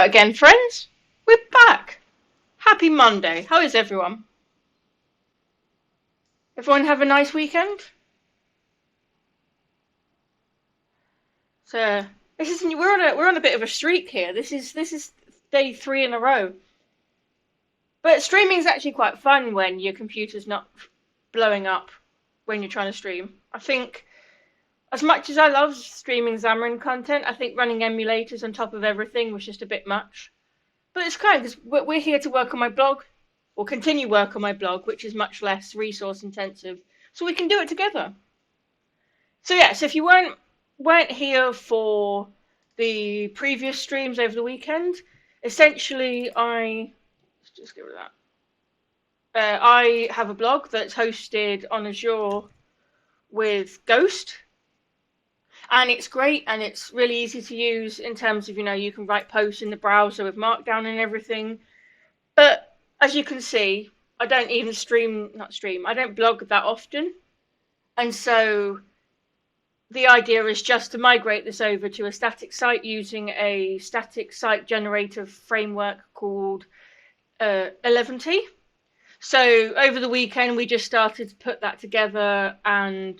again, friends. We're back. Happy Monday. How is everyone? Everyone have a nice weekend? So we're on a bit of a streak here. This is day 3 in a row. But streaming is actually quite fun when your computer's not blowing up when you're trying to stream. I think as much as I love streaming Xamarin content, I think running emulators on top of everything was just a bit much. But it's kind because we're here to work on my blog, or continue work on my blog, which is much less resource intensive, so we can do it together. So yes, if you weren't here for the previous streams over the weekend, essentially let's just get rid of that. I have a blog that's hosted on Azure with Ghost. And it's great, and it's really easy to use in terms of, you can write posts in the browser with Markdown and everything. But as you can see, I don't even I don't blog that often. And so the idea is just to migrate this over to a static site using a static site generator framework called Eleventy. So over the weekend, we just started to put that together and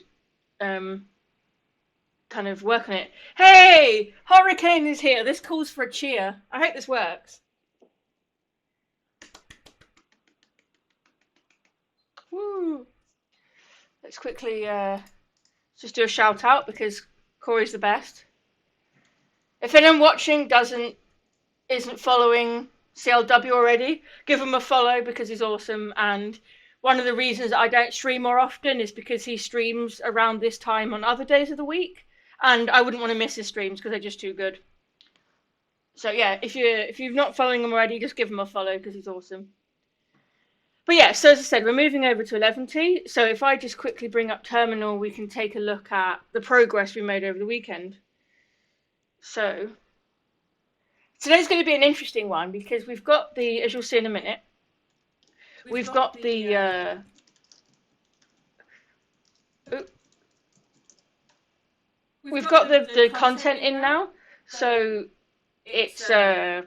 kind of work on it. Hey, Hurricane is here. This calls for a cheer. I hope this works. Woo. Let's quickly just do a shout out because Corey's the best. If anyone watching isn't following CLW already, give him a follow because he's awesome. And one of the reasons I don't stream more often is because he streams around this time on other days of the week. And I wouldn't want to miss his streams because they're just too good. So yeah, if you're not following him already, just give him a follow because he's awesome. But yeah, so as I said, we're moving over to Eleventy. So if I just quickly bring up Terminal, we can take a look at the progress we made over the weekend. So today's going to be an interesting one because we've got as you'll see in a minute, we've got the we've got the content in now, so it's we've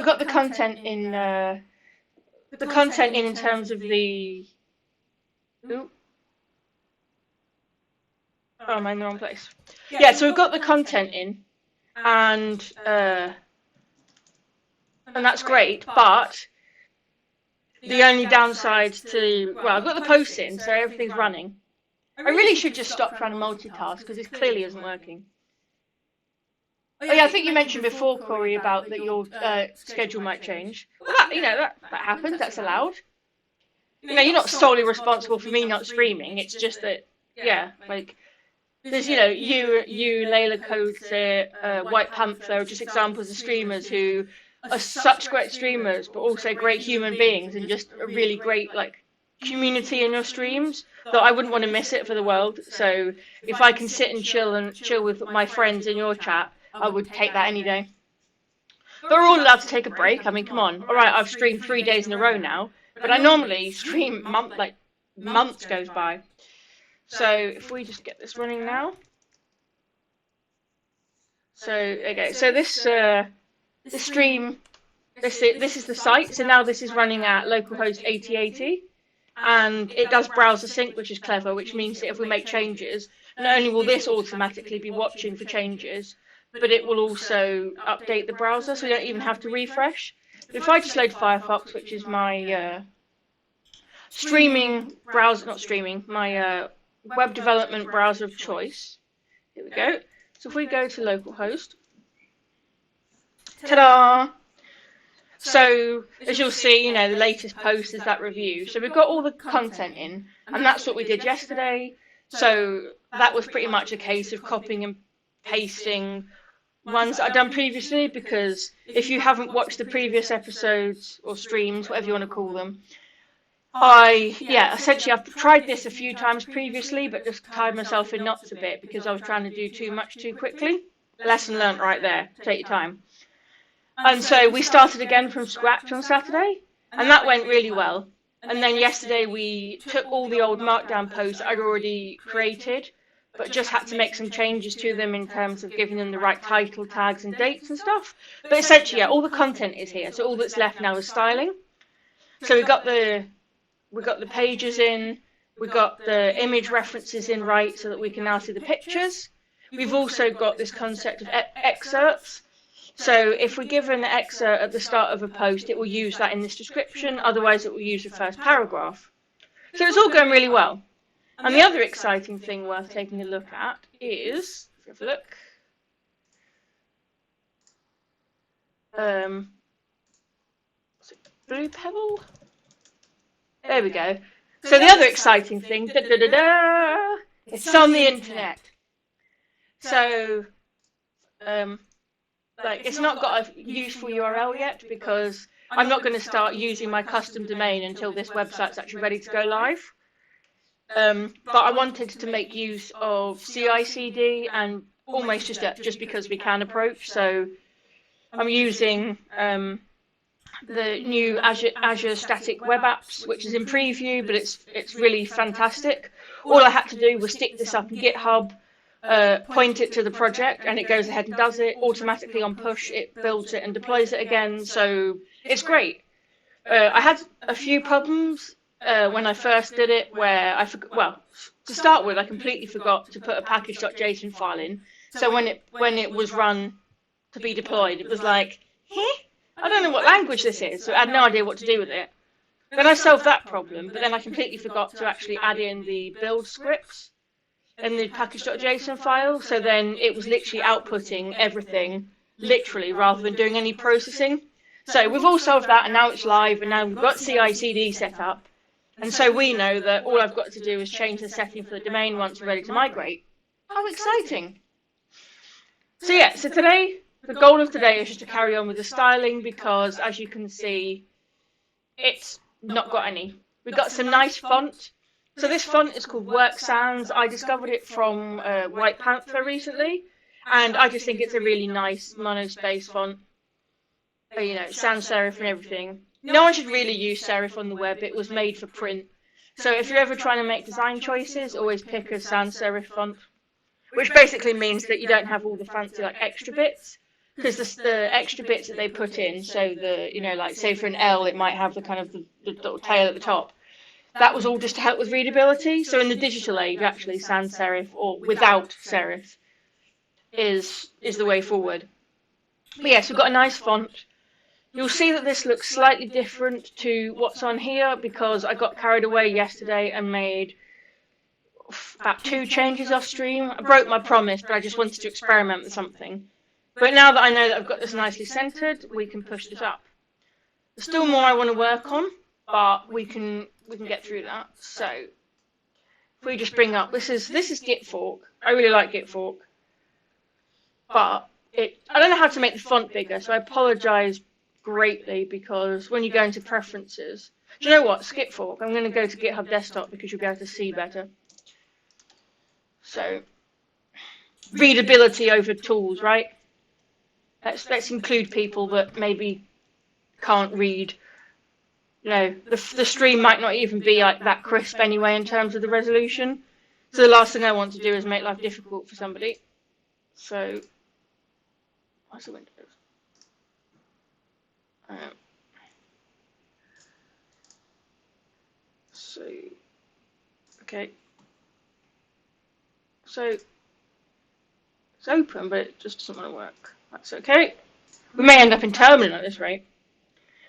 got the content in terms of the oh, I'm in the wrong place. Yeah, so we've got the content in, and that's great, but the only downsides I've got the posts in, so everything's running. I really should just stop trying to multitask because it clearly isn't working. Oh yeah, I think you mentioned before, Corey, about that your schedule might change. Well, that happens. That's allowed. You're not solely responsible for me not streaming. It's just that, there's you, Layla Coates, White Panther, are just examples of streamers who are such great streamers, but also great human beings and just a really great community in your streams. Though I wouldn't want to miss it for the world. So if I can sit and chill with my friends in your chat, I would take that any day. But we're all allowed to take a break. I mean, come on. All right, I've streamed 3 days in a row now, but I normally stream months goes by. So if we just get this running now. So okay, so this stream, this is the site. So now this is running at localhost 8080. And it does browser sync, which is clever, which means that if we make changes, not only will this automatically be watching for changes, but it will also update the browser, so we don't even have to refresh. But if I just load Firefox, which is my streaming browser, not streaming, my web development browser of choice. Here we go. So if we go to localhost, ta-da! So, as you'll see, the latest post is that review. So we've got all the content in, and that's what we did yesterday. So that was pretty much a case of copying and pasting ones that I've done previously, because if you haven't watched the previous episodes or streams, whatever you want to call them, essentially I've tried this a few times previously, but just tied myself in knots a bit because I was trying to do too much too quickly. Lesson learnt right there. Take your time. And so we started again from scratch on Saturday, and that went really well. And then yesterday we took all the old Markdown posts I'd already created, but just had to make some changes to them in terms of giving them the right title tags and dates and stuff. But essentially, yeah, all the content is here. So all that's left now is styling. So we got the pages in, we got the image references in right so that we can now see the pictures. We've also got this concept of excerpts. So if we give an excerpt at the start of a post, it will use that in this description. Otherwise, it will use the first paragraph. So it's all going really well. And the other exciting thing worth taking a look at is, let's have a look. Is it Blue Pebble? There we go. So the other exciting thing, it's on the internet. So, it's not got a useful URL yet because I'm not going to start using my custom domain until this website's actually ready to go live. But I wanted to make use of CI/CD and almost just because we can approach. So I'm using the new Azure Static Web Apps, which is in preview, but it's really fantastic. All I had to do was stick this up in GitHub, point it to the project, and it goes ahead and does it automatically on push. It builds it and deploys it again, so it's great. I had a few problems when I first did it, where to start with, I completely forgot to put a package.json file in. So when it was run to be deployed, it was like, I don't know what language this is, so I had no idea what to do with it. Then I solved that problem, but then I completely forgot to actually add in the build scripts in the package.json file, so then it was literally outputting everything, literally, rather than doing any processing. So we've all solved that, and now it's live, and now we've got CI/CD set up, and so we know that all I've got to do is change the setting for the domain once we're ready to migrate. How exciting! So yeah, so today, the goal of today is just to carry on with the styling because, as you can see, it's not got any. We've got some nice font. So this font is called Work Sans. I discovered it from White Panther recently, and I just think it's a really nice monospace font. Sans serif and everything. No one should really use serif on the web. It was made for print. So if you're ever trying to make design choices, always pick a sans serif font, which basically means that you don't have all the fancy extra bits. Because the extra bits that they put in, so say for an L, it might have the kind of the little tail at the top. That was all just to help with readability. So in the digital age, actually, sans serif or without serif is the way forward. But yes, we've got a nice font. You'll see that this looks slightly different to what's on here because I got carried away yesterday and made about 2 changes off stream. I broke my promise, but I just wanted to experiment with something. But now that I know that I've got this nicely centered, we can push this up. There's still more I want to work on, but we can get through that. So if we just bring up, this is Gitfork. I really like Gitfork, but I don't know how to make the font bigger, so I apologize greatly because when you go into preferences, do you know what? Skip fork. I'm going to go to GitHub Desktop because you'll be able to see better. So readability over tools, right? Let's include people that maybe can't read. The stream might not even be that crisp anyway in terms of the resolution. So the last thing I want to do is make life difficult for somebody. So, what's the Windows? Okay. So it's open, but it just doesn't want to work. That's okay. We may end up in Terminal at this rate.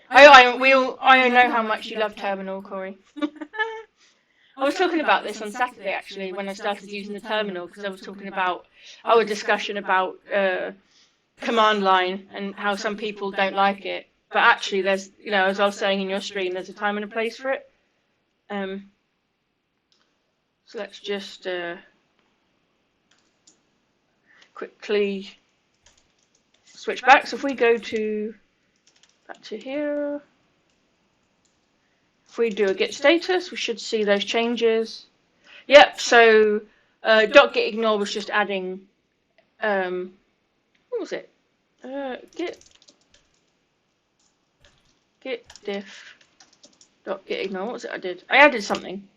I know how much you love Terminal, Corey. I was talking about this on Saturday, actually, when I started using the Terminal, because I was talking about our discussion about command line and how some people don't like it. But actually, there's, as I was saying in your stream, there's a time and a place for it. So let's just quickly switch back. So if we go back to here, if we do a git status, we should see those changes. Yep. So .gitignore was just adding. What was it? Git diff .gitignore. What was it I did? I added something.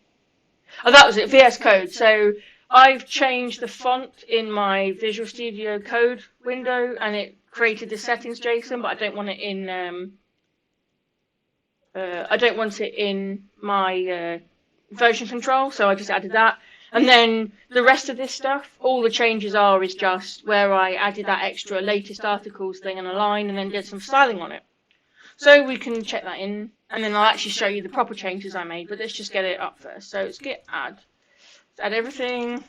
Oh, that was it. VS Code. So I've changed the font in my Visual Studio Code window, and it created the settings JSON, but I don't want it in my version control, so I just added that. And then the rest of this stuff, all the changes is just where I added that extra latest articles thing in a line and then did some styling on it. So we can check that in, and then I'll actually show you the proper changes I made, but let's just get it up first. So let's git add. Let's add everything.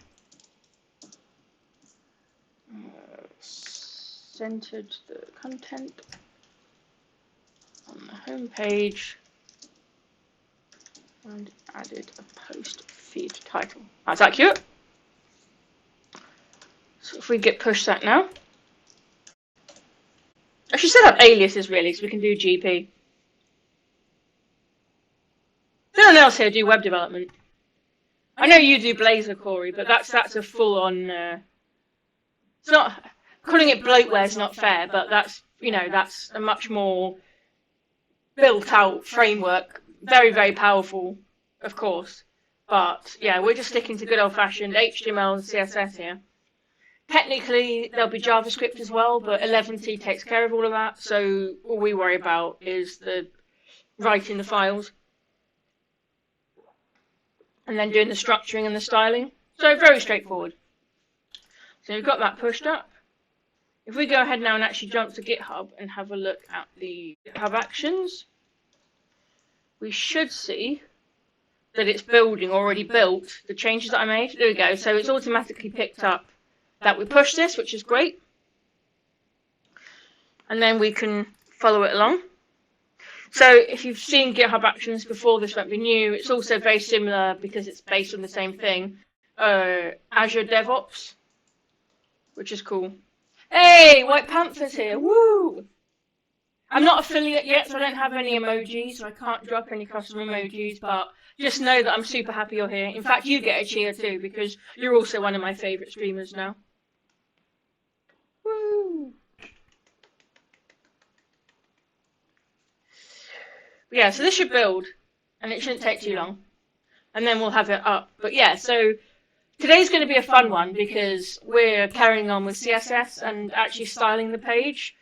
Centered the content on the home page. And added a post feed title. That's accurate. So if we git push that now. I should set up aliases really, so we can do GP. No one else here do web development. I know you do Blazor, Corey, but that's a full-on. It's not calling it bloatware is not fair, but that's that's a much more built-out framework. Very, very powerful, of course. But yeah, we're just sticking to good old-fashioned HTML and CSS here. Technically, there'll be JavaScript as well, but Eleventy takes care of all of that. So all we worry about is the writing the files and then doing the structuring and the styling. So very straightforward. So we've got that pushed up. If we go ahead now and actually jump to GitHub and have a look at the GitHub actions, we should see that it's already built the changes that I made. There we go. So it's automatically picked up that we pushed this, which is great. And then we can follow it along. So if you've seen GitHub Actions before, this won't be new. It's also very similar because it's based on the same thing. Azure DevOps, which is cool. Hey, White Panther's here. Woo! I'm not affiliate yet, so I don't have any emojis, so I can't drop any custom emojis, but just know that I'm super happy you're here. In fact, you get a cheer too, because you're also one of my favourite streamers now. Woo! Yeah, so this should build, and it shouldn't take too long, and then we'll have it up. But yeah, so today's going to be a fun one, because we're carrying on with CSS and actually styling the page,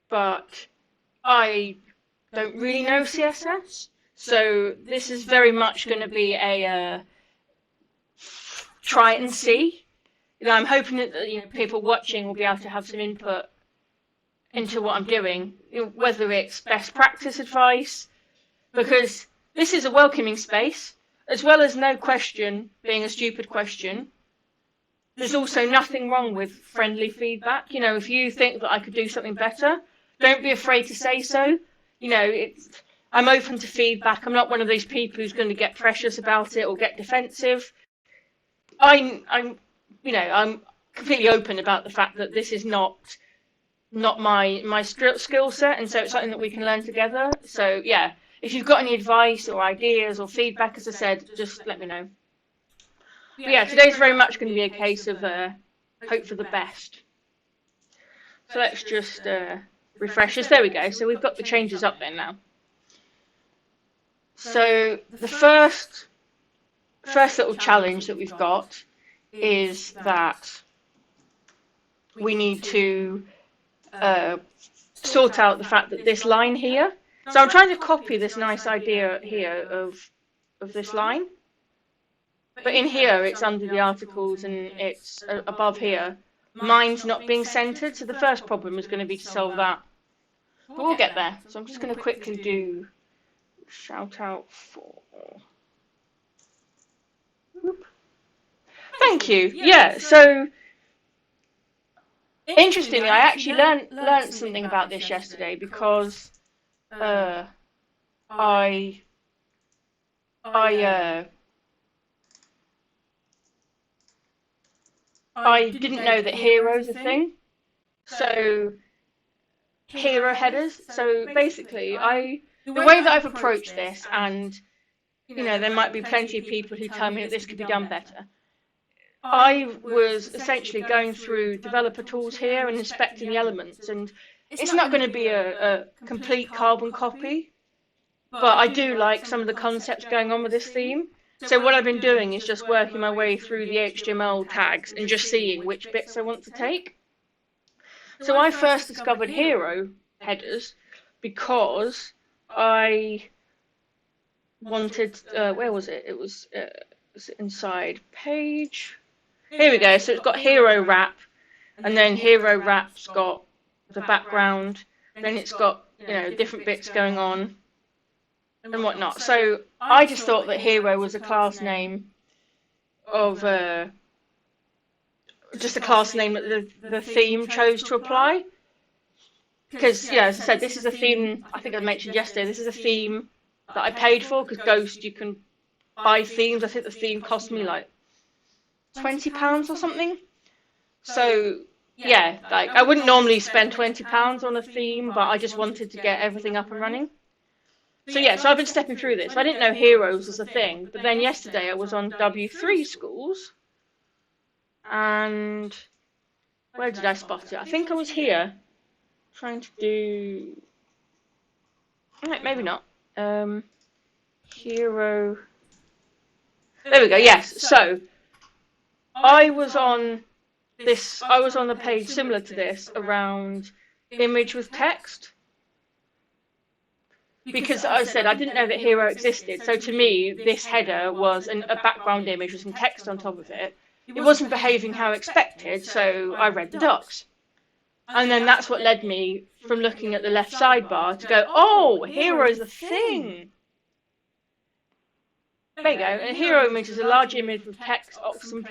but I don't really know CSS, so this is very much going to be a try and see. I'm hoping that people watching will be able to have some input into what I'm doing, whether it's best practice advice, because this is a welcoming space, as well as no question being a stupid question. There's also nothing wrong with friendly feedback. If you think that I could do something better, don't be afraid to say so. I'm open to feedback. I'm not one of those people who's going to get precious about it or get defensive. I'm completely open about the fact that this is not my skill set, and so it's something that we can learn together. So yeah, if you've got any advice or ideas or feedback, as I said, just let me know. But yeah, today's very much going to be a case of hope for the best. So let's just refresh this. There we go. So we've got the changes up there now. So the first little challenge that we've got is that we need to sort out the fact that this line here. So I'm trying to copy this nice idea here of this line, but in here it's under the articles and it's above here. Mine's not being centered, so the first problem is going to be to solve that. But we'll get there. So I'm just going to quickly do shout out for. Whoop. Thank you. Yeah. So interestingly, I actually learned something about this yesterday, because I didn't know that hero's a thing. So hero headers. So basically, the way that I've approached this, and there might be plenty of people who tell me that this could be done better. I was essentially going through developer tools here and inspecting the elements, and it's not going to be a complete carbon copy, but I do like some of the concepts going on with this theme. So what I've been doing is just working my way through the HTML tags and just seeing which bits I want to take. So I first discovered hero headers because I wanted, where was it? It was inside page. Here we go. So it's got hero wrap, and then hero wrap's got the background. Then it's got, different bits going on and whatnot. So I just thought that hero was a class name of just a class name that the theme chose to apply. Because, as I said, this is a theme, I think I mentioned yesterday, this is a theme that I paid for, because Ghost, you can buy themes. I think the theme cost me like £20 or something. So, like, I wouldn't normally spend £20 on a theme, but I just wanted to get everything up and running. So, so I've been stepping through this. I didn't know heroes was a thing, but then yesterday I was on W3 schools, and where did I spot it? I think I was here, trying to do, maybe not, hero, there we go, yes. So I was on the page similar to this around image with text, because as I said, I didn't know that hero existed. So to me, this header was a background image with some text on top of it. It wasn't behaving how expected, so I read the docs. And then that's what led me from looking at the left sidebar to go, oh, hero is a thing. There you go. A hero image is a large image with text often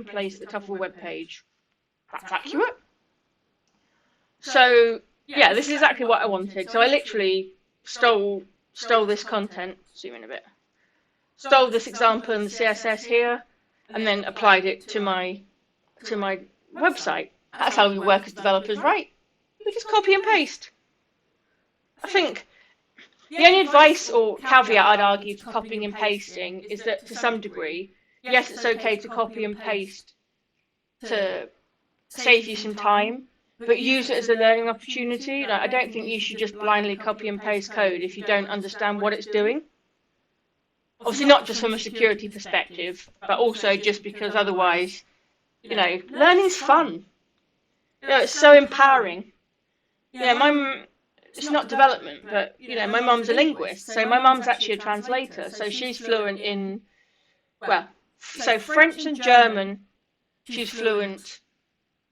placed at the top of a web page. That's accurate. So, this is exactly what I wanted. So I literally stole this content, zoom in a bit, stole this example in the CSS here, and then applied it to my website. That's how we work as developers, right? We just copy and paste. I think the only advice or caveat I'd argue to copying and pasting is that to some degree, yes, it's okay to copy and paste to save you some time, but use it as a learning opportunity. Like, I don't think you should just blindly copy and paste code if you don't understand what it's doing. Obviously not just from a security perspective, but also just because otherwise, learning's fun. It's so empowering. It's not development, but, my mum's a linguist, so my mum's actually a translator, so she's fluent in, so French and German, she's fluent,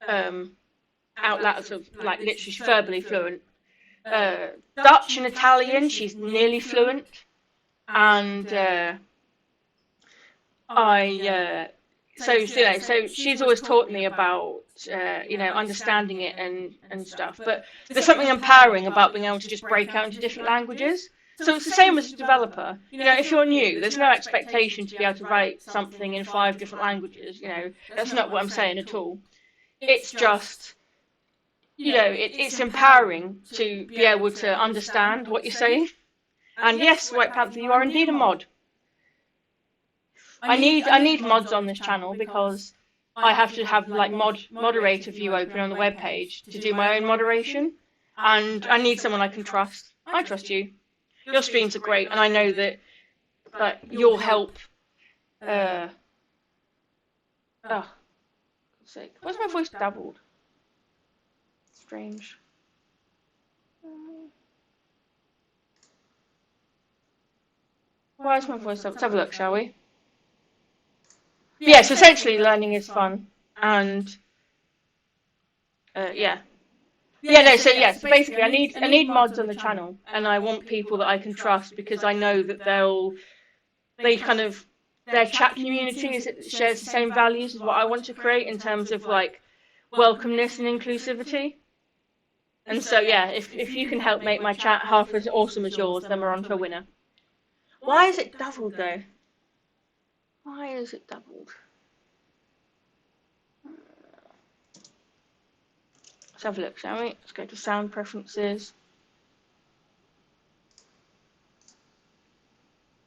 out loud, sort of, like, literally, she's verbally fluent. Dutch and Italian, she's nearly fluent, and, so she's always taught me about, understanding it and stuff. But there's something empowering about being able to just break out into different languages. So it's the same as a developer. If you're new, there's no expectation to be able to write something in 5 different languages. That's not what I'm saying at all. It's just, it's empowering to be able to understand what you're saying. And yes, White Panther, you are indeed a mod. I need mods on this channel because I have to have like moderator view open on the web page to do my own moderation, and I need someone I can trust. I trust you. Your streams are great, and I know that you'll help. Oh, for God's sake, why's my voice doubled? Strange. Why is my voice doubled? Let's have a look, shall we? So essentially learning is fun, and so basically I need mods on the channel, and I want people that I can trust, because I know that their chat community shares the same values as what I want to create in terms of like welcomeness and inclusivity. And so if you can help make my chat half as awesome as yours, then we're on to a winner. Why is it doubled though? Why is it doubled? Let's have a look, shall we? Let's go to sound preferences.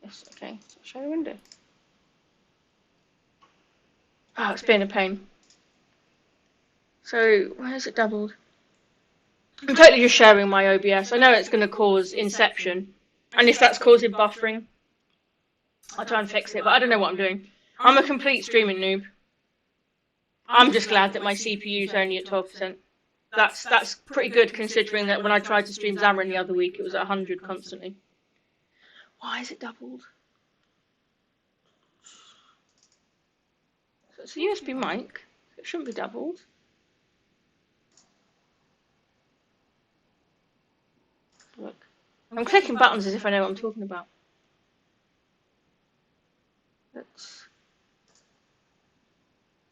Yes, okay. Show the window. Oh, it's been a pain. So, why is it doubled? I'm totally just sharing my OBS. I know it's going to cause inception, and if that's causing buffering, I'll try and fix it, but I don't know what I'm doing. I'm a complete streaming noob. I'm just glad that my CPU's only at 12%. That's pretty good considering that when I tried to stream Xamarin the other week, it was at 100 constantly. Why is it doubled? So it's a USB mic. It shouldn't be doubled. Look. I'm clicking buttons as if I know what I'm talking about. Let's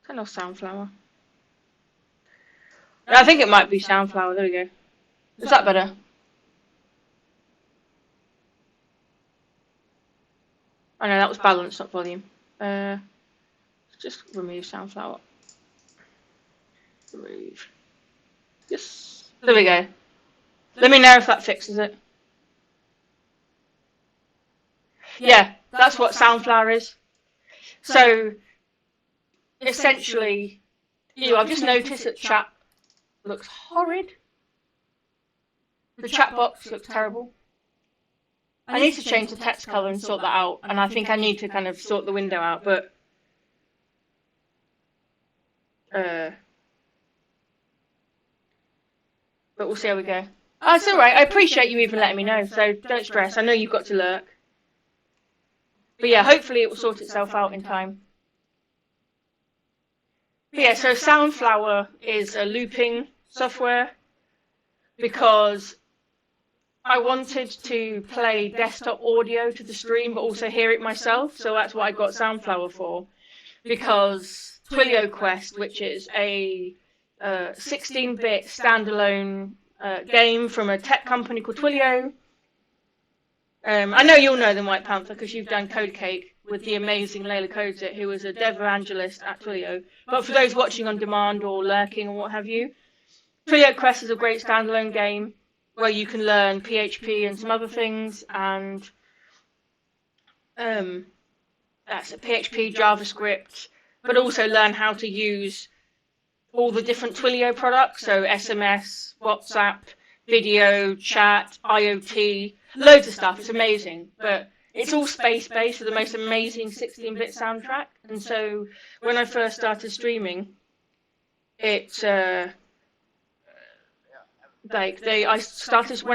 turn off Soundflower. I think it might be Soundflower. There we go. Is that better? Oh no, that was balance, not volume. Just remove Soundflower. Remove. Yes. There we go. Let me know if that fixes it. Yeah, that's what Soundflower is. So, essentially, I've just noticed that chat looks horrid. The chat box looks terrible. I need to change the text color and sort that out, and I think I need to kind of sort the window out, but we'll see how we go. Oh, it's alright, I appreciate you even letting me know, so don't stress, I know you've got to lurk. But yeah, hopefully it will sort itself out in time. But yeah, so Soundflower is a looping software because I wanted to play desktop audio to the stream but also hear it myself, so that's what I got Soundflower for. Because Twilio Quest, which is a 16-bit standalone game from a tech company called Twilio. I know you'll know them, White Panther, because you've done Code Cake with the amazing Layla Kodsit, who was a dev evangelist at Twilio. But for those watching on demand or lurking or what have you, Twilio Quest is a great standalone game where you can learn PHP and some other things, and that's a PHP, JavaScript, but also learn how to use all the different Twilio products, so SMS, WhatsApp, video, chat, IoT, loads of stuff. It's amazing, but it's all space-based with the most amazing 16-bit soundtrack. And so when I first started streaming, when I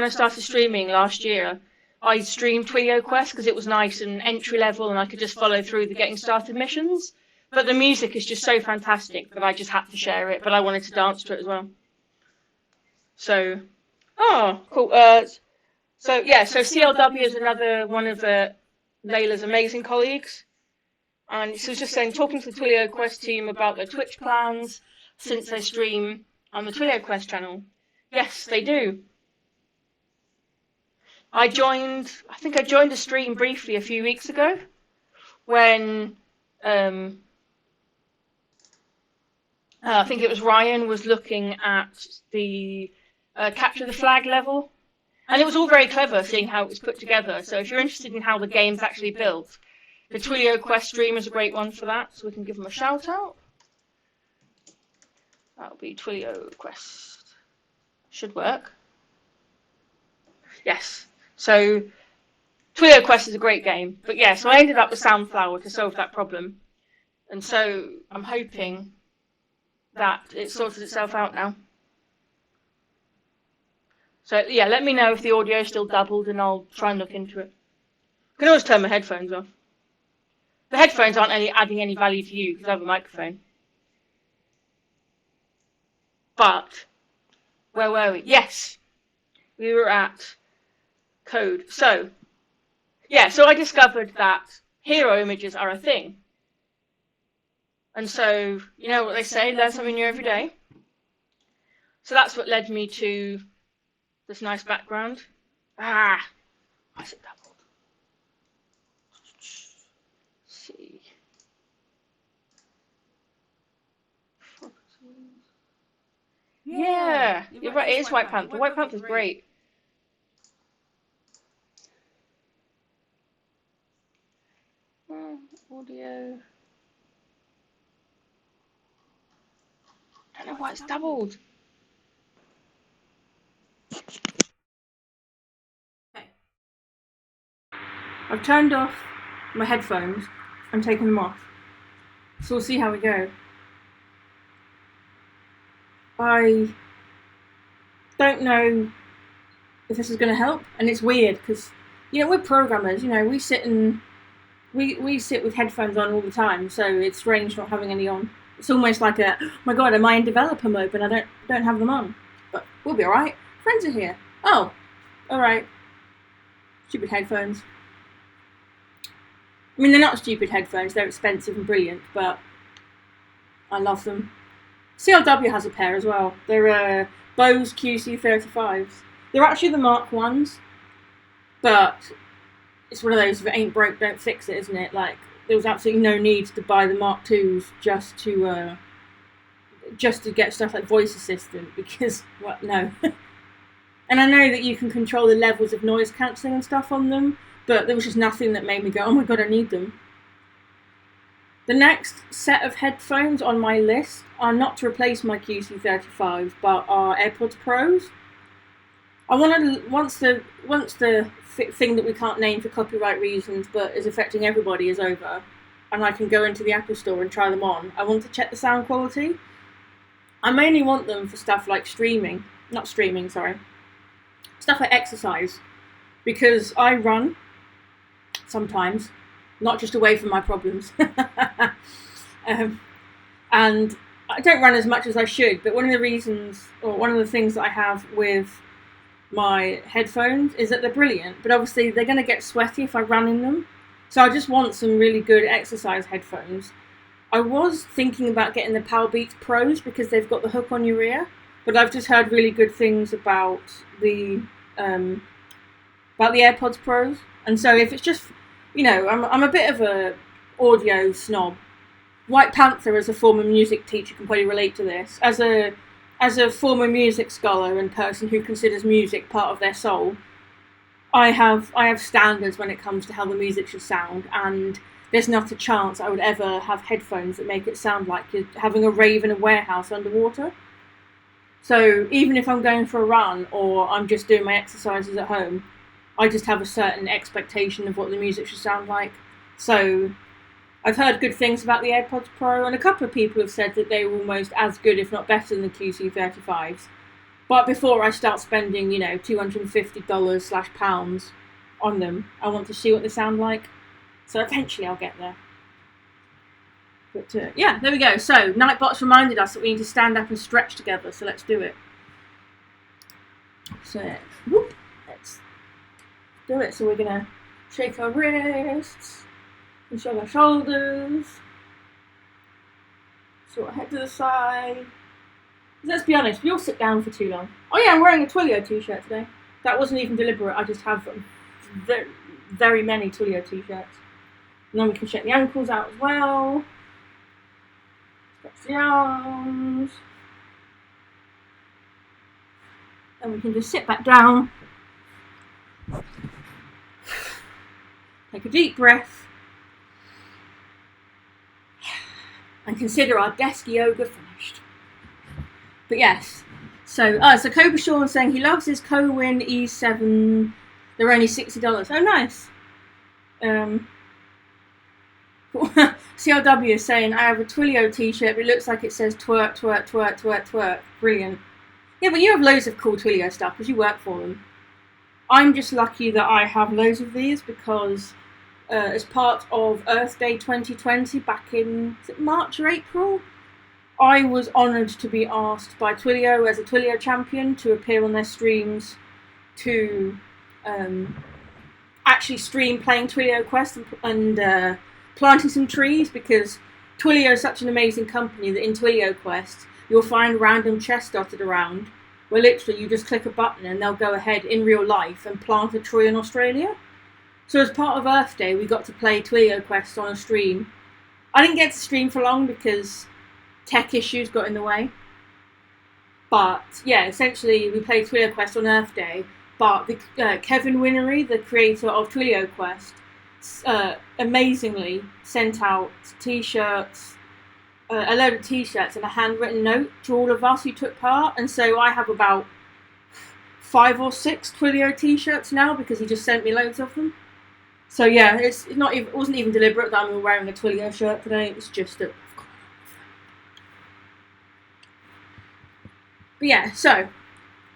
started streaming last year, I streamed Twilio Quest because it was nice and entry level, and I could just follow through the getting started missions. But the music is just so fantastic that I just had to share it. But I wanted to dance to it as well. So, oh, cool. So CLW is another one of Layla's amazing colleagues, and she was just saying, talking to the Twilio Quest team about their Twitch plans since they stream on the Twilio Quest channel. Yes, they do. I think I joined a stream briefly a few weeks ago when I think it was Ryan was looking at the capture the flag level, and it was all very clever seeing how it was put together. So if you're interested in how the game's actually built, the Twilio Quest stream is a great one for that, so we can give them a shout out. That'll be Twilio Quest. Should work. Yes. So Twilio Quest is a great game. But yeah, so I ended up with Soundflower to solve that problem. And so I'm hoping that it sorted itself out now. So yeah, let me know if the audio is still doubled and I'll try and look into it. I can always turn my headphones off. The headphones aren't adding any value to you because I have a microphone. But, where were we? Yes, we were at code. So, yeah, so I discovered that hero images are a thing. And so, you know what they say, learn something new every day. So that's what led me to this nice background. Why is it doubled? Let's see. Yeah, you're right, it is White Panther. White Panther's great. Audio. I don't know why it's doubled. Okay. I've turned off my headphones and taking them off. So we'll see how we go. I don't know if this is going to help, and it's weird because, you know, we're programmers, you know, we sit with headphones on all the time, so it's strange not having any on. It's almost like a, oh my god, am I in developer mode when I don't have them on? But we'll be alright. Friends are here. Oh, alright. Stupid headphones. I mean, they're not stupid headphones, they're expensive and brilliant, but I love them. CLW has a pair as well. They're Bose QC35s. They're actually the Mark 1s, but it's one of those, if it ain't broke, don't fix it, isn't it? Like, there was absolutely no need to buy the Mark 2s just to get stuff like voice assistant, because, what, no. And I know that you can control the levels of noise cancelling and stuff on them, but there was just nothing that made me go, oh my god, I need them. The next set of headphones on my list are not to replace my QC35s, but are AirPods Pros. I wanted once the thing that we can't name for copyright reasons, but is affecting everybody, is over, and I can go into the Apple Store and try them on, I want to check the sound quality. I mainly want them for stuff like stuff like exercise, because I run sometimes, not just away from my problems, and I don't run as much as I should, but one of the things that I have with my headphones is that they're brilliant, but obviously they're going to get sweaty if I run in them, so I just want some really good exercise headphones. I was thinking about getting the Powerbeats Pros because they've got the hook on your ear, but I've just heard really good things about the AirPods Pros, and so if it's just, you know, I'm a bit of a audio snob. White Panther, as a former music teacher, can probably relate to this. As a former music scholar and person who considers music part of their soul, I have standards when it comes to how the music should sound, and there's not a chance I would ever have headphones that make it sound like you're having a rave in a warehouse underwater. So even if I'm going for a run or I'm just doing my exercises at home, I just have a certain expectation of what the music should sound like. So I've heard good things about the AirPods Pro, and a couple of people have said that they were almost as good, if not better, than the QC35s. But before I start spending, you know, $250/pounds on them, I want to see what they sound like. So eventually I'll get there. But yeah, there we go. So Nightbot's reminded us that we need to stand up and stretch together, so let's do it. So let's do it. So we're going to shake our wrists and shake our shoulders. Sort of head to the side. Let's be honest, we all sit down for too long. Oh yeah, I'm wearing a Twilio t-shirt today. That wasn't even deliberate, I just have very, very many Twilio t-shirts. And then we can shake the ankles out as well. Stretch the arms. And we can just sit back down. Take a deep breath. And consider our desk yoga finished. But yes, so Cobra Sean saying he loves his Co-Win E7. They're only $60. Oh, nice. CLW is saying I have a Twilio t-shirt, but it looks like it says twerk, twerk, twerk, twerk, twerk. Brilliant. Yeah, but you have loads of cool Twilio stuff because you work for them. I'm just lucky that I have loads of these because as part of Earth Day 2020 back in, is it March or April? I was honoured to be asked by Twilio as a Twilio champion to appear on their streams to actually stream playing Twilio Quest and planting some trees, because Twilio is such an amazing company that in Twilio Quest you'll find random chests dotted around where literally you just click a button and they'll go ahead in real life and plant a tree in Australia. So as part of Earth Day we got to play Twilio Quest on a stream. I didn't get to stream for long because tech issues got in the way. But yeah, essentially we played Twilio Quest on Earth Day, but Kevin Winnery, the creator of Twilio Quest, amazingly sent out t-shirts, a load of t-shirts and a handwritten note to all of us who took part, and so I have about 5 or 6 Twilio t-shirts now because he just sent me loads of them. So yeah, it wasn't even deliberate that I'm wearing a Twilio shirt today. It's just a. But yeah, so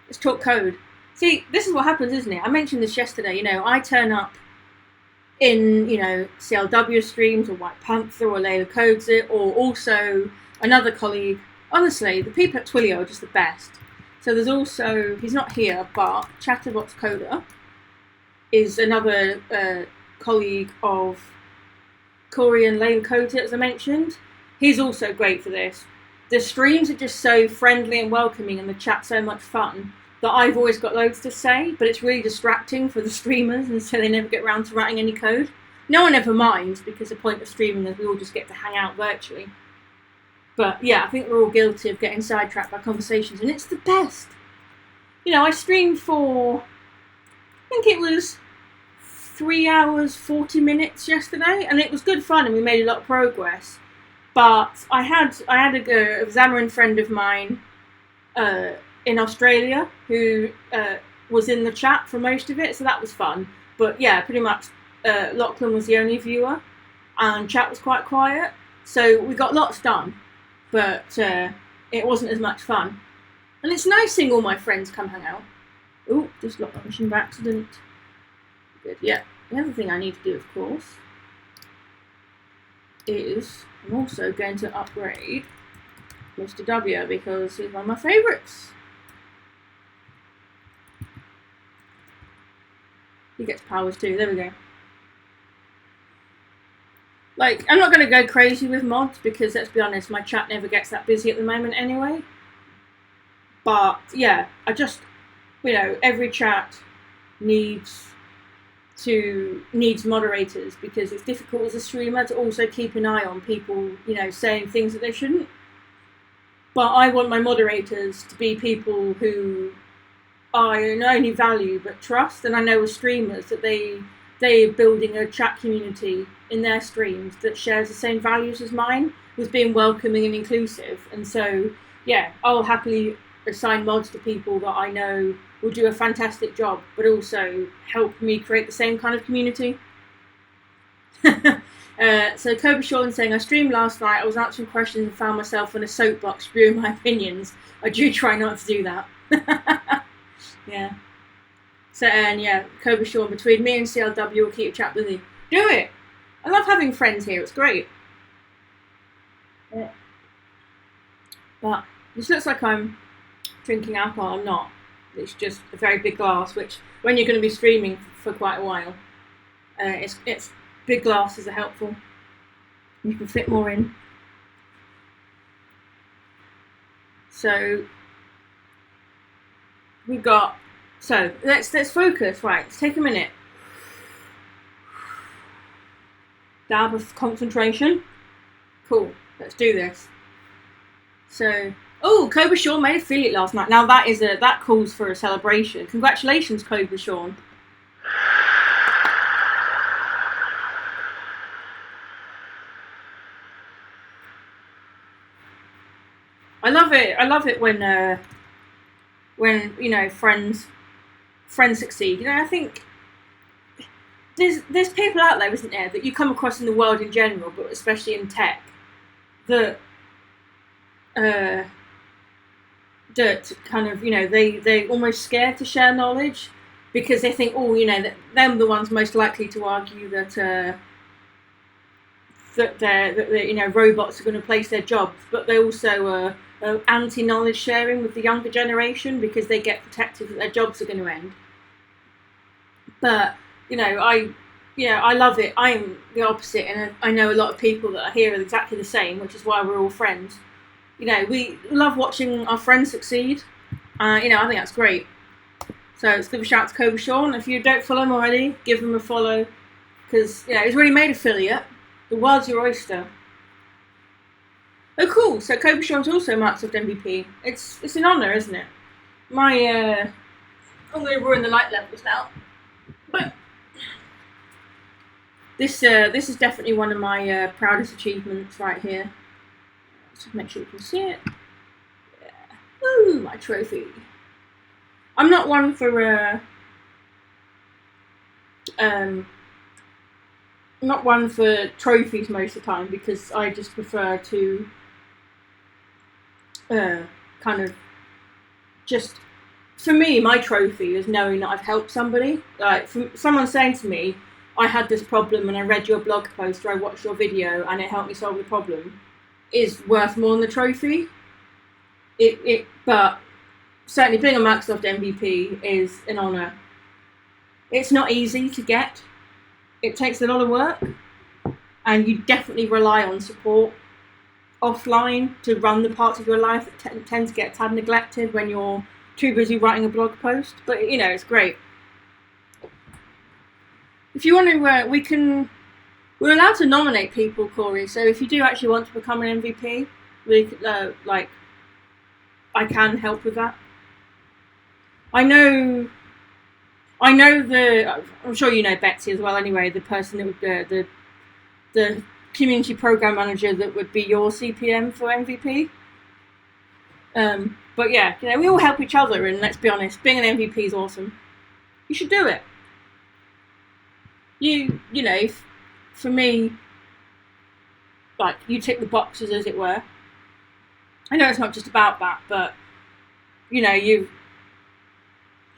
let's talk code. See, this is what happens, isn't it? I mentioned this yesterday. You know, I turn up in, you know, CLW streams or White Panther or Layla Codes It, or also another colleague. Honestly, the people at Twilio are just the best. So there's also, he's not here, but Chatterbox Coder is another colleague of Corey and Layla Codes It, as I mentioned. He's also great for this. The streams are just so friendly and welcoming, and the chat's so much fun that I've always got loads to say, but it's really distracting for the streamers, and so they never get around to writing any code. No one ever minds, because the point of streaming is we all just get to hang out virtually. But yeah, I think we're all guilty of getting sidetracked by conversations, and it's the best. You know, I streamed for, I think it was 3 hours, 40 minutes yesterday, and it was good fun, and we made a lot of progress. But I had a Xamarin friend of mine in Australia who was in the chat for most of it, so that was fun. But yeah, pretty much Lachlan was the only viewer, and chat was quite quiet, so we got lots done, but it wasn't as much fun. And it's nice seeing all my friends come hang out. Oh, just locked my machine by accident. Good, yeah. The other thing I need to do, of course, is I'm also going to upgrade Mr. W, because he's one of my favourites. He gets powers too, there we go. Like, I'm not going to go crazy with mods, because let's be honest, my chat never gets that busy at the moment anyway. But yeah, I just, you know, every chat needs moderators, because it's difficult as a streamer to also keep an eye on people, you know, saying things that they shouldn't. But I want my moderators to be people who I not only value but trust, and I know with streamers that they are building a chat community in their streams that shares the same values as mine, with being welcoming and inclusive. And so yeah, I'll happily assign mods to people that I know will do a fantastic job, but also help me create the same kind of community. So Kobe Sean saying, I streamed last night, I was answering questions and found myself on a soapbox spewing my opinions. I do try not to do that. Yeah. So, and yeah, Kobe Sean, between me and CLW will keep your chat busy. Do it! I love having friends here, it's great. Yeah. But this looks like I'm drinking alcohol. I'm not. It's just a very big glass, which when you're going to be streaming for quite a while, it's big glasses are helpful. You can fit more in. So we've got. So let's focus. Right, let's take a minute. Dab of concentration. Cool. Let's do this. So. Oh, Cobra Sean made affiliate last night. Now that calls for a celebration. Congratulations, Cobra Sean. I love it. I love it when you know friends succeed. You know, I think there's people out there, isn't there, that you come across in the world in general, but especially in tech, that kind of, you know, they're almost scared to share knowledge, because they think, oh, you know, that them the ones most likely to argue that you know, robots are going to place their jobs, but they also are anti-knowledge sharing with the younger generation, because they get protected that their jobs are going to end. But you know, I love it. I'm the opposite, and I know a lot of people that are here are exactly the same, which is why we're all friends. You know, we love watching our friends succeed. You know, I think that's great. So let's give a shout out to Kobe Sean. If you don't follow him already, give him a follow, because you know, he's already made affiliate. The world's your oyster. Oh, cool. So Kobe Sean's also Microsoft MVP. It's an honour, isn't it? I'm going to ruin the light levels now. But this is definitely one of my proudest achievements right here. Let's make sure you can see it. Yeah. Ooh, my trophy. I'm not one for not one for trophies most of the time, because I just prefer to kind of just, for me, my trophy is knowing that I've helped somebody. Like, someone saying to me, I had this problem and I read your blog post or I watched your video and it helped me solve the problem, is worth more than the trophy. But certainly being a Microsoft MVP is an honour. It's not easy to get. It takes a lot of work, and you definitely rely on support offline to run the parts of your life that tend to get a tad neglected when you're too busy writing a blog post. But you know, it's great. If you want to, we're allowed to nominate people, Corey. So if you do actually want to become an MVP, I can help with that. I'm sure you know Betsy as well. Anyway, the person that would the community program manager that would be your CPM for MVP. But yeah, you know, we all help each other, and let's be honest, being an MVP is awesome. You should do it. You know, for me, like, you tick the boxes, as it were. I know it's not just about that, but you know, you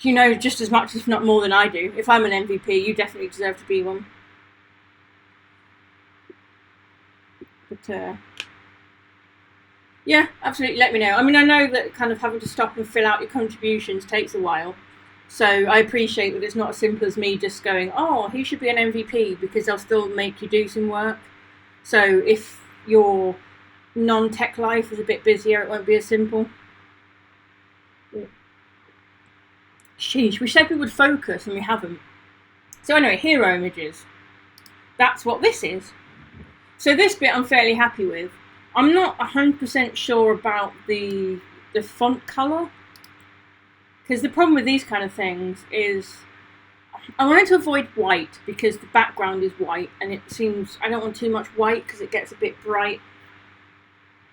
know just as much, if not more, than I do. If I'm an MVP, you definitely deserve to be one. But yeah, absolutely, let me know. I mean, I know that kind of having to stop and fill out your contributions takes a while, so I appreciate that it's not as simple as me just going, oh, he should be an MVP, because they'll still make you do some work. So if your non-tech life is a bit busier, it won't be as simple. Sheesh, we said we would focus and we haven't. So anyway, hero images. That's what this is. So this bit I'm fairly happy with. I'm not 100% sure about the font colour, because the problem with these kind of things is I wanted to avoid white because the background is white, and it seems I don't want too much white because it gets a bit bright.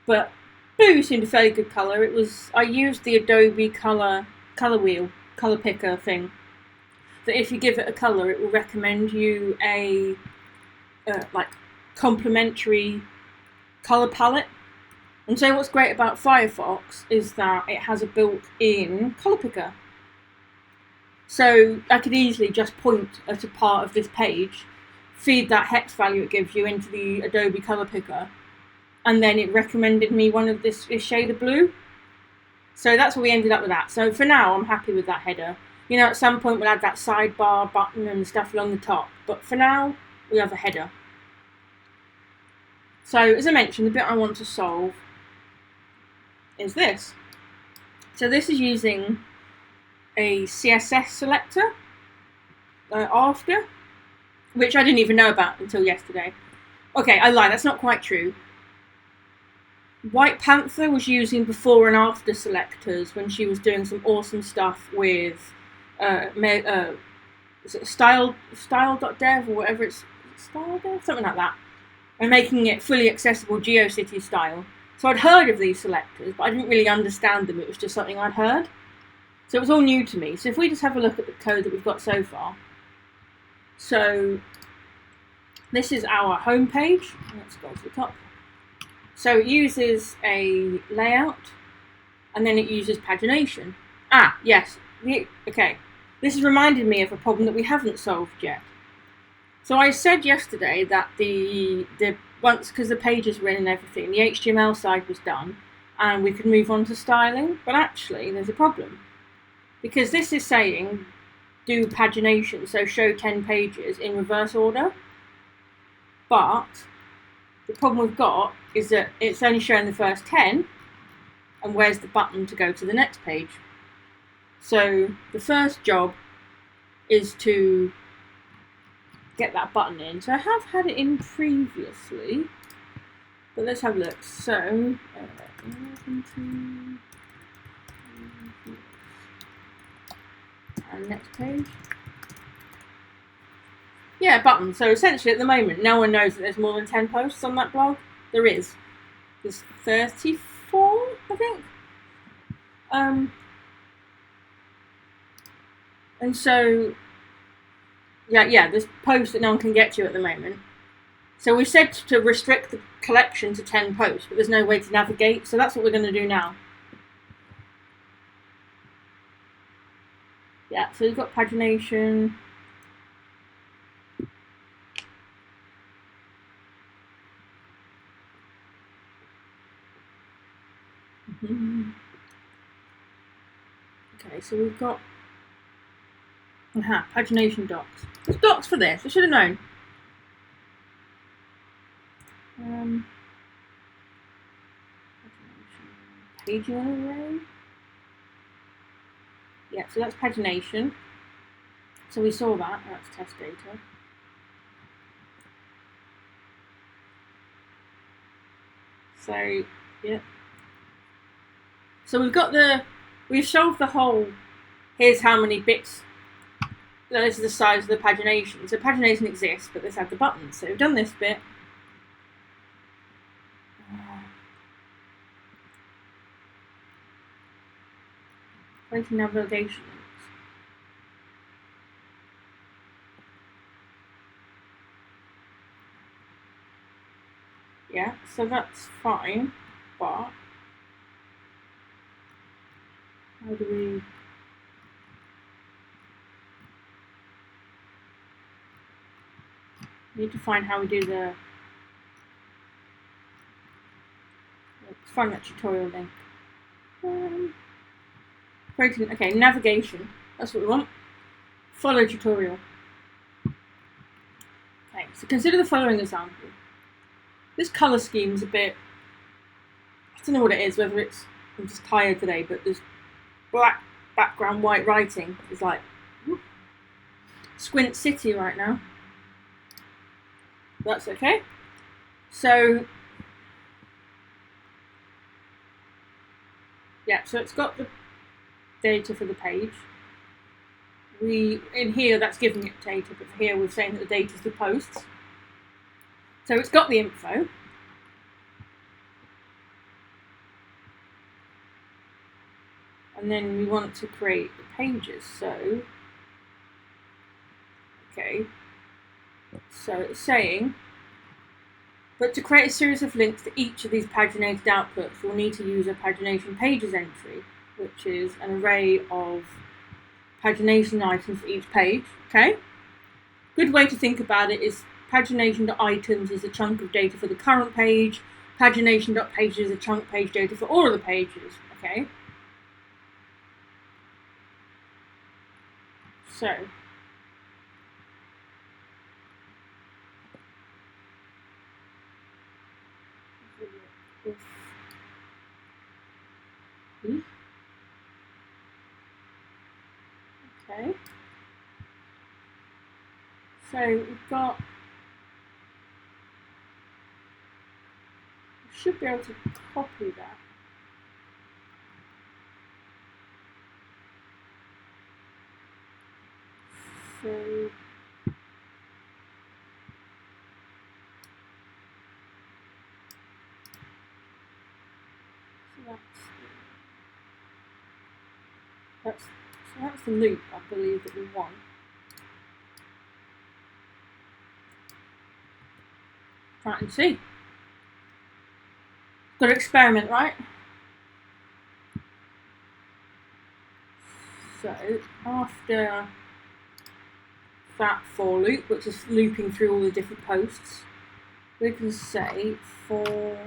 But blue seemed a fairly good colour. I used the Adobe colour wheel, colour picker thing, that if you give it a colour, it will recommend you a complementary colour palette. And so what's great about Firefox is that it has a built-in colour picker. So I could easily just point at a part of this page, feed that hex value it gives you into the Adobe colour picker, and then it recommended me one of this shade of blue. So that's what we ended up with that. So for now, I'm happy with that header. You know, at some point we'll add that sidebar button and stuff along the top. But for now, we have a header. So as I mentioned, the bit I want to solve is this. So this is using a CSS selector after, which I didn't even know about until yesterday. Okay, I lied, that's not quite true. White Panther was using before and after selectors when she was doing some awesome stuff with is it style.dev or whatever, it's style.dev, something like that, and making it fully accessible GeoCities style. So I'd heard of these selectors, but I didn't really understand them. It was just something I'd heard. So it was all new to me. So if we just have a look at the code that we've got so far. So this is our home page. Let's go to the top. So it uses a layout, and then it uses pagination. Ah, yes. Okay. This has reminded me of a problem that we haven't solved yet. So I said yesterday that once, because the pages were in and everything, the HTML side was done, and we could move on to styling. But actually, there's a problem, because this is saying do pagination, so show 10 pages in reverse order. But the problem we've got is that it's only showing the first 10, and where's the button to go to the next page? So the first job is to get that button in. So I have had it in previously, but let's have a look. So and next page. Yeah, button. So essentially at the moment, no one knows that there's more than 10 posts on that blog. There is. There's 34, I think. And so, yeah, there's posts that no one can get to at the moment. So we said to restrict the collection to 10 posts, but there's no way to navigate, so that's what we're going to do now. Yeah, so we've got pagination. Okay, so we've got pagination docs. There's docs for this. I should have known. Paging array. Yeah, so that's pagination. So we saw that. That's test data. So yeah. So we've solved the whole. Here's how many bits. This is the size of the pagination. So pagination exists, but let's add the buttons. So we've done this bit. Creating navigation links. Yeah, so that's fine, but how do we... need to find how we do the... let's find that tutorial link. Creating, okay, navigation, that's what we want. Follow tutorial. Okay, so consider the following example. This colour scheme is a bit, I don't know what it is, whether it's, I'm just tired today, but there's black background, white writing is like Squint City right now. That's okay. So, yeah, so it's got the data for the page. In here, that's giving it data, but here we're saying that the data is the posts. So it's got the info. And then we want to create the pages. So, okay. So it's saying, but to create a series of links to each of these paginated outputs, we'll need to use a pagination pages entry, which is an array of pagination items for each page. Okay? Good way to think about it is pagination.items is a chunk of data for the current page, pagination.pages is a chunk page data for all of the pages. Okay? So, okay. So we've got, we should be able to copy that. So that's the loop, I believe, that we want. Try and see. Got to experiment, right? So after that for loop, which is looping through all the different posts, we can say for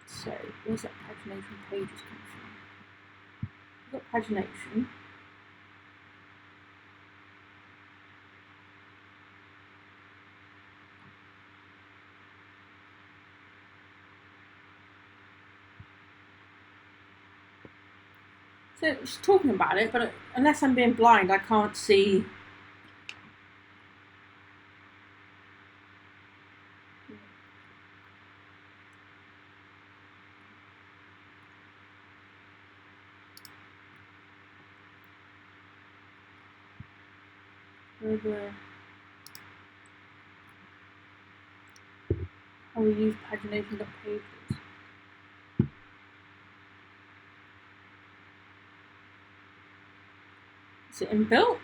so where's that pagination pages come from? We've got pagination. So she's talking about it, but unless I'm being blind, I can't see. How we use pagination.pages. Is it inbuilt?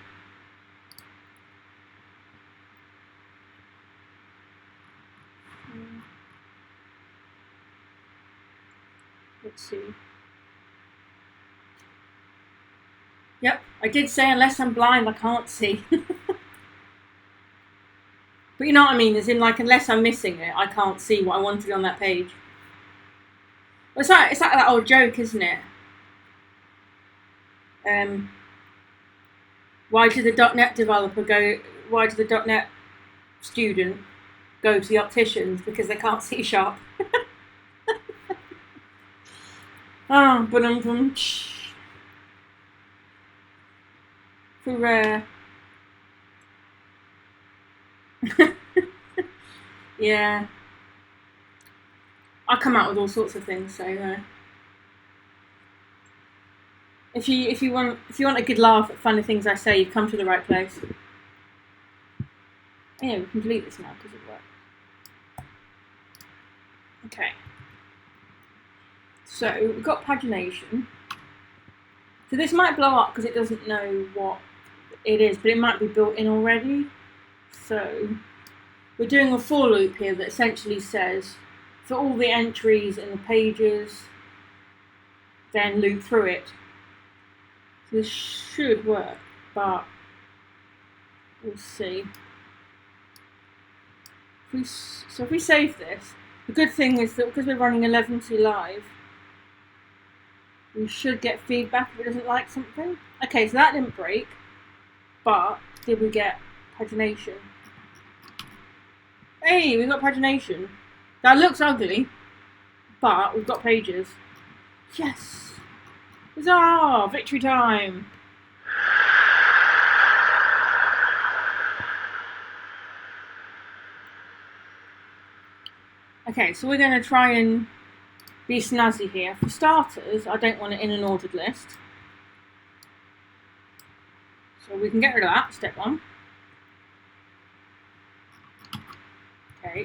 Let's see. Yep, I did say unless I'm blind, I can't see. But you know what I mean, as in like unless I'm missing it, I can't see what I wanted on that page. Well, it's like that old joke, isn't it? Why did the .NET developer go? Why did the .NET student go to the opticians? Because they can't see sharp. Oh, but for yeah, I come out with all sorts of things. So if you want a good laugh at funny things I say, you've come to the right place. Yeah, we can delete this now because it worked. Okay. So we've got pagination. So this might blow up because it doesn't know what it is, but it might be built in already. So we're doing a for loop here that essentially says for all the entries in the pages, then loop through it. So this should work, but we'll see. So if we save this, the good thing is that because we're running Eleventy live, we should get feedback if it doesn't like something. Okay, so that didn't break, but did we get pagination? Hey, we got pagination. That looks ugly, but we've got pages. Yes! Huzzah! Victory time! Okay, so we're going to try and be snazzy here. For starters, I don't want it in an ordered list. So we can get rid of that, step one. Okay.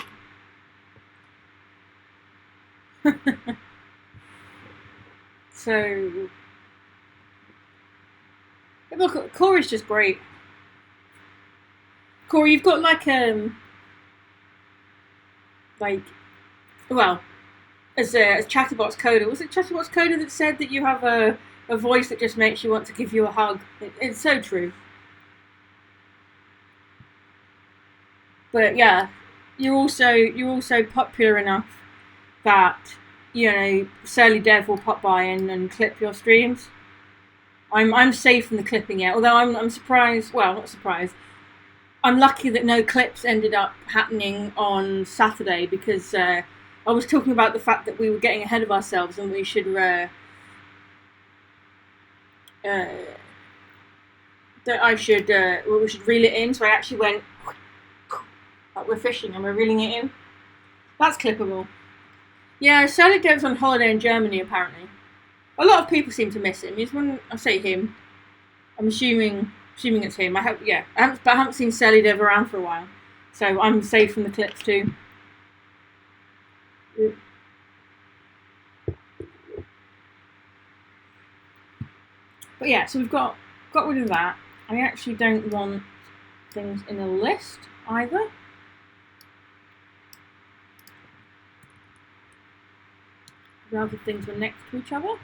So, look, Corey's just great. Corey, you've got well, as Chatterbox Coder, was it Chatterbox Coder that said that you have a voice that just makes you want to give you a hug? It's so true. But yeah, you're also popular enough that, you know, Surly Dev will pop by and clip your streams. I'm safe from the clipping yet, although I'm surprised. Well, not surprised. I'm lucky that no clips ended up happening on Saturday because I was talking about the fact that we were getting ahead of ourselves and we should that we should reel it in. So I actually went like we're fishing and we're reeling it in. That's clippable. Yeah, Surly Dev's on holiday in Germany apparently. A lot of people seem to miss him. He's one. I say him. I'm assuming it's him. I haven't seen Surly Dev around for a while, so I'm safe from the clips too. But yeah, so we've got rid of that. I actually don't want things in a list either. Rather things were next to each other.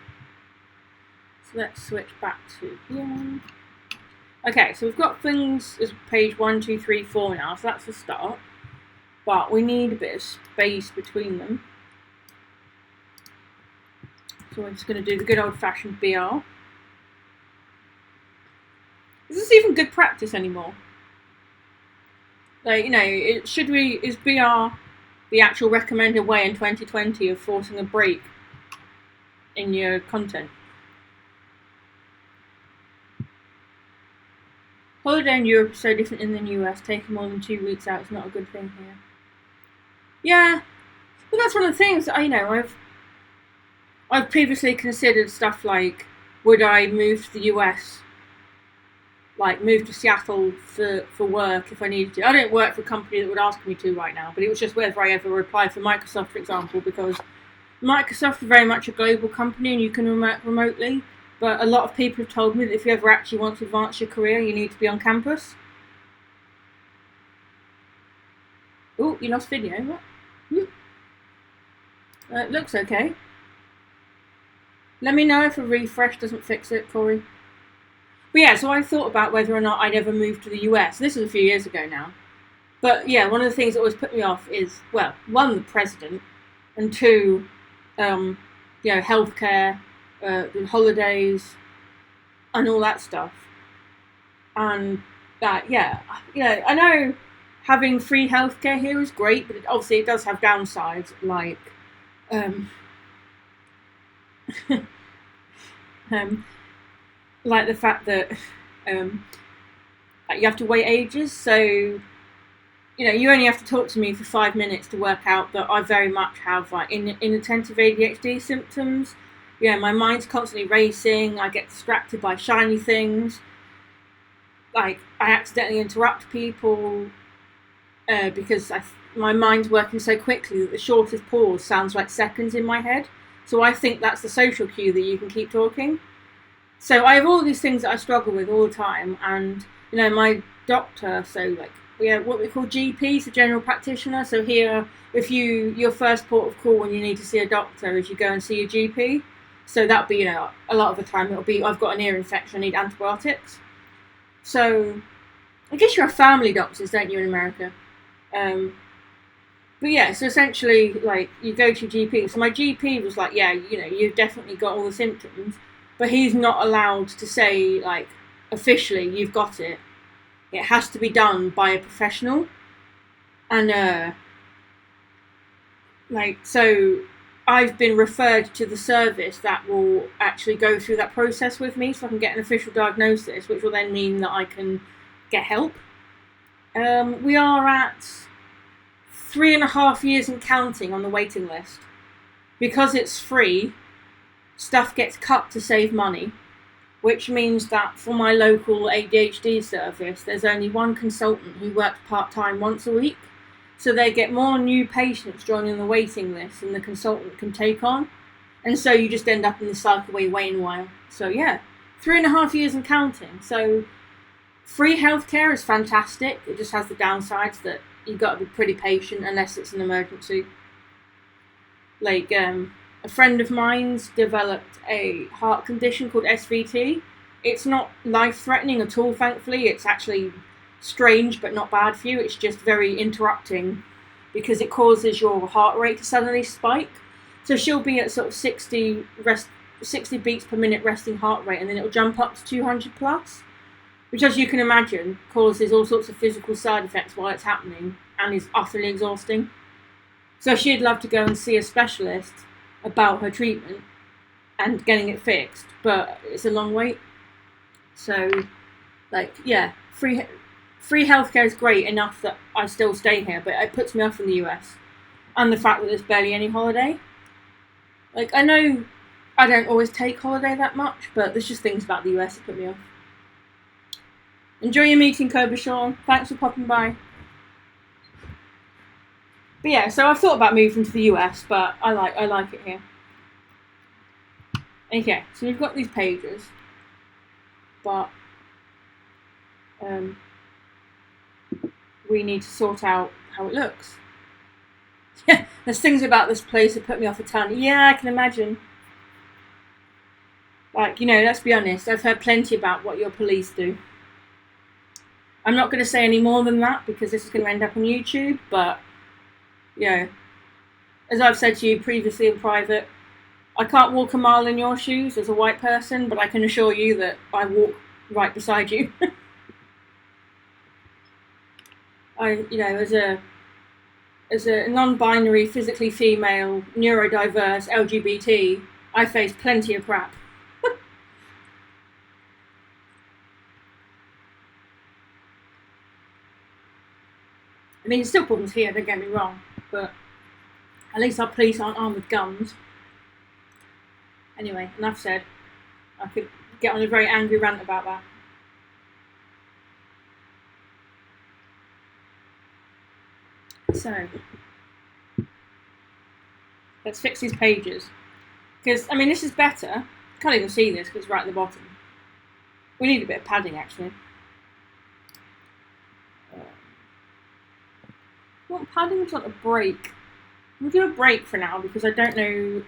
So let's switch back to here. Okay, so we've got things as page 1, 2, 3, 4 now, so that's the start. But we need a bit of space between them. So we're just going to do the good old-fashioned BR. Is this even good practice anymore? Like, you know, is BR the actual recommended way in 2020 of forcing a break in your content? Holiday in Europe is so different than the US. Taking more than 2 weeks out is not a good thing here. Yeah, but that's one of the things. I've previously considered stuff like, would I move to the US, like move to Seattle for work if I needed to. I don't work for a company that would ask me to right now, but it was just whether I ever applied for Microsoft, for example, because Microsoft is very much a global company and you can work remotely. but a lot of people have told me that if you ever actually want to advance your career, you need to be on campus. Oh, you lost video. What? It looks okay. Let me know if a refresh doesn't fix it, Corey. But yeah, so I thought about whether or not I'd ever move to the US. This is a few years ago now. But yeah, one of the things that always put me off is, well, one, the president, and two, healthcare, the holidays, and all that stuff. And that, I know having free healthcare here is great, but obviously it does have downsides, like, like the fact that you have to wait ages. So, you only have to talk to me for 5 minutes to work out that I very much have like inattentive ADHD symptoms. My mind's constantly racing. I get distracted by shiny things. Like, I accidentally interrupt people because my mind's working so quickly that the shortest pause sounds like seconds in my head. So I think that's the social cue that you can keep talking. So I have all these things that I struggle with all the time, and my doctor, so like we have what we call GP, so general practitioner. So here, if your first port of call when you need to see a doctor is you go and see your GP. So that'll be a lot of the time it'll be I've got an ear infection, I need antibiotics. So I guess you have family doctors, don't you, in America? But yeah, so essentially, like, you go to your GP. So my GP was like, yeah, you've definitely got all the symptoms, but he's not allowed to say, like, officially, you've got it. It has to be done by a professional. And, so I've been referred to the service that will actually go through that process with me so I can get an official diagnosis, which will then mean that I can get help. We are at 3.5 years and counting on the waiting list. Because it's free, stuff gets cut to save money, which means that for my local ADHD service, there's only one consultant who works part-time once a week. So they get more new patients joining the waiting list than the consultant can take on. And so you just end up in the cycle where you're waiting a while. So yeah, 3.5 years and counting. So free healthcare is fantastic. It just has the downsides that you've got to be pretty patient unless it's an emergency. Like, a friend of mine's developed a heart condition called SVT. It's not life-threatening at all, thankfully. It's actually strange but not bad for you. It's just very interrupting because it causes your heart rate to suddenly spike. So she'll be at sort of 60 beats per minute resting heart rate, and then it'll jump up to 200 plus, which, as you can imagine, causes all sorts of physical side effects while it's happening and is utterly exhausting. So she'd love to go and see a specialist about her treatment and getting it fixed, but it's a long wait. So, like, yeah, free healthcare is great enough that I still stay here, but it puts me off in the US. And the fact that there's barely any holiday. Like, I know I don't always take holiday that much, but there's just things about the US that put me off. Enjoy your meeting, Cobra Sean. Thanks for popping by. But yeah, so I've thought about moving to the US, but I like it here. Okay, so we've got these pages, but we need to sort out how it looks. Yeah, there's things about this place that put me off a ton. Yeah, I can imagine. Like, let's be honest, I've heard plenty about what your police do. I'm not going to say any more than that because this is going to end up on YouTube, but, as I've said to you previously in private, I can't walk a mile in your shoes as a white person, but I can assure you that I walk right beside you. As a non-binary, physically female, neurodiverse, LGBT, I face plenty of crap. I mean, there's still problems here, don't get me wrong, but at least our police aren't armed with guns. Anyway, enough said. I could get on a very angry rant about that. So, let's fix these pages. Because, I mean, this is better. can't even see this because it's right at the bottom. We need a bit of padding actually. What padding's on a break? We'll do a break for now because I don't know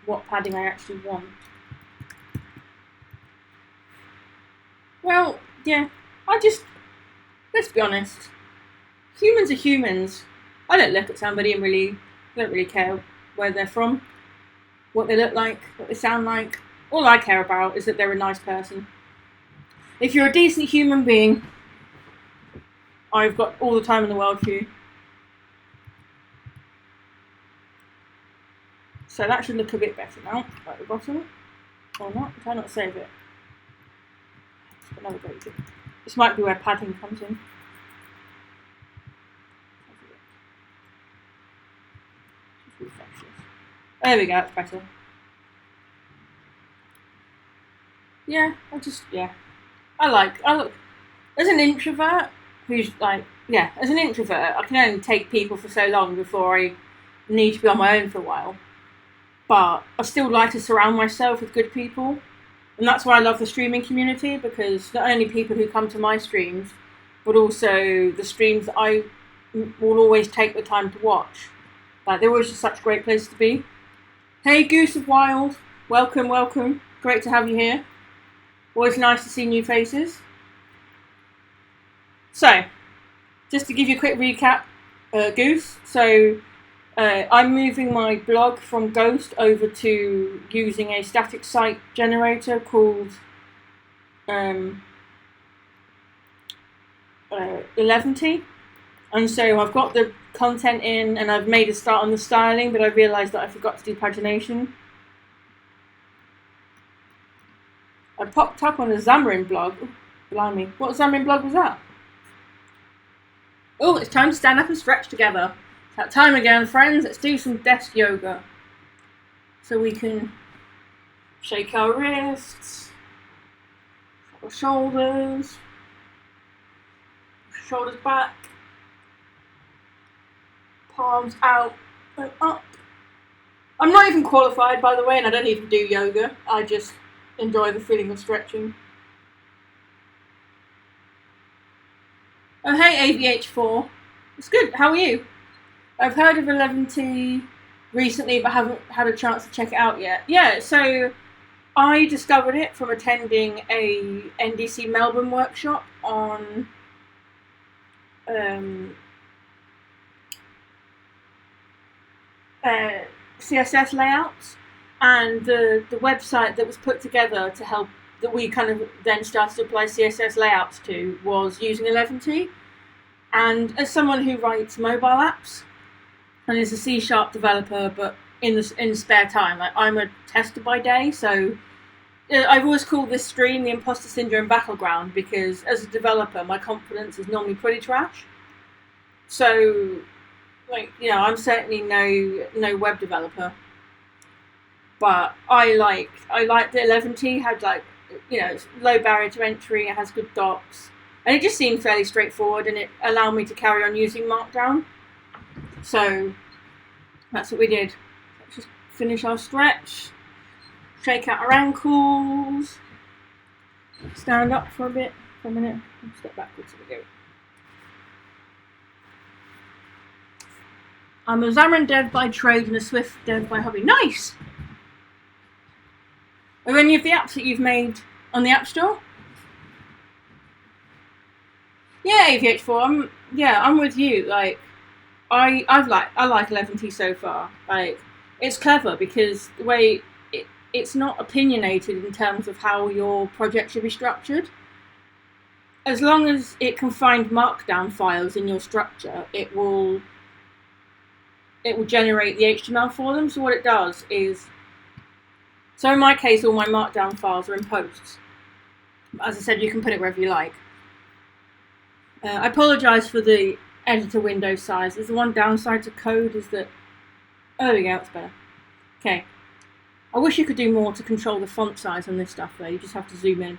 what padding I actually want. Well, yeah, let's be honest. Humans are humans. I don't look at somebody and don't really care where they're from, what they look like, what they sound like. All I care about is that they're a nice person. If you're a decent human being, I've got all the time in the world for you. So that should look a bit better now, at the bottom. Or not, try not to save it. Another break. This might be where padding comes in. There we go, that's better. Yeah, I look, as an introvert, I can only take people for so long before I need to be on my own for a while. But I still like to surround myself with good people. And that's why I love the streaming community, because not only people who come to my streams, but also the streams that I will always take the time to watch. Like, they're always just such great places to be. Hey, Goose of Wild. Welcome. Great to have you here. Always nice to see new faces. So, just to give you a quick recap, Goose. So, I'm moving my blog from Ghost over to using a static site generator called Eleventy. And so I've got the content in and I've made a start on the styling, but I realised that I forgot to do pagination. I popped up on a Xamarin blog. Ooh, blimey. What Xamarin blog was that? Oh, it's time to stand up and stretch together. It's that time again, friends. Let's do some desk yoga. So we can shake our wrists, our shoulders back, palms out and up. I'm not even qualified, by the way, and I don't even do yoga. I just enjoy the feeling of stretching. Oh, hey, AVH4. It's good. How are you? I've heard of Eleventy recently, but haven't had a chance to check it out yet. Yeah, so I discovered it from attending a NDC Melbourne workshop on CSS layouts, and the website that was put together to help, that we kind of then started to apply CSS layouts to, was using Eleventy. And as someone who writes mobile apps and is a C# developer, but in spare time, like, I'm a tester by day, so I've always called this stream the Imposter Syndrome Battleground, because as a developer, my confidence is normally pretty trash. So, like, you know, I'm certainly no web developer, but I like that Eleventy had, like, you know, it's low barrier to entry, it has good docs, and it just seemed fairly straightforward, and it allowed me to carry on using Markdown. So that's what we did. Let's just finish our stretch, shake out our ankles, stand up for a minute, and step backwards. So we go. I'm a Xamarin dev by trade and a Swift dev by hobby. Nice! Are any of the apps that you've made on the App Store? Yeah, AVH4. I'm with you. Like, I like Eleventy so far. Like, it's clever because the way it's not opinionated in terms of how your project should be structured. As long as it can find Markdown files in your structure, it will generate the HTML for them. So what it does is, so in my case, all my Markdown files are in posts. As I said, you can put it wherever you like. I apologise for the editor window size. There's the one downside to code is that... Oh, there we go, it's better. Okay. I wish you could do more to control the font size on this stuff, though. You just have to zoom in.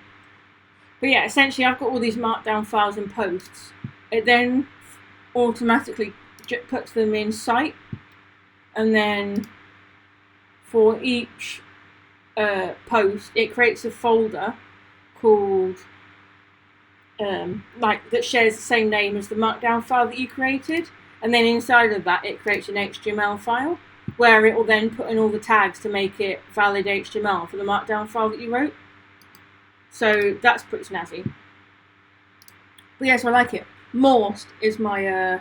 But yeah, essentially, I've got all these Markdown files in posts. It then automatically puts them in site, and then for each post, it creates a folder called that shares the same name as the markdown file that you created, and then inside of that it creates an HTML file where it will then put in all the tags to make it valid HTML for the markdown file that you wrote. So that's pretty snazzy. But yeah, so I like it. Morst is my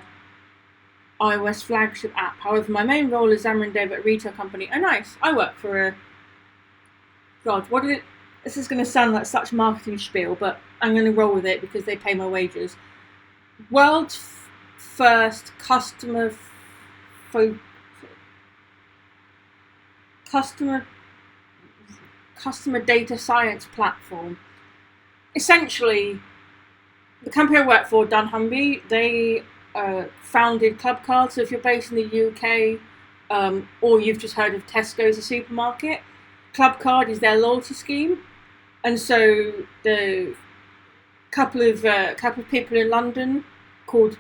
iOS flagship app. However, my main role is Xamarin Dev at a retail company. Oh, nice. I work for a... God, what is it? This is going to sound like such marketing spiel, but I'm going to roll with it because they pay my wages. World's first customer data science platform. Essentially, the company I work for, dunnhumby, they founded Clubcard. So if you're based in the UK, or you've just heard of Tesco as a supermarket, Clubcard is their loyalty scheme. And so the couple of people in London called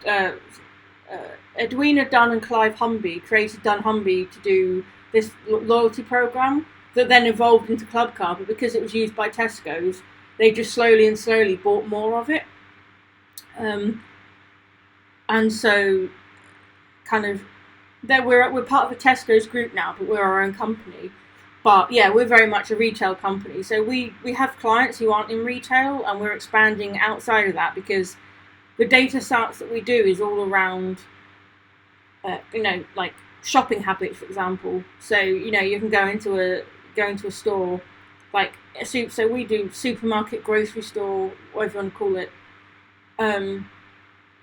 Edwina Dunn and Clive Humby created dunnhumby to do this loyalty program that then evolved into Clubcard. But because it was used by Tesco's, they just slowly bought more of it. And so kind of we're part of the Tesco's group now, but we're our own company. But yeah, we're very much a retail company. So we have clients who aren't in retail, and we're expanding outside of that because the data science that we do is all around, like shopping habits, for example. So, you can go into a store, like so we do supermarket, grocery store, whatever you want to call it.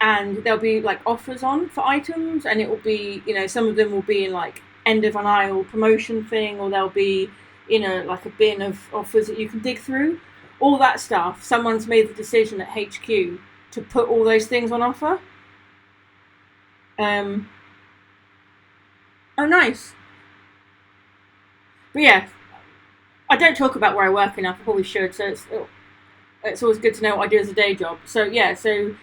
And there'll be like offers on for items, and it will be, some of them will be in like end of an aisle promotion thing, or they'll be like a bin of offers that you can dig through. All that stuff, someone's made the decision at HQ to put all those things on offer. Oh, nice. But yeah, I don't talk about where I work enough. I probably should. So it's always good to know what I do as a day job. So yeah, so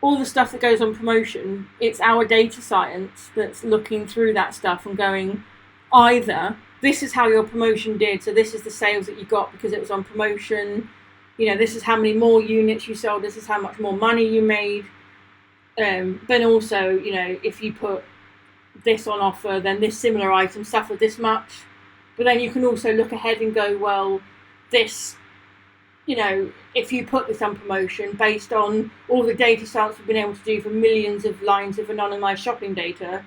all the stuff that goes on promotion, it's our data science that's looking through that stuff and going, either this is how your promotion did, so this is the sales that you got because it was on promotion, this is how many more units you sold, this is how much more money you made, but also, if you put this on offer, then this similar item suffered this much. But then you can also look ahead and go, well, this, if you put this on promotion based on all the data science we've been able to do for millions of lines of anonymized shopping data,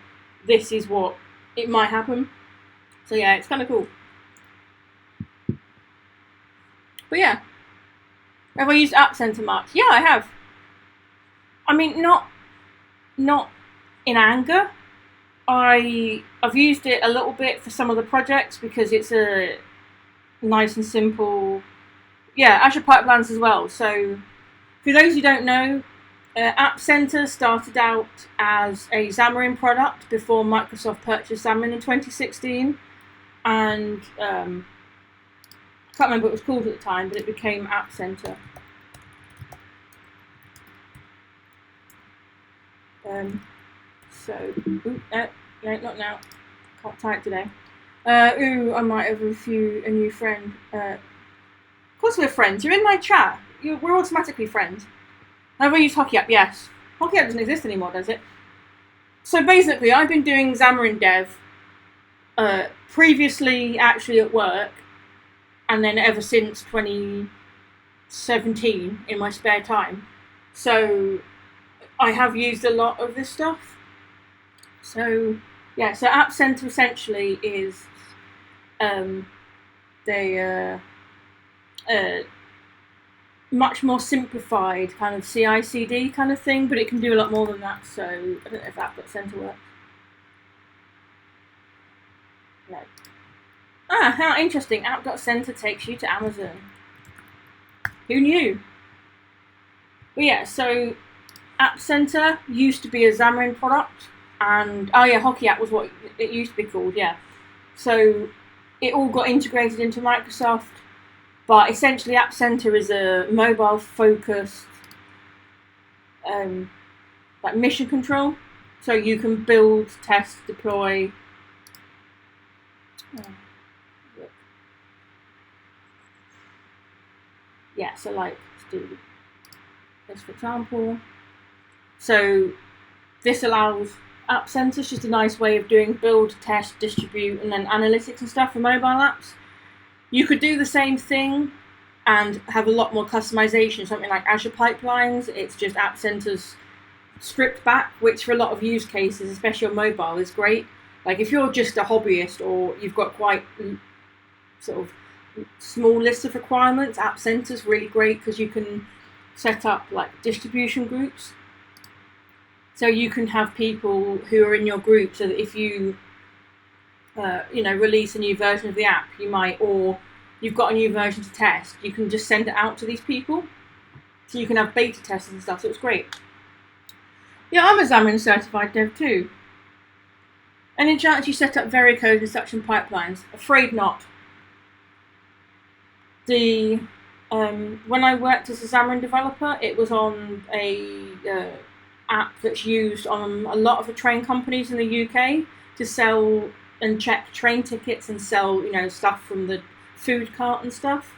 this is what it might happen. So yeah, it's kind of cool. But yeah, have I used App Center much? Yeah, I have. I mean, not in anger. I've used it a little bit for some of the projects because it's a nice and simple. Yeah, Azure Pipelines as well. So, for those who don't know, App Center started out as a Xamarin product before Microsoft purchased Xamarin in 2016. And I can't remember what it was called at the time, but it became App Center. No, not now. Can't type today. I might have a new friend. Of course we're friends. You're in my chat. We're automatically friends. Have I used Hockey App? Yes. Hockey App doesn't exist anymore, does it? So basically, I've been doing Xamarin Dev previously actually at work, and then ever since 2017 in my spare time. So I have used a lot of this stuff. So yeah, so App Center essentially is much more simplified kind of CI/CD kind of thing, but it can do a lot more than that. So I don't know if App.Center works. No. How interesting! App.Center takes you to Amazon. Who knew? But yeah, so App Center used to be a Xamarin product, and Hockey App was what it used to be called. Yeah, so it all got integrated into Microsoft. But essentially, App Center is a mobile-focused like mission control. So you can build, test, deploy. yeah, so like, let's do this for example. So this allows App Center, just a nice way of doing build, test, distribute, and then analytics and stuff for mobile apps. You could do the same thing and have a lot more customization, something like Azure Pipelines. It's just App Center's stripped back, which for a lot of use cases, especially on mobile, is great. Like if you're just a hobbyist or you've got quite sort of small list of requirements, App Center's really great because you can set up like distribution groups. So you can have people who are in your group, so that if you release a new version of the app, you might, or you've got a new version to test, you can just send it out to these people. So you can have beta testers and stuff, so it's great. Yeah, I'm a Xamarin certified dev too. Any chance you set up Vericode and suction pipelines? Afraid not. When I worked as a Xamarin developer, it was on a app that's used on a lot of the train companies in the UK to sell and check train tickets and sell, stuff from the food cart and stuff.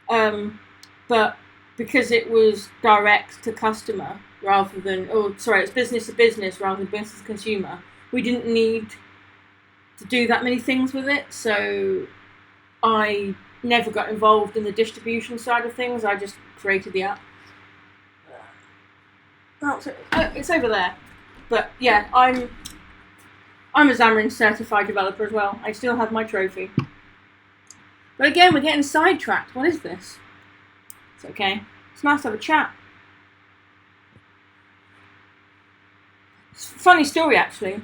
But because it was direct to customer rather than, it's business to business rather than business to consumer, we didn't need to do that many things with it. So I never got involved in the distribution side of things. I just created the app. It's over there. But yeah, I'm a Xamarin certified developer as well. I still have my trophy. But again, we're getting sidetracked. What is this? It's okay. It's nice to have a chat. It's a funny story, actually.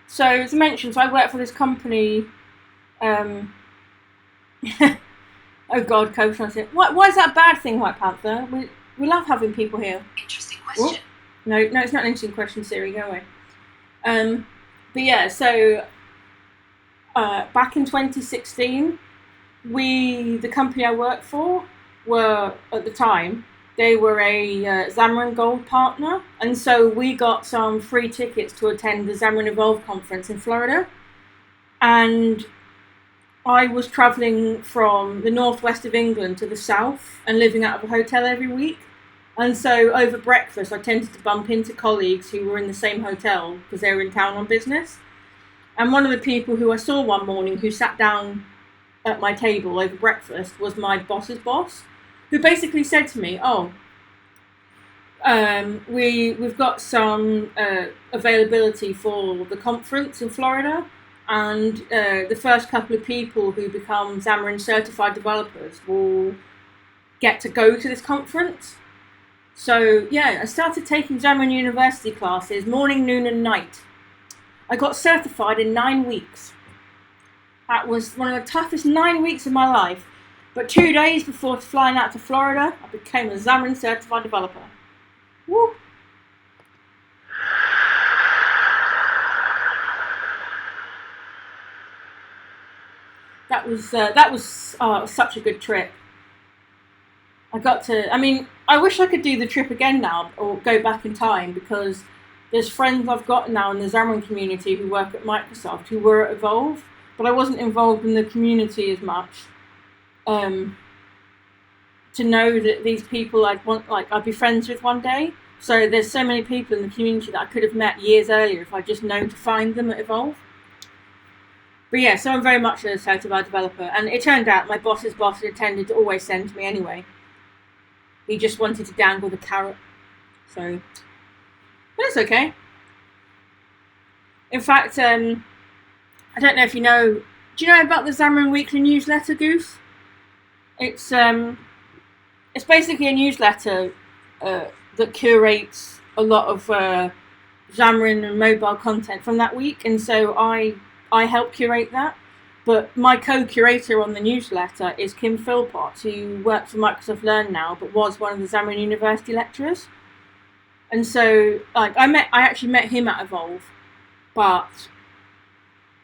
So, as I mentioned, I work for this company. Oh God, Coach, I said, why is that a bad thing, White Panther? We love having people here. Interesting question. Oh, no, it's not an interesting question, Siri. Go away. But yeah, so back in 2016, the company I worked for, were at the time, they were a Xamarin Gold partner, and so we got some free tickets to attend the Xamarin Evolve conference in Florida. And I was travelling from the northwest of England to the south and living out of a hotel every week. And so over breakfast, I tended to bump into colleagues who were in the same hotel because they were in town on business. And one of the people who I saw one morning who sat down at my table over breakfast was my boss's boss, who basically said to me, we've got some availability for the conference in Florida, and the first couple of people who become Xamarin certified developers will get to go to this conference. So yeah, I started taking Xamarin University classes morning, noon and night. I got certified in 9 weeks. That was one of the toughest 9 weeks of my life. But 2 days before flying out to Florida, I became a Xamarin certified developer. Woo! That was such a good trip. I wish I could do the trip again now, or go back in time, because there's friends I've got now in the Xamarin community who work at Microsoft who were at Evolve, but I wasn't involved in the community as much. To know that these people I'd be friends with one day. So there's so many people in the community that I could have met years earlier if I just known to find them at Evolve. But yeah, so I'm very much a certified developer, and it turned out my boss's boss had intended to always send me anyway. He just wanted to dangle the carrot. So, but it's okay. In fact, I don't know if you know. Do you know about the Xamarin Weekly newsletter, Goose? It's basically a newsletter that curates a lot of Xamarin and mobile content from that week, and so I help curate that. But my co-curator on the newsletter is Kim Philpott, who works for Microsoft Learn now, but was one of the Xamarin University lecturers. And so, I actually met him at Evolve, but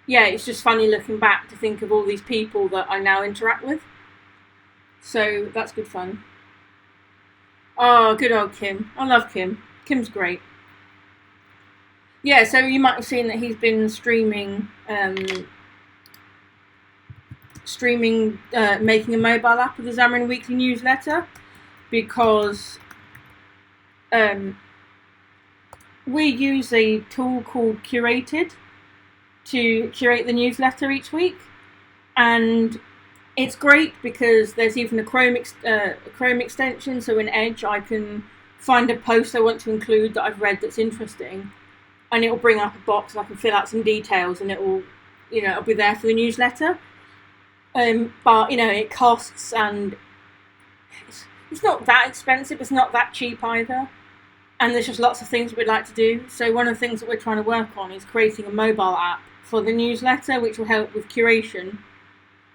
yeah, it's just funny looking back to think of all these people that I now interact with. So that's good fun. Oh, good old Kim. I love Kim. Kim's great. Yeah, so you might have seen that he's been streaming making a mobile app of the Xamarin Weekly newsletter. because we use a tool called Curated to curate the newsletter each week, and it's great because there's even a Chrome extension, so in Edge I can find a post I want to include that I've read that's interesting, and it will bring up a box and I can fill out some details, and it'll be there for the newsletter. But it costs, and it's not that expensive. It's not that cheap either, and there's just lots of things we'd like to do. So one of the things that we're trying to work on is creating a mobile app for the newsletter, which will help with curation.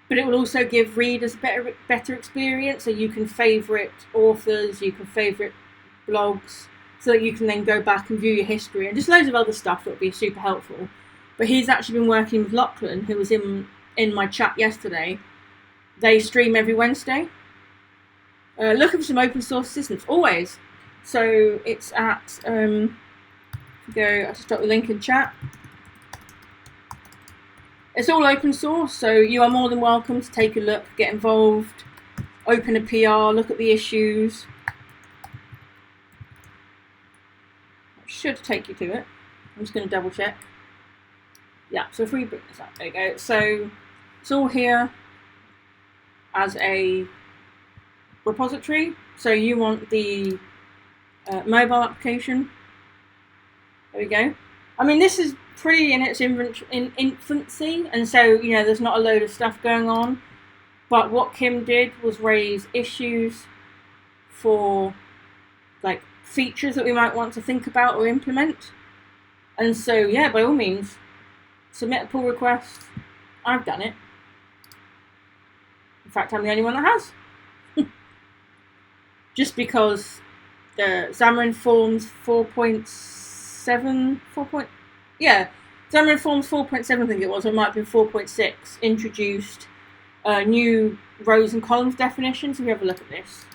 But it will also give readers a better experience, so you can favourite authors, you can favourite blogs, so that you can then go back and view your history, and just loads of other stuff that would be super helpful. But he's actually been working with Lachlan, who was in my chat yesterday. They stream every Wednesday. Looking for some open source assistance, always. So it's at, I just dropped the link in chat. It's all open source, so you are more than welcome to take a look, get involved, open a PR, look at the issues. It should take you to it. I'm just going to double check. Yeah, so if we bring this up, there you go. So it's all here as a repository. So you want the mobile application. There we go. I mean, this is pretty in its infancy, and so there's not a load of stuff going on. But what Kim did was raise issues for like features that we might want to think about or implement. And so yeah, by all means, submit a pull request. I've done it. In fact, I'm the only one that has. Just because the Xamarin Forms 4.7, Xamarin Forms 4.7, I think it was, or it might have been 4.6, introduced new rows and columns definitions. If you have a look at this,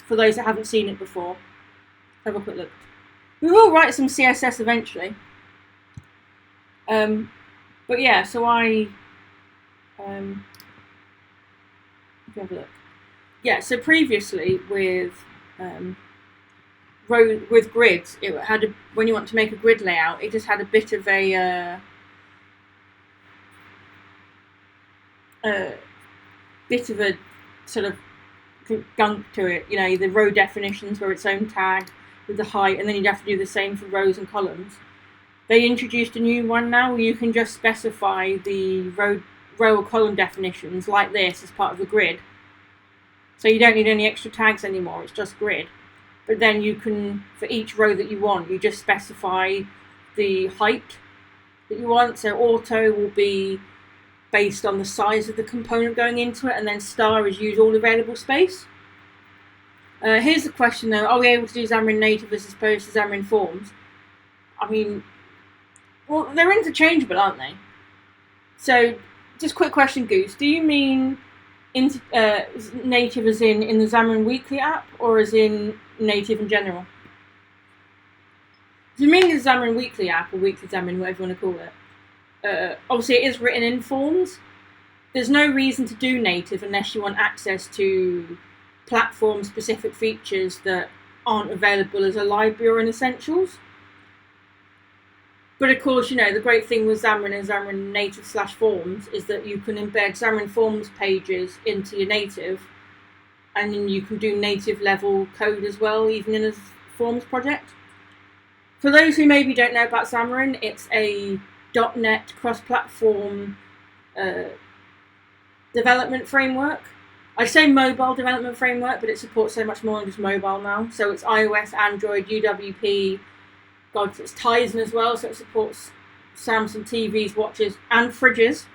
for those that haven't seen it before, have a quick look. We will write some CSS eventually. But yeah, so if you have a look. Yeah, so previously with grids, it had when you want to make a grid layout, it just had a bit of a sort of gunk to it. The row definitions were its own tag with the height, and then you'd have to do the same for rows and columns. They introduced a new one now where you can just specify the row or column definitions like this as part of the grid. So you don't need any extra tags anymore, it's just grid. But then you can, for each row that you want, you just specify the height that you want. So auto will be based on the size of the component going into it, and then star is use all available space. Here's the question though, are we able to do Xamarin Native as opposed to Xamarin Forms? I mean, well, they're interchangeable, aren't they? So, just quick question, Goose. Do you mean native as in the Xamarin Weekly app, or as in native in general? If you mean the Xamarin Weekly app, or Weekly Xamarin, whatever you want to call it, obviously it is written in Forms. There's no reason to do native unless you want access to platform-specific features that aren't available as a library or in Essentials. But of course, the great thing with Xamarin and Xamarin Native/Forms is that you can embed Xamarin Forms pages into your native, and then you can do native level code as well, even in a Forms project. For those who maybe don't know about Xamarin, it's a .NET cross-platform development framework. I say mobile development framework, but it supports so much more than just mobile now. So it's iOS, Android, UWP. God, it's Tizen as well, so it supports Samsung TVs, watches, and fridges.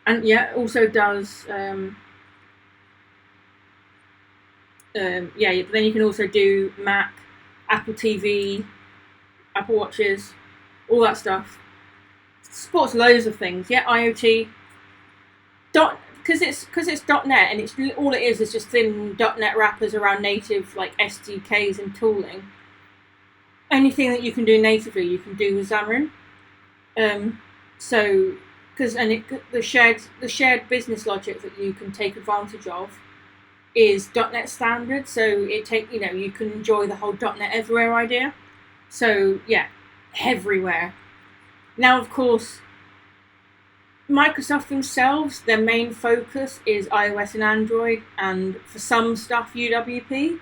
And yeah, it also does. But then you can also do Mac, Apple TV, Apple Watches, all that stuff. It supports loads of things. Yeah, IoT. Because it's .NET, and it's all it is just thin .NET wrappers around native like SDKs and tooling. Anything that you can do natively, you can do with Xamarin. The shared business logic that you can take advantage of is .NET standard, so you can enjoy the whole .NET everywhere idea. So yeah, everywhere. Now, of course, Microsoft themselves, their main focus is iOS and Android, and for some stuff UWP.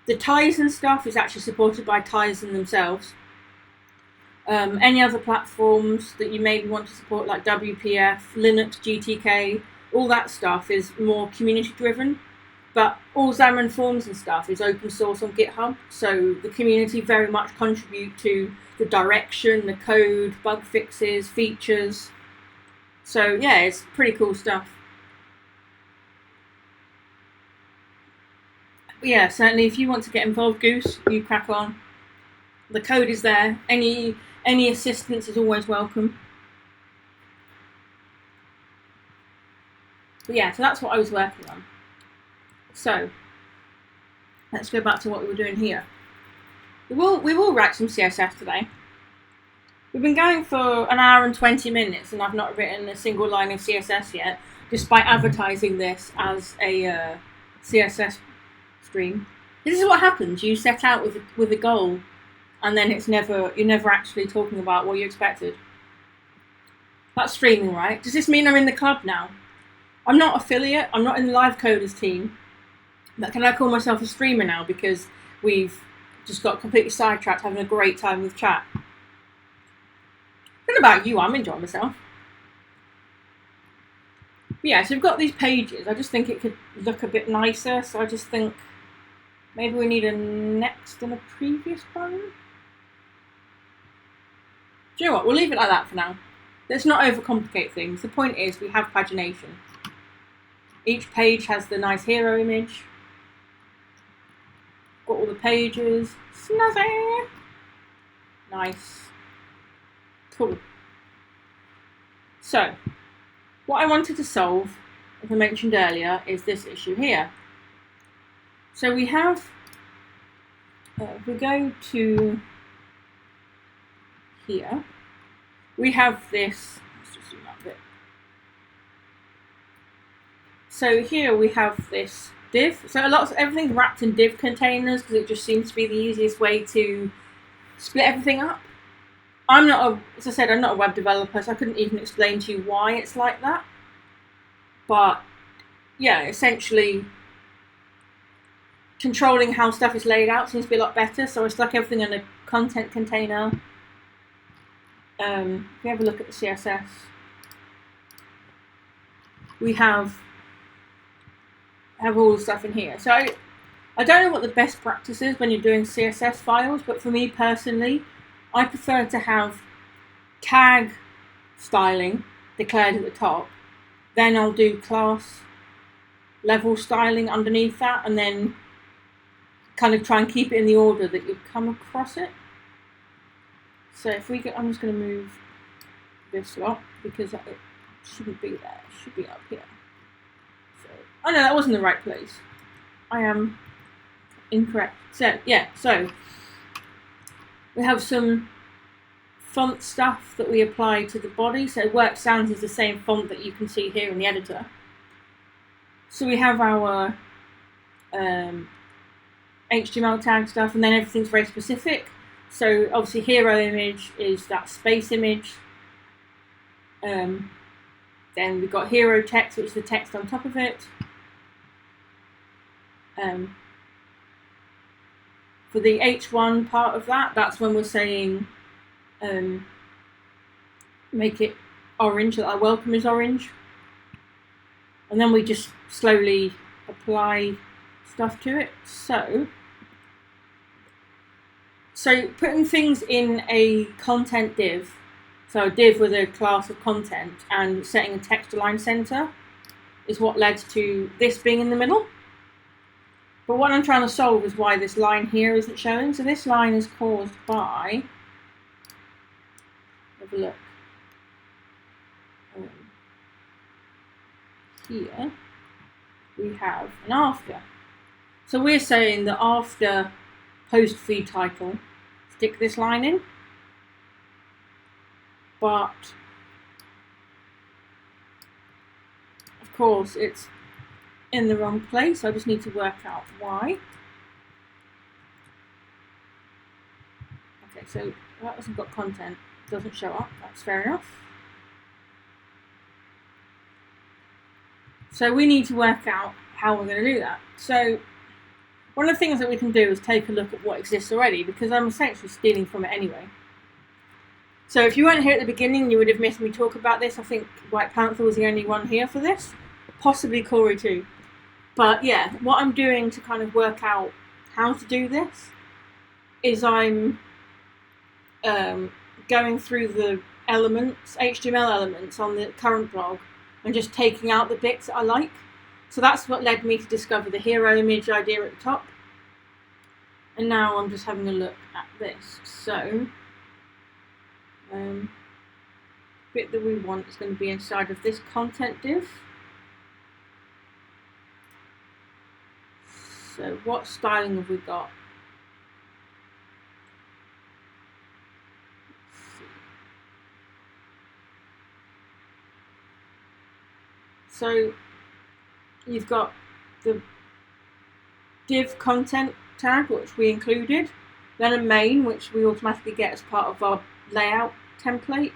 The Tizen stuff is actually supported by Tizen themselves. Any other platforms that you maybe want to support, like WPF, Linux, GTK, all that stuff is more community driven. But all Xamarin Forms and stuff is open source on GitHub, so the community very much contribute to the direction, the code, bug fixes, features. So yeah, it's pretty cool stuff. Yeah, certainly if you want to get involved, Goose, you crack on. The code is there. Any assistance is always welcome. But yeah, so that's what I was working on. So let's go back to what we were doing here. We will write some CSS today. We've been going for an hour and 20 minutes and I've not written a single line of CSS yet, despite advertising this as a CSS stream. This is what happens. You set out with a goal and then you're never actually talking about what you expected. That's streaming, right? Does this mean I'm in the club now? I'm not affiliate, I'm not in the live coders team, but can I call myself a streamer now because we've just got completely sidetracked having a great time with chat? What about you? I'm enjoying myself. But yeah, so we've got these pages. I just think it could look a bit nicer, so I just think maybe we need a next and a previous button. Do you know what? We'll leave it like that for now. Let's not overcomplicate things. The point is we have pagination. Each page has the nice hero image. Got all the pages. Snazzy! Nice. Cool. So, what I wanted to solve, as I mentioned earlier, is this issue here. So we have, if we go to here, we have this, let's just zoom out a bit. So here we have this div. So everything's wrapped in div containers because it just seems to be the easiest way to split everything up. As I said, I'm not a web developer, so I couldn't even explain to you why it's like that. But yeah, essentially controlling how stuff is laid out seems to be a lot better. So I stuck everything in a content container. If we have a look at the CSS, we have all the stuff in here. So I don't know what the best practice is when you're doing CSS files, but for me personally, I prefer to have tag styling declared at the top, then I'll do class level styling underneath that, and then kind of try and keep it in the order that you come across it. So if we I'm just going to move this up because it shouldn't be there, it should be up here. So, oh no, that wasn't the right place. I am incorrect. So yeah, so we have some font stuff that we apply to the body. So Work Sans is the same font that you can see here in the editor. So we have our HTML tag stuff, and then everything's very specific. So obviously hero image is that space image. Then we've got hero text, which is the text on top of it. For the H1 part of that, that's when we're saying make it orange, that our welcome is orange. And then we just slowly apply stuff to it. So putting things in a content div, so a div with a class of content, and setting a text align center is what led to this being in the middle. But what I'm trying to solve is why this line here isn't showing. So this line is caused by, have a look, here we have an after. So we're saying that after post feed title, stick this line in, but of course it's in the wrong place. I just need to work out why. Okay, so that hasn't got content, doesn't show up, that's fair enough. So we need to work out how we're going to do that. So one of the things that we can do is take a look at what exists already, because I'm essentially stealing from it anyway. So if you weren't here at the beginning, you would have missed me talk about this. I think White Panther was the only one here for this, possibly Corey too. But yeah, what I'm doing to kind of work out how to do this is I'm going through the elements, HTML elements on the current blog, and just taking out the bits that I like. So that's what led me to discover the hero image idea at the top. And now I'm just having a look at this. So, bit that we want is going to be inside of this content div. So what styling have we got? So you've got the div content tag, which we included, then a main, which we automatically get as part of our layout template.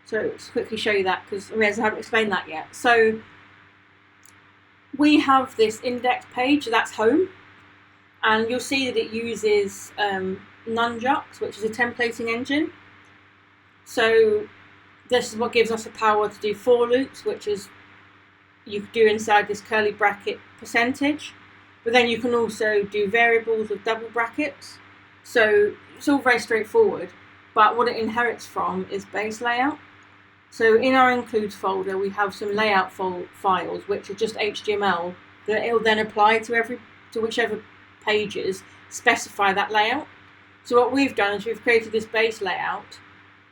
So let's quickly show you that, because I haven't explained that yet. So we have this index page, that's home, and you'll see that it uses Nunjux, which is a templating engine. So this is what gives us the power to do for loops, which is you could do inside this curly bracket percentage, but then you can also do variables with double brackets. So it's all very straightforward, but what it inherits from is base layout. So in our includes folder, we have some layout files, which are just HTML that it will then apply to whichever pages specify that layout. So what we've done is we've created this base layout,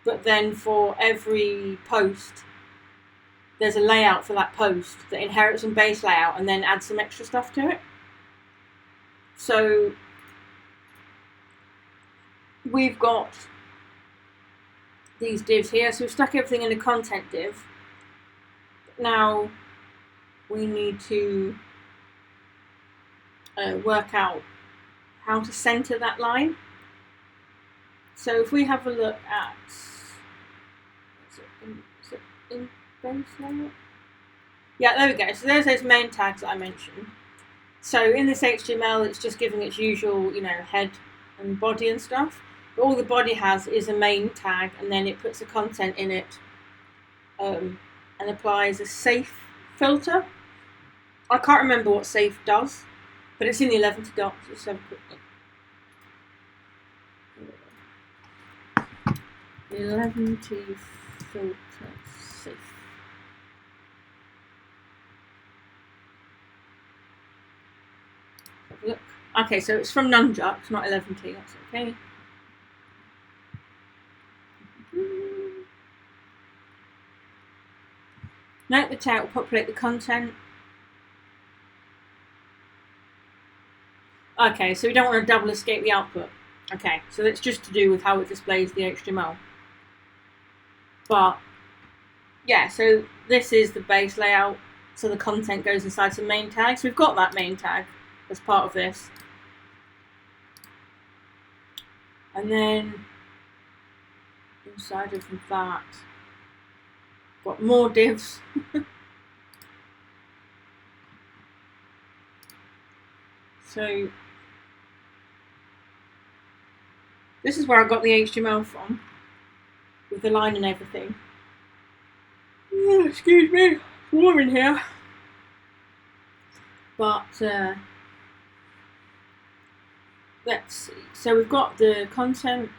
but then for every post, there's a layout for that post that inherits some base layout and then adds some extra stuff to it. So we've got these divs here. So we've stuck everything in a content div. Now we need to work out how to center that line. So if we have a look at, is it in base layout? Yeah, there we go. So there's those main tags that I mentioned. So in this HTML, it's just giving its usual, head and body and stuff. But all the body has is a main tag, and then it puts the content in it and applies a safe filter. I can't remember what safe does, but it's in the Eleventy docs. Let's have a quick look. Eleventy filter safe. Look. Okay, so it's from Nunjux, not Eleventy. That's okay. Note the tag will populate the content. Okay, so we don't want to double escape the output. Okay, so that's just to do with how it displays the HTML. But yeah, so this is the base layout. So the content goes inside some main tags. We've got that main tag as part of this. And then inside of that, got more divs. So this is where I got the HTML from, with the line and everything. Oh, excuse me, it's warm in here. But let's see. So we've got the content,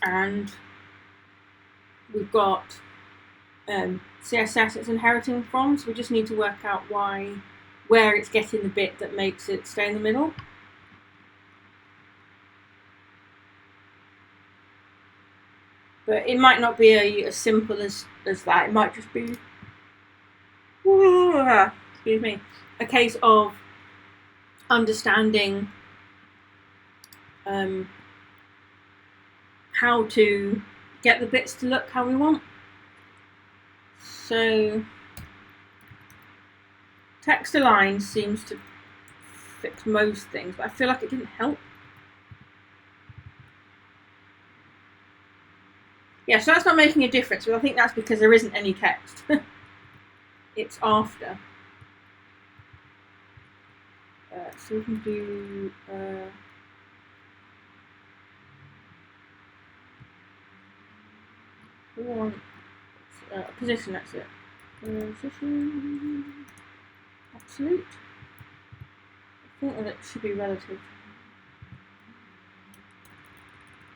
and we've got CSS it's inheriting from. So we just need to work out where it's getting the bit that makes it stay in the middle. But it might not be as simple as that. It might just be, excuse me, a case of understanding how to get the bits to look how we want. So Text align seems to fix most things, but I feel like it didn't help. Yeah, so that's not making a difference, but I think that's because there isn't any text. It's after. So we can do position, that's it. Position, absolute. I think that it should be relative.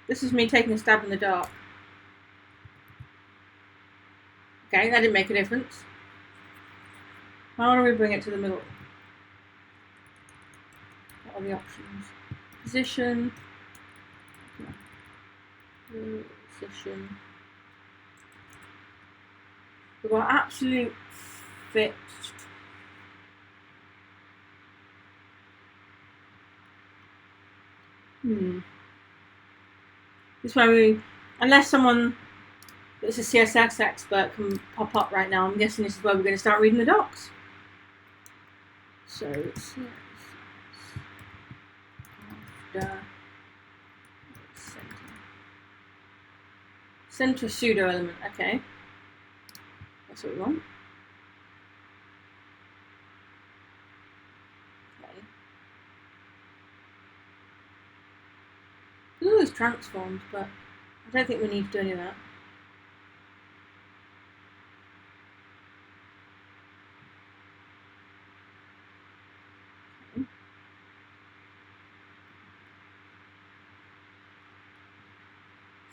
This is me taking a stab in the dark. Okay, that didn't make a difference. How do we bring it to the middle? What are the options? Position. Position. We've got absolute, fixed. This way we, unless someone that's a CSS expert can pop up right now, I'm guessing this is where we're going to start reading the docs. So CSS after center pseudo element. Okay, that's what we want. Okay, there's all these transforms, but I don't think we need to do any of that.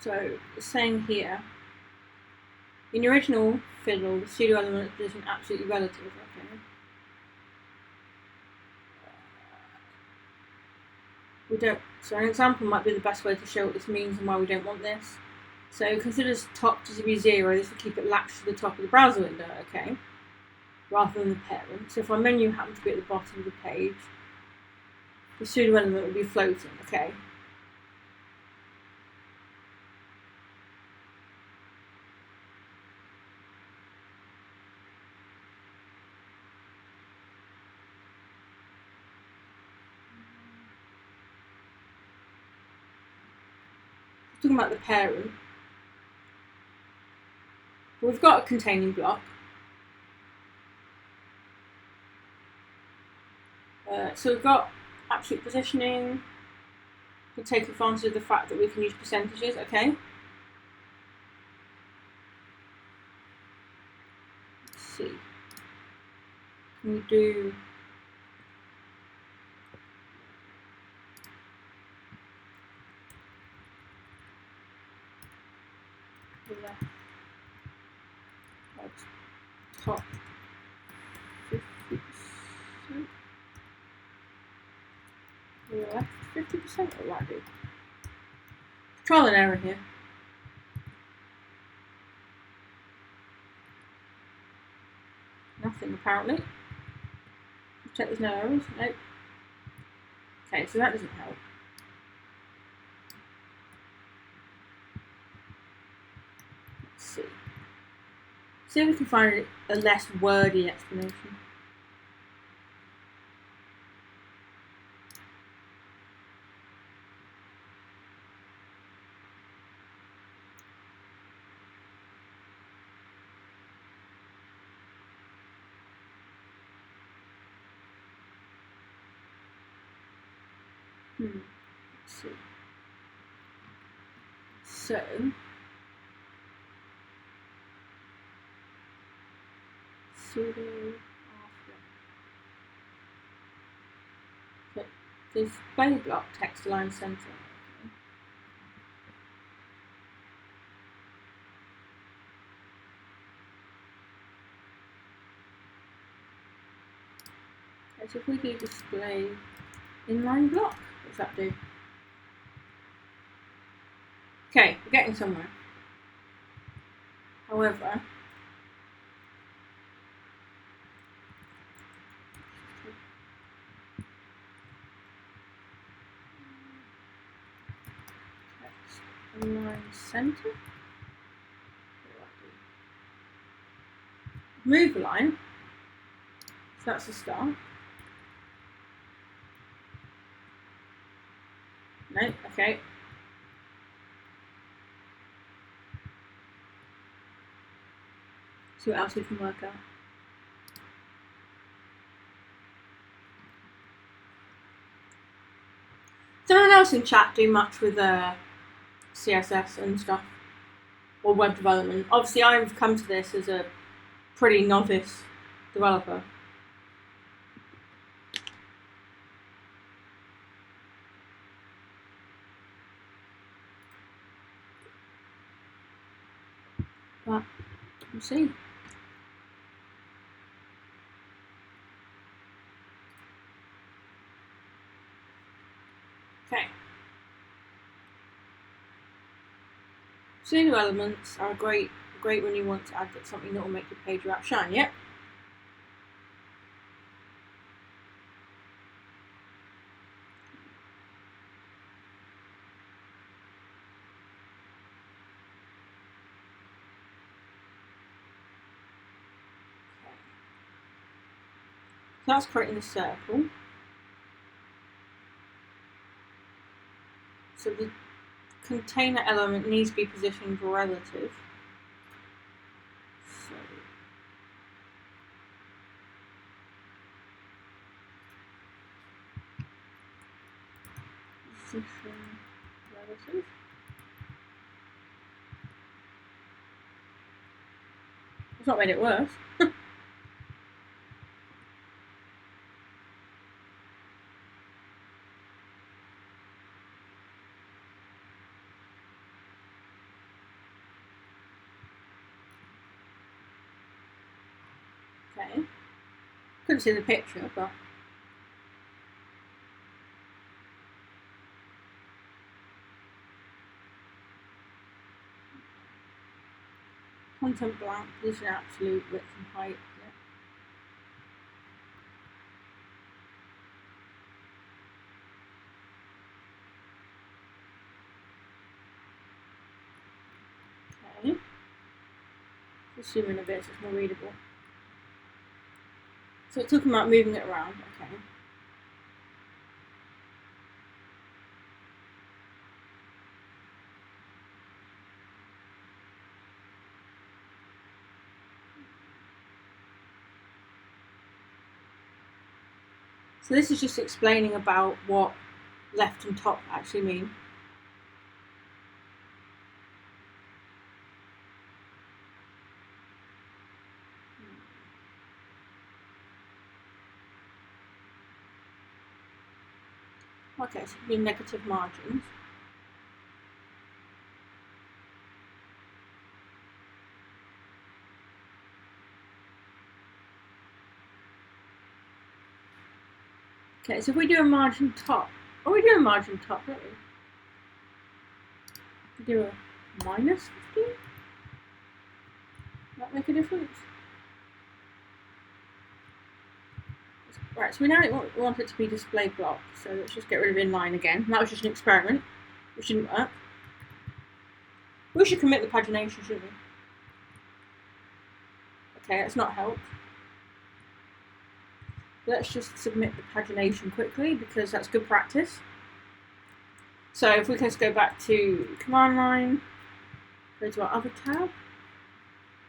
So it's saying here, in your original fiddle, the pseudo element is position absolutely relative. Okay. We don't. So an example might be the best way to show what this means and why we don't want this. So consider top to be 0. This will keep it latched to the top of the browser window. Okay. Rather than the parent. So if our menu happens to be at the bottom of the page, the pseudo element will be floating. Okay. Talking about the parent, we've got a containing block. So we've got absolute positioning. We take advantage of the fact that we can use percentages. Okay. Let's see. Can we do? Left, top 50%. Left 50%. What do I do? Trial and error here. Nothing apparently. Check there's no errors. Nope. Okay, so that doesn't help. Let's see. See if we can find a less wordy explanation. Let's see. So pseudo after. Okay. Display block text align center. Okay, so if we do display inline block, what does that do? Okay, we're getting somewhere. However, text align center. Move line. So that's the start. No, okay. See what else we can work out. Does anyone else in chat do much with CSS and stuff? Or web development? Obviously, I've come to this as a pretty novice developer. But we'll see. Okay. Single elements are great when you want to add something that will make your page or app shine. Yep. So that's creating a circle. So the container element needs to be positioned relative. So position relative. It's not made it worse. Okay. Couldn't see the picture, but content blank, position absolute, width and height. Yeah. Okay. Just zoom in a bit so it's more readable. So it's talking about moving it around. Okay. So this is just explaining about what left and top actually mean. Okay, so it'll be negative margins. Okay, so if we do a margin top, we do a margin top, don't we? We do a minus 15? Does that make a difference? Right, so we now want it to be display block, so let's just get rid of inline again. That was just an experiment, which didn't work. We should commit the pagination, shouldn't we? Okay, that's not helped. Let's just submit the pagination quickly because that's good practice. So if we can just go back to command line, go to our other tab,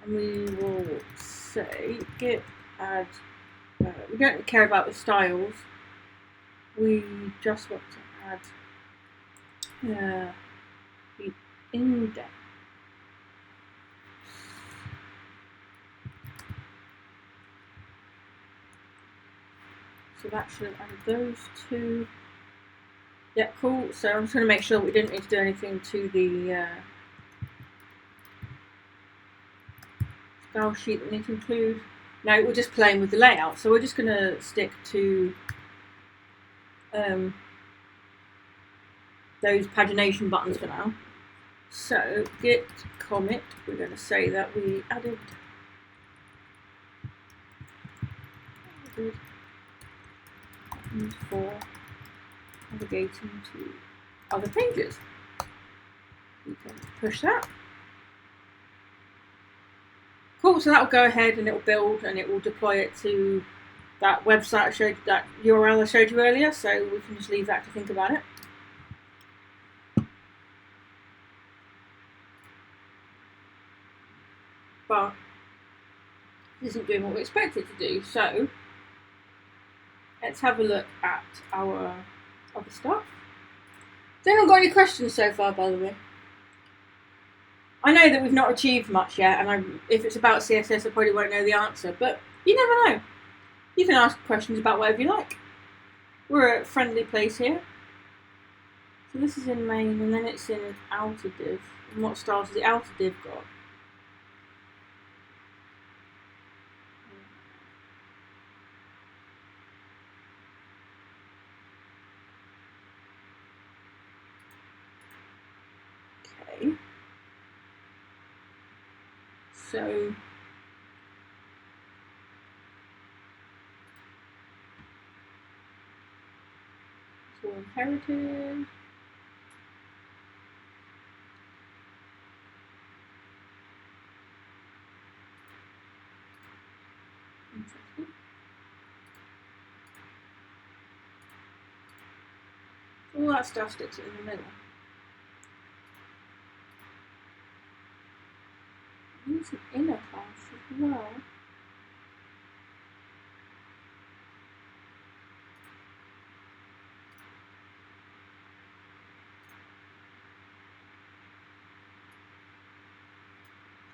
and we will say git add. We don't care about the styles. We just want to add the index. So that should add those two. Yeah, cool. So I'm just going to make sure we didn't need to do anything to the style sheet that we need to include. No, we're just playing with the layout. So we're just going to stick to those pagination buttons for now. So git commit, we're going to say that we added buttons for navigating to other pages. We can push that. Cool, so that will go ahead and it will build and it will deploy it to that website I showed, that URL I showed you earlier, so we can just leave that to think about it. But it isn't doing what we expect it to do, so let's have a look at our other stuff. Has anyone got any questions so far, by the way? I know that we've not achieved much yet, and if it's about CSS, I probably won't know the answer, but you never know. You can ask questions about whatever you like. We're a friendly place here. So this is in main, and then it's in an outer div. And what styles has the outer div got? Okay. So it's all inherited. Interesting. All that stuff sticks in the middle. Use an inner class as well.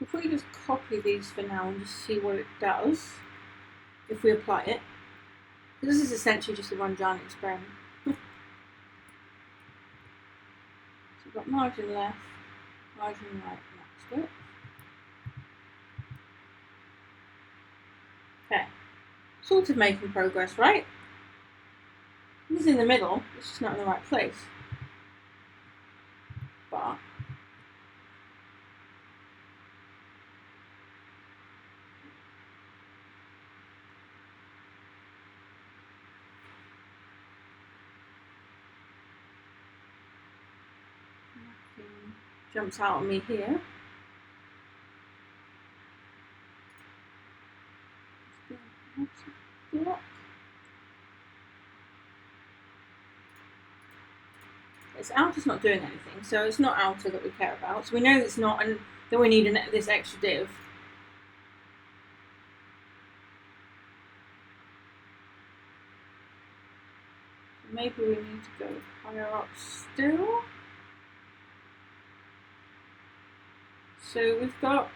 If we just copy these for now and just see what it does, if we apply it, this is essentially just a one giant experiment. So we've got margin left, margin right, max width. Okay, sort of making progress, right? This is in the middle, it's just not in the right place. But nothing jumps out at me here. It's outer's not doing anything, so it's not outer that we care about. So we know it's not, and then we need this extra div. So maybe we need to go higher up still. So we've got,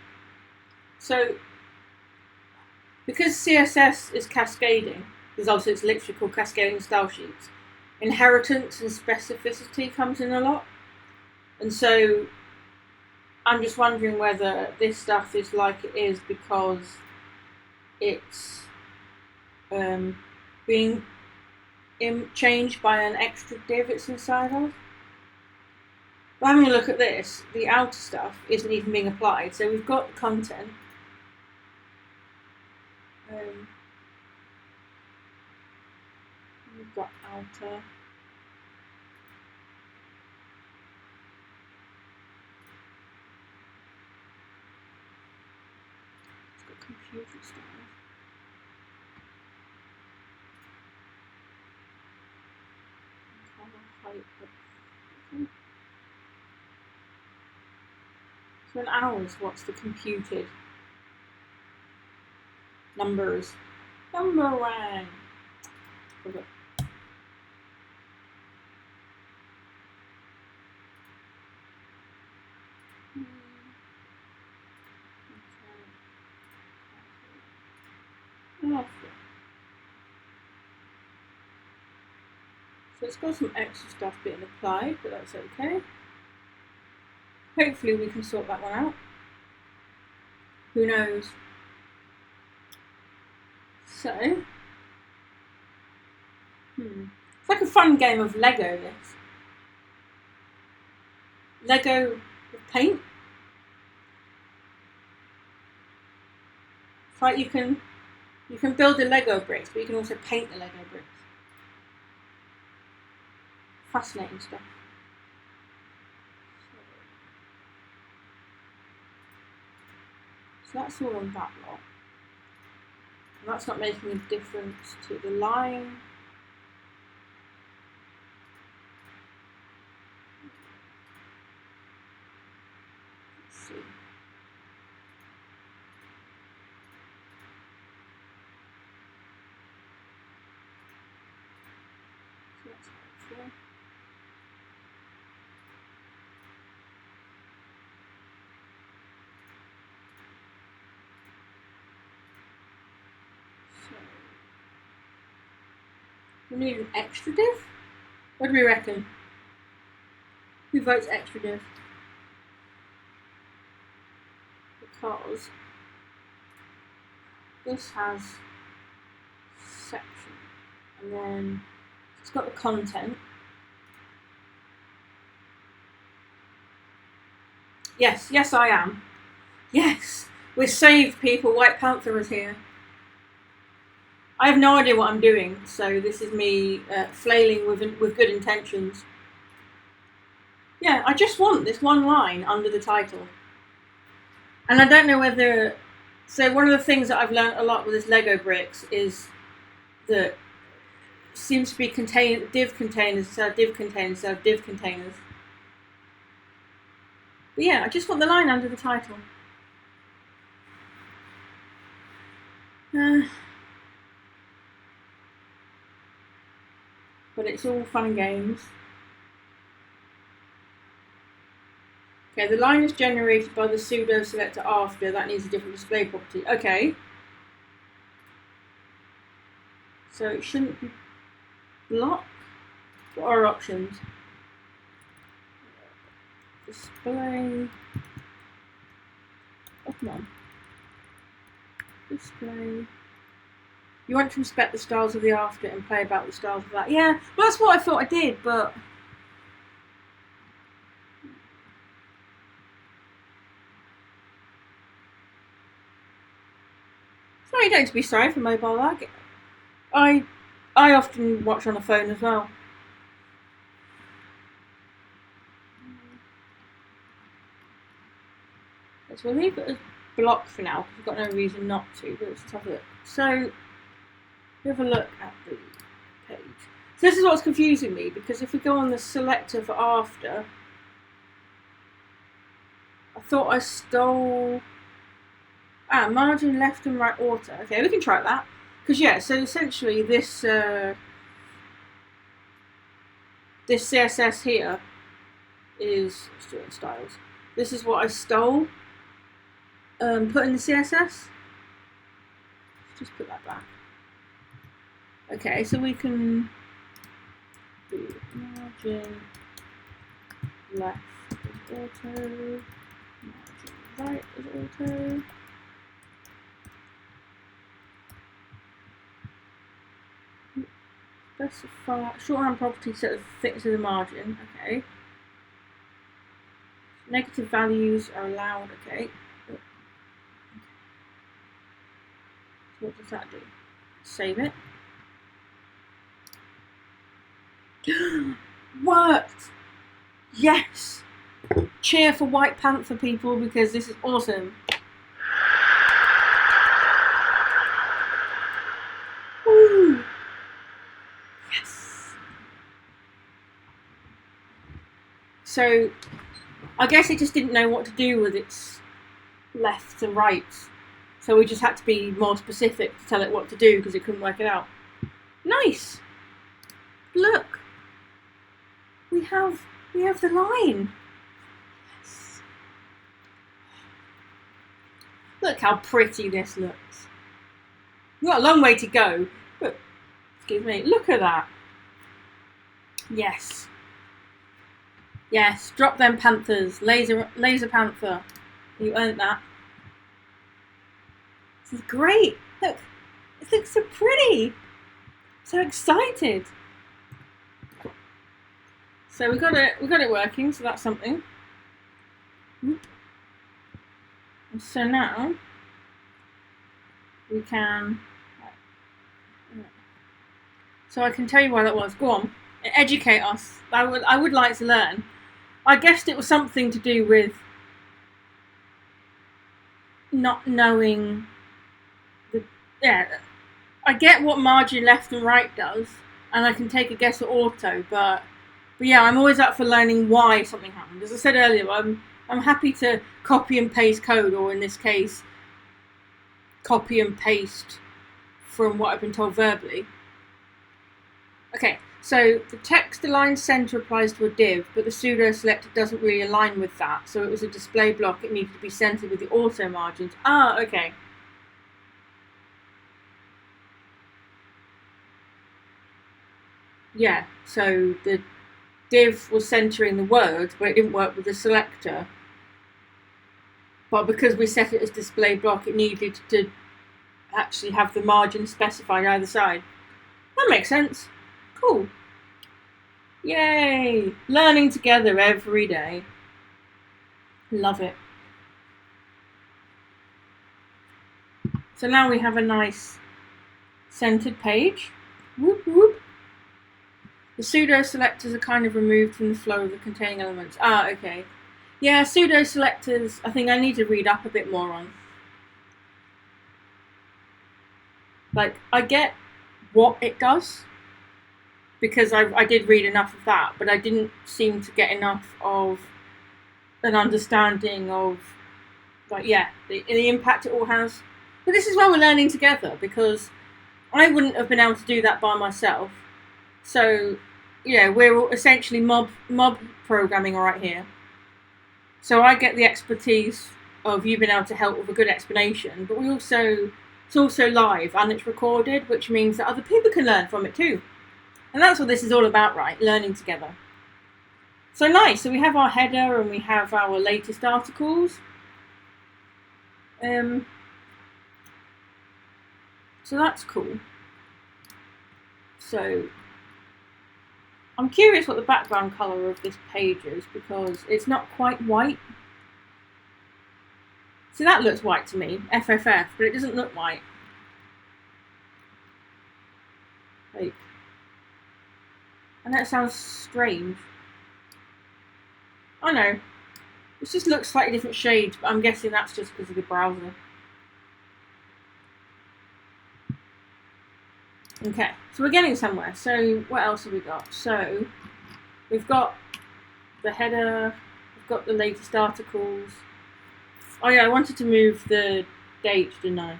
because CSS is cascading, because obviously it's literally called cascading style sheets, inheritance and specificity comes in a lot. And so I'm just wondering whether this stuff is like it is because it's being changed by an extra div it's inside of. But having a look at this, the outer stuff isn't even being applied. So we've got the content. We've got outer. It's got computer style. So in hours, what's the computed numbers? Number one. Okay. So it's got some extra stuff being applied, but that's okay. Hopefully we can sort that one out. Who knows? So, it's like a fun game of Lego, this. Lego with paint. It's like you can build the Lego bricks, but you can also paint the Lego bricks. Fascinating stuff. So that's all on that lot. That's not making a difference to the line. Let's see. So that's helpful. We need an extra div? What do we reckon? Who votes extra div? Because this has section, and then it's got the content. Yes, I am. Yes, we're saved, people. White Panther is here. I have no idea what I'm doing, so this is me flailing with good intentions. Yeah, I just want this one line under the title. And I don't know whether... So one of the things that I've learned a lot with this Lego bricks is that seems to be div containers instead of div containers instead of div containers. But yeah, I just want the line under the title. But it's all fun and games. Okay, the line is generated by the pseudo selector after. That needs a different display property. Okay. So it shouldn't be block. What are our options? Display. Oh, come on. Display. You want to inspect the styles of the after and play about the styles of that. Yeah, well, that's what I thought I did, but... No, you don't have to be sorry for mobile lag. I often watch on a phone as well. So we'll leave it as block for now, because we've got no reason not to, but let's have a look. So, we have a look at the page. So this is what's confusing me, because if we go on the selector for after, I thought I stole... margin left and right auto. Okay, we can try that. Because yeah, so essentially this this CSS here is student styles. This is what I stole. Put in the CSS. Just put that back. Okay, so we can do margin left is auto, margin right is auto. Specify shorthand property set the thickness of the margin. Okay. Negative values are allowed. Okay. So what does that do? Save it. Worked! Yes! Cheer for White Panther, people, because this is awesome. Woo! Yes! So, I guess it just didn't know what to do with its left and right. So we just had to be more specific to tell it what to do because it couldn't work it out. Nice! Look! We have the line. Yes. Look how pretty this looks. We've got a long way to go, but excuse me, look at that. Yes. Yes, drop them panthers. Laser panther. You earned that. This is great. Look, it looks so pretty. So excited. So we got it working, so that's something. And so now we can. So I can tell you why that was. Go on, educate us. I would like to learn. I guessed it was something to do with not knowing I get what margin left and right does, and I can take a guess at auto, but yeah, I'm always up for learning why something happened. As I said earlier, I'm happy to copy and paste code, or in this case, copy and paste from what I've been told verbally. Okay, so the text align center applies to a div, but the pseudo selector doesn't really align with that. So it was a display block, it needed to be centered with the auto margins. Ah, okay. Yeah, so the div was centering the words, but it didn't work with the selector. But because we set it as display block, it needed to actually have the margin specified either side. That makes sense. Cool. Yay! Learning together every day. Love it. So now we have a nice centered page. Whoop whoop. The pseudo selectors are kind of removed from the flow of the containing elements. Ah, okay. Yeah, pseudo selectors, I think I need to read up a bit more on. Like, I get what it does, because I did read enough of that, but I didn't seem to get enough of an understanding of, like, yeah, the impact it all has. But this is why we're learning together, because I wouldn't have been able to do that by myself. So, yeah, we're essentially mob programming right here. So I get the expertise of you being able to help with a good explanation, but it's also live and it's recorded, which means that other people can learn from it too. And that's what this is all about, right? Learning together. So nice. So we have our header and we have our latest articles. So that's cool. So I'm curious what the background colour of this page is, because it's not quite white. So that looks white to me, FFF, but it doesn't look white. Like, and that sounds strange. I know. It just looks slightly different shades, but I'm guessing that's just because of the browser. Okay, so we're getting somewhere. So what else have we got? So we've got the header, we've got the latest articles. Oh yeah, I wanted to move the date, didn't I?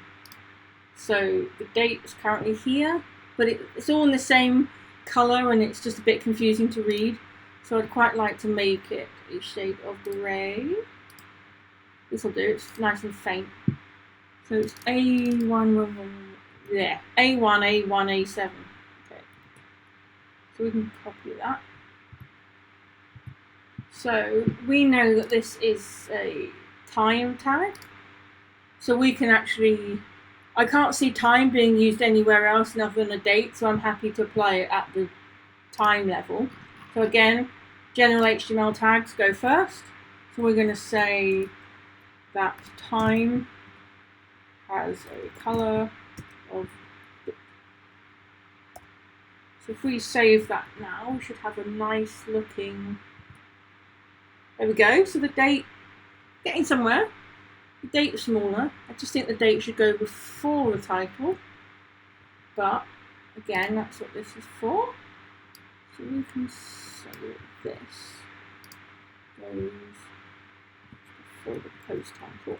So the date is currently here, but it's all in the same colour and it's just a bit confusing to read. So I'd quite like to make it a shade of grey. This will do, it's nice and faint. So it's A1, yeah, A1, A1, A7. Okay. So we can copy that. So we know that this is a time tag. So we can actually, I can't see time being used anywhere else other than a date, so I'm happy to apply it at the time level. So again, general HTML tags go first. So we're going to say that time has a color of. So if we save that now, we should have a nice looking. There we go. So the date, getting somewhere. The date is smaller. I just think the date should go before the title. But again, that's what this is for. So we can say this goes before the post title.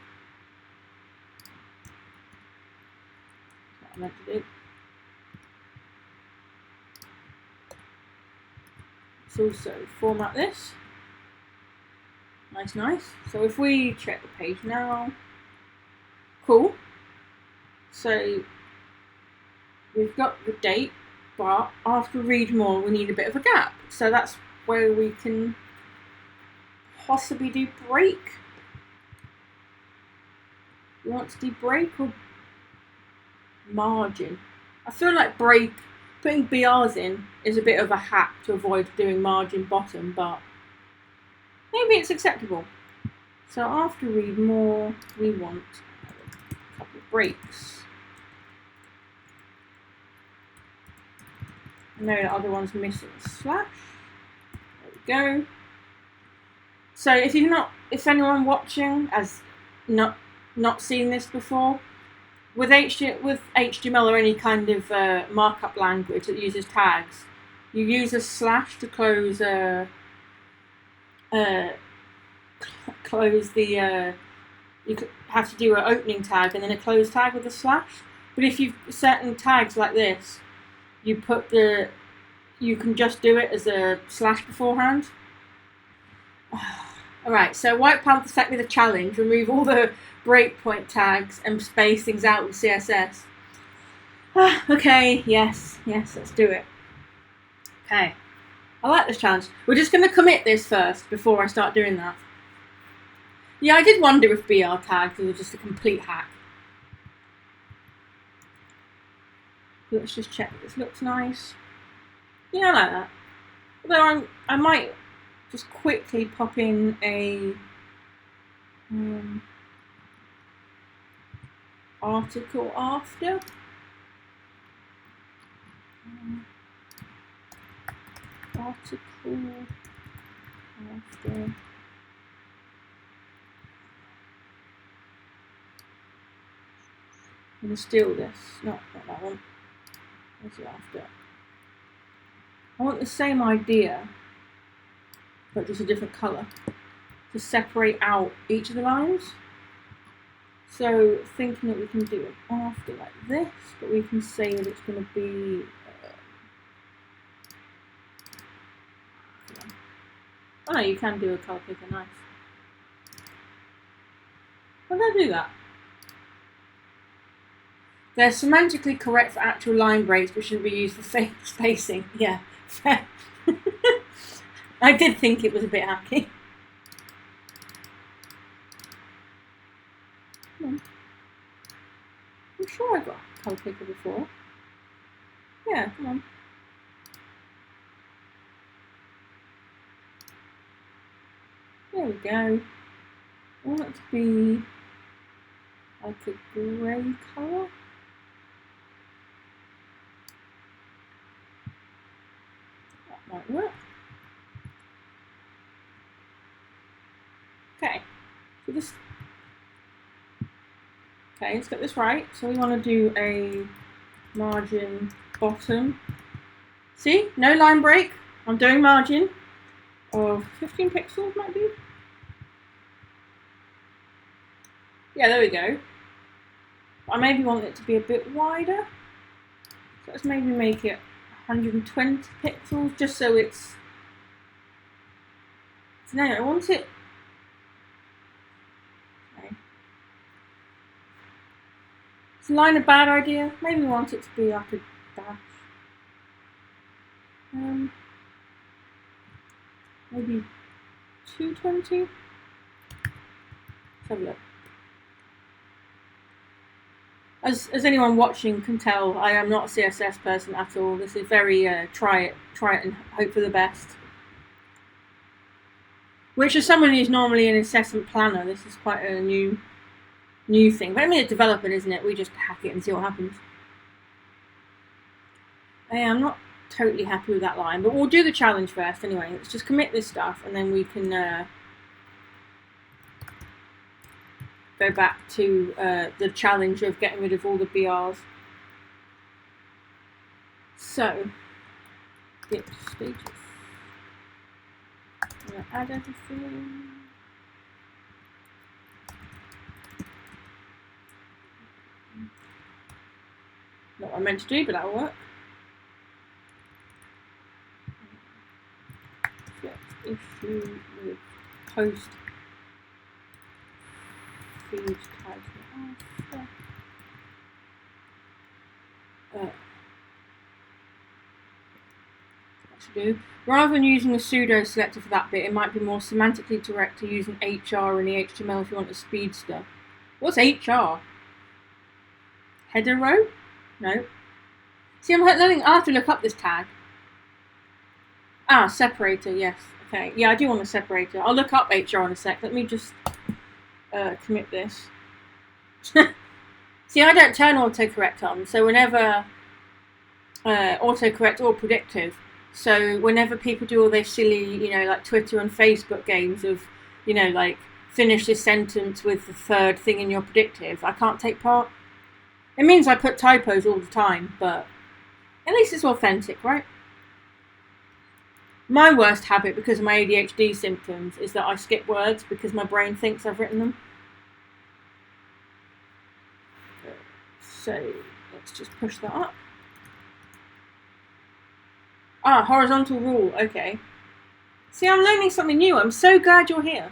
That's what I meant to do. Let's also format this. Nice, nice. So if we check the page now, cool. So we've got the date, but after read more, we need a bit of a gap. So that's where we can possibly do break. You want to do break or margin? I feel like break, putting BRs in is a bit of a hack to avoid doing margin bottom, but maybe it's acceptable. So after read more, we want a couple of breaks. I know the other one's missing a slash. There we go. So if anyone watching has not seen this before, with HTML or any kind of markup language that uses tags, you use a slash to close the. You have to do an opening tag and then a close tag with a slash. But if you've certain tags like this, you can just do it as a slash beforehand. Alright, so White Panther set me the challenge, remove all the breakpoint tags and space things out with CSS. Okay, yes, let's do it. Okay, I like this challenge. We're just going to commit this first before I start doing that. Yeah, I did wonder if BR tags were just a complete hack. Let's just check this looks nice. Yeah, I like that. Although I might just quickly pop in a article after. Article after. I'm going to steal this. No, not that one. Where's it after? I want the same idea, but just a different colour, to separate out each of the lines. So thinking that we can do it after like this, but we can say that it's going to be. Oh no, you can do a colour picker, nice. How did I do that? They're semantically correct for actual line breaks, but should be used for spacing. Yeah, fair. I did think it was a bit hacky. I'm sure I got a colour picker before. Yeah, come on. There we go. I want it to be like a grey colour. That might work. Okay, so this. Okay, let's get this right. So we want to do a margin bottom. See, no line break. I'm doing margin of 15 pixels, might be. Yeah, there we go. I maybe want it to be a bit wider. So let's maybe make it 120 pixels, just so it's. So now I want it. Okay. Is the line a bad idea? Maybe we want it to be like a dash. Maybe 220. Let's have a look. As anyone watching can tell, I am not a CSS person at all. This is very try it and hope for the best. Which, as someone who's normally an assessment planner, this is quite a new thing. But I mean, it's development, isn't it? We just hack it and see what happens. I'm not totally happy with that line, but we'll do the challenge first anyway. Let's just commit this stuff, and then we can go back to the challenge of getting rid of all the BRs. So, git status. I'm going to add everything. Not what I meant to do, but that'll work. Issue with post feed title after. That should do. Rather than using a pseudo selector for that bit, it might be more semantically direct to using HR in the HTML if you want a speedster. What's HR? Header row? No. See, I'll have to look up this tag. Ah, separator, yes. Okay, yeah, I do want a separator. I'll look up HR in a sec. Let me just commit this. See, I don't turn autocorrect on, so whenever autocorrect or predictive, so whenever people do all their silly, like Twitter and Facebook games of, like finish this sentence with the third thing in your predictive, I can't take part. It means I put typos all the time, but at least it's authentic, right? My worst habit, because of my ADHD symptoms, is that I skip words because my brain thinks I've written them. So let's just push that up. Ah, horizontal rule, okay. See, I'm learning something new. I'm so glad you're here.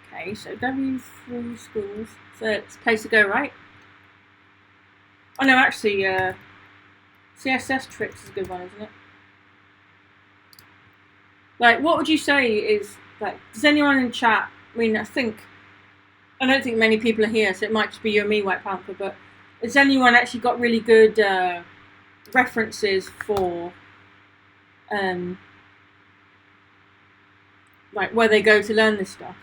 Okay, so W3 schools. So it's a place to go, right? Oh no, actually, CSS tricks is a good one, isn't it? Like, what would you say is, like, does anyone in chat, I mean, I don't think many people are here, so it might just be you and me, White Panther, but has anyone actually got really good references for, like, where they go to learn this stuff?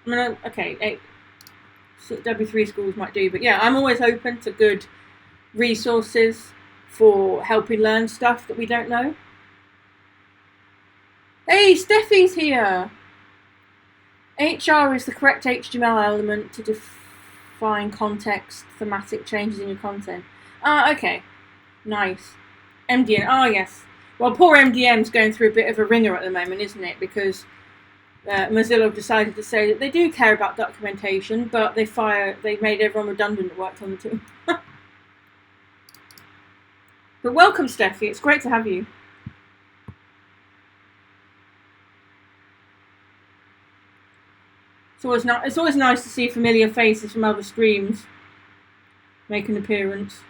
I mean, okay, W3 schools might do, but yeah, I'm always open to good resources for helping learn stuff that we don't know. Hey, Steffi's here! HR is the correct HTML element to define context, thematic changes in your content. Ah, okay. Nice. MDM, oh yes. Well, poor MDM's going through a bit of a ringer at the moment, isn't it? Because Mozilla have decided to say that they do care about documentation, but they made everyone redundant that worked on the team. But welcome, Steffi. It's great to have you. It's always nice to see familiar faces from other streams make an appearance.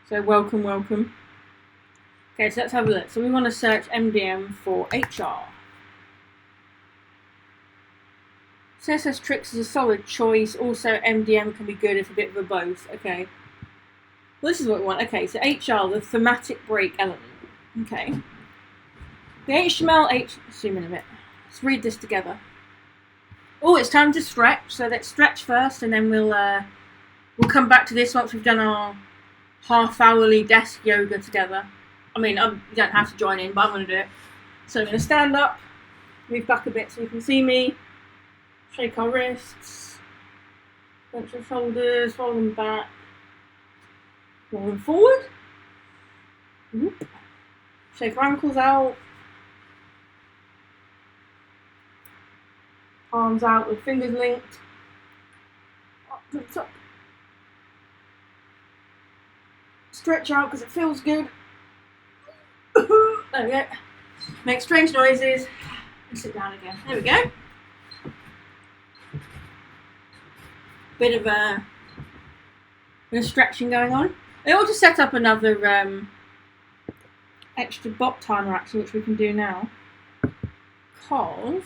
So welcome. Okay, so let's have a look. So we want to search MDM for HR. CSS Tricks is a solid choice. Also, MDM can be good if a bit of a both. Okay. Well, this is what we want. Okay, so HR, the thematic break element. Okay. The HTML, zoom in a bit. Let's read this together. Oh, it's time to stretch. So let's stretch first, and then we'll come back to this once we've done our half-hourly desk yoga together. I mean, you don't have to join in, but I'm going to do it. So I'm going to stand up, move back a bit so you can see me, shake our wrists, bunch of shoulders, roll them back, roll them forward, whoop. Shake our ankles out, palms out with fingers linked, up to the top. Stretch out because it feels good. There we go. Make strange noises and sit down again. There we go. Bit of stretching going on. I ought to set up another extra bot timer actually, which we can do now. Because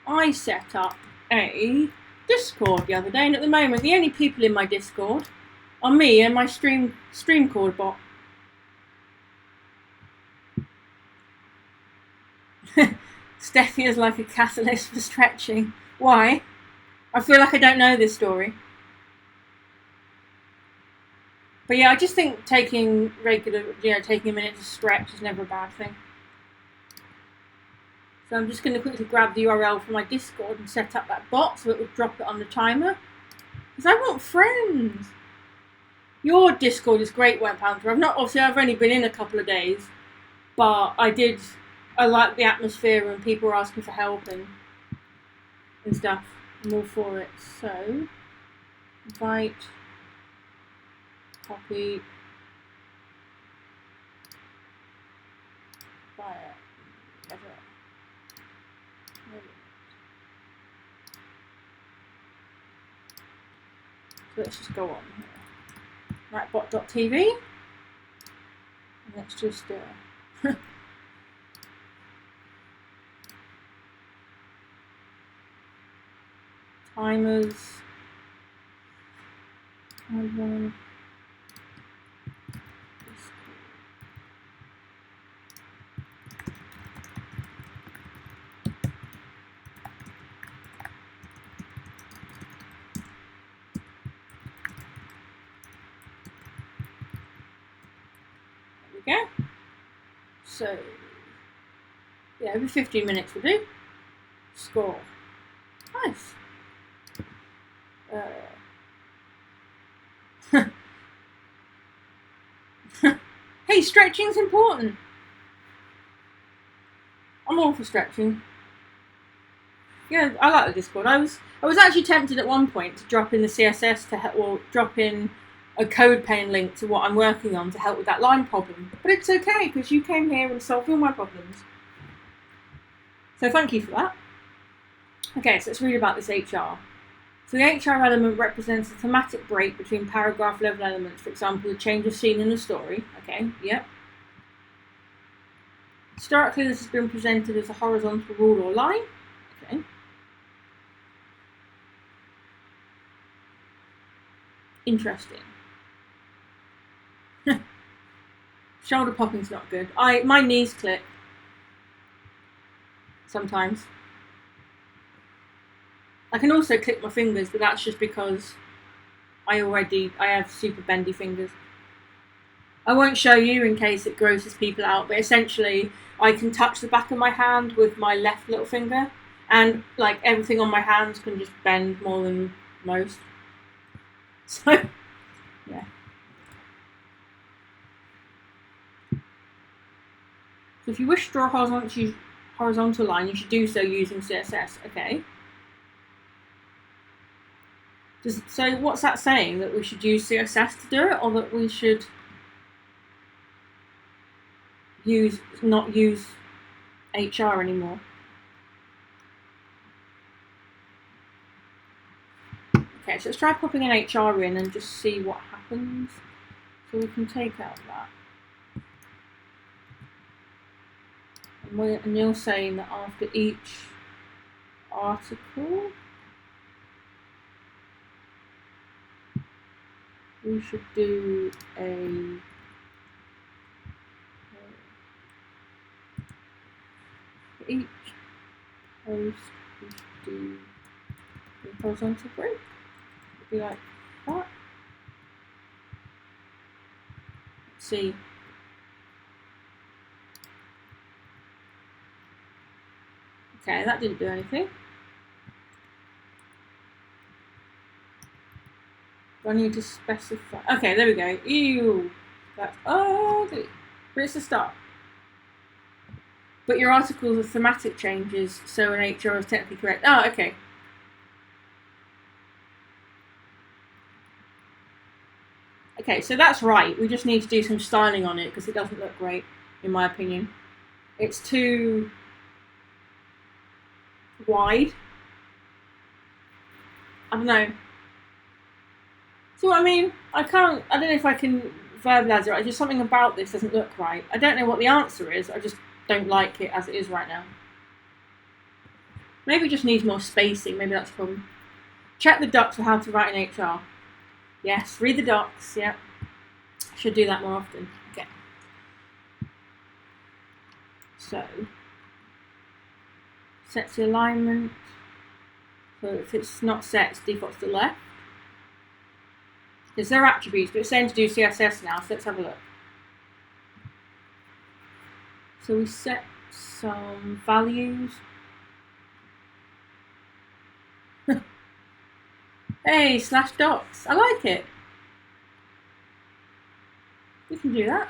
I set up a Discord the other day, and at the moment the only people in my Discord are me and my StreamCord bot. Steffi is like a catalyst for stretching. Why? I feel like I don't know this story. But yeah, I just think taking a minute to stretch is never a bad thing. So I'm just going to quickly grab the URL from my Discord and set up that bot so it will drop it on the timer. Because I want friends. Your Discord is great, White Panther. I've only been in a couple of days, but I like the atmosphere and people are asking for help and stuff. I'm all for it. So, invite, copy, fire, whatever. So let's just go on here. Rightbot.tv. And let's just timers. There we go. So, yeah, every 15 minutes will do. Score. nice. Hey, stretching's important. I'm all for stretching. Yeah, I like the Discord. I was actually tempted at one point to drop in the CSS to help, or drop in a CodePen link to what I'm working on to help with that line problem. But it's okay, because you came here and solved all my problems. So thank you for that. Okay, so let's read about this HR. So the HR element represents a thematic break between paragraph level elements, for example, a change of scene in a story. Okay, yep. Historically, this has been presented as a horizontal rule or line. Okay. Interesting. Shoulder popping's not good. My knees click sometimes. I can also click my fingers, but that's just because I have super bendy fingers. I won't show you in case it grosses people out, but essentially I can touch the back of my hand with my left little finger, and like everything on my hands can just bend more than most. So, yeah. So if you wish to draw a horizontal line, you should do so using CSS, okay? So what's that saying? That we should use CSS to do it, or that we should not use HR anymore? Okay, so let's try popping an HR in and just see what happens. So we can take out that. And you're saying that after each article, we should do a for each post we should do a horizontal break. It'd be like that. Let's see. Okay, that didn't do anything. Do I need to specify? Okay, there we go. Ew. That's ugly. But it's a start. But your articles are thematic changes, so an HR is technically correct. Oh, okay. Okay, so that's right. We just need to do some styling on it because it doesn't look great, in my opinion. It's too wide. I don't know. See what I mean? I don't know if I can verbalize it right. Just something about this doesn't look right. I don't know what the answer is. I just don't like it as it is right now. Maybe it just needs more spacing. Maybe that's the problem. Check the docs for how to write an HR. Yes, read the docs. Yeah. I should do that more often. Okay. So, sets the alignment. So if it's not set, it's defaults to the left. Because they're attributes, but it's saying to do CSS now, so let's have a look. So we set some values. Hey, /docs. I like it. We can do that.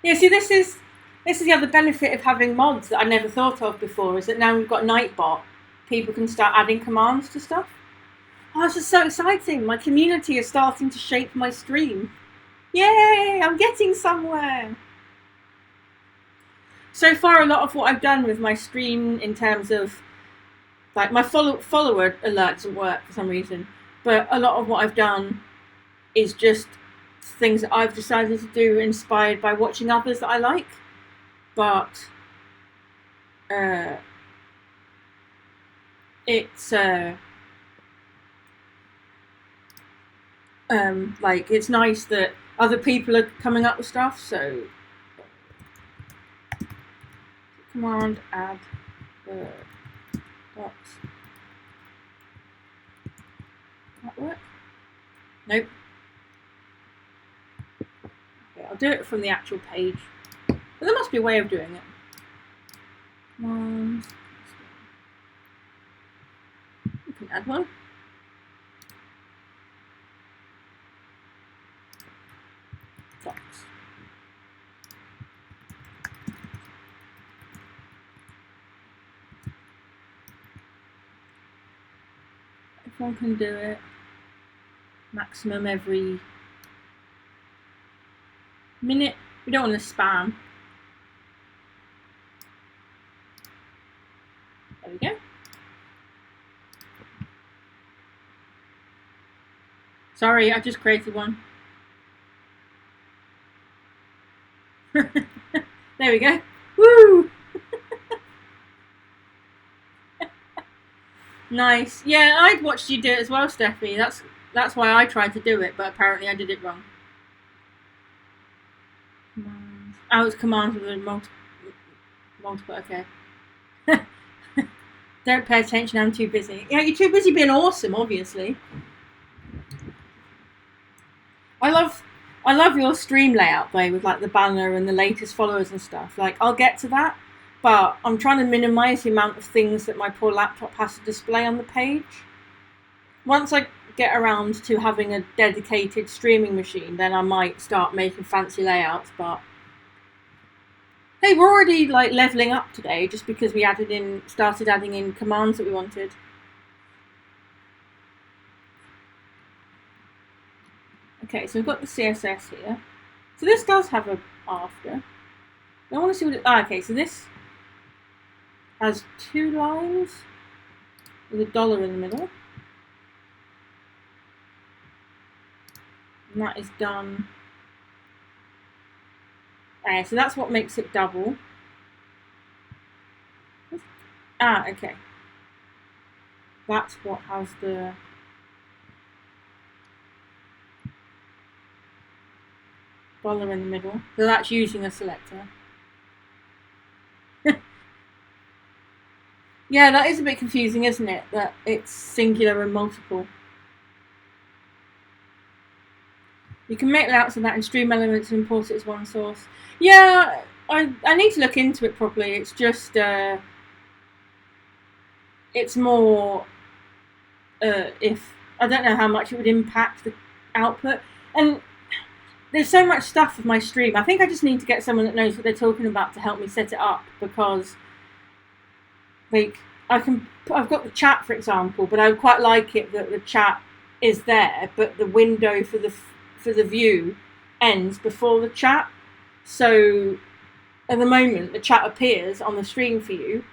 Yeah, see, this is the other benefit of having mods that I never thought of before, is that now we've got Nightbot, people can start adding commands to stuff. Oh, this is so exciting. My community is starting to shape my stream. Yay, I'm getting somewhere. So far, a lot of what I've done with my stream in terms of, like, my follower alert doesn't work for some reason, but a lot of what I've done is just things that I've decided to do inspired by watching others that I like. But it's like, it's nice that other people are coming up with stuff. So command add the docs. That work? Nope. Okay, I'll do it from the actual page. But there must be a way of doing it. add one. Docs. Everyone can do it. Maximum every minute. We don't want to spam. There we go. Sorry, I just created one. There we go. Woo! Nice. Yeah, I'd watched you do it as well, Steffi. That's why I tried to do it, but apparently I did it wrong. Commands. Oh, it's commands with a multiple. Okay. Don't pay attention. I'm too busy. Yeah, you're too busy being awesome. Obviously. I love your stream layout though, with like the banner and the latest followers and stuff. Like, I'll get to that, but I'm trying to minimize the amount of things that my poor laptop has to display on the page. Once I get around to having a dedicated streaming machine, then I might start making fancy layouts. But hey, we're already like leveling up today just because we started adding in commands that we wanted. Okay, so we've got the CSS here. So this does have a after. I want to see what it... okay, so this has 2 lines with a dollar in the middle. And that is done... so that's what makes it double. Okay. That's what has the... dollar in the middle. So that's using a selector. Yeah, that is a bit confusing, isn't it? That it's singular and multiple. You can make layouts of that in Stream Elements and import it as one source. Yeah, I need to look into it properly. It's just it's more if I don't know how much it would impact the output. And there's so much stuff with my stream. I think I just need to get someone that knows what they're talking about to help me set it up, because like I've got the chat, for example, but I would quite like it that the chat is there, but the window for the view ends before the chat. So at the moment the chat appears on the screen for you,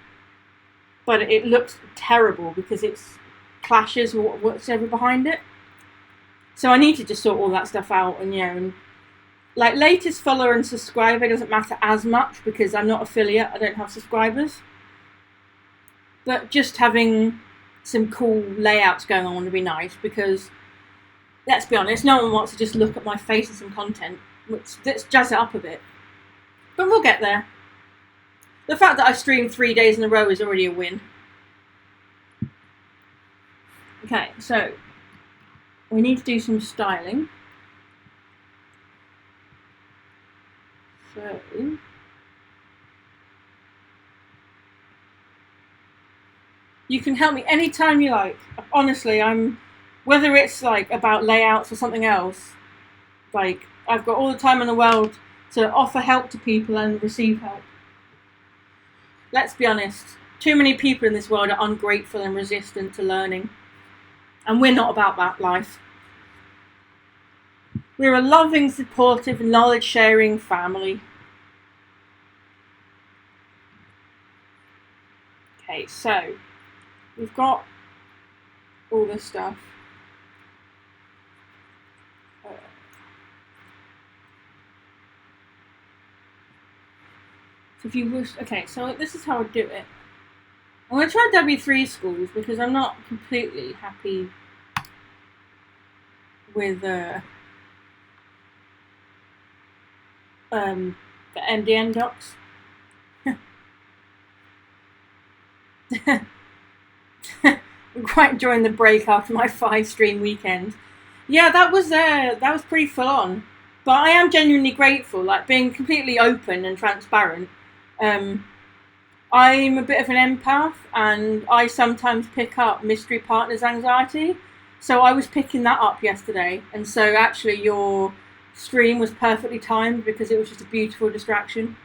but it looks terrible because it clashes with what's ever behind it. So I need to just sort all that stuff out, and and like latest follower and subscriber doesn't matter as much because I'm not affiliate, I don't have subscribers. But just having some cool layouts going on would be nice, because let's be honest, no one wants to just look at my face and some content. Let's jazz it up a bit. But we'll get there. The fact that I streamed 3 days in a row is already a win. Okay, so we need to do some styling. So you can help me anytime you like. Honestly, whether it's like about layouts or something else, like I've got all the time in the world to offer help to people and receive help. Let's be honest, too many people in this world are ungrateful and resistant to learning. And we're not about that life. We're a loving, supportive, knowledge-sharing family. Okay, so we've got all this stuff. So if you wish, okay, so this is how I do it. I'm going to try W3 schools because I'm not completely happy with the MDN docs. I'm quite enjoying the break after my 5-stream weekend. Yeah, that was pretty full on. But I am genuinely grateful, like being completely open and transparent. I'm a bit of an empath, and I sometimes pick up mystery partners' anxiety. So I was picking that up yesterday, and so actually your stream was perfectly timed because it was just a beautiful distraction.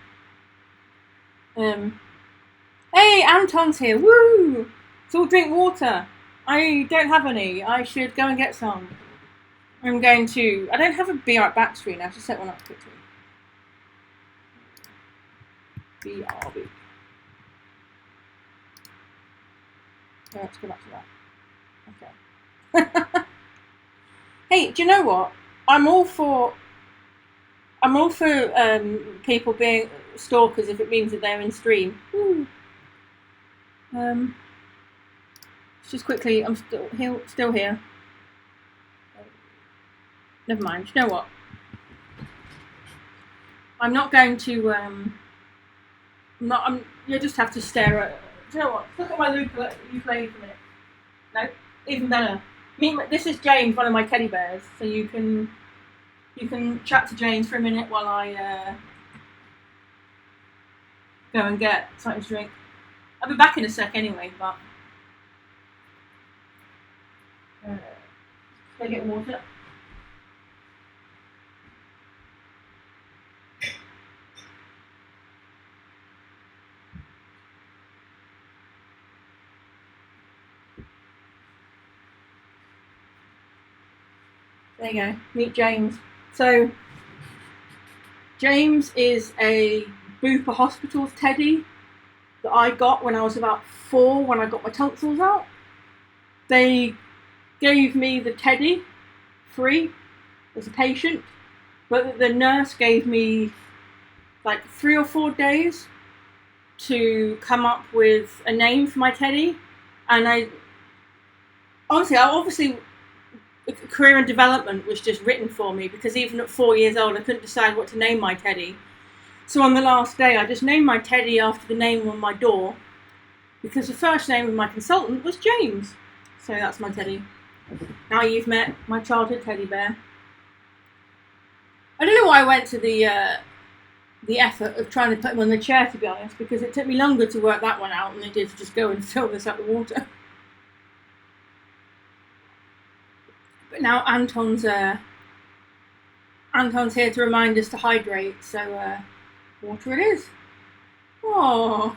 Hey, Anton's here! Woo! So we'll drink water. I don't have any. I should go and get some. I don't have a Be Right Back screen. I should set one up quickly. BRB. Oh, let's go back to that. Okay. Hey, do you know what? I'm all for people being stalkers if it means that they're in stream. Woo. Just quickly, I'm still here. Never mind. You know what? I'm not going to. You'll just have to stare at. Do you know what? Look at my ukulele for a minute. No, even better. This is James, one of my teddy bears. So you can chat to James for a minute while I go and get something to drink. I'll be back in a sec anyway, but go get water. There you go. Meet James. So James is a Bupa Hospitals teddy that I got when I was about 4 when I got my tonsils out. They gave me the teddy free as a patient, but the nurse gave me like 3 or 4 days to come up with a name for my teddy. And obviously career and development was just written for me, because even at 4 years old I couldn't decide what to name my teddy. So on the last day I just named my teddy after the name on my door, because the first name of my consultant was James. So that's my teddy. Now you've met my childhood teddy bear. I don't know why I went to the effort of trying to put him on the chair, to be honest, because it took me longer to work that one out than it did to just go and fill this up with water. But now Anton's here to remind us to hydrate, so water it is. Oh.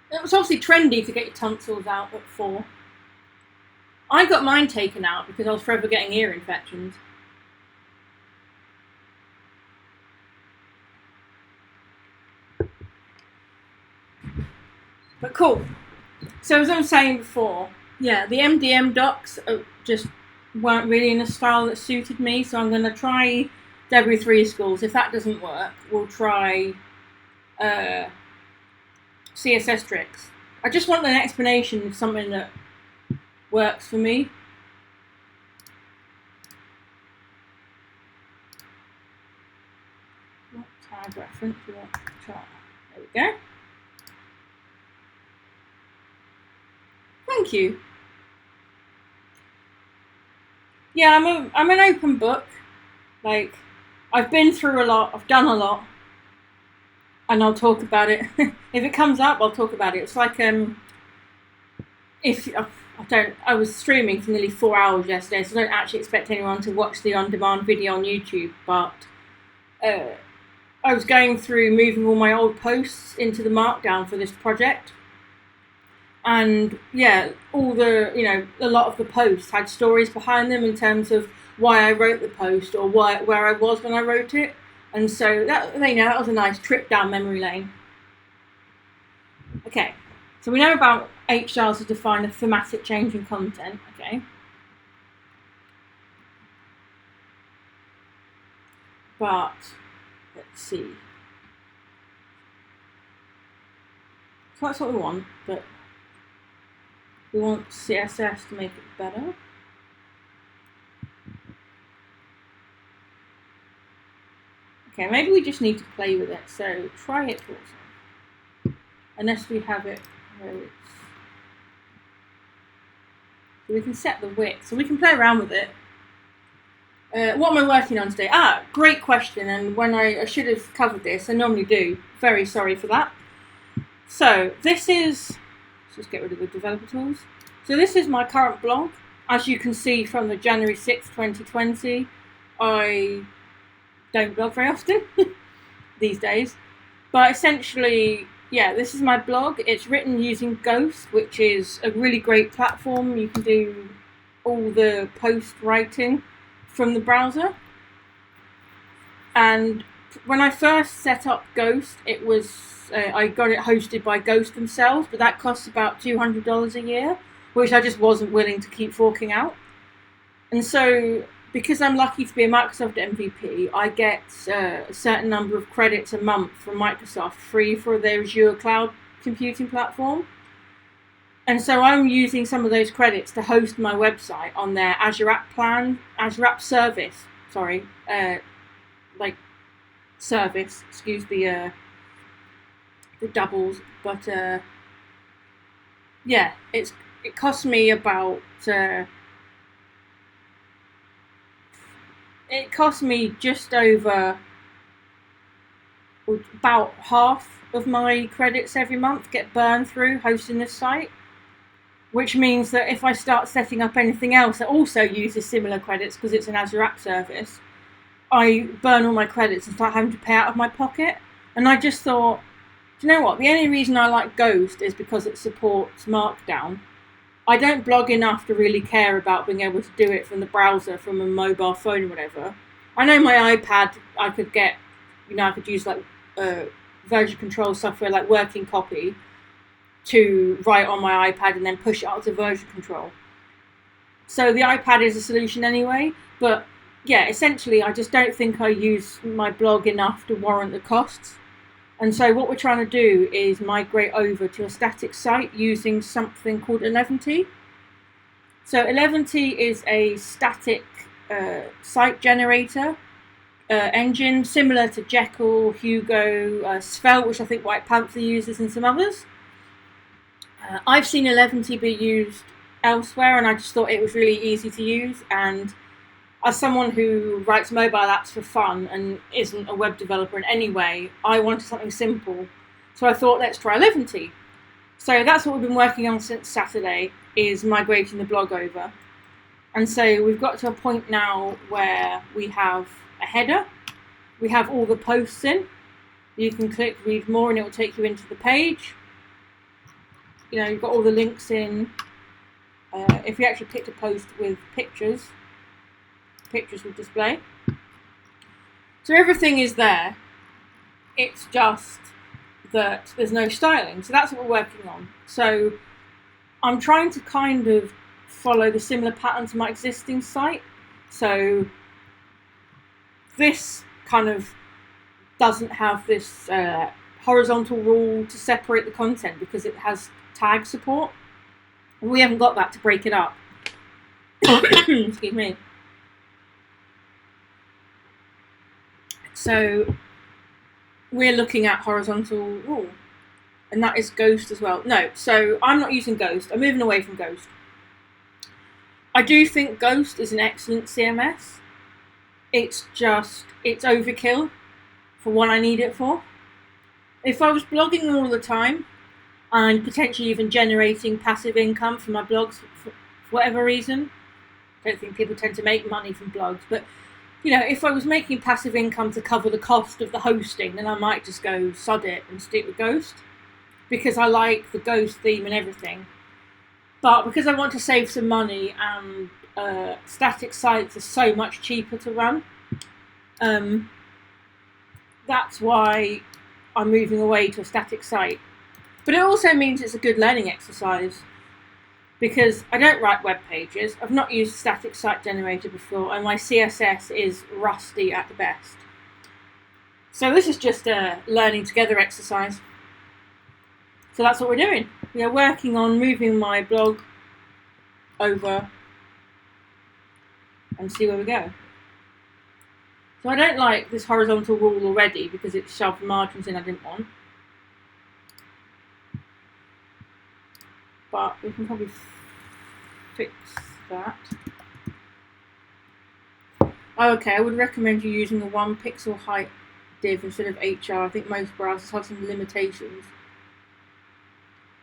It was obviously trendy to get your tonsils out at 4. I got mine taken out because I was forever getting ear infections. But cool. So as I was saying before, yeah, the MDM docs just weren't really in a style that suited me, so I'm going to try W3 schools. If that doesn't work, we'll try CSS tricks. I just want an explanation of something that works for me. What tag reference do we want to try? There we go. Thank you. Yeah, I'm an open book. Like, I've been through a lot, I've done a lot, and I'll talk about it. If it comes up, I'll talk about it. It's like I was streaming for nearly 4 hours yesterday, so I don't actually expect anyone to watch the on-demand video on YouTube, but I was going through moving all my old posts into the Markdown for this project. And yeah, a lot of the posts had stories behind them in terms of why I wrote the post or where I was when I wrote it. And so that was a nice trip down memory lane. Okay, so we know about 8 styles to define a thematic change in content. Okay. But let's see. So that's what we want, but we want CSS to make it better. Okay, maybe we just need to play with it. So try it also. Unless we have it where it's... So we can set the width. So we can play around with it. What am I working on today? Great question. And when I should have covered this, I normally do. Very sorry for that. So this is, let's just get rid of the developer tools. So this is my current blog. As you can see from the January 6th, 2020, I don't blog very often these days. But essentially, yeah, this is my blog. It's written using Ghost, which is a really great platform. You can do all the post writing from the browser. And when I first set up Ghost, it was I got it hosted by Ghost themselves, but that costs about $200 a year, which I just wasn't willing to keep forking out. And so, because I'm lucky to be a Microsoft MVP, I get a certain number of credits a month from Microsoft free for their Azure cloud computing platform. And so I'm using some of those credits to host my website on their Azure App Service. Service. Excuse the doubles, but yeah, it cost me about just over about half of my credits every month get burned through hosting this site, which means that if I start setting up anything else that also uses similar credits because it's an Azure App Service, I burn all my credits and start having to pay out of my pocket. And I just thought, do you know what? The only reason I like Ghost is because it supports Markdown. I don't blog enough to really care about being able to do it from the browser, from a mobile phone or whatever. I know my iPad, I could get, I could use like version control software like Working Copy to write on my iPad and then push it out to version control. So the iPad is a solution anyway, but yeah, essentially I just don't think I use my blog enough to warrant the costs. And so what we're trying to do is migrate over to a static site using something called Eleventy. So Eleventy is a static site generator engine similar to Jekyll, Hugo, Svelte, which I think White Panther uses, and some others. I've seen Eleventy be used elsewhere, and I just thought it was really easy to use. And as someone who writes mobile apps for fun and isn't a web developer in any way, I wanted something simple. So I thought, let's try Eleventy. So that's what we've been working on since Saturday, is migrating the blog over. And so we've got to a point now where we have a header. We have all the posts in. You can click read more and it will take you into the page. You've got all the links in. If you actually picked a post with pictures will display. So everything is there. It's just that there's no styling. So that's what we're working on. So I'm trying to kind of follow the similar pattern to my existing site. So this kind of doesn't have this horizontal rule to separate the content because it has tag support. And we haven't got that to break it up. Excuse me. So we're looking at horizontal rule, and that is Ghost as well. No, so I'm not using Ghost. I'm moving away from Ghost. I do think Ghost is an excellent CMS. It's overkill for what I need it for. If I was blogging all the time and potentially even generating passive income from my blogs for whatever reason, I don't think people tend to make money from blogs, but if I was making passive income to cover the cost of the hosting, then I might just go sod it and stick with Ghost because I like the Ghost theme and everything. But because I want to save some money and static sites are so much cheaper to run, that's why I'm moving away to a static site. But it also means it's a good learning exercise because I don't write web pages. I've not used a static site generator before, and my CSS is rusty at the best. So this is just a learning together exercise. So that's what we're doing. We are working on moving my blog over and see where we go. So I don't like this horizontal rule already because it shoved margins in I didn't want. But we can probably fix that. Oh, okay. I would recommend you using a 1 pixel height div instead of HR. I think most browsers have some limitations.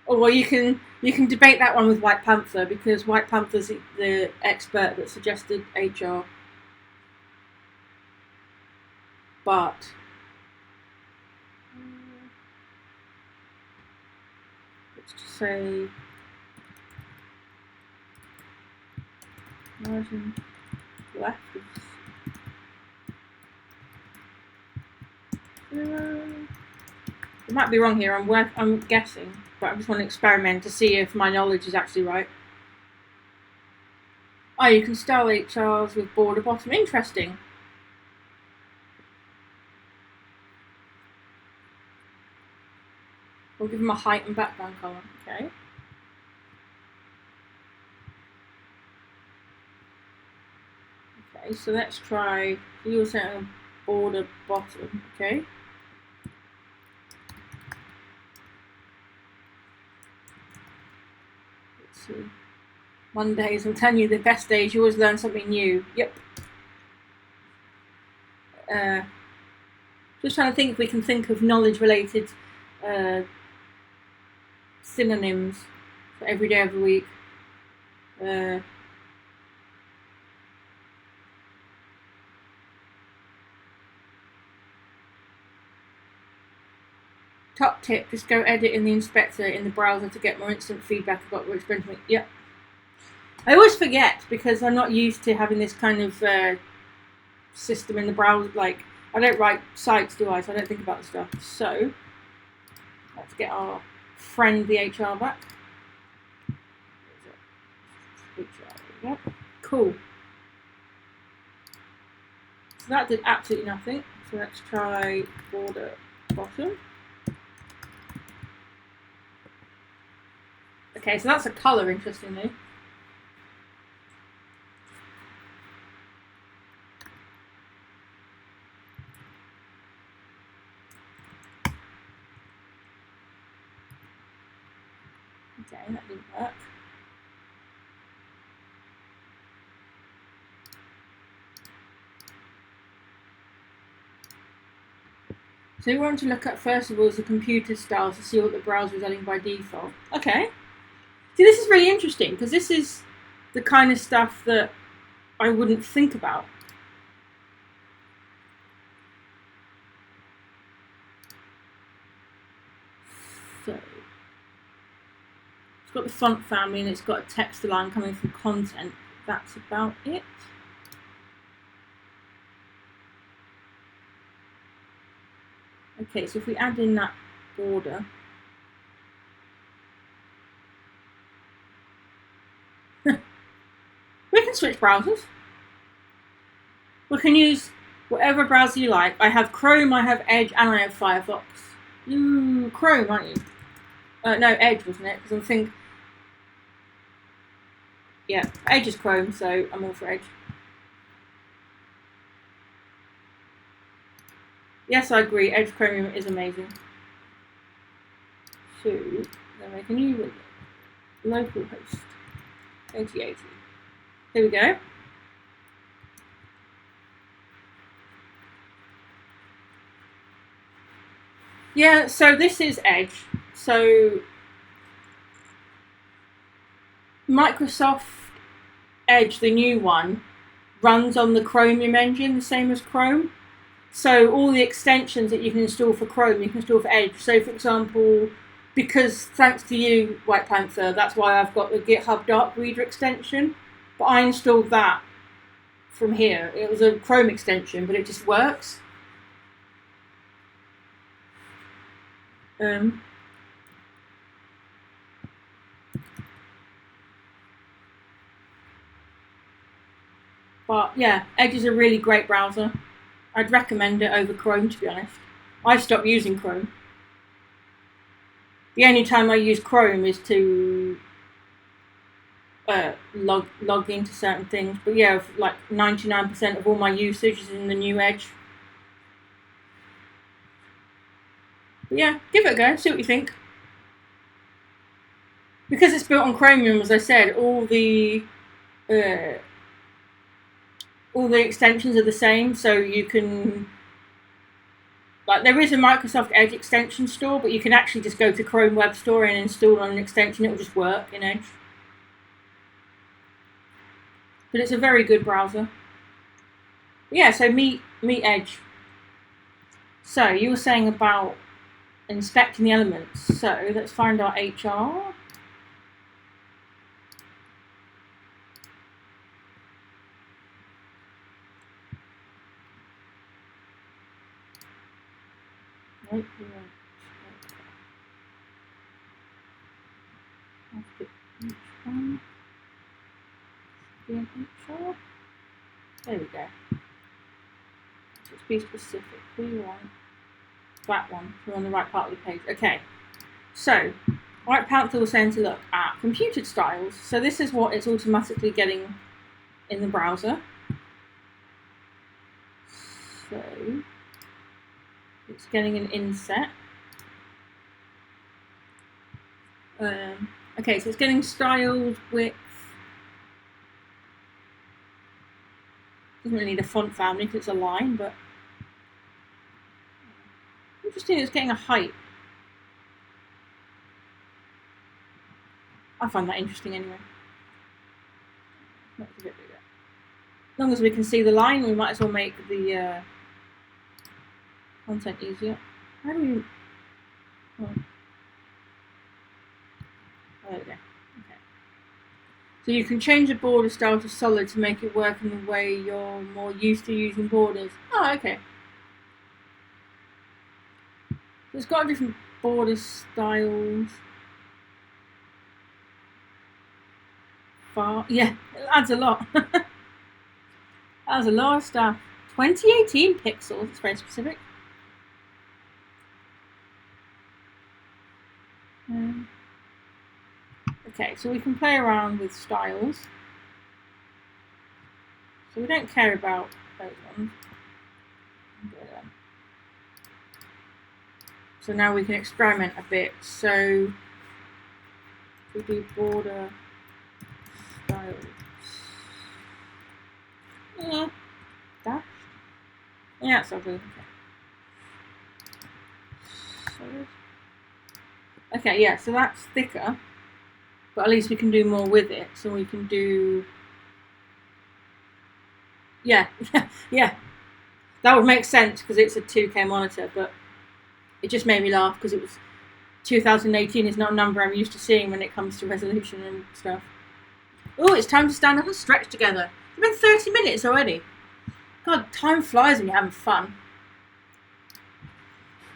Or well, you can debate that one with White Panther, because White Panther's the expert that suggested HR. But let's just say margin left is 0. I might be wrong here. I'm guessing, but I just want to experiment to see if my knowledge is actually right. Oh, you can style HRs with border bottom. Interesting. We'll give them a height and background color. Okay. Okay, so let's try. You were saying border bottom. Okay. Let's see. Mondays, I'm telling you, the best days. You always learn something new. Yep. Just trying to think if we can think of knowledge-related synonyms for every day of the week. Top tip, just go edit in the inspector in the browser to get more instant feedback about which benchmark. Yep. I always forget because I'm not used to having this kind of system in the browser. Like, I don't write sites, do I? So I don't think about the stuff. So, let's get our friend the HR back. HR, yep. Cool. So that did absolutely nothing. So let's try border bottom. Okay, so that's a colour, interestingly. Okay, that didn't work. So we want to look at, first of all, the computer styles to see what the browser is adding by default. Okay. See, this is really interesting because this is the kind of stuff that I wouldn't think about. So, it's got the font family and it's got a text align coming from content. That's about it. Okay, so if we add in that border, we can switch browsers. We can use whatever browser you like. I have Chrome, I have Edge, and I have Firefox. Chrome, aren't you? No, Edge, wasn't it? Because I think, yeah, Edge is Chrome, so I'm all for Edge. Yes, I agree. Edge Chromium is amazing. So, then make a new window. Localhost 2080. Here we go. Yeah, so this is Edge. So Microsoft Edge, the new one, runs on the Chromium engine, the same as Chrome. So all the extensions that you can install for Chrome, you can install for Edge. So for example, because thanks to you, White Panther, that's why I've got the GitHub Dark Reader extension. But I installed that from here. It was a Chrome extension, but it just works. But yeah, Edge is a really great browser. I'd recommend it over Chrome, to be honest. I stopped using Chrome. The only time I use Chrome is to log into certain things. But yeah, like 99% of all my usage is in the new Edge. But yeah, give it a go, see what you think. Because it's built on Chromium, as I said, all the all the extensions are the same, so you can, like, there is a Microsoft Edge extension store, but you can actually just go to Chrome Web Store and install on an extension. It will just work in Edge. But it's a very good browser. Yeah, so meet Edge. So you were saying about inspecting the elements. So let's find our HR. Right, HR. There we go. Let's be specific. We want that one. We're on the right part of the page. Okay. So, White Panther was saying to look at computed styles. So this is what it's automatically getting in the browser. So it's getting an inset. Okay, so it's getting styles width. Doesn't really need a font family because it's a line, but interesting. It's getting a height. I find that interesting anyway. That's a bit bigger. As long as we can see the line, we might as well make the content easier. How do we? Oh. There we go. Okay. So you can change the border style to solid to make it work in the way you're more used to using borders. Oh, okay. So it's got different border styles. Yeah, it adds a lot. Adds a lot of stuff. 2018 pixels. It's very specific. Okay, so we can play around with styles. So we don't care about those ones. So now we can experiment a bit. So we do border styles. Yeah, dash. Yeah, it's ugly. Okay, yeah, so that's thicker. But at least we can do more with it. So we can do... Yeah, yeah. That would make sense because it's a 2K monitor, but it just made me laugh because it was 2018 is not a number I'm used to seeing when it comes to resolution and stuff. Oh, it's time to stand up and stretch together. It's been 30 minutes already. God, time flies when you're having fun.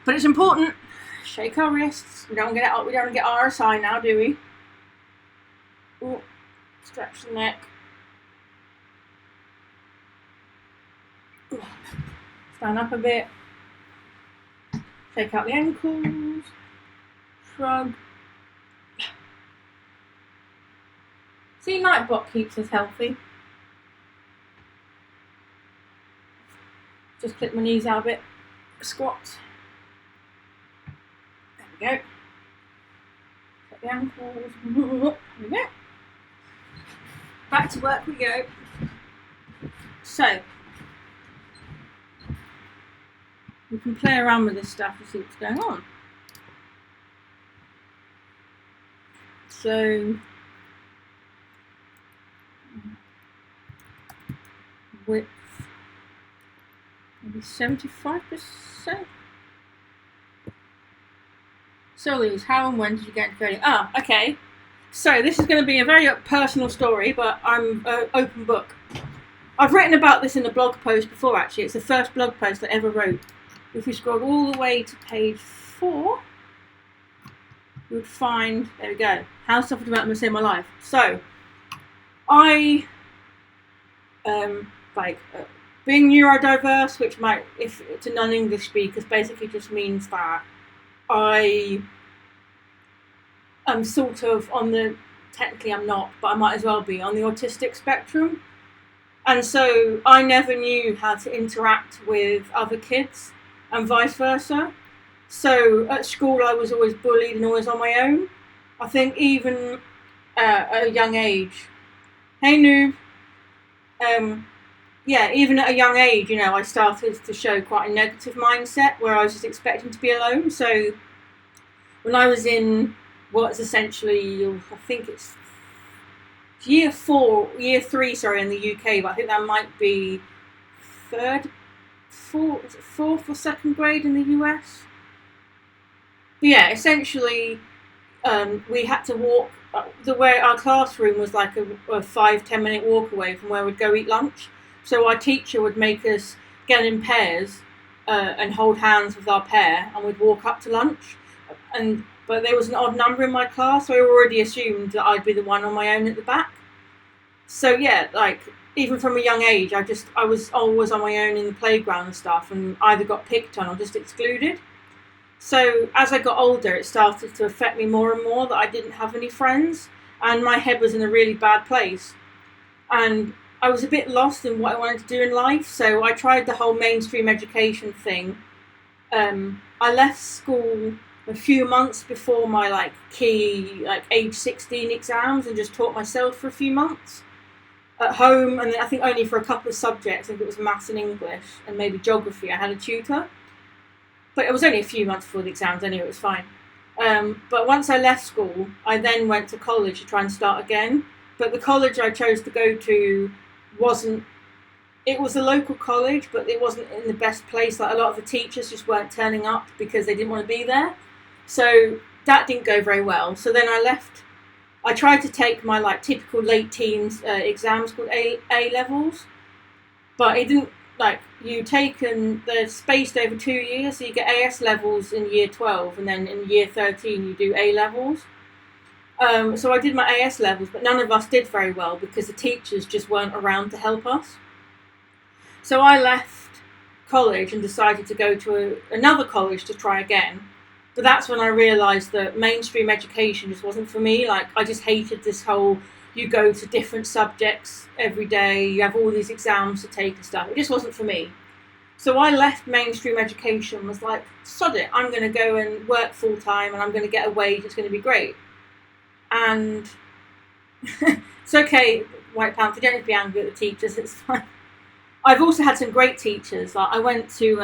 But it's important. Shake our wrists. We don't get RSI now, do we? Oh, stretch the neck. Ooh. Stand up a bit. Shake out the ankles. Shrug. See, Nightbot keeps us healthy. Just click my knees out a bit. Squat. There we go. Set the ankles. There we go. Back to work we go. So, we can play around with this stuff and see what's going on. So, width, maybe 75%. So, Luce, how and when did you get into coding? Ah, okay. So, this is going to be a very personal story, but I'm an open book. I've written about this in a blog post before, actually. It's the first blog post I ever wrote. If we scroll all the way to page 4, you would find, there we go, how self-development saved my life. So, I, being neurodiverse, which might, if to non-English speakers, basically just means that I am sort of on the, technically I'm not, but I might as well be, on the autistic spectrum. And so I never knew how to interact with other kids and vice versa. So at school I was always bullied and always on my own. I think even at a young age. Hey noob. yeah, even at a young age, I started to show quite a negative mindset where I was just expecting to be alone. So when I was in what's essentially, I think it's year three, sorry, in the UK, but I think that might be fourth or second grade in the US. But yeah, essentially, we had to walk. The way our classroom was like a 5-10 minute walk away from where we'd go eat lunch. So our teacher would make us get in pairs and hold hands with our pair, and we'd walk up to lunch. But there was an odd number in my class, so I already assumed that I'd be the one on my own at the back. So yeah, like even from a young age, I was always on my own in the playground and stuff, and either got picked on or just excluded. So as I got older, it started to affect me more and more that I didn't have any friends, and my head was in a really bad place. And I was a bit lost in what I wanted to do in life, so I tried the whole mainstream education thing. I left school a few months before my key age 16 exams and just taught myself for a few months at home, and I think only for a couple of subjects. I think it was maths and English and maybe geography. I had a tutor. But it was only a few months before the exams anyway, it was fine. But once I left school, I then went to college to try and start again. But the college I chose to go to it was a local college, but it wasn't in the best place. Like a lot of the teachers just weren't turning up because they didn't want to be there. So that didn't go very well. So then I left. I tried to take my typical late teens exams called A levels, but it didn't. They're spaced over 2 years, so you get AS levels in year 12, and then in year 13 you do A levels. So I did my AS levels, but none of us did very well because the teachers just weren't around to help us. So I left college and decided to go to another college to try again. But that's when I realised that mainstream education just wasn't for me. I just hated this whole, you go to different subjects every day, you have all these exams to take and stuff. It just wasn't for me. So I left mainstream education, was like, sod it, I'm going to go and work full time and I'm going to get a wage, it's going to be great. And it's okay, White Panther, don't need to be angry at the teachers, it's fine. I've also had some great teachers. I went to,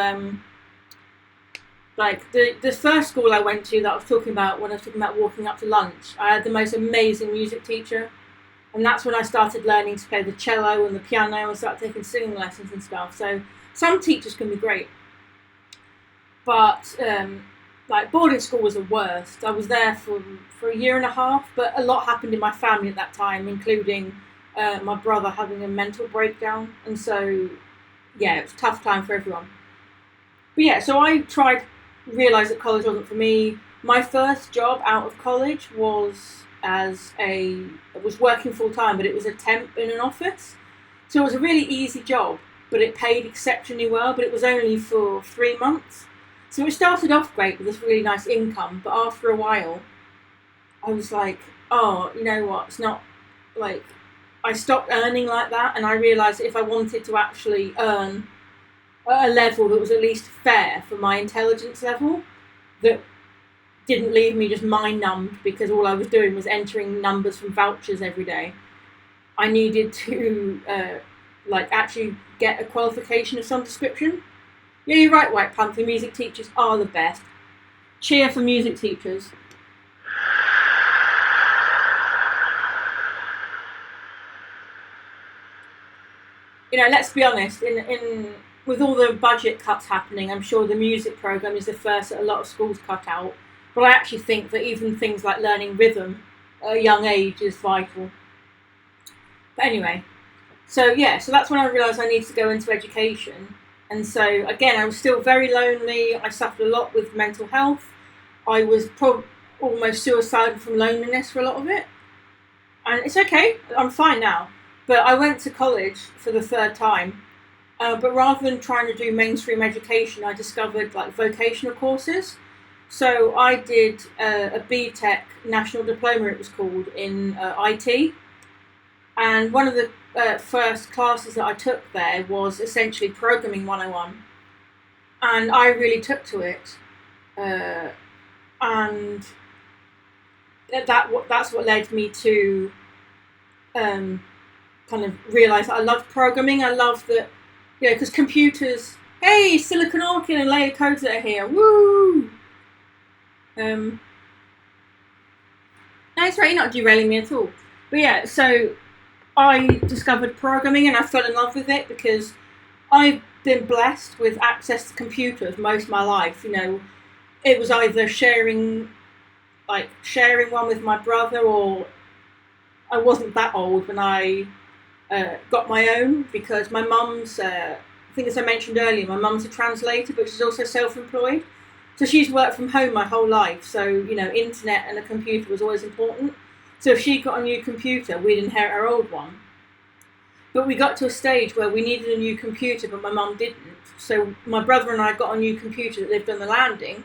the first school I went to that I was talking about when I was talking about walking up to lunch, I had the most amazing music teacher. And that's when I started learning to play the cello and the piano and started taking singing lessons and stuff. So some teachers can be great. But boarding school was the worst. I was there for a year and a half, but a lot happened in my family at that time, including my brother having a mental breakdown. And so, yeah, it was a tough time for everyone. But yeah, so I realised that college wasn't for me. My first job out of college was working full time, but it was a temp in an office. So it was a really easy job, but it paid exceptionally well, but it was only for 3 months. So it started off great with this really nice income, but after a while, I was like, oh, you know what, it's not I stopped earning like that, and I realised that if I wanted to actually earn at a level that was at least fair for my intelligence level, that didn't leave me just mind-numbed because all I was doing was entering numbers from vouchers every day. I needed to actually get a qualification of some description. Yeah, you're right, White Panther, music teachers are the best. Cheer for music teachers. Let's be honest, with all the budget cuts happening, I'm sure the music programme is the first that a lot of schools cut out. But I actually think that even things like learning rhythm at a young age is vital. But anyway, so that's when I realised I needed to go into education. And so, again, I was still very lonely. I suffered a lot with mental health. I was almost suicidal from loneliness for a lot of it. And it's okay, I'm fine now. But I went to college for the third time. But rather than trying to do mainstream education, I discovered vocational courses. So I did a BTEC National Diploma, it was called, in IT. And one of the first classes that I took there was essentially Programming 101. And I really took to it. And that's what led me to kind of realised that I loved programming. I love that, because computers, hey, Silicon Orchid and layer codes that are here, woo! No, it's right, you're not derailing me at all. But yeah, so I discovered programming and I fell in love with it because I've been blessed with access to computers most of my life. It was either sharing one with my brother, or I wasn't that old when I got my own, because my mum's, I think as I mentioned earlier, my mum's a translator, but she's also self-employed. So she's worked from home my whole life. So, internet and a computer was always important. So if she got a new computer, we'd inherit her old one. But we got to a stage where we needed a new computer, but my mum didn't. So my brother and I got a new computer that lived on the landing.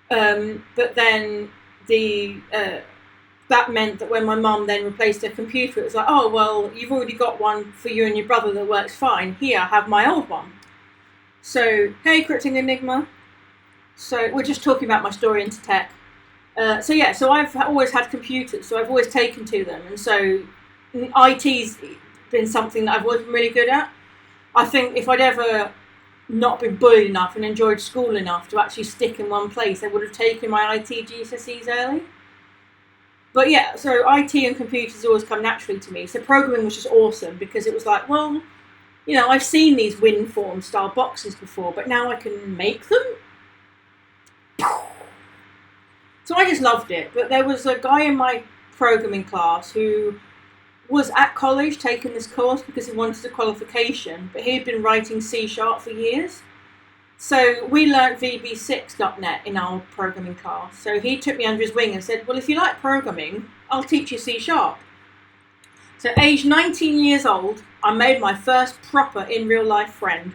But then that meant that when my mum then replaced her computer, it was like, oh, well, you've already got one for you and your brother that works fine. Here, have my old one. So, hey, Crypting Enigma. So we're just talking about my story into tech. So I've always had computers, so I've always taken to them. And so IT's been something that I've always been really good at. I think if I'd ever not been bullied enough and enjoyed school enough to actually stick in one place, I would have taken my IT GCSEs early. But yeah, so IT and computers always come naturally to me. So programming was just awesome because it was like, well, I've seen these WinForm style boxes before, but now I can make them. So I just loved it. But there was a guy in my programming class who was at college taking this course because he wanted a qualification, but he had been writing C# for years. So we learnt VB6.net in our programming class. So he took me under his wing and said, well, if you like programming, I'll teach you C#. So aged 19 years old, I made my first proper in real life friend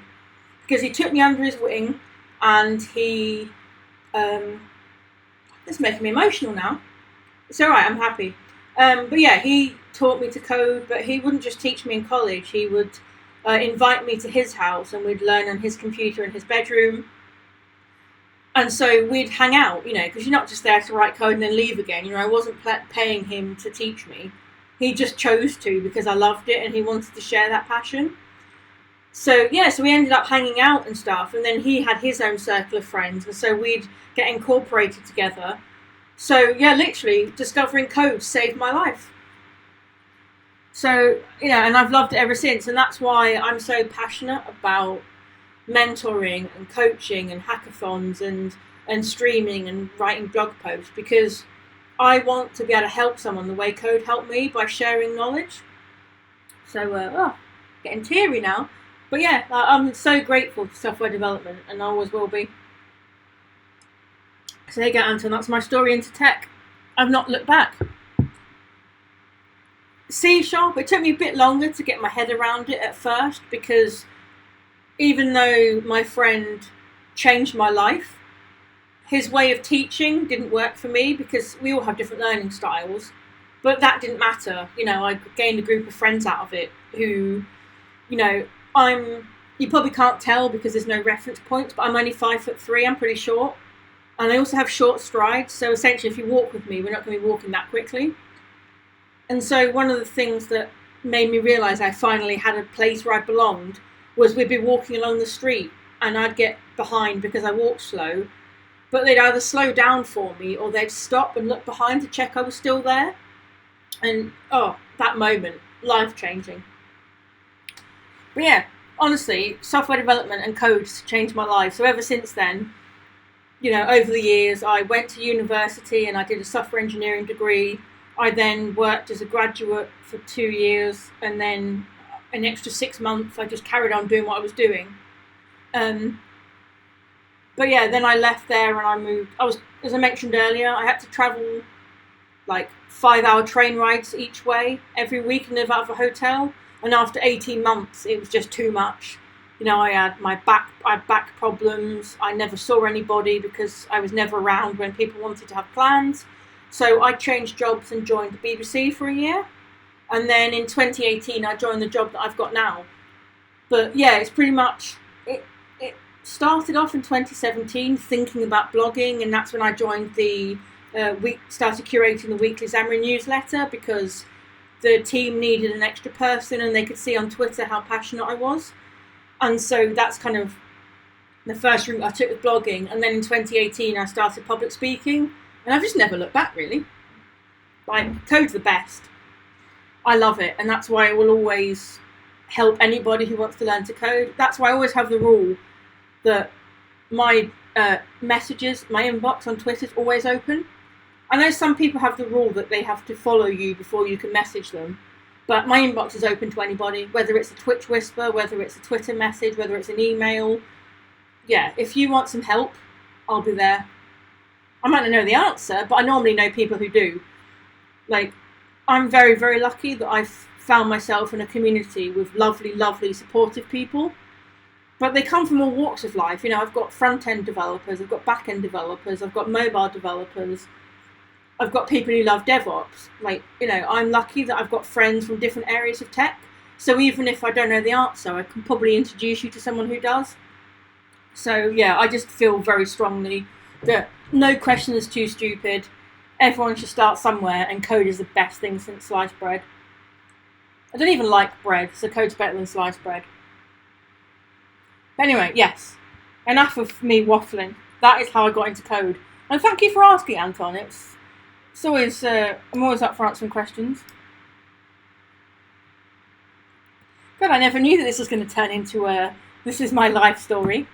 because he took me under his wing and he... it's making me emotional now. It's alright, I'm happy. But yeah, he taught me to code, but he wouldn't just teach me in college. He would invite me to his house and we'd learn on his computer in his bedroom. And so we'd hang out, because you're not just there to write code and then leave again. I wasn't paying him to teach me. He just chose to because I loved it and he wanted to share that passion. So yeah, so we ended up hanging out and stuff, and then he had his own circle of friends, and so we'd get incorporated together. So yeah, literally discovering code saved my life. So and I've loved it ever since, and that's why I'm so passionate about mentoring and coaching and hackathons and streaming and writing blog posts, because I want to be able to help someone the way code helped me by sharing knowledge. So getting teary now. But yeah, I'm so grateful to software development, and I always will be. So there you go, Anton. That's my story into tech. I've not looked back. C#, it took me a bit longer to get my head around it at first, because even though my friend changed my life, his way of teaching didn't work for me because we all have different learning styles. But that didn't matter. I gained a group of friends out of it who, you probably can't tell because there's no reference points, but I'm only 5'3", I'm pretty short. And I also have short strides, so essentially if you walk with me, we're not going to be walking that quickly. And so one of the things that made me realise I finally had a place where I belonged was we'd be walking along the street and I'd get behind because I walk slow, but they'd either slow down for me or they'd stop and look behind to check I was still there. And that moment, life-changing. But yeah, honestly, software development and code changed my life. So ever since then, over the years, I went to university and I did a software engineering degree. I then worked as a graduate for 2 years, and then an extra 6 months, I just carried on doing what I was doing. But yeah, then I left there and I moved. As I mentioned earlier, I had to travel like 5-hour train rides each way every week and live out of a hotel. And after 18 months, it was just too much. I had back problems. I never saw anybody because I was never around when people wanted to have plans. So I changed jobs and joined the BBC for a year. And then in 2018, I joined the job that I've got now. But yeah, it's pretty much, it started off in 2017 thinking about blogging, and that's when I joined started curating the weekly Xamarin newsletter, because the team needed an extra person, and they could see on Twitter how passionate I was. And so that's kind of the first route I took with blogging. And then in 2018, I started public speaking, and I've just never looked back, really. Like, code's the best. I love it, and that's why I will always help anybody who wants to learn to code. That's why I always have the rule that my messages, my inbox on Twitter is always open. I know some people have the rule that they have to follow you before you can message them, but my inbox is open to anybody, whether it's a Twitch whisper, whether it's a Twitter message, whether it's an email. Yeah, if you want some help, I'll be there. I might not know the answer, but I normally know people who do. Like, I'm very, very lucky that I've found myself in a community with lovely, lovely, supportive people. But they come from all walks of life. You know, I've got front-end developers, I've got back-end developers, I've got mobile developers, I've got people who love DevOps. Like, you know, I'm lucky that I've got friends from different areas of tech. So even if I don't know the answer, I can probably introduce you to someone who does. So yeah, I just feel very strongly that no question is too stupid. Everyone should start somewhere, and code is the best thing since sliced bread. I don't even like bread, so code's better than sliced bread. But anyway, yes, enough of me waffling. That is how I got into code. And thank you for asking, Anton. It's always, I'm always up for answering questions. But I never knew that this was going to turn into this is my life story.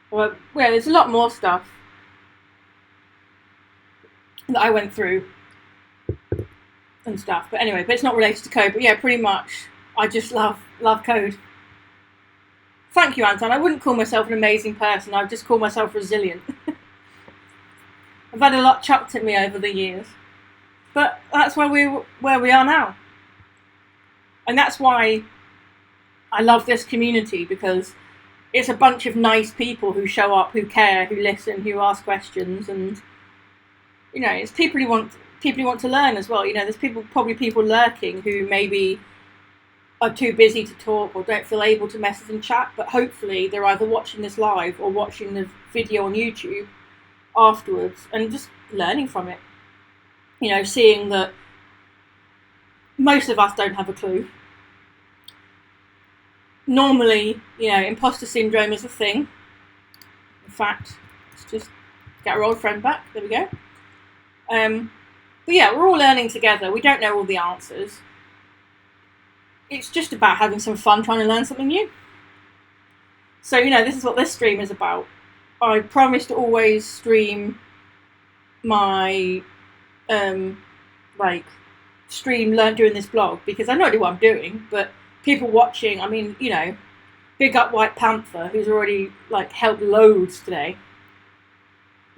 Well, there's a lot more stuff that I went through and stuff. But anyway, but it's not related to code. But yeah, pretty much, I just love code. Thank you, Anton. I wouldn't call myself an amazing person. I'd just call myself resilient. I've had a lot chucked at me over the years. But that's where we are now. And that's why I love this community, because it's a bunch of nice people who show up, who care, who listen, who ask questions, and you know, it's people who want to learn as well. You know, there's probably people lurking who maybe are too busy to talk or don't feel able to message and chat, but hopefully they're either watching this live or watching the video on YouTube afterwards and just learning from it. You know, seeing that most of us don't have a clue. Normally, you know, imposter syndrome is a thing. In fact, let's just get our old friend back. There we go. But yeah, we're all learning together. We don't know all the answers. It's just about having some fun trying to learn something new. So, you know, this is what this stream is about. I promise to always stream my, stream learn doing this blog, because I know what I'm doing, but people watching, I mean, you know, big up White Panther, who's already, helped loads today.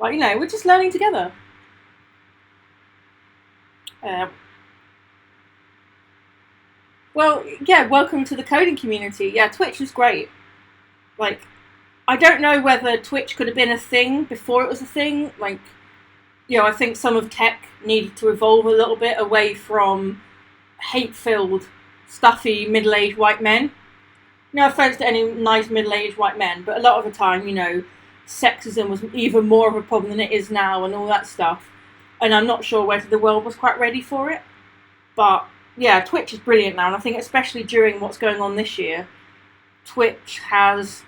You know, we're just learning together. Well, yeah, welcome to the coding community. Yeah, Twitch is great. I don't know whether Twitch could have been a thing before it was a thing. You know, I think some of tech needed to evolve a little bit away from hate-filled, stuffy, middle-aged white men. No offense to any nice middle-aged white men, but a lot of the time, you know, sexism was even more of a problem than it is now and all that stuff. And I'm not sure whether the world was quite ready for it. But yeah, Twitch is brilliant now, and I think especially during what's going on this year, Twitch has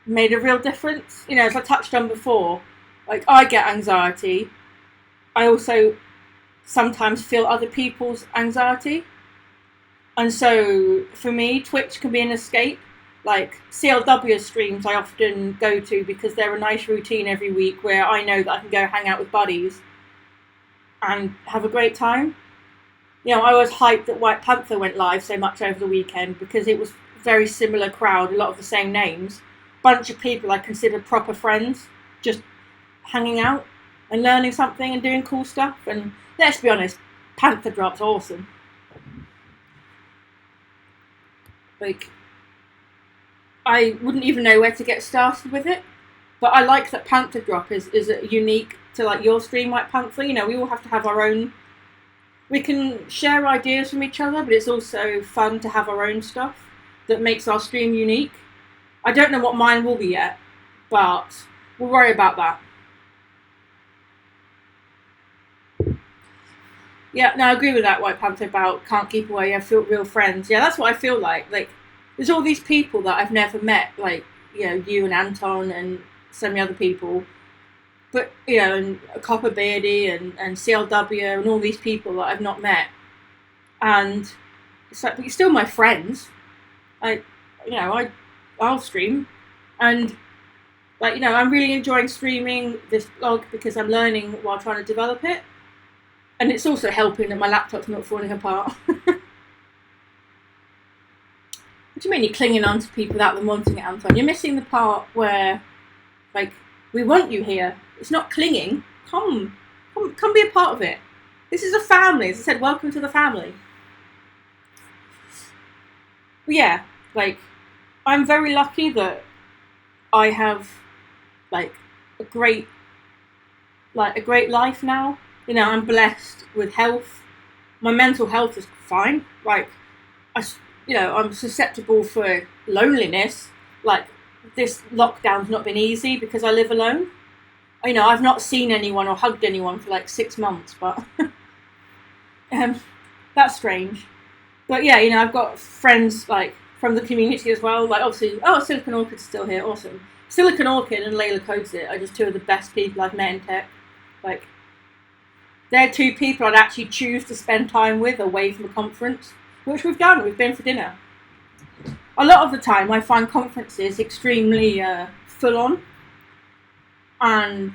made a real difference. You know, as I touched on before, I get anxiety. I also sometimes feel other people's anxiety. And so for me, Twitch can be an escape. CLW streams I often go to because they're a nice routine every week where I know that I can go hang out with buddies and have a great time. You know, I was hyped that White Panther went live so much over the weekend because it was a very similar crowd, a lot of the same names. Bunch of people I consider proper friends, just hanging out and learning something and doing cool stuff. And let's be honest, Panther Drop's awesome. I wouldn't even know where to get started with it, but I like that Panther Drop is unique to your stream, White Panther. You know, we all have to have our own. We can share ideas from each other, but it's also fun to have our own stuff that makes our stream unique. I don't know what mine will be yet, but we'll worry about that. Yeah, no, I agree with that White Panther about can't keep away, I feel real friends. Yeah, that's what I feel like. Like, there's all these people that I've never met, like, you and Anton and so many other people. But, and Copper Beardy and CLW and all these people that I've not met. And it's like, but you're still my friends. I'll stream. And, I'm really enjoying streaming this blog because I'm learning while trying to develop it. And it's also helping that my laptop's not falling apart. What do you mean you're clinging on to people without them wanting it, Anton? You're missing the part where, we want you here. It's not clinging. Come be a part of it. This is a family. As I said, welcome to the family. But yeah, I'm very lucky that I have, a great life now. I'm blessed with health. My mental health is fine. I'm susceptible for loneliness. This lockdown's not been easy because I live alone. I've not seen anyone or hugged anyone for 6 months, but that's strange. But yeah, I've got friends from the community as well. Obviously, Silicon Orchid's still here. Awesome. Silicon Orchid and Layla Codes It are just two of the best people I've met in tech. They're two people I'd actually choose to spend time with away from a conference, which we've done. We've been for dinner. A lot of the time, I find conferences extremely full on, and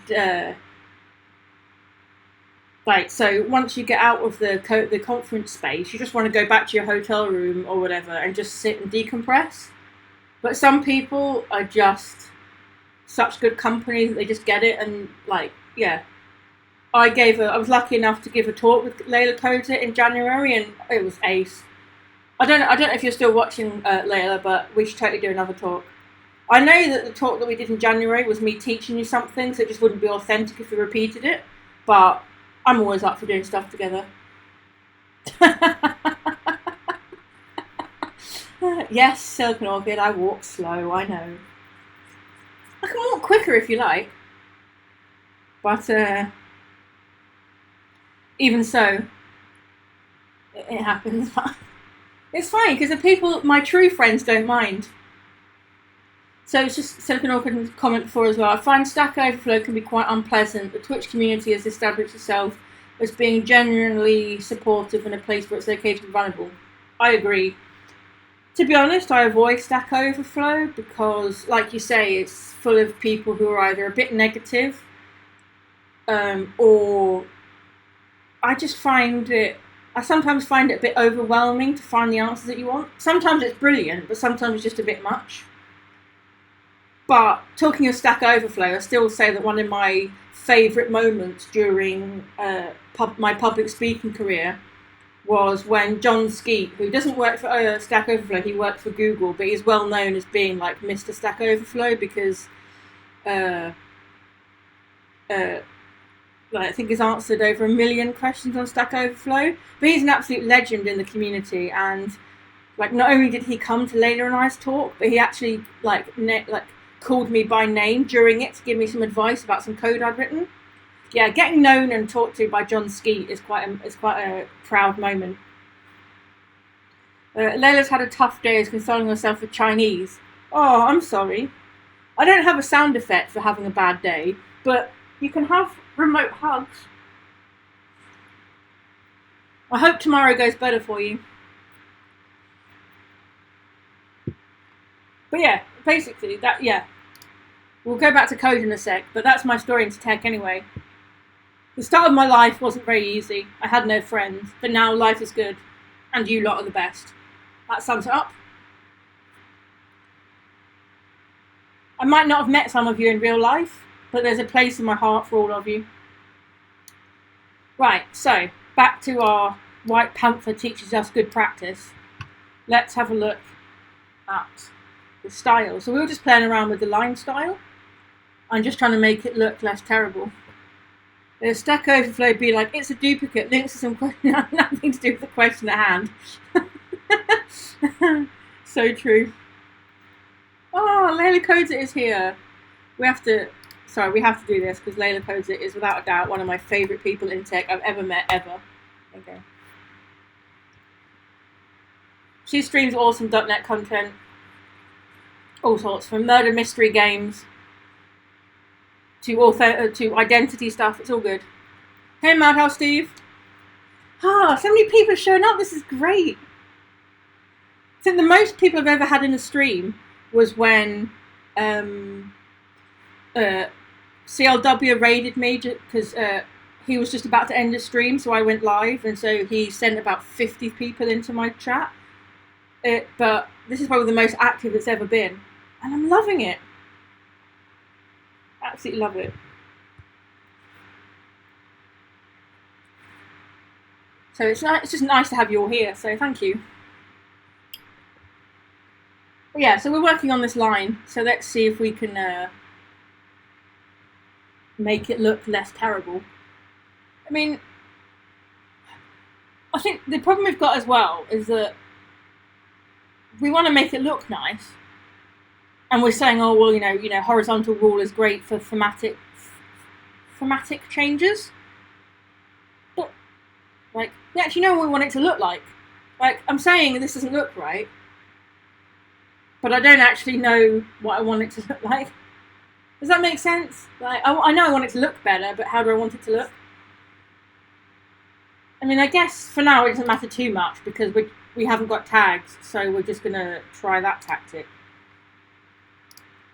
so once you get out of the conference space, you just want to go back to your hotel room or whatever and just sit and decompress. But some people are just such good company that they just get it, and I was lucky enough to give a talk with Layla Codes It in January, and it was ace. I don't know if you're still watching, Layla, but we should totally do another talk. I know that the talk that we did in January was me teaching you something, so it just wouldn't be authentic if we repeated it, but I'm always up for doing stuff together. Yes, Silicon Orchid, I walk slow, I know. I can walk quicker if you like. But, even so, it happens. It's fine, because the people, my true friends, don't mind. So it's just Silicon Orchid comment before as well. I find Stack Overflow can be quite unpleasant. The Twitch community has established itself as being genuinely supportive and a place where it's okay to be vulnerable. I agree. To be honest, I avoid Stack Overflow because, like you say, it's full of people who are either a bit negative or I sometimes find it a bit overwhelming to find the answers that you want. Sometimes it's brilliant, but sometimes it's just a bit much. But talking of Stack Overflow, I still say that one of my favourite moments during my public speaking career was when John Skeet, who doesn't work for Stack Overflow, he works for Google, but he's well known as being Mr. Stack Overflow because I think he's answered over 1 million questions on Stack Overflow. But he's an absolute legend in the community, and not only did he come to Layla and I's talk, but he actually called me by name during it to give me some advice about some code I'd written. Yeah, getting known and talked to by John Skeet is quite a proud moment. Layla's had a tough day as consoling herself with Chinese. Oh, I'm sorry. I don't have a sound effect for having a bad day, but you can have remote hugs. I hope tomorrow goes better for you. But yeah, basically, we'll go back to code in a sec, but that's my story into tech anyway. The start of my life wasn't very easy. I had no friends, but now life is good, and you lot are the best. That sums it up. I might not have met some of you in real life, but there's a place in my heart for all of you. Right, so back to our White Panther teaches us good practice. Let's have a look at the style. So we were just playing around with the line style. I'm just trying to make it look less terrible. The Stack Overflow be like, it's a duplicate, links to some question, nothing to do with the question at hand. So true. Oh, Layla Codes It is here. We have to do this because Layla Codes It is without a doubt one of my favourite people in tech I've ever met, ever. There you go. She streams awesome .NET content. All sorts, from murder mystery games to identity stuff. It's all good. Hey, Madhouse Steve. So many people are showing up. This is great. I think the most people I've ever had in a stream was when CLW raided me because he was just about to end the stream, so I went live, and so he sent about 50 people into my chat. But this is probably the most active it's ever been, and I'm loving it. Absolutely love it. So it's just nice to have you all here, so thank you. But yeah, so we're working on this line, so let's see if we can make it look less terrible. I mean, I think the problem we've got as well is that we want to make it look nice, and we're saying, oh well, you know, horizontal rule is great for thematic changes, but like we actually know what we want it to look like. Like I'm saying, this doesn't look right, but I don't actually know what I want it to look like. Does that make sense? Like I know I want it to look better, but how do I want it to look? I mean, I guess for now it doesn't matter too much because we haven't got tags, so we're just gonna try that tactic.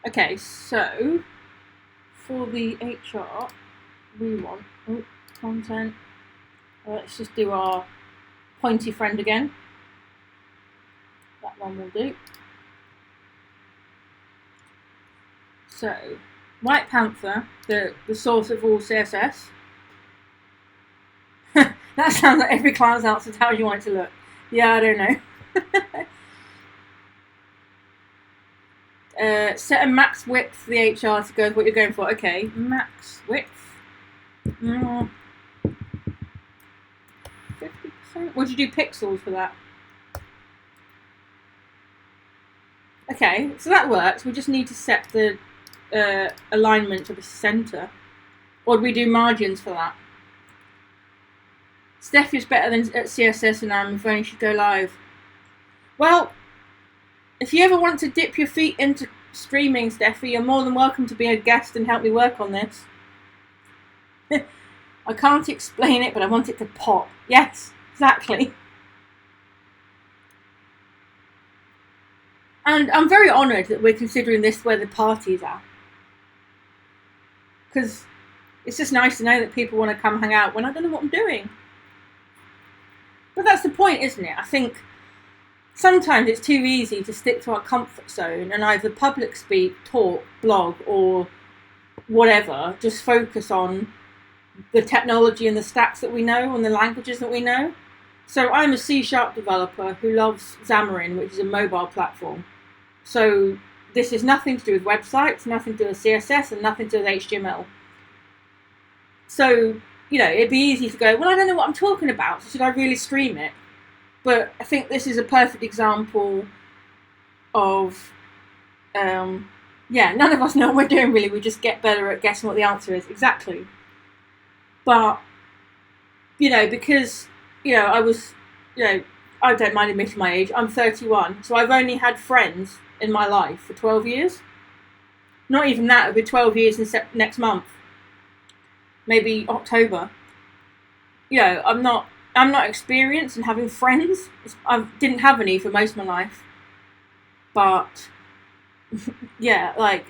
Okay, so for the HR, we want content. Let's just do our pointy friend again. That one will do. So, White Panther, the source of all CSS. That sounds like every client's answer to how you want it to look. Yeah, I don't know. Set a max width for the HR to go with what you're going for. Okay, max width. 50%. Would you do pixels for that? Okay, so that works. We just need to set the alignment to the center. Or do we do margins for that? Steffi is better than at CSS and if only she'd go live. Well, if you ever want to dip your feet into streaming, Steffi, you're more than welcome to be a guest and help me work on this. I can't explain it, but I want it to pop. Yes, exactly. And I'm very honoured that we're considering this where the parties are. Because it's just nice to know that people want to come hang out when I don't know what I'm doing. But that's the point, isn't it? I think sometimes it's too easy to stick to our comfort zone and either public speak, talk, blog, or whatever, just focus on the technology and the stacks that we know and the languages that we know. So I'm a C# developer who loves Xamarin, which is a mobile platform. So this is nothing to do with websites, nothing to do with CSS, and nothing to do with HTML. So, you know, it'd be easy to go, well, I don't know what I'm talking about, so should I really stream it? But I think this is a perfect example of, none of us know what we're doing really, we just get better at guessing what the answer is. Exactly. But, you know, because, you know, I don't mind admitting my age, I'm 31, so I've only had friends in my life for 12 years. Not even that, it'll be 12 years in next month. Maybe October. You know, I'm not experienced in having friends. I didn't have any for most of my life. But, yeah, like,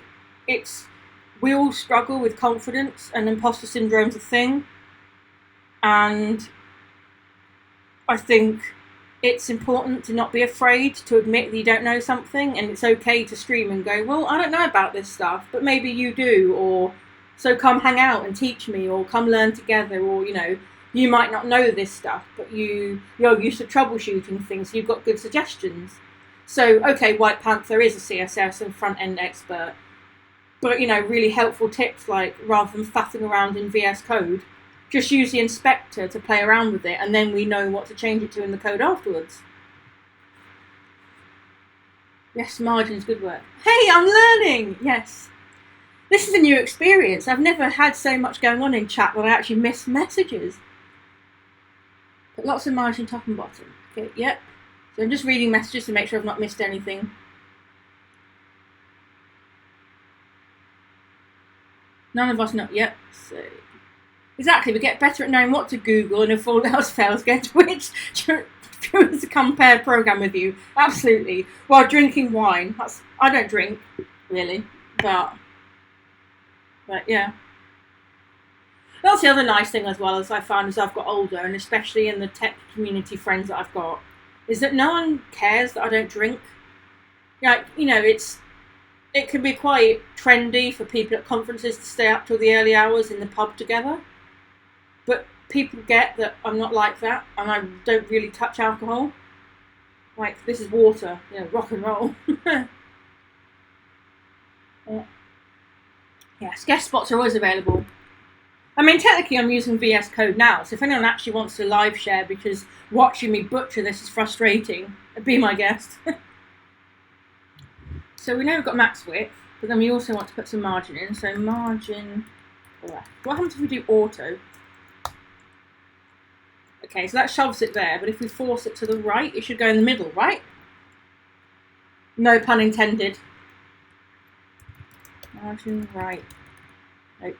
we all struggle with confidence, and imposter syndrome's a thing. And I think it's important to not be afraid to admit that you don't know something, and it's okay to stream and go, well, I don't know about this stuff, but maybe you do, or so come hang out and teach me, or come learn together, or, you know, you might not know this stuff, but you're used to troubleshooting things, so you've got good suggestions. So, okay, White Panther is a CSS and front-end expert, but, you know, really helpful tips like, rather than faffing around in VS Code, just use the inspector to play around with it, and then we know what to change it to in the code afterwards. Yes, margins, good work. Hey, I'm learning! Yes. This is a new experience. I've never had so much going on in chat that I actually miss messages. Put lots of margin top and bottom. Okay, yep. So I'm just reading messages to make sure I've not missed anything. None of us know. Yep. So exactly, we get better at knowing what to Google, and if all else fails, get to which to compare program with you. Absolutely. While drinking wine. I don't drink really, but yeah. That's the other nice thing as well, as I found as I've got older, and especially in the tech community friends that I've got, is that no one cares that I don't drink. Like, it can be quite trendy for people at conferences to stay up till the early hours in the pub together. But people get that I'm not like that, and I don't really touch alcohol. Like, this is water, rock and roll. Yes, guest spots are always available. I mean, technically I'm using VS Code now, so if anyone actually wants to live share because watching me butcher this is frustrating, be my guest. So we know we've got max width, but then we also want to put some margin in, so margin left. What happens if we do auto? Okay, so that shoves it there, but if we force it to the right, it should go in the middle, right? No pun intended. Margin right. Nope.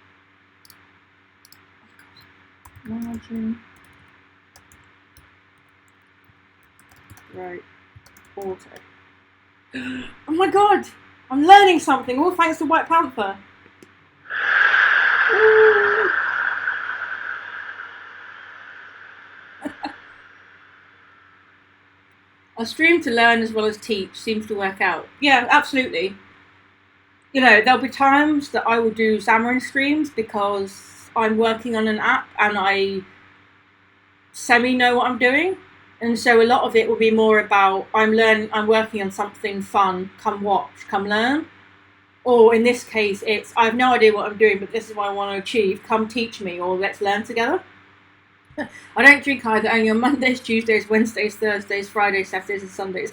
Margin right. Auto. Oh my god! I'm learning something, all thanks to White Panther. I stream to learn as well as teach seems to work out. Yeah, absolutely. There'll be times that I will do Xamarin streams because I'm working on an app and I semi-know what I'm doing. And so a lot of it will be more about I'm working on something fun, come watch, come learn. Or in this case, it's I have no idea what I'm doing, but this is what I want to achieve, come teach me, or let's learn together. I don't drink either, only on Mondays, Tuesdays, Wednesdays, Thursdays, Fridays, Saturdays and Sundays.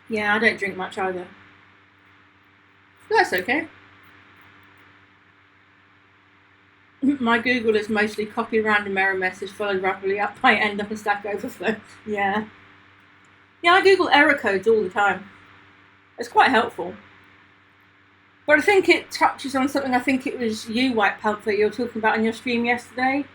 Yeah, I don't drink much either. That's okay. My Google is mostly copy random error message followed rapidly up by end up and Stack Overflow. Yeah. Yeah, I Google error codes all the time. It's quite helpful. But I think it touches on something I think it was you, White Panther, you were talking about in your stream yesterday,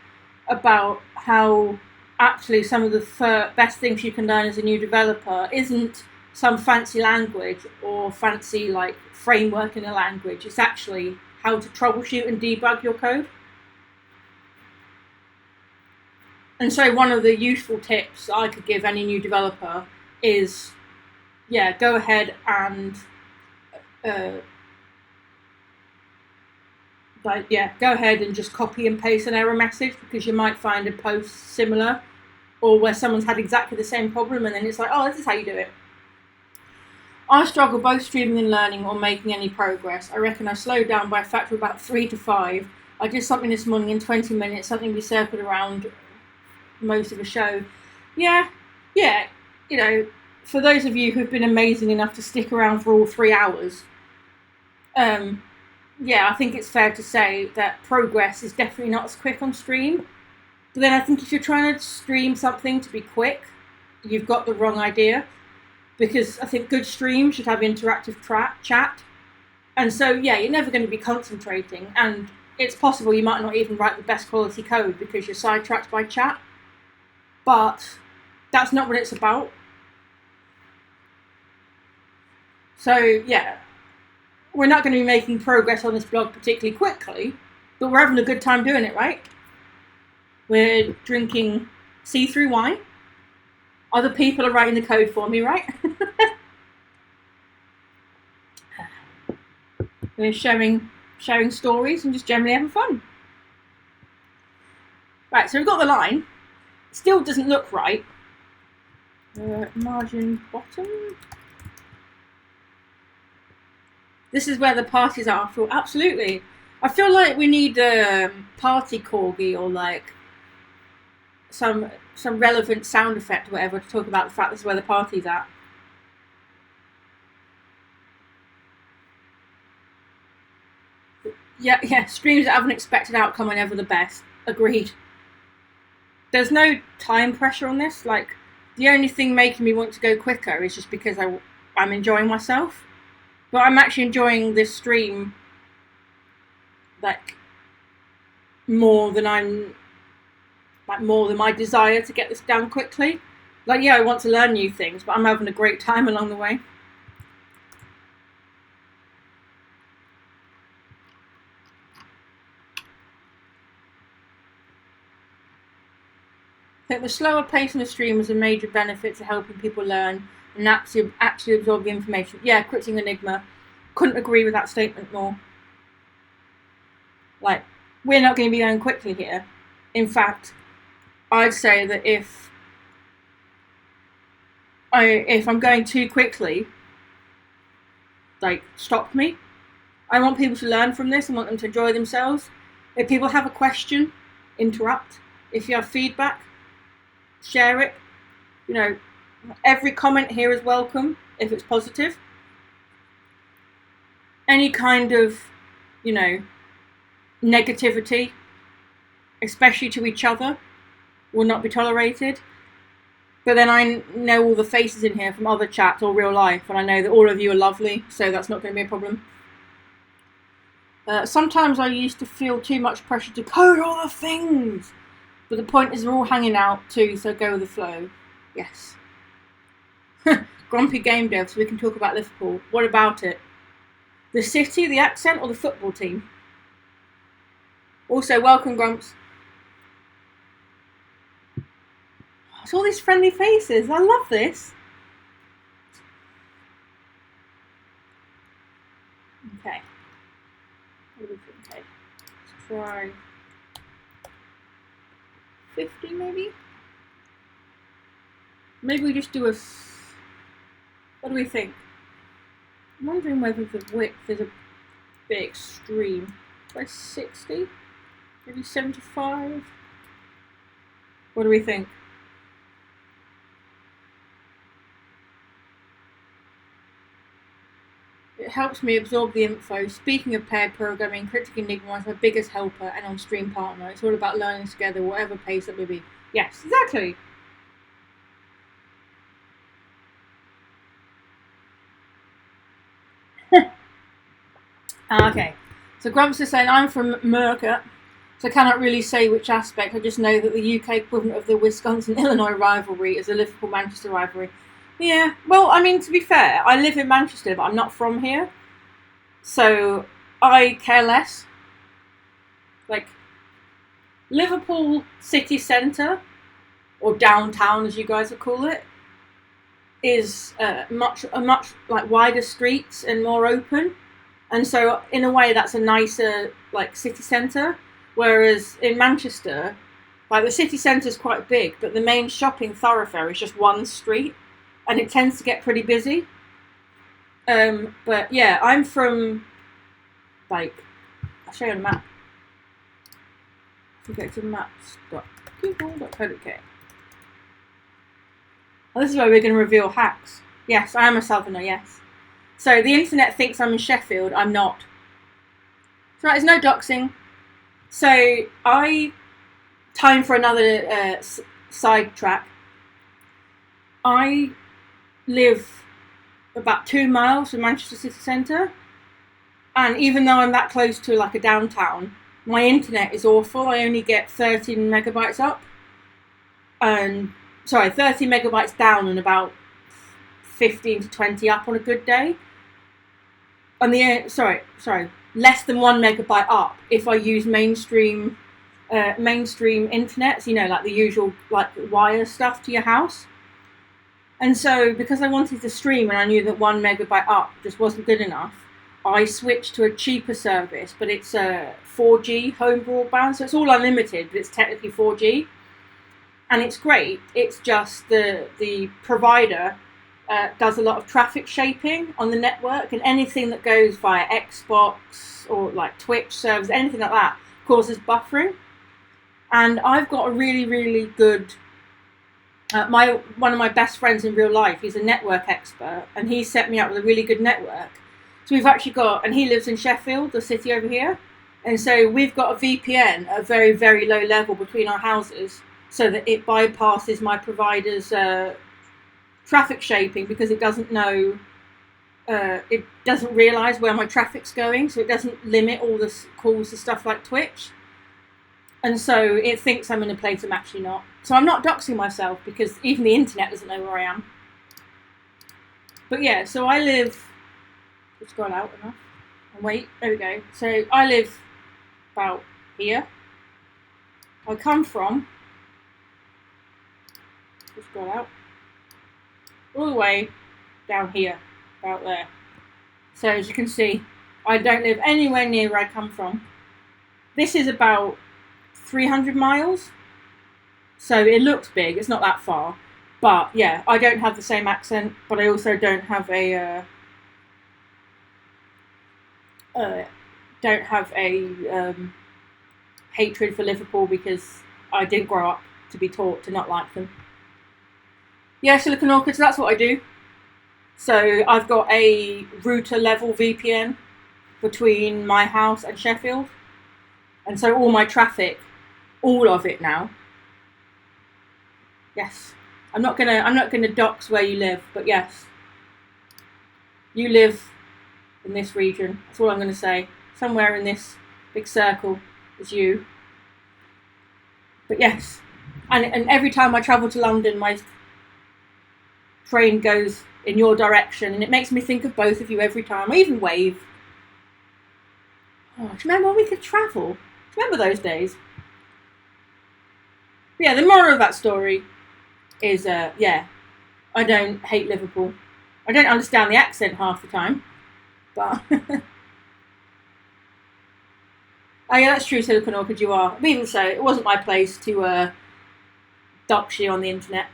about how actually some of the best things you can learn as a new developer isn't some fancy language or fancy framework in a language. It's actually how to troubleshoot and debug your code. And so one of the useful tips I could give any new developer is, go ahead and go ahead and just copy and paste an error message, because you might find a post similar or where someone's had exactly the same problem and then it's like, oh, this is how you do it. I struggle both streaming and learning or making any progress. I reckon I slowed down by a factor of about 3 to 5. I did something this morning in 20 minutes, something we circled around most of the show. Yeah, for those of you who've been amazing enough to stick around for all 3 hours, I think it's fair to say that progress is definitely not as quick on stream. But then I think if you're trying to stream something to be quick, you've got the wrong idea. Because I think good streams should have interactive chat. And so, you're never going to be concentrating. And it's possible you might not even write the best quality code because you're sidetracked by chat. But that's not what it's about. So, we're not going to be making progress on this blog particularly quickly, but we're having a good time doing it, right? We're drinking see-through wine. Other people are writing the code for me, right? We're sharing stories and just generally having fun. Right, so we've got the line. Still doesn't look right. Margin bottom. This is where the parties are. Absolutely. I feel like we need a party corgi or some relevant sound effect or whatever to talk about the fact this is where the party's at. Yeah, streams that have an expected outcome are never the best. Agreed. There's no time pressure on this. Like, the only thing making me want to go quicker is just because I'm enjoying myself. But I'm actually enjoying this stream, like, more than my desire to get this done quickly. Like, yeah, I want to learn new things, but I'm having a great time along the way. I think the slower pace in the stream is a major benefit to helping people learn and actually absorb the information. Yeah, Critting Enigma. Couldn't agree with that statement more. Like, we're not going to be going quickly here. In fact, I'd say that if I'm going too quickly, like, stop me. I want people to learn from this. I want them to enjoy themselves. If people have a question, interrupt. If you have feedback, share it. You know, every comment here is welcome if it's positive. Any kind of, you know, negativity, especially to each other, will not be tolerated. But then I know all the faces in here from other chats or real life, and I know that all of you are lovely, so that's not going to be a problem. Sometimes I used to feel too much pressure to code all the things. But the point is we're all hanging out too, so go with the flow. Yes. Grumpy game dev, so we can talk about Liverpool. What about it? The city, the accent, or the football team? Also, welcome, Grumps. It's all these friendly faces. I love this. Okay. What do we think? Okay. Let's try 50 maybe? Maybe we just do a... What do we think? I'm wondering whether the width is a bit extreme. By 60? Maybe 75? What do we think? It helps me absorb the info. Speaking of paired programming, Cryptic Enigma is my biggest helper and on-stream partner. It's all about learning together, whatever pace it may be. Yes, exactly. Okay, so Grumps is saying, I'm from Merca, so I cannot really say which aspect. I just know that the UK equivalent of the Wisconsin-Illinois rivalry is a Liverpool-Manchester rivalry. Yeah, well, I mean, to be fair, I live in Manchester, but I'm not from here. So, I care less. Like, Liverpool city centre, or downtown as you guys would call it, is much like wider streets and more open. And so, in a way, that's a nicer, like, city centre. Whereas in Manchester, like, the city centre is quite big, but the main shopping thoroughfare is just one street. And it tends to get pretty busy. But yeah, I'm from, like, I'll show you on a map. If we go to maps.google.co.uk. Well, this is where we're going to reveal hacks. Yes, I am a southerner, yes. So the internet thinks I'm in Sheffield, I'm not. That's right, there's no doxing. So time for another sidetrack. I live about 2 miles from Manchester city centre, and even though I'm that close to like a downtown, my internet is awful. I only get 13 megabytes up, and 30 megabytes down and about 15 to 20 up on a good day. And less than 1 megabyte up if I use mainstream internet, so, you know, like the usual like wire stuff to your house. And so, because I wanted to stream and I knew that 1 megabyte up just wasn't good enough, I switched to a cheaper service, but it's a 4G home broadband, so it's all unlimited, but it's technically 4G. And it's great, it's just the provider does a lot of traffic shaping on the network, and anything that goes via Xbox or like Twitch servers, anything like that, causes buffering. And I've got a really, really good... one of my best friends in real life, he's a network expert, and he set me up with a really good network. So we've actually got, and he lives in Sheffield, the city over here, And so we've got a VPN at a very, very low level between our houses so that it bypasses my provider's traffic shaping, because it doesn't know, it doesn't realise where my traffic's going, so it doesn't limit all the calls to stuff like Twitch. And so it thinks I'm in a place I'm actually not. So I'm not doxing myself, because even the internet doesn't know where I am. But yeah, so I live... It's gone out enough. And wait, there we go. So I live about here. I come from... Just gone out. All the way down here. About there. So as you can see, I don't live anywhere near where I come from. This is about 300 miles. So it looks big, it's not that far. But yeah, I don't have the same accent, but I also don't have a hatred for Liverpool, because I didn't grow up to be taught to not like them. Yeah, Silicon Orchids, that's what I do. So I've got a router level VPN between my house and Sheffield. And so all my traffic, all of it now. Yes. I'm not gonna dox where you live, but yes. You live in this region. That's all I'm gonna say. Somewhere in this big circle is you. But yes. And every time I travel to London, my train goes in your direction, and it makes me think of both of you every time. I even wave. Oh, do you remember when we could travel? Do you remember those days? But yeah, the moral of that story is, yeah, I don't hate Liverpool. I don't understand the accent half the time, but... Oh yeah, that's true, Silicon Orchid, you are. But even so, it wasn't my place to dox you on the internet.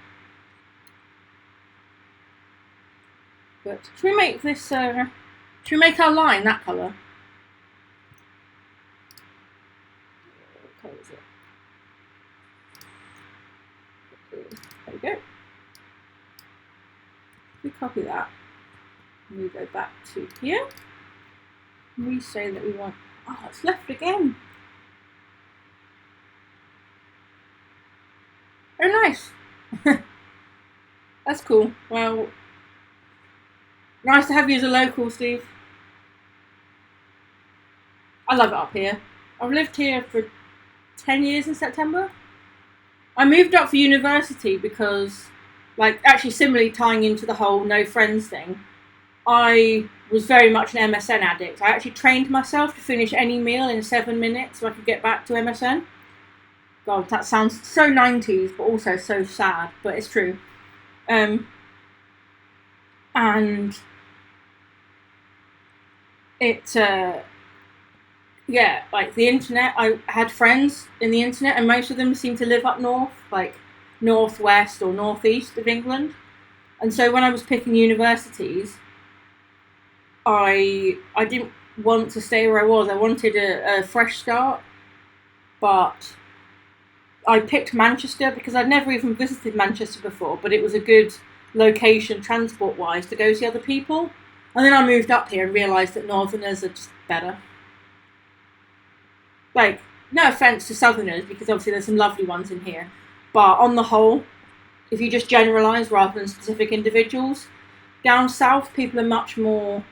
But should we make this, should we make our line that colour? What colour is it? There we go. We copy that. And we go back to here. And we say that we want... Oh, it's left again. Oh, nice. That's cool. Well, nice to have you as a local, Steve. I love it up here. I've lived here for 10 years in September. I moved up for university because, like, actually similarly tying into the whole no friends thing, I was very much an MSN addict. I actually trained myself to finish any meal in 7 minutes so I could get back to MSN. God, that sounds so 90s, but also so sad, but it's true. And it, yeah, like the internet, I had friends in the internet, and most of them seemed to live up north, like northwest or northeast of England. And so when I was picking universities, I didn't want to stay where I was. I wanted a fresh start, but I picked Manchester because I'd never even visited Manchester before, but it was a good location transport-wise to go see other people. And then I moved up here and realised that Northerners are just better. Like, no offence to Southerners, because obviously there's some lovely ones in here, but on the whole, if you just generalise rather than specific individuals, down south people are much more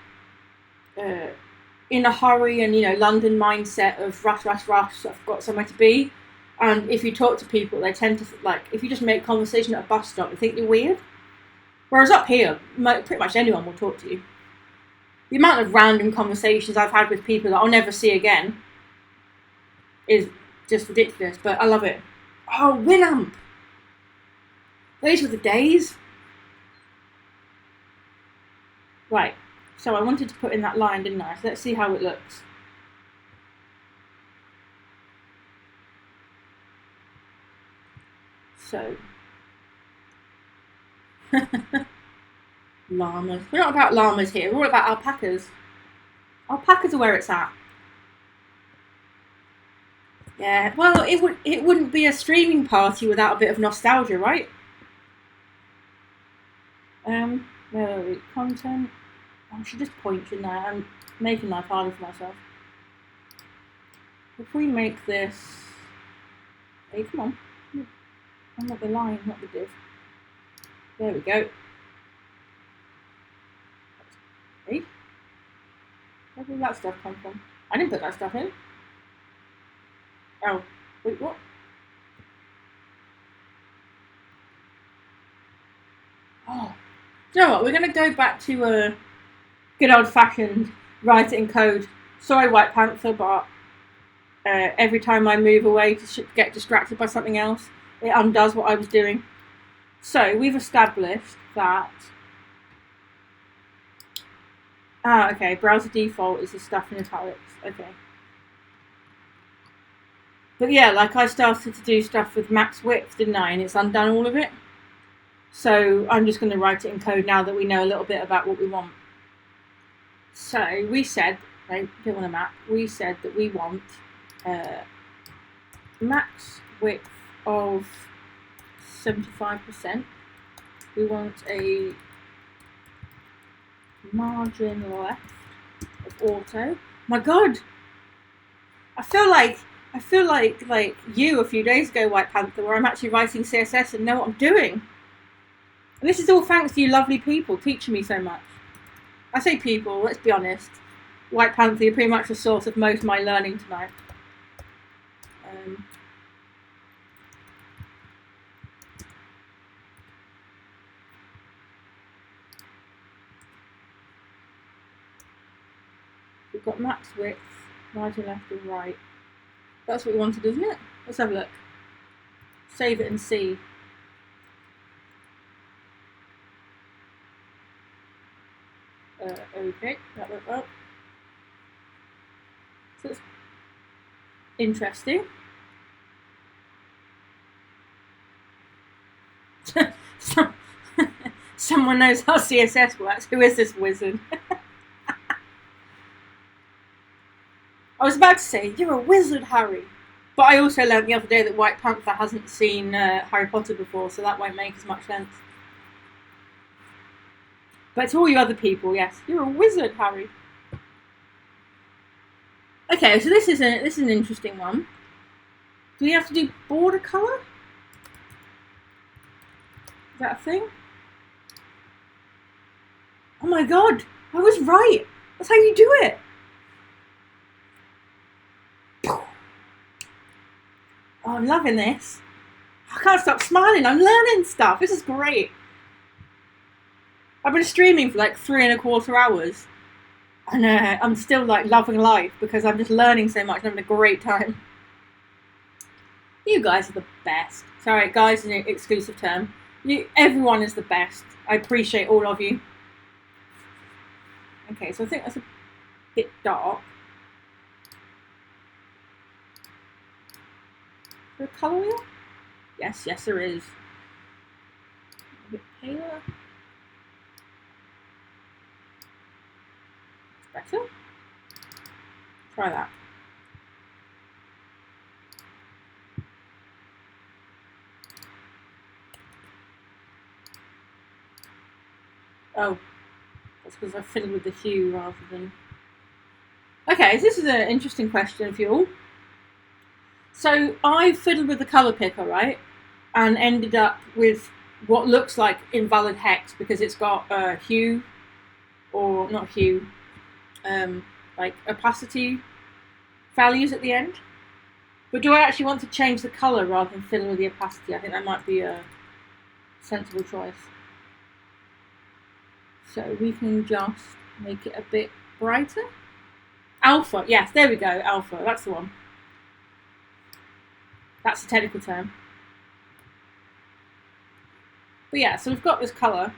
in a hurry and, you know, London mindset of rush, I've got somewhere to be. And if you talk to people, they tend to, like, if you just make conversation at a bus stop, they think you're weird. Whereas up here, pretty much anyone will talk to you. The amount of random conversations I've had with people that I'll never see again is just ridiculous, but I love it. Oh, Winamp! Those were the days. Right, so I wanted to put in that line, didn't I? So let's see how it looks. So, llamas. We're not about llamas here, we're all about alpacas. Alpacas are where it's at. Yeah, well, it wouldn't be a streaming party without a bit of nostalgia, right? Where are we? Content. I should just point, shouldn't I? I'm making life harder for myself. If we make this, hey, come on, I'm not the line, not the div. There we go. Hey, where did that stuff come from? I didn't put that stuff in. Oh, wait, what? Oh, do you know what? We're going to go back to a good old-fashioned write it in code. Sorry, White Panther, but every time I move away to get distracted by something else, it undoes what I was doing. So we've established that. Okay. Browser default is the stuff in italics. Okay. But yeah, like I started to do stuff with max width, didn't I? And it's undone all of it. So I'm just going to write it in code now that we know a little bit about what we want. So we said, right, don't want a map. We said that we want max width of 75%. We want a margin left of auto. My God, I feel like you a few days ago, White Panther, where I'm actually writing CSS and know what I'm doing. And this is all thanks to you lovely people teaching me so much. I say people, let's be honest. White Panther, you're pretty much the source of most of my learning tonight. We've got max width, margin left and right. That's what we wanted, isn't it? Let's have a look. Save it and see. Okay, that went well. So it's interesting. Someone knows how CSS works. Who is this wizard? I was about to say, you're a wizard, Harry. But I also learned the other day that White Panther hasn't seen Harry Potter before, so that won't make as much sense. But to all you other people, yes, you're a wizard, Harry. Okay, so this is an interesting one. Do we have to do border colour? Is that a thing? Oh my God, I was right. That's how you do it. Oh, I'm loving this. I can't stop smiling. I'm learning stuff. This is great. I've been streaming for like 3.25 hours. And I'm still like loving life because I'm just learning so much and having a great time. You guys are the best. Sorry, guys is an exclusive term. Everyone is the best. I appreciate all of you. Okay, so I think that's a bit dark. Is there a colour wheel? Yes, there is. A bit paler. It's better. Try that. Oh, that's because I fiddled with the hue rather than... Okay, so this is an interesting question for you all. So I fiddled with the colour picker, right? And ended up with what looks like invalid hex because it's got hue, or not hue, like opacity values at the end. But do I actually want to change the colour rather than fiddle with the opacity? I think that might be a sensible choice. So we can just make it a bit brighter. Alpha, yes, there we go, alpha, that's the one. That's the technical term. But yeah, so we've got this colour.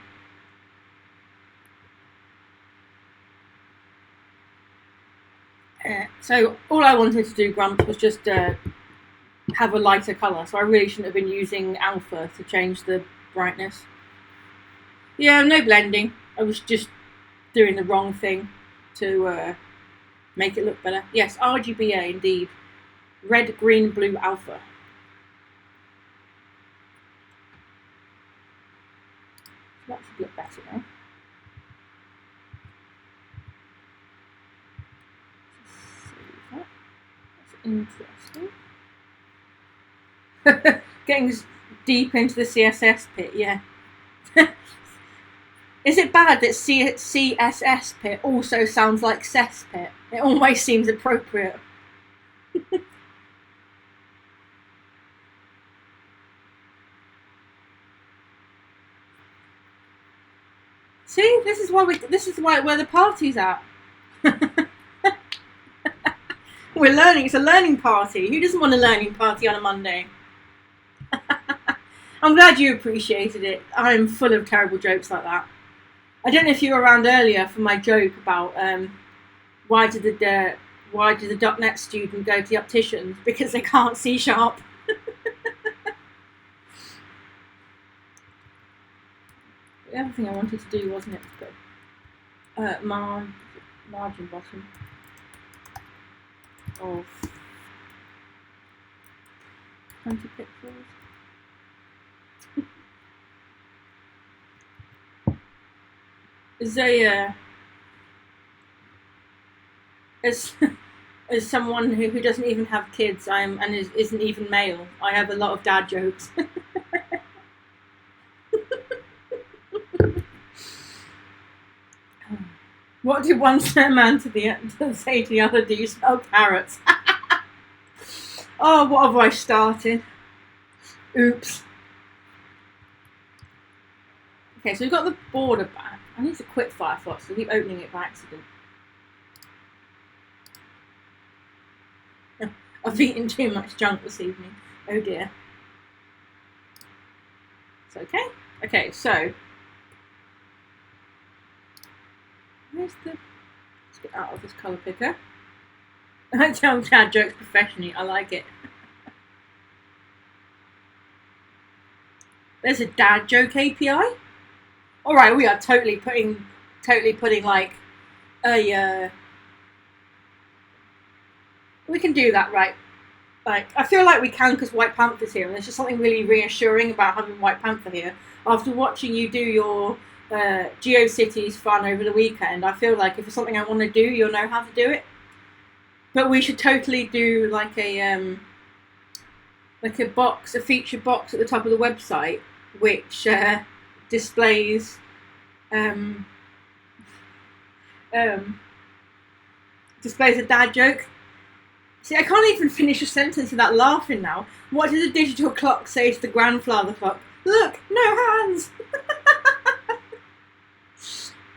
So all I wanted to do, Grump, was just have a lighter colour. So I really shouldn't have been using alpha to change the brightness. Yeah, no blending. I was just doing the wrong thing to make it look better. Yes, RGBA indeed. Red, green, blue, alpha. That should look better now. That's Interesting. Getting deep into the CSS pit, yeah. Is it bad that CSS pit also sounds like cesspit? It always seems appropriate. See, this is why where the party's at. We're learning. It's a learning party. Who doesn't want a learning party on a Monday? I'm glad you appreciated it. I'm full of terrible jokes like that. I don't know if you were around earlier for my joke about why did the .NET student go to the opticians? Because they can't C#. The other thing I wanted to do, wasn't it, to put margin bottom of 20 pixels. As someone who doesn't even have kids, isn't even male, I have a lot of dad jokes. What did one man say to the other? Do you smell carrots? Oh, what have I started? Oops. Okay, so we've got the border back. I need to quit Firefox, so I keep opening it by accident. I've eaten too much junk this evening. Oh dear. It's okay. Okay, so let's get out of this colour picker. I tell dad jokes professionally. I like it. There's a dad joke API. All right, we are totally putting like a. We can do that, right? Like, I feel like we can because White Panther's here, and there's just something really reassuring about having White Panther here. After watching you do your GeoCities fun over the weekend, I feel like if it's something I want to do, you'll know how to do it. But we should totally do like a feature box at the top of the website, which displays displays a dad joke. See, I can't even finish a sentence without laughing now. What did the digital clock say to the grandfather clock? Look, no hands!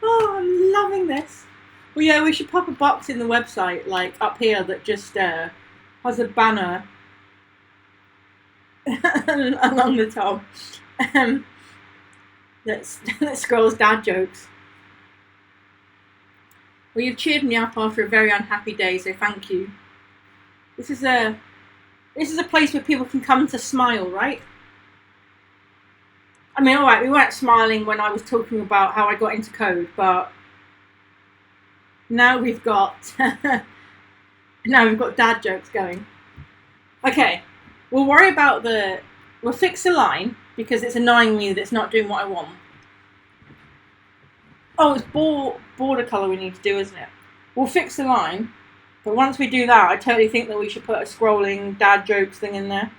Oh, I'm loving this. Well, yeah, we should pop a box in the website, like up here, that just has a banner along the top that scrolls dad jokes. Well, you've cheered me up after a very unhappy day, so thank you. This is a place where people can come to smile, right? I mean, all right, we weren't smiling when I was talking about how I got into code, but now we've got dad jokes going. Okay, we'll fix the line because it's annoying me that it's not doing what I want. Oh, it's border color we need to do, isn't it? We'll fix the line. But once we do that, I totally think that we should put a scrolling dad jokes thing in there.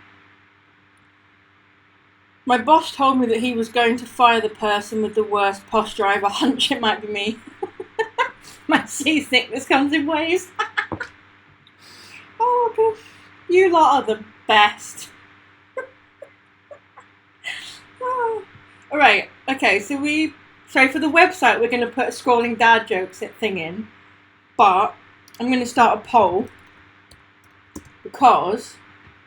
My boss told me that he was going to fire the person with the worst posture. I have a hunch it might be me. My seasickness comes in waves. Oh, gosh. You lot are the best. Oh. Alright, okay, so for the website, we're going to put a scrolling dad jokes thing in. But I'm going to start a poll because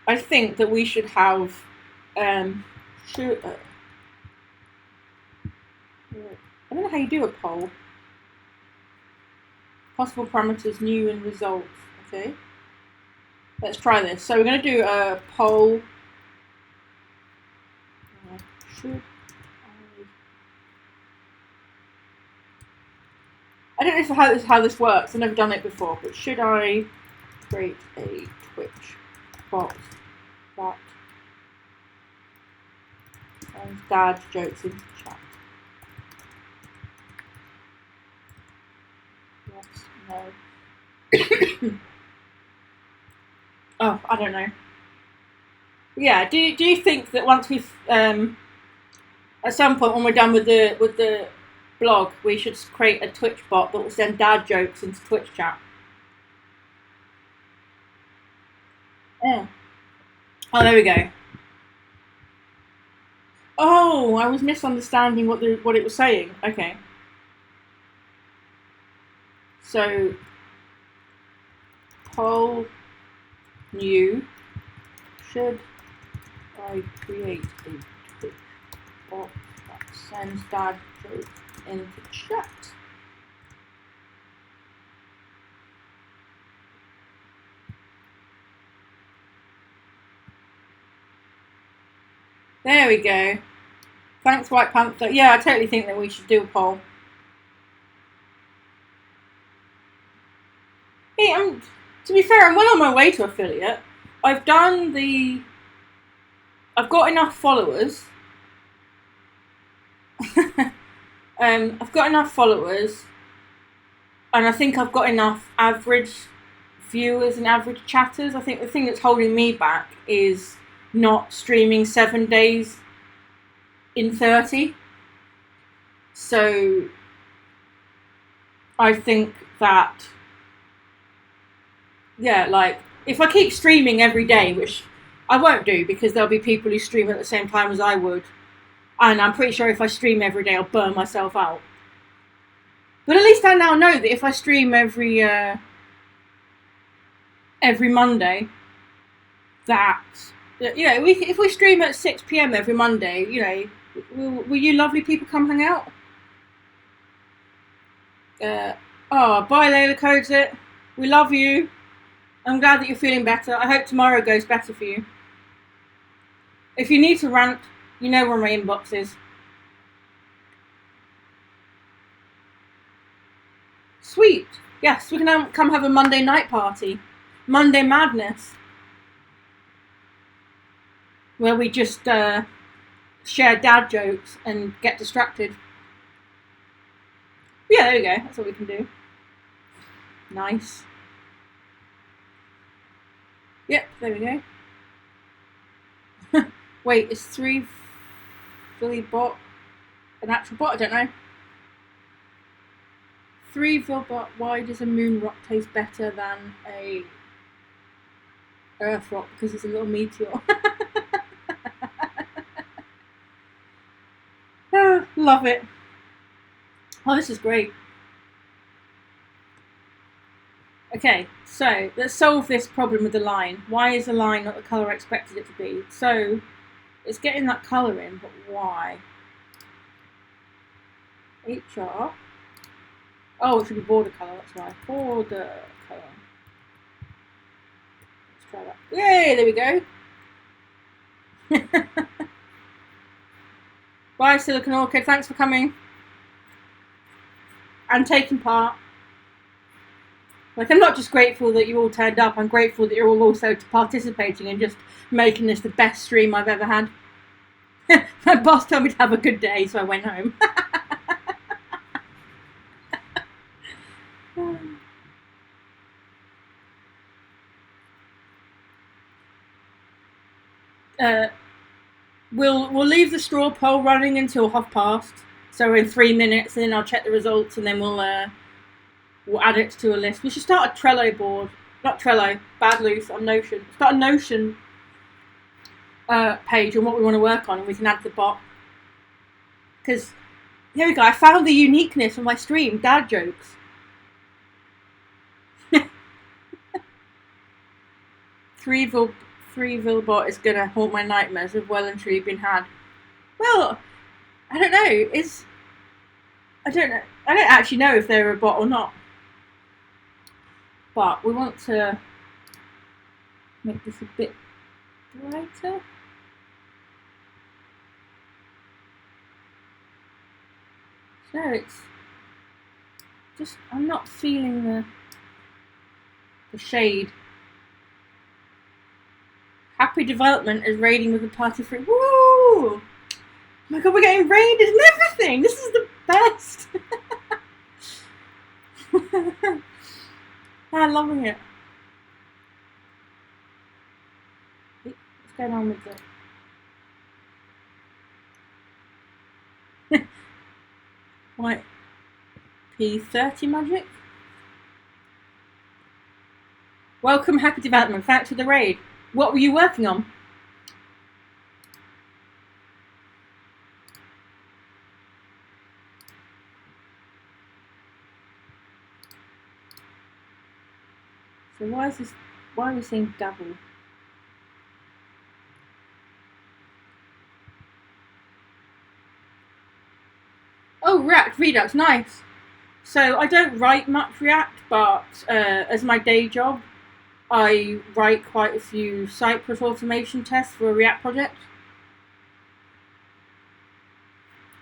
I think that we should have I don't know how you do a poll. Possible parameters, new and results. Okay, let's try this. So we're going to do a poll. I don't know how this works. I've never done it before, but should I create a Twitch bot that sends dad jokes into chat? Yes, no. Oh, I don't know. Yeah. Do you think that once we've at some point when we're done with the blog, we should create a Twitch bot that will send dad jokes into Twitch chat? Yeah. Oh, there we go. Oh, I was misunderstanding what it was saying. Okay. So, poll new. Should I create a Twitch bot that sends dad jokes into chat? There we go. Thanks, White Panther. Yeah, I totally think that we should do a poll. Hey, to be fair, I'm well on my way to affiliate. I've got enough followers. I've got enough followers, and I think I've got enough average viewers and average chatters. I think the thing that's holding me back is not streaming 7 days in 30. So I think that, yeah, like, if I keep streaming every day, which I won't do because there'll be people who stream at the same time as I would, and I'm pretty sure if I stream every day I'll burn myself out. But at least I now know that if I stream every Monday, that, you know, if we stream at 6 p.m. every Monday, you know, will you lovely people come hang out? Bye Layla Codes it. We love you. I'm glad that you're feeling better. I hope tomorrow goes better for you. If you need to rant, you know where my inbox is. Sweet. Yes, we can come have a Monday night party. Monday Madness. Where we just share dad jokes and get distracted. Yeah, there we go. That's what we can do. Nice. Yep, there we go. Wait, is 3 Philly bot an actual bot? I don't know. 3 Vilbot, why does a moon rock taste better than a earth rock? Because it's a little meteor. Oh, love it. Oh, this is great. Okay, so let's solve this problem with the line. Why is the line not the colour I expected it to be? So it's getting that colour in, but why? HR. Oh, it should be border colour, that's why. Border colour. Let's try that. Yay, there we go. Bye, Silicon Orchid. Thanks for coming and taking part. Like, I'm not just grateful that you all turned up, I'm grateful that you're all also participating and just making this the best stream I've ever had. My boss told me to have a good day, so I went home. We'll leave the straw poll running until 1:30, so in 3 minutes, and then I'll check the results, and then we'll add it to a list. We should start a Trello board, not Trello, bad Luce, on Notion. Start a Notion page on what we want to work on, and we can add the bot. Because here we go. I found the uniqueness of my stream, dad jokes. Threeville bot is gonna haunt my nightmares. Have well and truly been had. Well, I don't know. I don't know. I don't actually know if they're a bot or not. But we want to make this a bit brighter. So it's just, I'm not feeling the shade. Happy development is raiding with a party free. Woo! Oh my god, we're getting raided and everything! This is the best! I'm loving it. going on with the white P30 magic? Welcome, happy development. Thanks for the raid. What were you working on? So why are we seeing double? Oh, React Redux, nice. So I don't write much React, but as my day job, I write quite a few Cypress automation tests for a React project.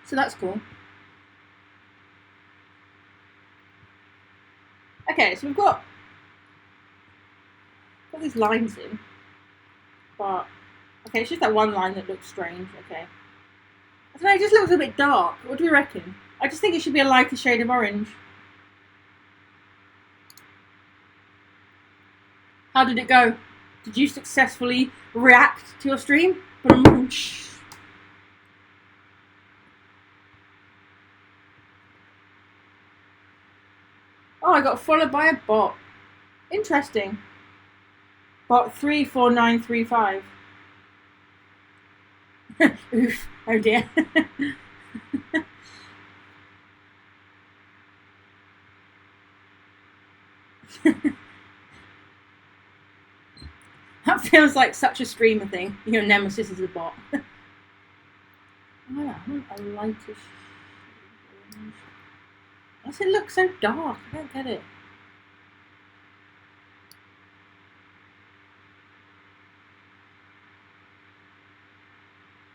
So that's cool. Okay, so we've got these lines in, but okay, it's just that one line that looks strange. Okay, I don't know, it just looks a bit dark. What do we reckon? I just think it should be a lighter shade of orange. How did it go? Did you successfully react to your stream? Oh, I got followed by a bot. Interesting. Bot 34935. Oof. Oh dear. That feels like such a streamer thing. Your nemesis is a bot. Oh, I want a lightish orange. Why does it look so dark? I don't get it.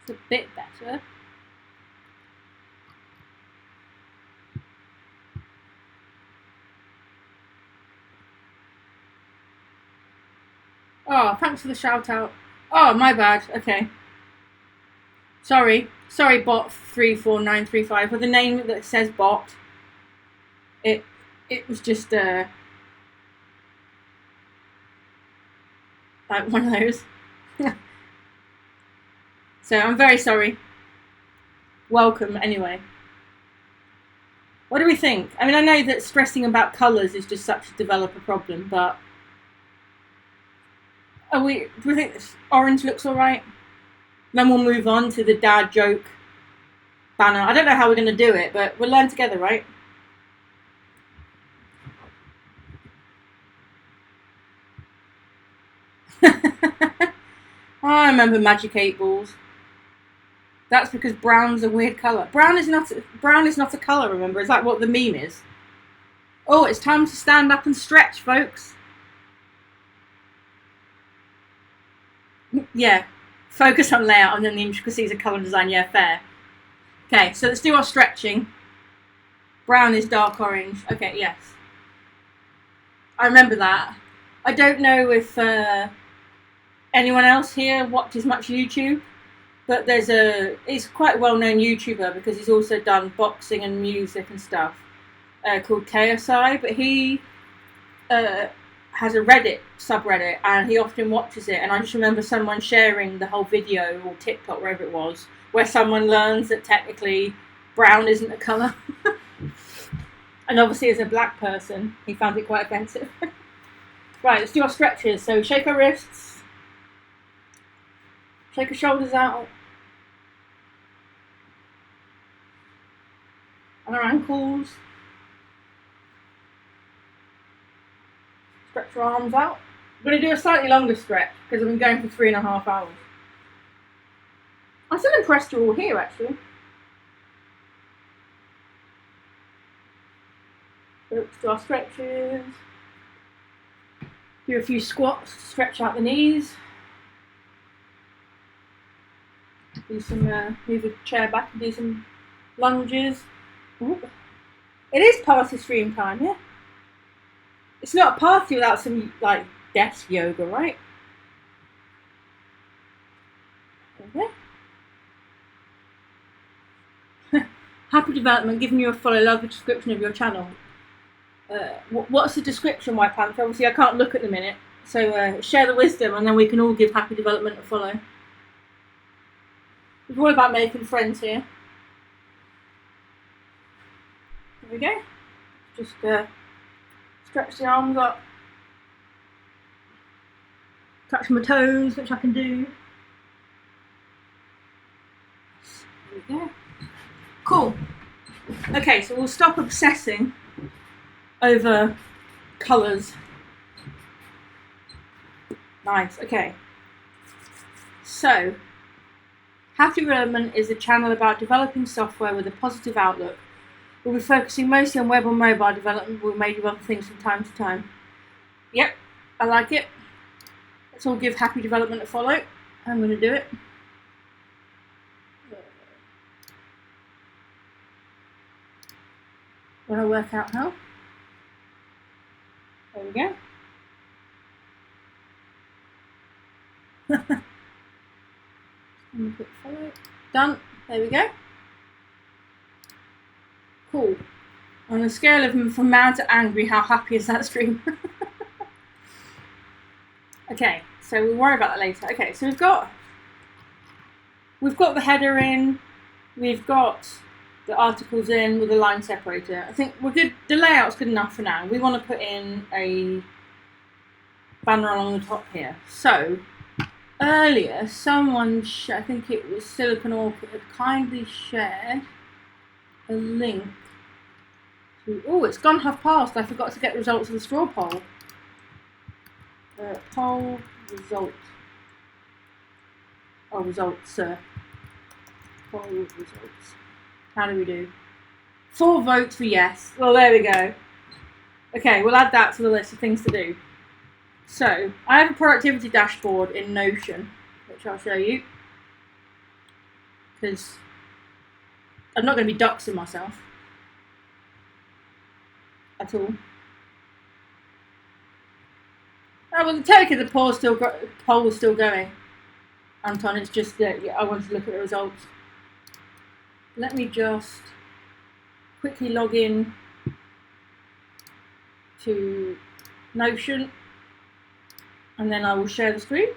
It's a bit better. Oh, thanks for the shout out. Oh, my bad. Okay. Sorry, bot 34935. With the name that says bot, it was just like one of those. So I'm very sorry. Welcome anyway. What do we think? I mean, I know that stressing about colours is just such a developer problem, but do we think this orange looks alright? Then we'll move on to the dad joke banner. I don't know how we're going to do it, but we'll learn together, right? I remember Magic 8 Balls. That's because brown's a weird colour. Brown is not a colour, remember? Is that what the meme is? Oh, it's time to stand up and stretch, folks. Yeah. Focus on layout and then the intricacies of colour design. Yeah, fair. Okay, so let's do our stretching. Brown is dark orange. Okay, yes. I remember that. I don't know if anyone else here watches much YouTube, but he's quite a well-known YouTuber because he's also done boxing and music and stuff, called KSI, but he has a Reddit subreddit and he often watches it, and I just remember someone sharing the whole video, or TikTok, wherever it was, where someone learns that technically brown isn't a colour. And obviously as a black person, he found it quite offensive. Right, let's do our stretches. So shake our wrists, shake our shoulders out, and our ankles. Stretch your arms out. I'm going to do a slightly longer stretch because I've been going for 3.5 hours. I'm still impressed you're all here, actually. So let's do our stretches. Do a few squats, stretch out the knees. Do some, move the chair back and do some lunges. Ooh. It is party stream time, yeah? It's not a party without some, like, desk yoga, right? Okay. Happy development, giving you a follow. Love the description of your channel. What's the description, White Panther? Obviously, I can't look at the minute. So share the wisdom, and then we can all give happy development a follow. It's all about making friends here. There we go. Just stretch the arms up. Touch my toes, which I can do. There we go. Cool. Okay, so we'll stop obsessing over colours. Nice, okay. So, Happy Development is a channel about developing software with a positive outlook. We'll be focusing mostly on web and mobile development, but we may do other things from time to time. Yep, I like it. Let's all give Happy Development a follow. I'm going to do it. When I work out how. There we go. Follow. Done. There we go. Cool. On a scale of from mad to angry, how happy is that stream? Okay, so we'll worry about that later. Okay, so we've got the header in, we've got the articles in with a line separator. I think we're good. The layout's good enough for now. We want to put in a banner along the top here. So earlier, someone, I think it was Silicon Orchid, had kindly shared a link to. Oh, it's gone half past. I forgot to get results of the straw poll. Poll result. Oh, results, sir. Poll results. How do we do? 4 votes for yes. Well, there we go. Okay, we'll add that to the list of things to do. So, I have a productivity dashboard in Notion, which I'll show you. Because I'm not going to be doxing myself. At all. Oh, well, technically the poll is still going, Anton. It's just that I wanted to look at the results. Let me just quickly log in to Notion, and then I will share the screen.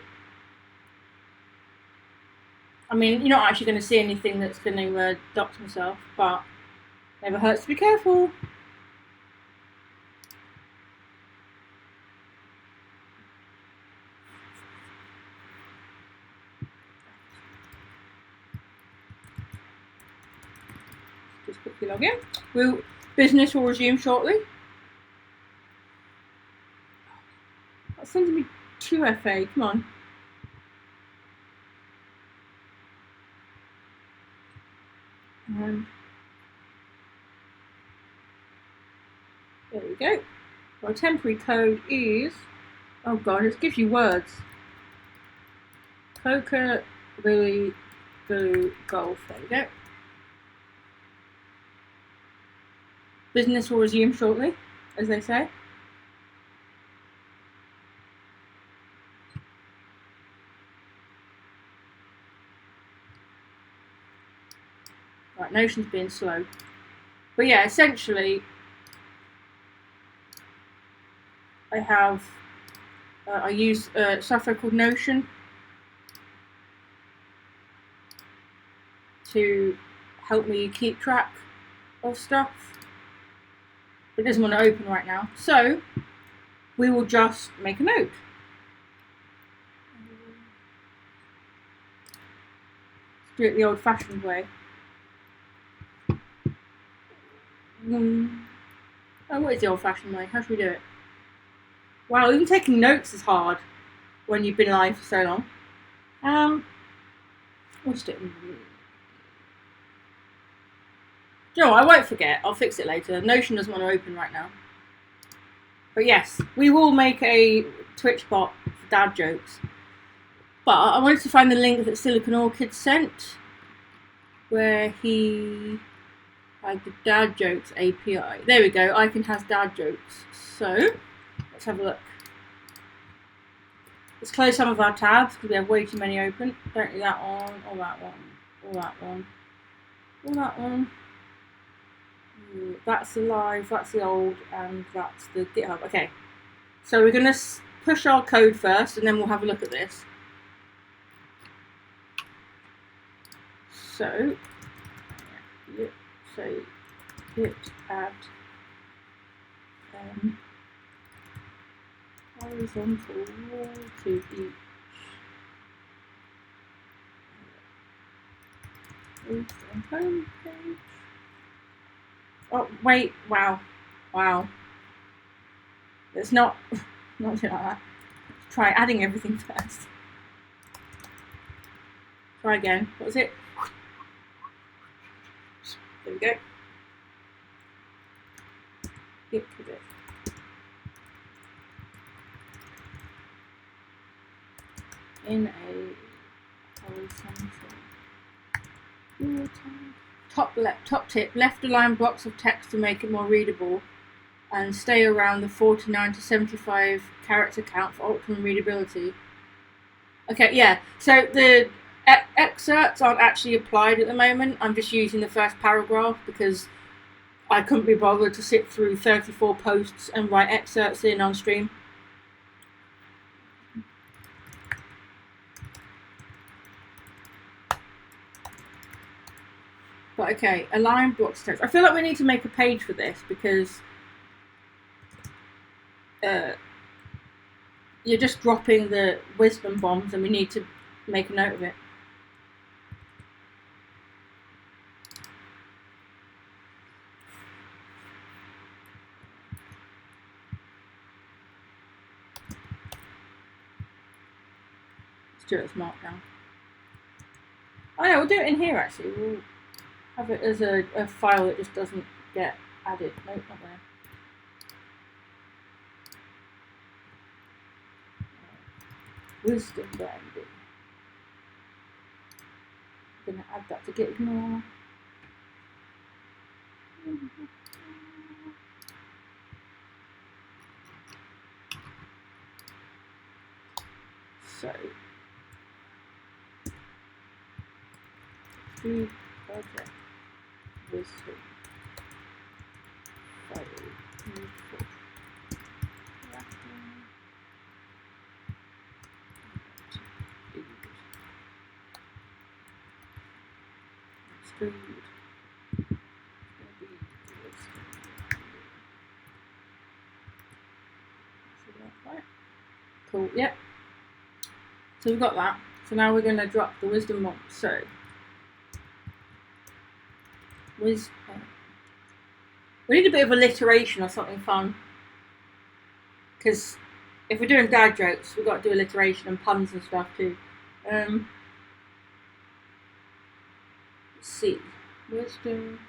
I mean, you're not actually going to see anything that's going to dox myself, but never hurts to be careful. Just quickly log in. Business will resume shortly. That's sending me 2FA, come on. There we go. Our temporary code is, oh god, it gives you words. Coca, Billy, Blue, Golf. There we go. Business will resume shortly, as they say. Right, Notion's being slow. But yeah, essentially, I use software called Notion to help me keep track of stuff. It doesn't want to open right now, so we will just make a note. Let's do it the old-fashioned way. Oh, what is the old-fashioned way? How should we do it? Wow, even taking notes is hard when you've been live for so long. What's it? You know what, I won't forget. I'll fix it later. Notion doesn't want to open right now. But yes, we will make a Twitch bot for dad jokes. But I wanted to find the link that Silicon Orchid sent, where he had the dad jokes API. There we go. Icon has dad jokes. So let's have a look. Let's close some of our tabs because we have way too many open. Don't do that one, or that one, or that one, or that one. That's the live, that's the old, and that's the GitHub. Okay, so we're going to push our code first, and then we'll have a look at this. So, git add horizontal wall to each home page. Oh wait! Wow! It's not like that. Let's try adding everything first. Try again. What was it? There we go. Git commit. In a horizontal top tip, left align blocks of text to make it more readable, and stay around the 49 to 75 character count for optimum readability. Okay, yeah. So the excerpts aren't actually applied at the moment. I'm just using the first paragraph because I couldn't be bothered to sit through 34 posts and write excerpts in on stream. But okay, align blocks of text. I feel like we need to make a page for this because you're just dropping the wisdom bombs and we need to make a note of it. Let's do it as markdown. Oh yeah, we'll do it in here actually. We'll have it as a file that just doesn't get added. Nope, not there. Wisdom branding. I'm going to add that to git ignore. So, free project wisdom file needful. Cool, yep. So we've got that. So now we're going to drop the wisdom bomb. So, we need a bit of alliteration or something fun. Because if we're doing dad jokes, we've got to do alliteration and puns and stuff too. Let's see. Wisdom.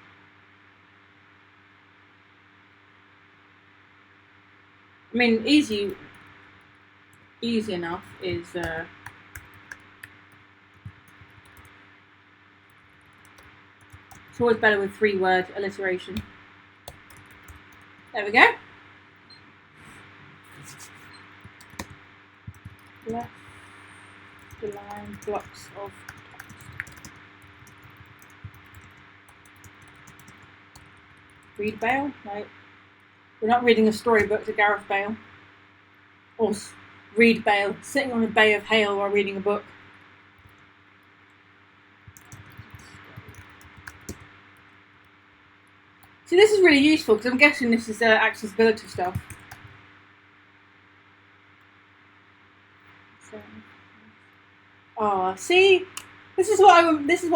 I mean, easy enough is it's always better with 3-word alliteration. There we go. Left align blocks of text. Read Bale? No. We're not reading a storybook to Gareth Bale. Or read Bale, sitting on a bay of hail while reading a book. See, this is really useful because I'm guessing this is accessibility stuff. Oh, see, this is what I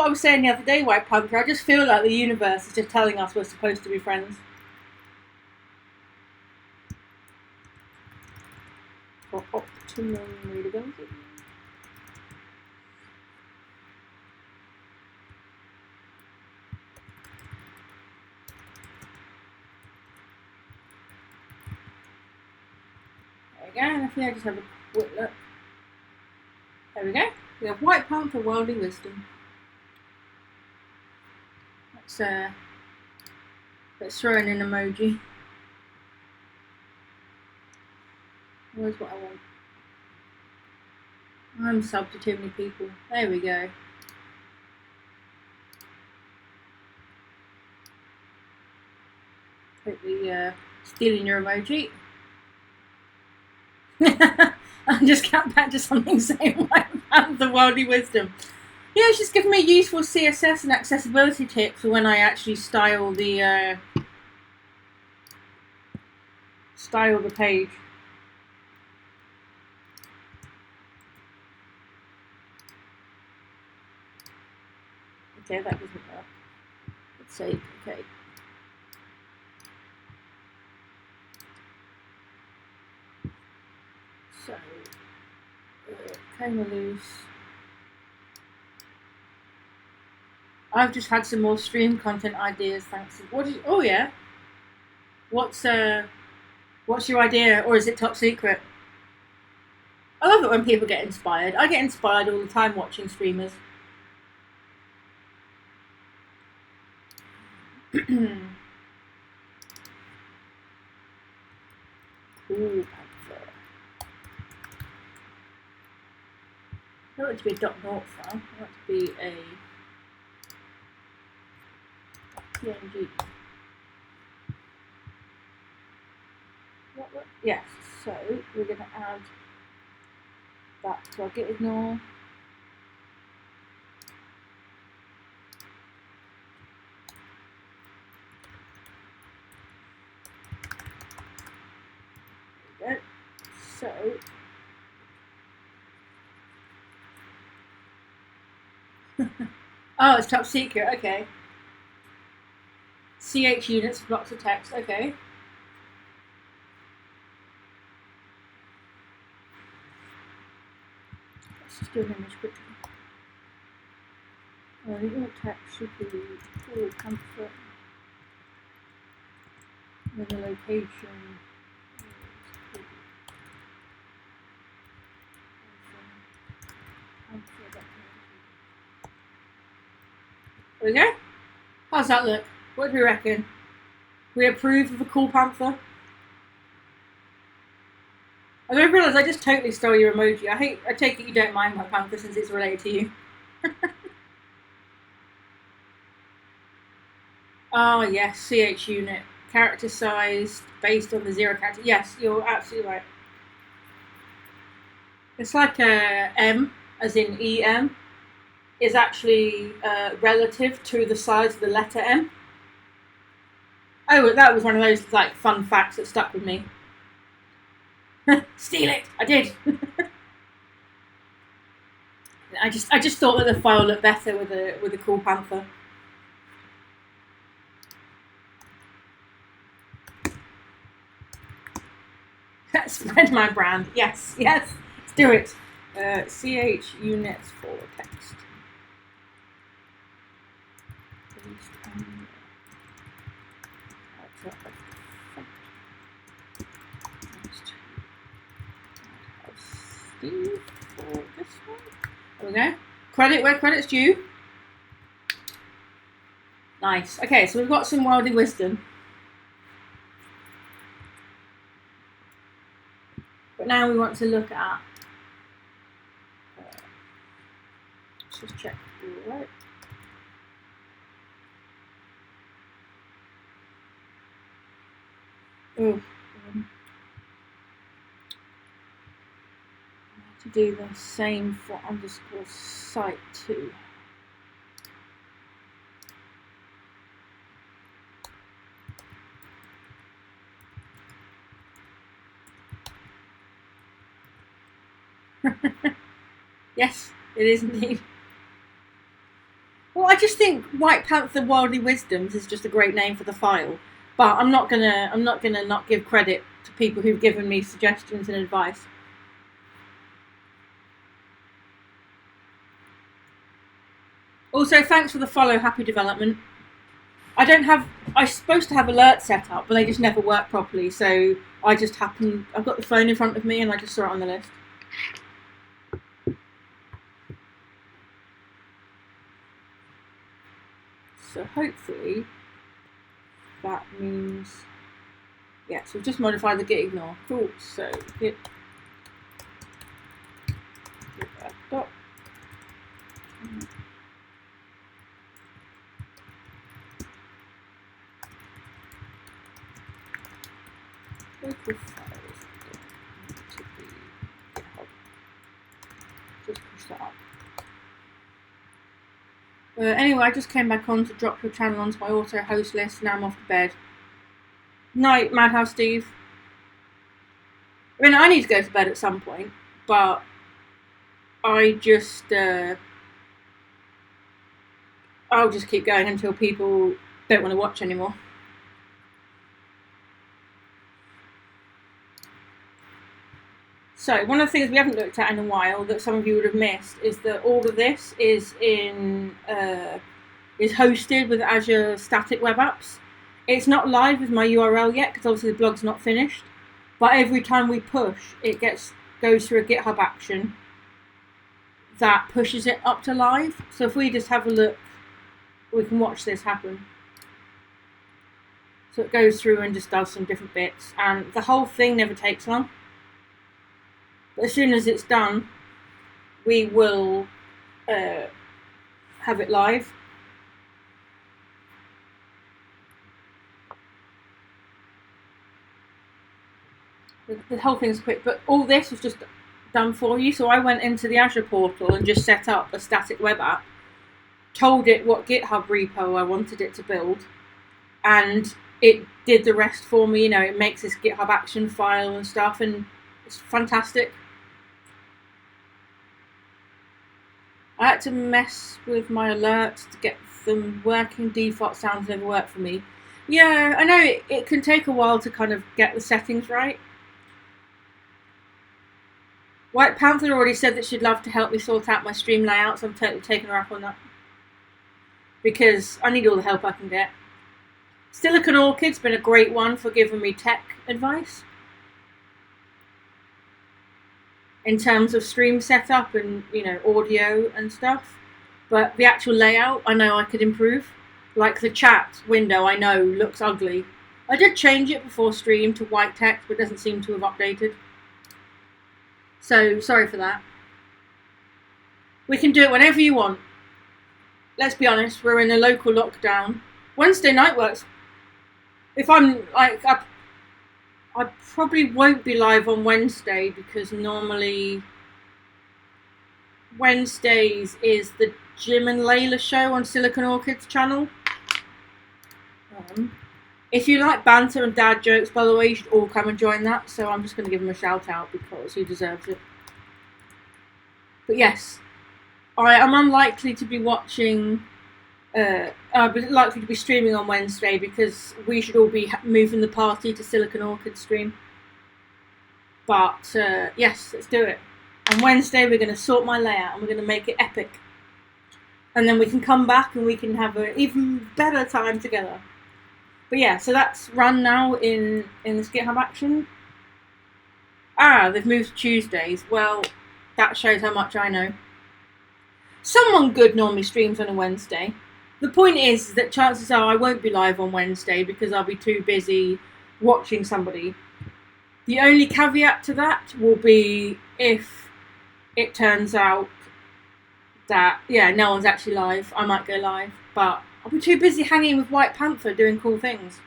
was saying the other day, White Panther. I just feel like the universe is just telling us we're supposed to be friends. For optimum readability. There we go, and I think I just have a quick look. There we go. We have White Panther Worldly Wisdom. Let's throw in an emoji. Where's what I want? I'm subbed to too many people. There we go. Quickly stealing your emoji. I just got back to something saying I found the worldly wisdom. Yeah, she's given me useful CSS and accessibility tips for when I actually style the page. Okay, that doesn't work. Let's see. Okay. So, came loose. I've just had some more stream content ideas. Thanks. Oh yeah. What's your idea, or is it top secret? I love it when people get inspired. I get inspired all the time watching streamers. Ooh, panther. I want it to be a .NOT file. I want it to be a PNG. What? Yes. So we're going to add that to our git ignore. There we go. So oh, it's top secret. Okay. CH units, blocks of text. Okay. Let's just do an image quickly. The alt text should be full comfort with the location. There we go. How's that look? What do we reckon? We approve of a cool panther? I don't realise I just totally stole your emoji. I take it you don't mind my panther since it's related to you. Oh yes, CH unit. Character size based on the 0 character. Yes, you're absolutely right. It's like a M, as in EM, is actually relative to the size of the letter M. Oh, that was one of those like fun facts that stuck with me. Steal it! I did. I just thought that the file looked better with a cool panther. Spread my brand. Yes, let's do it. CH units for text. Steve for this one. There we go. Credit where credit's due. Nice. Okay, so we've got some worldly wisdom. But now we want to look at. Let's just check. All right. Oh. To do the same for underscore site too. Yes, it is indeed. Well, I just think White Panther Worldly Wisdoms is just a great name for the file. But I'm not gonna not give credit to people who've given me suggestions and advice. Also, thanks for the follow, Happy Development. I'm supposed to have alerts set up, but they just never work properly. So I've got the phone in front of me and I just saw it on the list. So hopefully that means, yeah, so we've just modified the git ignore. Cool, so git dot. Local files to be set up. Anyway, I just came back on to drop your channel onto my auto host list. Now I'm off to bed. Night, Madhouse Steve. I mean, I need to go to bed at some point, but I just I'll just keep going until people don't want to watch anymore. So one of the things we haven't looked at in a while that some of you would have missed is that all of this is hosted with Azure Static Web Apps. It's not live with my URL yet because obviously the blog's not finished. But every time we push, it goes through a GitHub action that pushes it up to live. So if we just have a look, we can watch this happen. So it goes through and just does some different bits, and the whole thing never takes long. But as soon as it's done, we will have it live. The whole thing's quick, but all this was just done for you. So I went into the Azure portal and just set up a static web app, told it what GitHub repo I wanted it to build, and it did the rest for me. You know, it makes this GitHub action file and stuff, and it's fantastic. I had to mess with my alerts to get them working. Default sounds never work for me. Yeah, I know it can take a while to kind of get the settings right. White Panther already said that she'd love to help me sort out my stream layouts. I'm totally taking her up on that, because I need all the help I can get. Silicon Orchid's been a great one for giving me tech advice in terms of stream setup and, you know, audio and stuff. But the actual layout, I know I could improve. Like the chat window, I know looks ugly. I did change it before stream to white text, but it doesn't seem to have updated. So, sorry for that. We can do it whenever you want. Let's be honest, we're in a local lockdown. Wednesday night works. If I'm like, I probably won't be live on Wednesday because normally Wednesdays is the Jim and Layla show on Silicon Orchid's channel. If you like banter and dad jokes, by the way, you should all come and join that. So I'm just going to give him a shout out because he deserves it. But yes, I am unlikely to be watching. Likely to be streaming on Wednesday because we should all be moving the party to Silicon Orchid stream. But yes, let's do it. On Wednesday, we're going to sort my layout and we're going to make it epic. And then we can come back and we can have an even better time together. But yeah, so that's run now in this GitHub action. They've moved to Tuesdays. Well, that shows how much I know. Someone good normally streams on a Wednesday. The point is that chances are I won't be live on Wednesday because I'll be too busy watching somebody. The only caveat to that will be if it turns out that, yeah, no one's actually live. I might go live, but I'll be too busy hanging with White Panther doing cool things.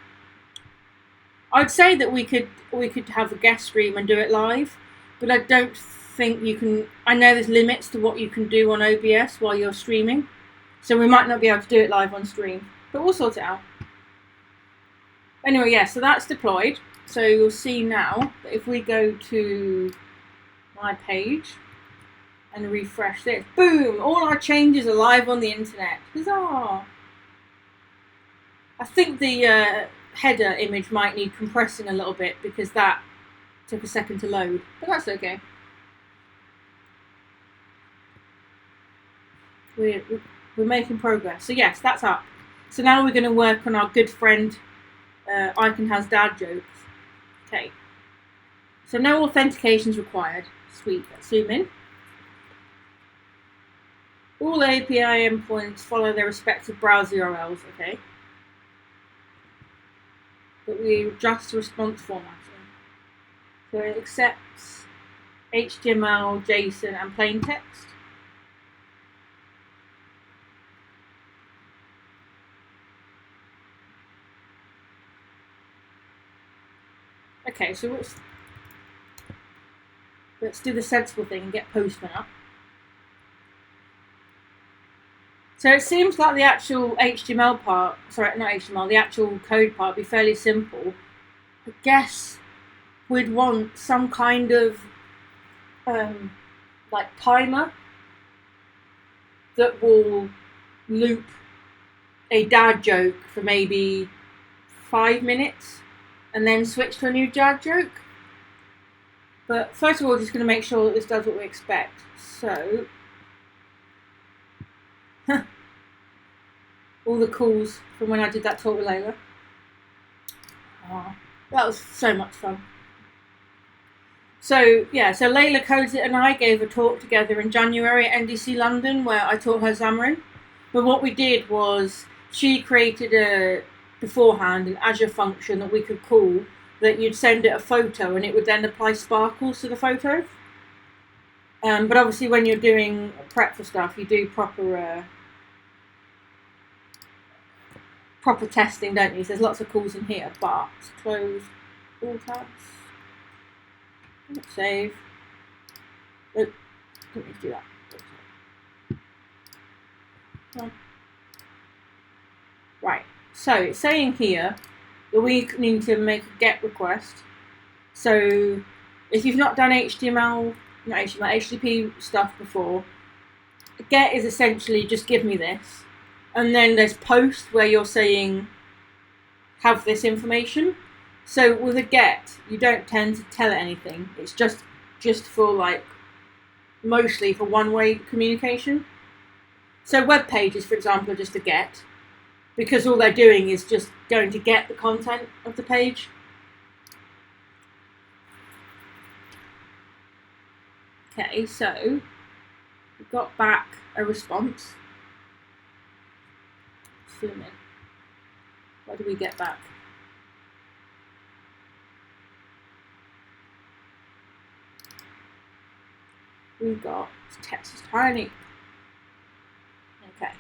I'd say that we could have a guest stream and do it live, but I don't think you can. I know there's limits to what you can do on OBS while you're streaming, so we might not be able to do it live on stream, but we'll sort it out. Anyway, yeah, so that's deployed. So you'll see now that if we go to my page and refresh this, boom, all our changes are live on the internet. Huzzah! I think the header image might need compressing a little bit because that took a second to load, but that's okay. We're making progress. So yes, that's up. So now we're going to work on our good friend Icon Has Dad Jokes. Okay. So no authentications required. Sweet. Let's zoom in. All API endpoints follow their respective browser URLs. Okay. But we adjust the response formatting. So it accepts HTML, JSON, and plain text. Okay, so let's do the sensible thing and get Postman up. So it seems like the actual HTML part, sorry, not HTML, the actual code part would be fairly simple. I guess we'd want some kind of like timer that will loop a dad joke for maybe 5 minutes and then switch to a new dad joke. But first of all, just going to make sure that this does what we expect. So, all the calls from when I did that talk with Layla. Oh, that was so much fun. So, yeah, so Layla codes it and I gave a talk together in January at NDC London where I taught her Xamarin. But what we did was she created beforehand an Azure function that we could call that you'd send it a photo and it would then apply sparkles to the photo. But obviously when you're doing prep for stuff, you do proper testing, don't you? So there's lots of calls in here, but close all tabs. Save. Oh, don't need to do that. Right, so it's saying here that we need to make a GET request. So if you've not done HTTP stuff before, GET is essentially just give me this. And then there's POST where you're saying have this information. So with a GET, you don't tend to tell it anything. It's just for like, mostly for one-way communication. So web pages, for example, are just a GET, because all they're doing is just going to get the content of the page. Okay, so we got back a response. Zoom in. What do we get back? We got text is tiny. Okay.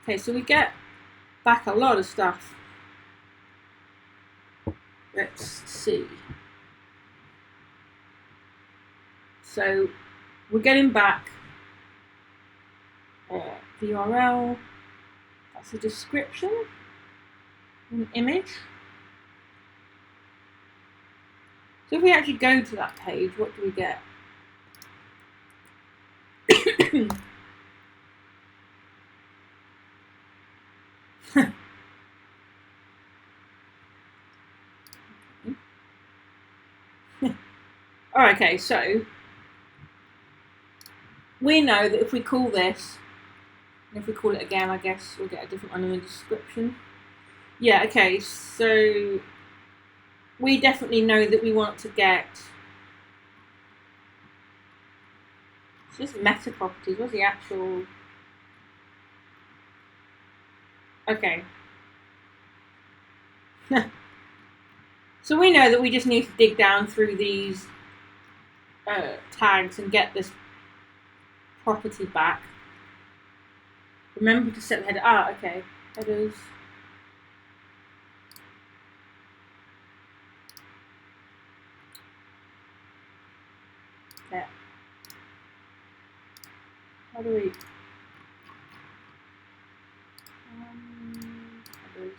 Okay, so we get back a lot of stuff. Let's see. So we're getting back the URL. That's a description, an image. So if we actually go to that page, what do we get? Okay, so we know that if we call this, and if we call it again, I guess we'll get a different one in the description. Yeah, okay, so we definitely know that we want to get just meta properties. What's the actual? Okay. So we know that we just need to dig down through these tags and get this property back. Remember to set the header. Ah, okay. Headers. Yeah. How do we? Headers.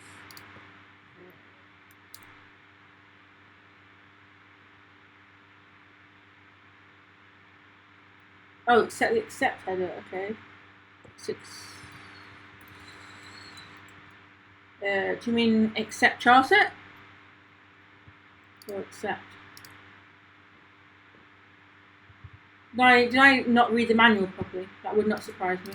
Oh, set the accept header. Okay. Do you mean accept charset? Or accept? Did I not read the manual properly? That would not surprise me.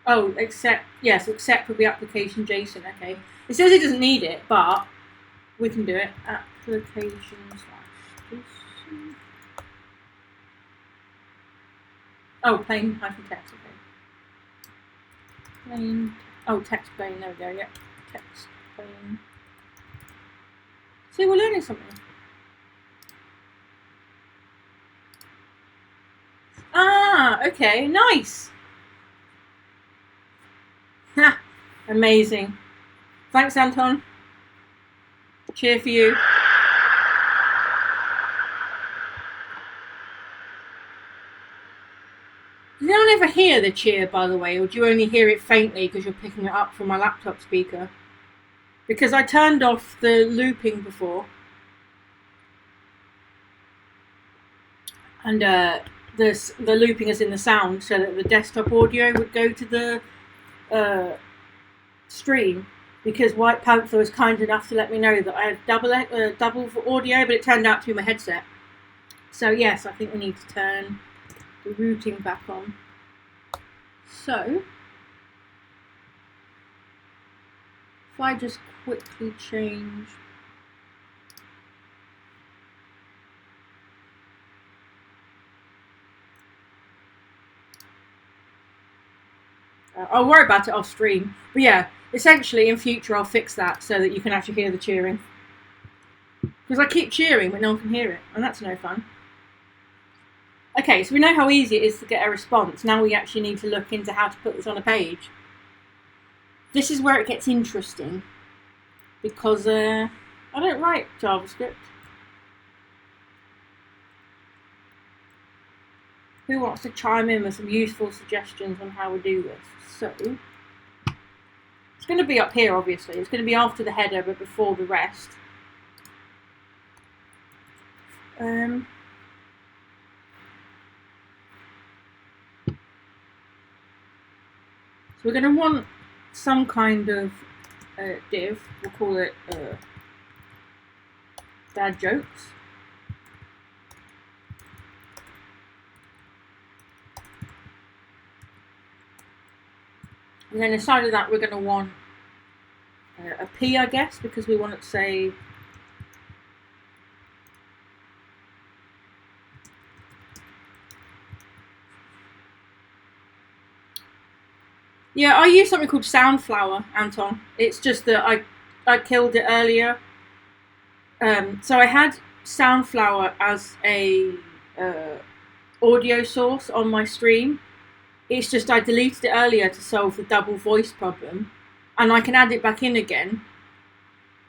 Oh, accept. Yes, accept will be application JSON. Okay. It says it doesn't need it, but we can do it. Application/JSON. Oh, plain hyphen text. Okay. Plain. Oh, text plain. There we go. Yep. Text plain. See, we're learning something. Ah, okay, nice. Ha, amazing. Thanks, Anton. Cheer for you. ever hear the cheer, by the way, or do you only hear it faintly because you're picking it up from my laptop speaker? Because I turned off the looping before, and the looping is in the sound, so that the desktop audio would go to the stream. Because White Panther was kind enough to let me know that I had double audio, but it turned out to be my headset. So yes, I think we need to turn the routing back on. So if I just quickly change. I'll worry about it off stream. But yeah, essentially in future I'll fix that so that you can actually hear the cheering. Because I keep cheering but no one can hear it, and that's no fun. Okay, so we know how easy it is to get a response. Now we actually need to look into how to put this on a page. This is where it gets interesting. Because I don't write JavaScript. Who wants to chime in with some useful suggestions on how we do this? So, it's going to be up here, obviously. It's going to be after the header, but before the rest. So we're going to want some kind of div. We'll call it dad jokes. And then inside of that, we're going to want a P, I guess, because we want it to say yeah, I use something called Soundflower, Anton. It's just that I killed it earlier. So I had Soundflower as a audio source on my stream. It's just I deleted it earlier to solve the double voice problem, and I can add it back in again,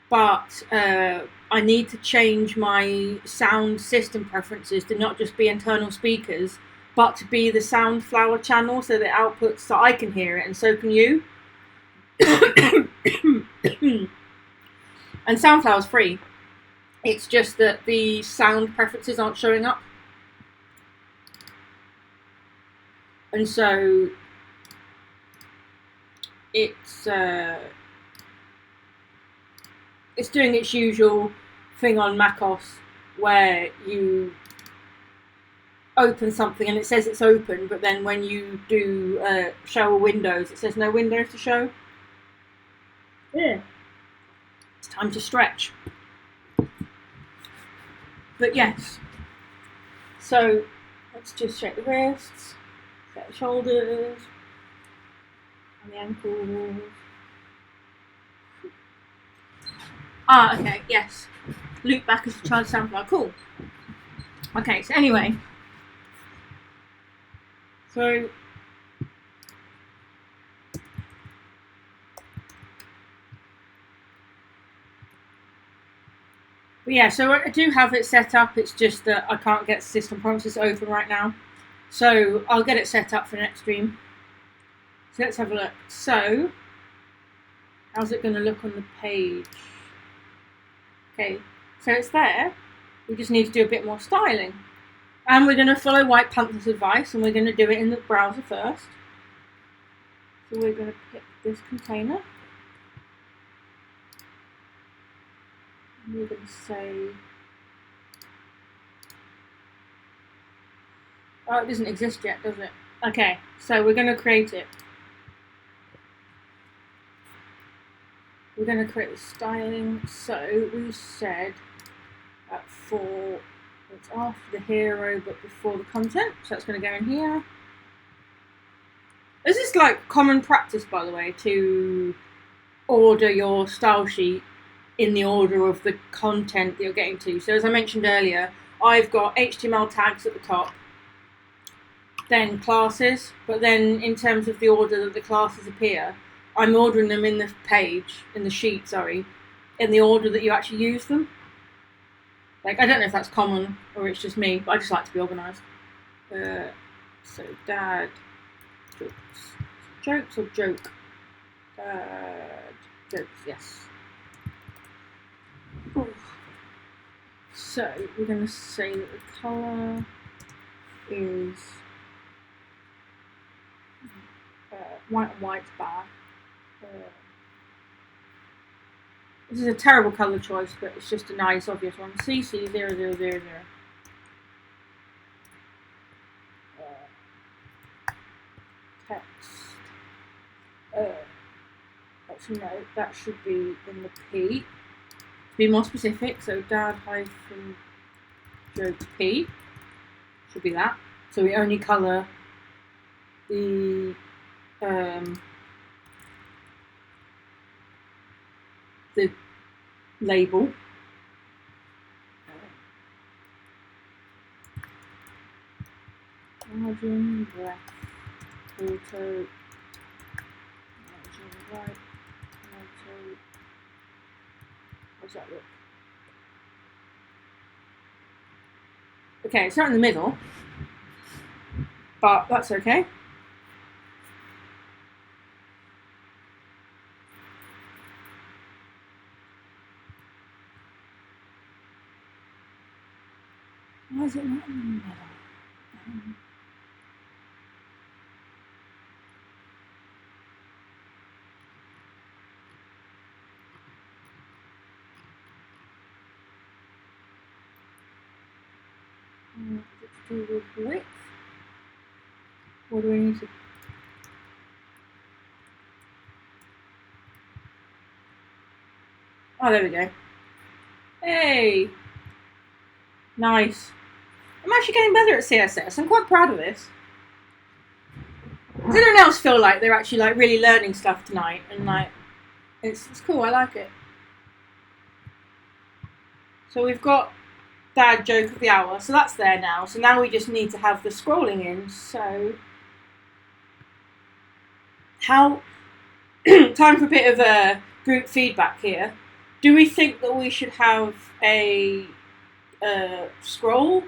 but I need to change my sound system preferences to not just be internal speakers, but to be the Soundflower channel, so that it outputs so I can hear it and so can you. And Soundflower's free. It's just that the sound preferences aren't showing up. And so it's doing its usual thing on macOS, where you open something and it says it's open, but then when you do show windows, it says no windows to show. Yeah, it's time to stretch. But yes, so let's just shake the wrists. Set the shoulders and the ankles. Ah, okay, yes. Loop back as a child sampler. Cool. Okay, so anyway. So but yeah, so I do have it set up. It's just that I can't get system promises open right now. So I'll get it set up for next stream. So let's have a look. So how's it going to look on the page? Okay, so it's there. We just need to do a bit more styling. And we're going to follow White Panther's advice, and we're going to do it in the browser first. So we're going to pick this container. And we're going to say... oh, it doesn't exist yet, does it? Okay, so we're going to create it. We're going to create the styling. So we said for it's after the hero but before the content. So that's going to go in here. This is like common practice, by the way, to order your style sheet in the order of the content that you're getting to. So as I mentioned earlier, I've got HTML tags at the top, then classes, but then in terms of the order that the classes appear, I'm ordering them in the page, in the sheet, sorry, in the order that you actually use them. Like, I don't know if that's common or it's just me, but I just like to be organised. So dad Jokes. Jokes or joke? Jokes, yes. Ooh. So we're going to say that the colour is white and white's bad. This is a terrible colour choice, but it's just a nice, obvious one. CC0000. Text. Actually, no, that should be in the P. To be more specific, so dad-jokes P should be that. So we only colour the label. Margin left, auto, margin right, auto. How's that look? Okay, it's not in the middle, but that's okay. Why is it not in the middle? Let's do with width. What do we need to? Oh, there we go. Hey! Nice. I'm actually getting better at CSS. I'm quite proud of this. Does anyone else feel like they're actually like really learning stuff tonight? And like, it's cool. I like it. So we've got dad joke of the hour. So that's there now. So now we just need to have the scrolling in. So how? Time for a bit of group feedback here. Do we think that we should have a scroll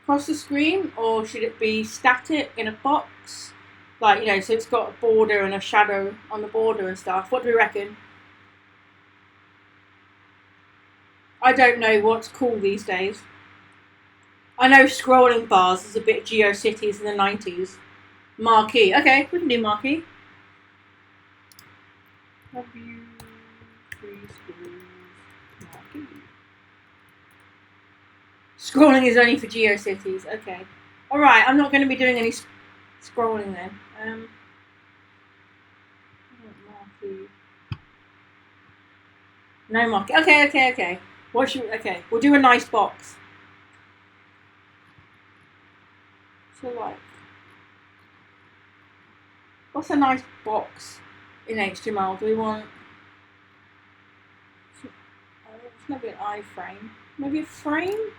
across the screen, or should it be static in a box? Like, you know, so it's got a border and a shadow on the border and stuff. What do we reckon? I don't know what's cool these days. I know scrolling bars is a bit GeoCities in the 90s. Marquee. Okay, we can do marquee. W3 schools marquee. Scrolling is only for GeoCities. Okay. Alright, I'm not going to be doing any scrolling then. Marquee. No marquee. Okay. What should we, okay, we'll do a nice box. So like, what's a nice box in HTML? Do we want? It's maybe an iframe. Maybe a frame.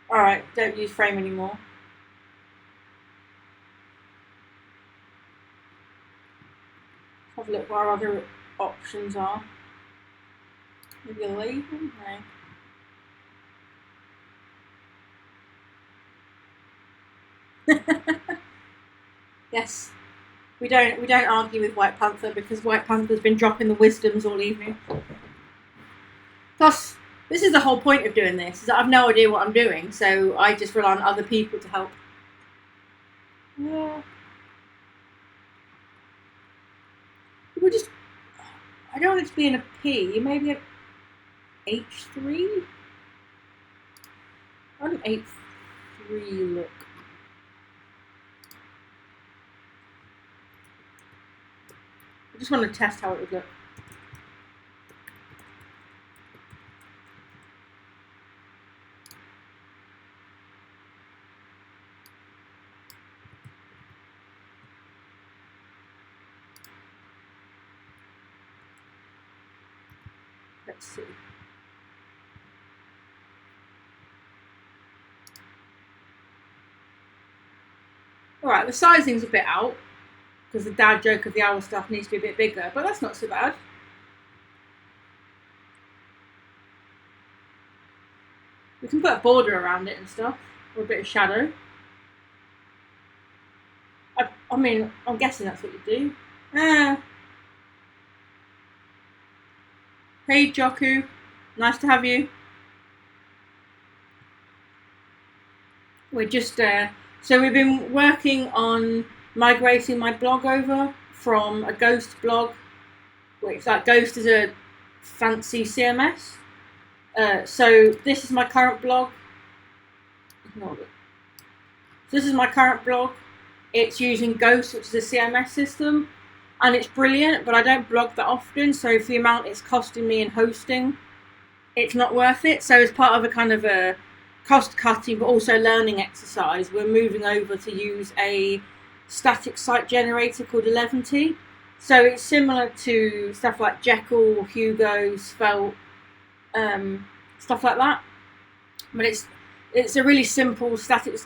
All right, don't use frame anymore. Have a look what our other options are. Maybe a label? No. Yes. We don't argue with White Panther because White Panther's been dropping the wisdoms all evening. Plus, this is the whole point of doing this, is that I've no idea what I'm doing, so I just rely on other people to help. Yeah. We'll just, I don't want it to be in a P, maybe an H3? How would an H3 look? I just want to test how it would look. Let's see. Alright, the sizing's a bit out, because the dad joke of the hour stuff needs to be a bit bigger, but that's not so bad. We can put a border around it and stuff, or a bit of shadow. I mean, I'm guessing that's what you do. Hey, Joku. Nice to have you. We're just so we've been working on migrating my blog over from a Ghost blog, which like Ghost is a fancy CMS. So this is my current blog. Ignore it. So this is my current blog. It's using Ghost, which is a CMS system, and it's brilliant, but I don't blog that often, so for the amount it's costing me in hosting, it's not worth it. So as part of a kind of a cost cutting but also learning exercise, we're moving over to use a static site generator called Eleventy. So it's similar to stuff like Jekyll, Hugo, Svelte, stuff like that, but it's a really simple static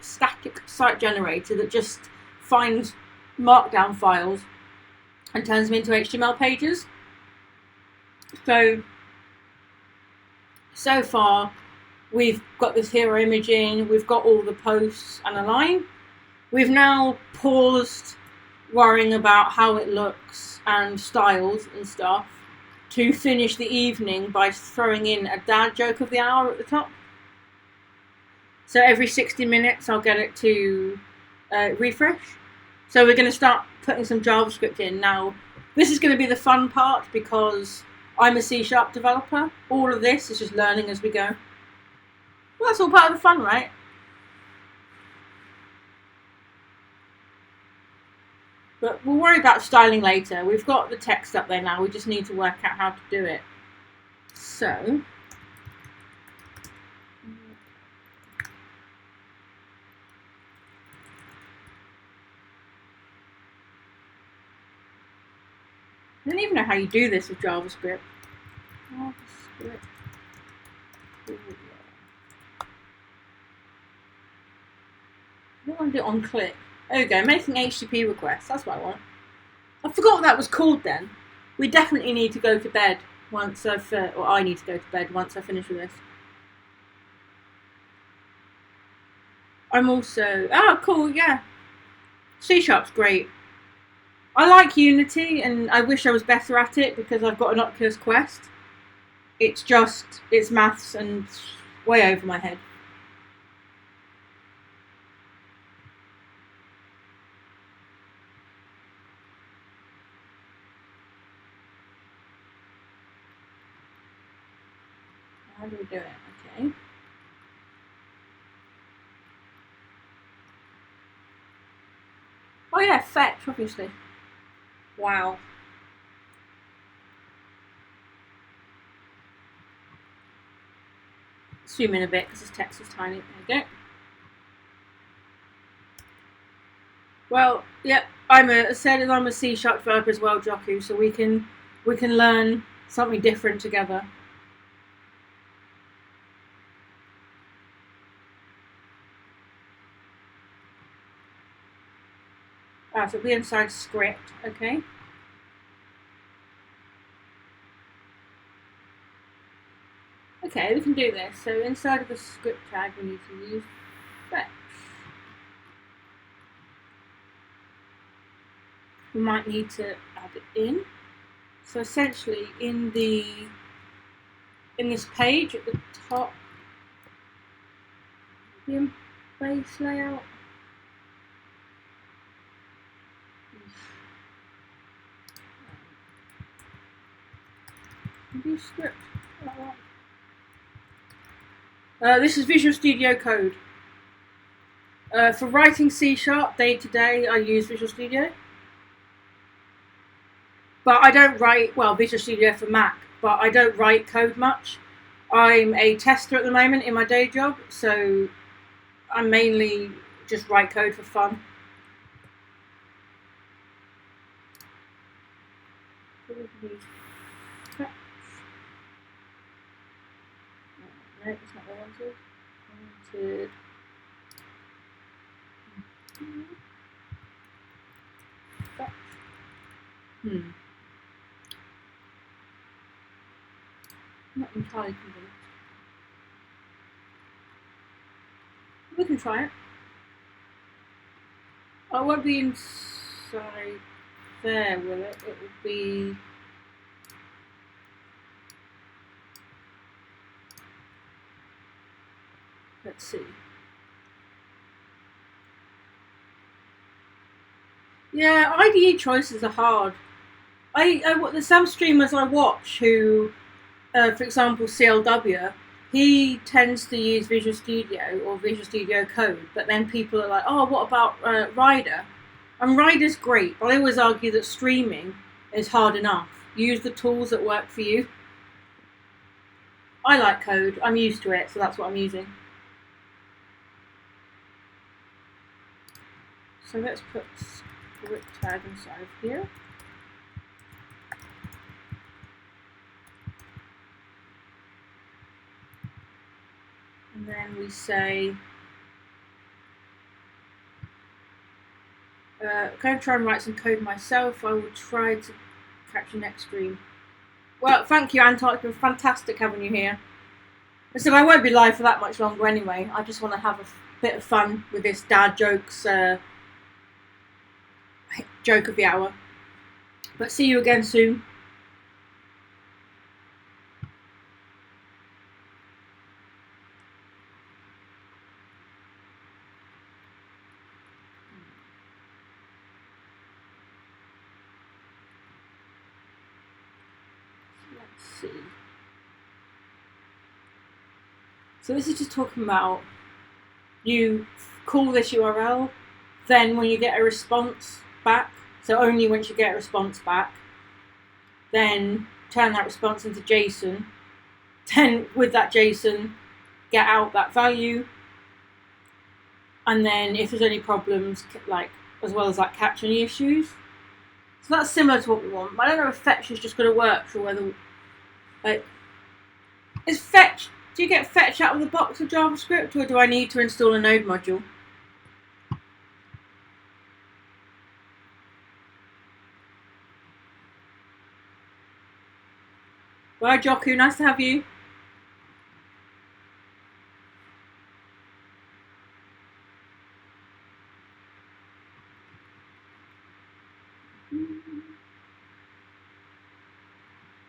site generator that just finds markdown files and turns them into HTML pages. So far, we've got this hero image in, we've got all the posts and a line. We've now paused worrying about how it looks and styles and stuff to finish the evening by throwing in a dad joke of the hour at the top. So every 60 minutes I'll get it to refresh. So we're going to start putting some JavaScript in. Now, this is going to be the fun part because I'm a C# developer. All of this is just learning as we go. Well, that's all part of the fun, right? But we'll worry about styling later. We've got the text up there now. We just need to work out how to do it. So I don't even know how you do this with JavaScript. I don't want to do it on click. There we go, making HTTP requests. That's what I want. I forgot what that was called then. We definitely need to go to bed once or I need to go to bed once I finish with this. I'm also, cool, yeah. C#'s great. I like Unity and I wish I was better at it because I've got an Oculus Quest. It's maths and way over my head. How do we do it? Okay. Oh yeah, fetch, obviously. Wow. Zoom in a bit because this text is tiny. There we go. Well, yeah, I'm a C# developer as well, Joku, so we can learn something different together. So we'll be inside script, okay. Okay, we can do this. So inside of the script tag, we need to use fetch. We might need to add it in. So essentially, in this page at the top, the base layout. View script. This is Visual Studio Code. For writing C# day to day, I use Visual Studio. But I don't write, Visual Studio for Mac, but I don't write code much. I'm a tester at the moment in my day job, so I mainly just write code for fun. No, it's not what I wanted. Not entirely convinced. We can try it. Oh, it won't be inside there, will it? It will be. Let's see. Yeah, IDE choices are hard. There's some streamers I watch who, for example, CLW, he tends to use Visual Studio or Visual Studio Code, but then people are like, oh, what about Rider? And Rider's great, but I always argue that streaming is hard enough. Use the tools that work for you. I like code. I'm used to it, so that's what I'm using. So let's put script tag inside here. And then we say, I'm going to try and write some code myself. I will try to catch you next stream. Well, thank you, Anton. It's been fantastic having you here. Listen, I won't be live for that much longer anyway. I just want to have a bit of fun with this dad jokes, joke of the hour. But see you again soon. Let's see. So this is just talking about you call this URL, then when you get a response back, so only once you get a response back, then turn that response into JSON, then with that JSON get out that value, and then if there's any problems, like as well as like catch any issues. So that's similar to what we want. But I don't know if fetch is just going to work or whether, like, is fetch, do you get fetch out of the box of JavaScript, or do I need to install a node module? Bye, Joku, nice to have you.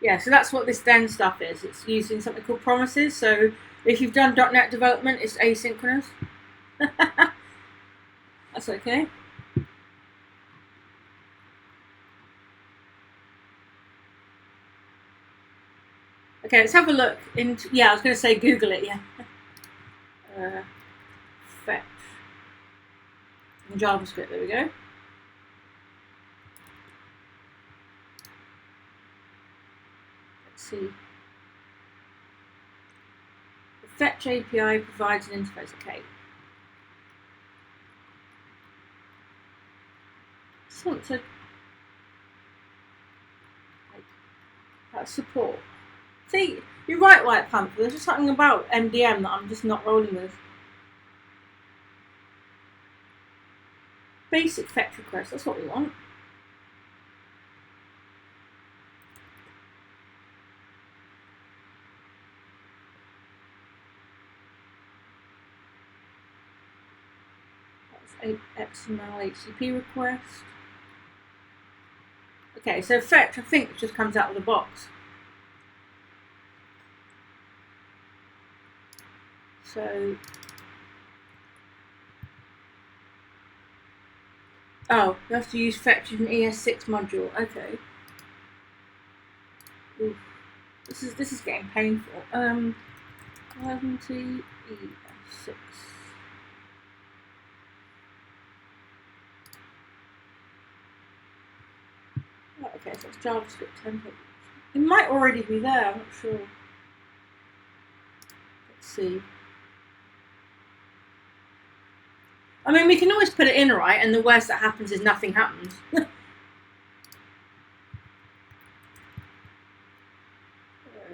Yeah, so that's what this then stuff is. It's using something called promises. So if you've done .NET development, it's asynchronous. That's okay. Okay, let's have a look into. Yeah, I was going to say Google it. Yeah. Fetch in JavaScript. There we go. Let's see. The Fetch API provides an interface. Okay. Just want to support. See, you're right, White Panther. There's just something about MDM that I'm just not rolling with. Basic fetch request, that's what we want. That's XML HTTP request. Okay, so fetch, I think, just comes out of the box. So, oh, you have to use fetch as an ES6 module. Okay. Oof. This is getting painful. 11T ES6. Oh, okay, so it's JavaScript template. It might already be there. I'm not sure. Let's see. I mean, we can always put it in, right? And the worst that happens is nothing happens.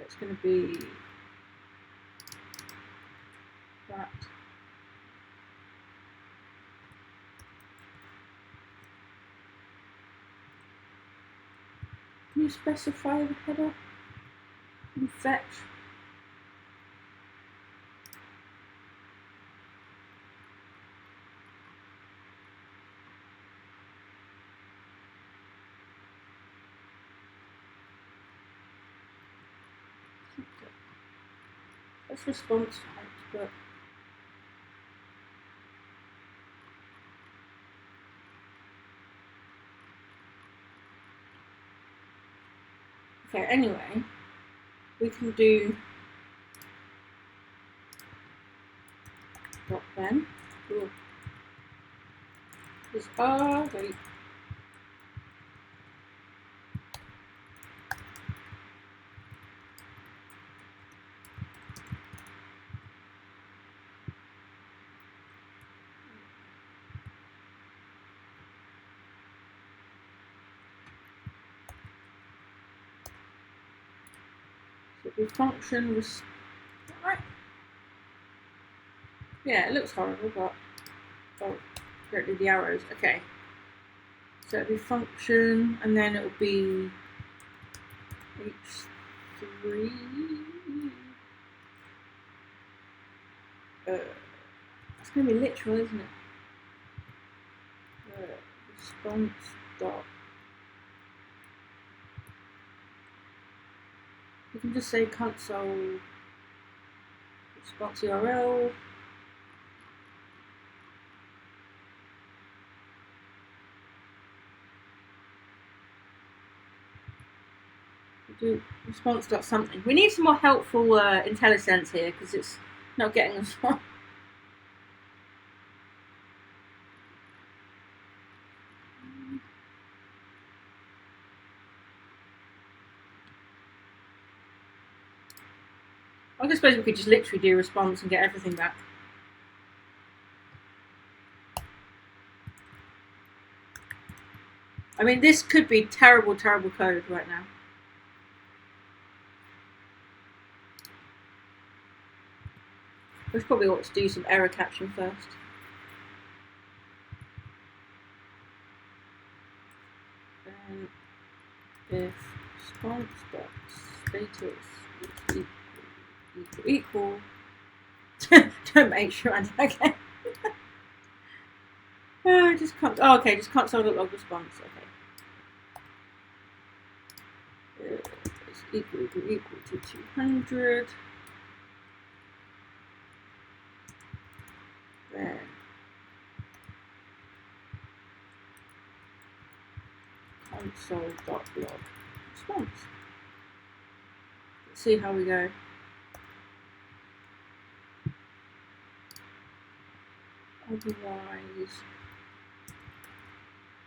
It's going to be that. Can you specify the header and fetch? That's response types, but okay, anyway, we can do dot then. Ooh. Is wait. So the function was right. Yeah, it looks horrible, but don't do the arrows. Okay. So it'll be function, and then it'll be h3. It's going to be literal, isn't it? Response dot. You can just say console response URL. Do response dot something. We need some more helpful IntelliSense here because it's not getting us far. I suppose we could just literally do response and get everything back. I mean, this could be terrible, terrible code right now. We probably ought to do some error caption first. Then if response.status is equal. Don't make sure I okay. Just console. Oh, okay, just console.log response. Okay. It's equal to 200. Then console.log response. Let's see how we go. Otherwise,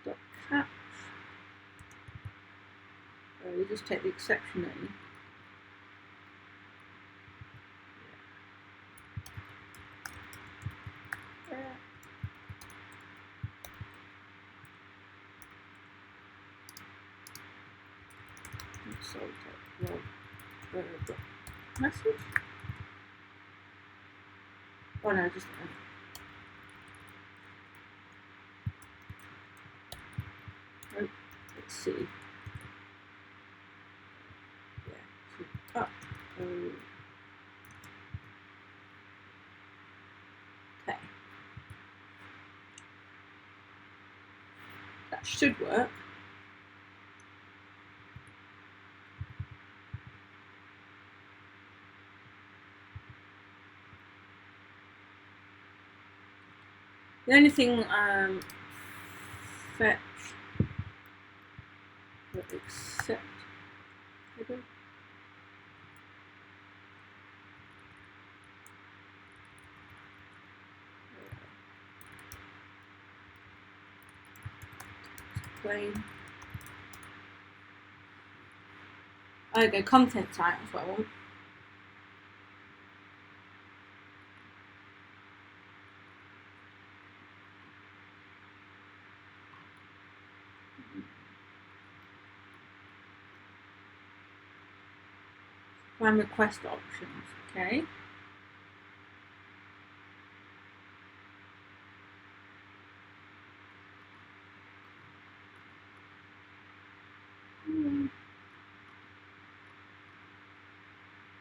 dot catch. We just take the exception in. Console.log message. Oh no, just. Let's see. Yeah. Okay. That should work. The only thing fetch accept plain. Okay, content type is what I want. Find request options, okay.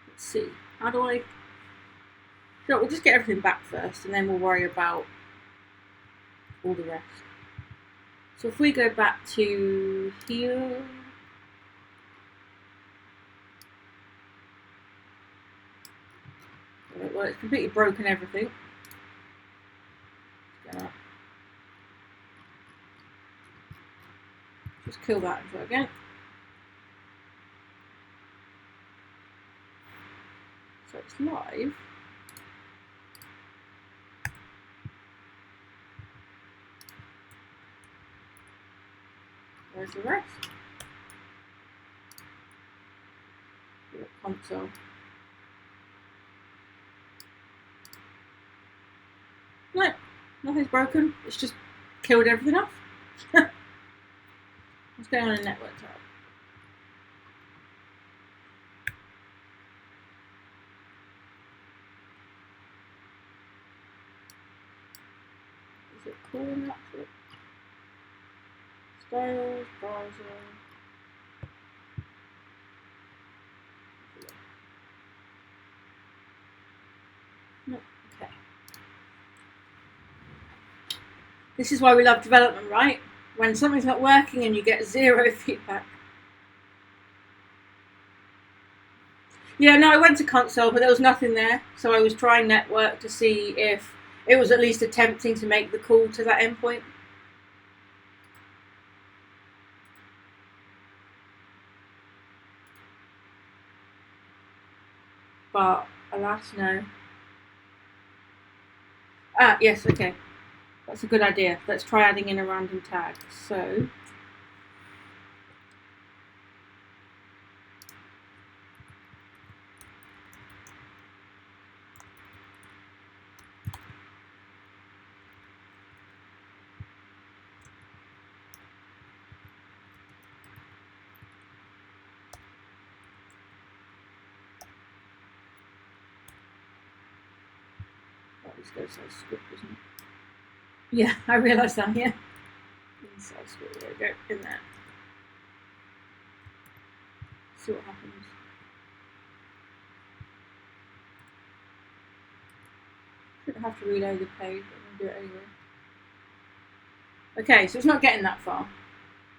Let's see. How do I? Sure, we'll just get everything back first, and then we'll worry about all the rest. So if we go back to here. Well, it's completely broken everything. Just kill that and try again. So it's live. Where's the rest? Console. No, nothing's broken. It's just killed everything off. What's going on in network tab? Is it calling that to it? Styles, browser. No, okay. This is why we love development, right? When something's not working and you get 0 feedback. Yeah, no, I went to console, but there was nothing there. So I was trying network to see if it was at least attempting to make the call to that endpoint. But alas, no. Ah, yes, okay. That's a good idea. Let's try adding in a random tag. So this goes as script, isn't it? Yeah, I realised that, yeah. Inside script, there we go, in there. See what happens. Shouldn't have to reload the page, but I'm going to do it anyway. Okay, so it's not getting that far.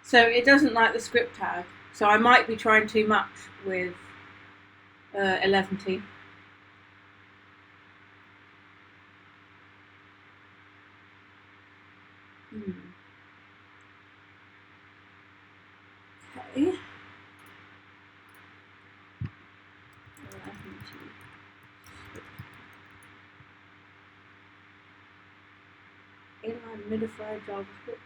So it doesn't like the script tag. So I might be trying too much with Eleventy. Okay. Inline modified JavaScript.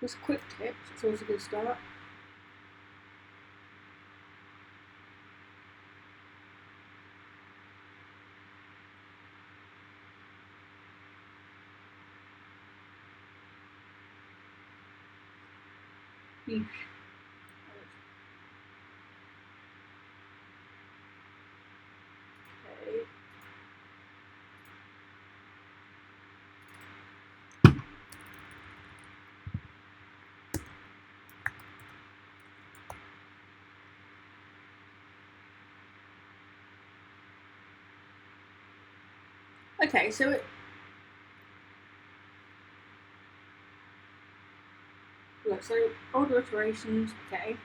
There's quick tips, it's always a good start. Yeesh. Okay, so it. Look, so older iterations, okay.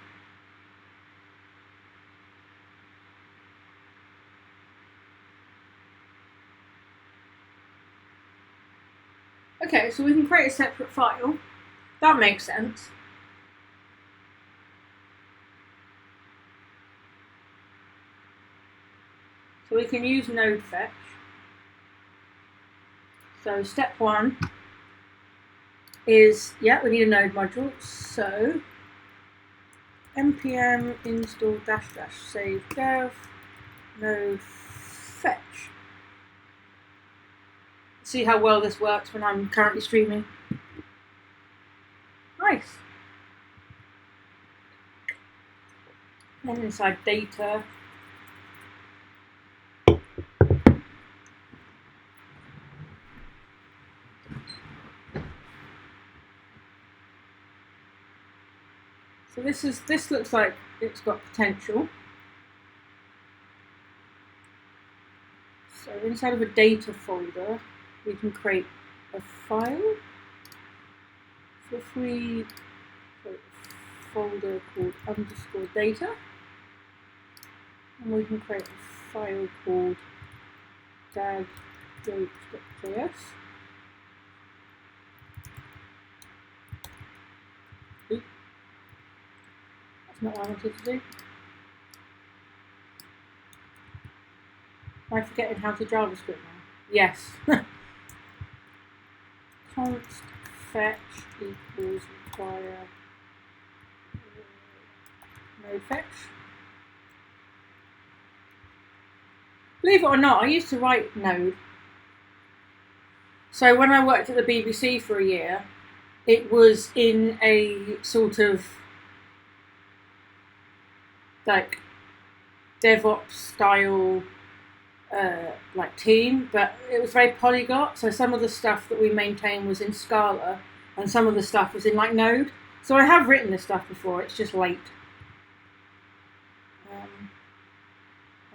Okay, so we can create a separate file. That makes sense. So we can use node fetch. So step 1 is, yeah, we need a node module. So npm install -- save dev node fetch. See how well this works when I'm currently streaming. Nice. And inside data. So this looks like it's got potential. So inside of a data folder, we can create a file. So if we create a folder called underscore data, and we can create a file called dad.js. That's not what I wanted to do. Am I forgetting how to JavaScript now? Yes. Const fetch equals require node fetch. Believe it or not, I used to write Node. So when I worked at the BBC for a year, it was in a sort of like DevOps style like team, but it was very polyglot. So some of the stuff that we maintained was in Scala, and some of the stuff was in like Node. So I have written this stuff before. It's just late.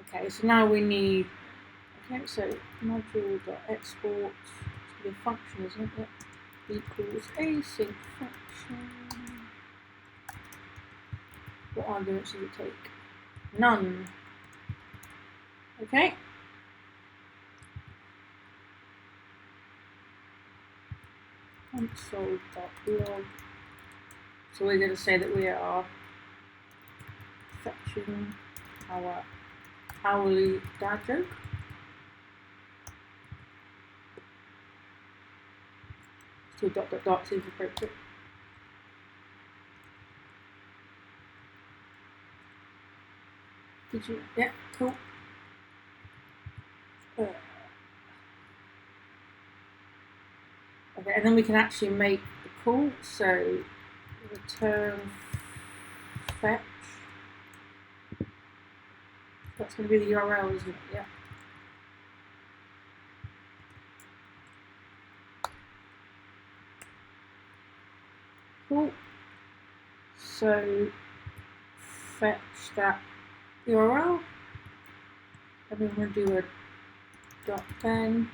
Okay, so now we need. Okay, so module.export. It's going to be a function, isn't it? Equals async function. What argument should we take? None. Okay. Console.log. So we're going to say that we are fetching our hourly dad joke. So dot seems appropriate. Did you? Yeah, cool. Okay, and then we can actually make the call. So return fetch. That's going to be the URL, isn't it? Yeah. Cool. So fetch that URL. And then we're going to do a .then.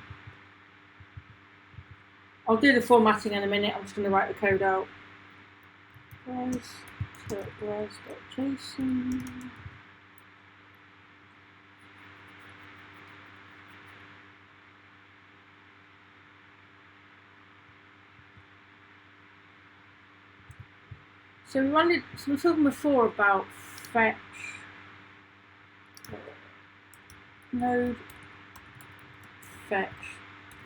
I'll do the formatting in a minute. I'm just going to write the code out. Res.json. So we were talking before about fetch node fetch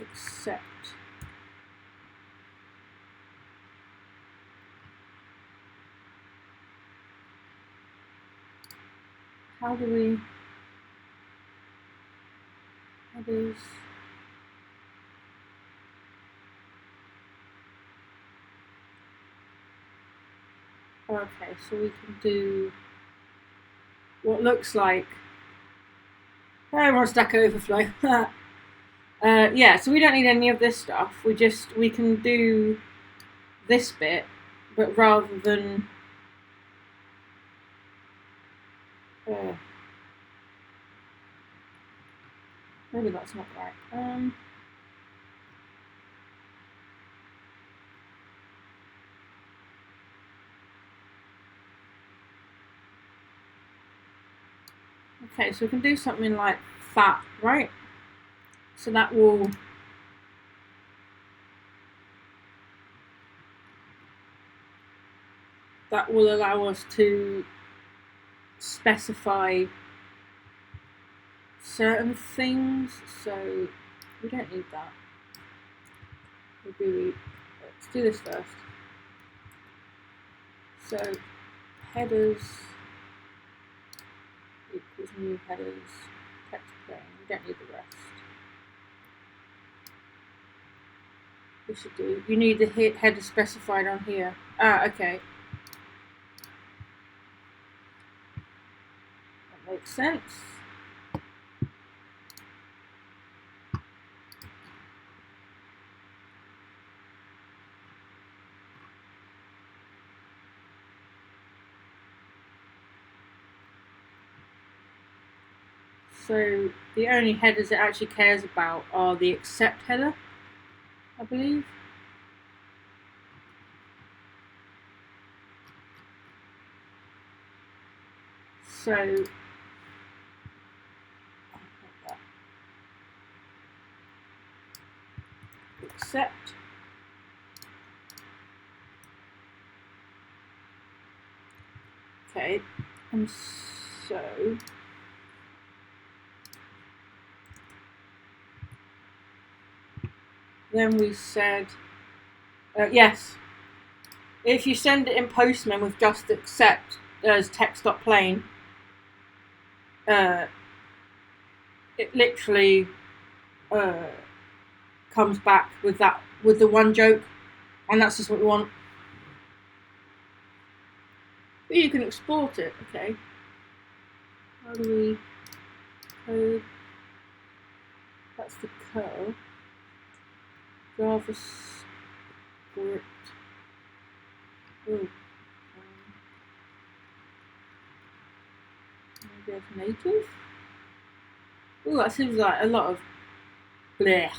accept. How do we headers? Okay, so we can do what looks like Stack Overflow. Yeah, so we don't need any of this stuff. We can do this bit, but rather than maybe that's not right. Okay, so we can do something like that, right? So that will allow us to specify certain things. So we don't need that. Let's do this first. So headers equals new headers text plain. We don't need the rest. We should do. You need the header specified on here. Okay. That makes sense. So the only headers it actually cares about are the accept header, I believe. So accept. Okay, and so then we said yes. If you send it in Postman with just accept as text.plain, it literally comes back with the one joke, and that's just what we want. But you can export it. Okay. How do we code? That's the curl. JavaScript. Ooh. Maybe as native? Ooh, that seems like a lot of bleh.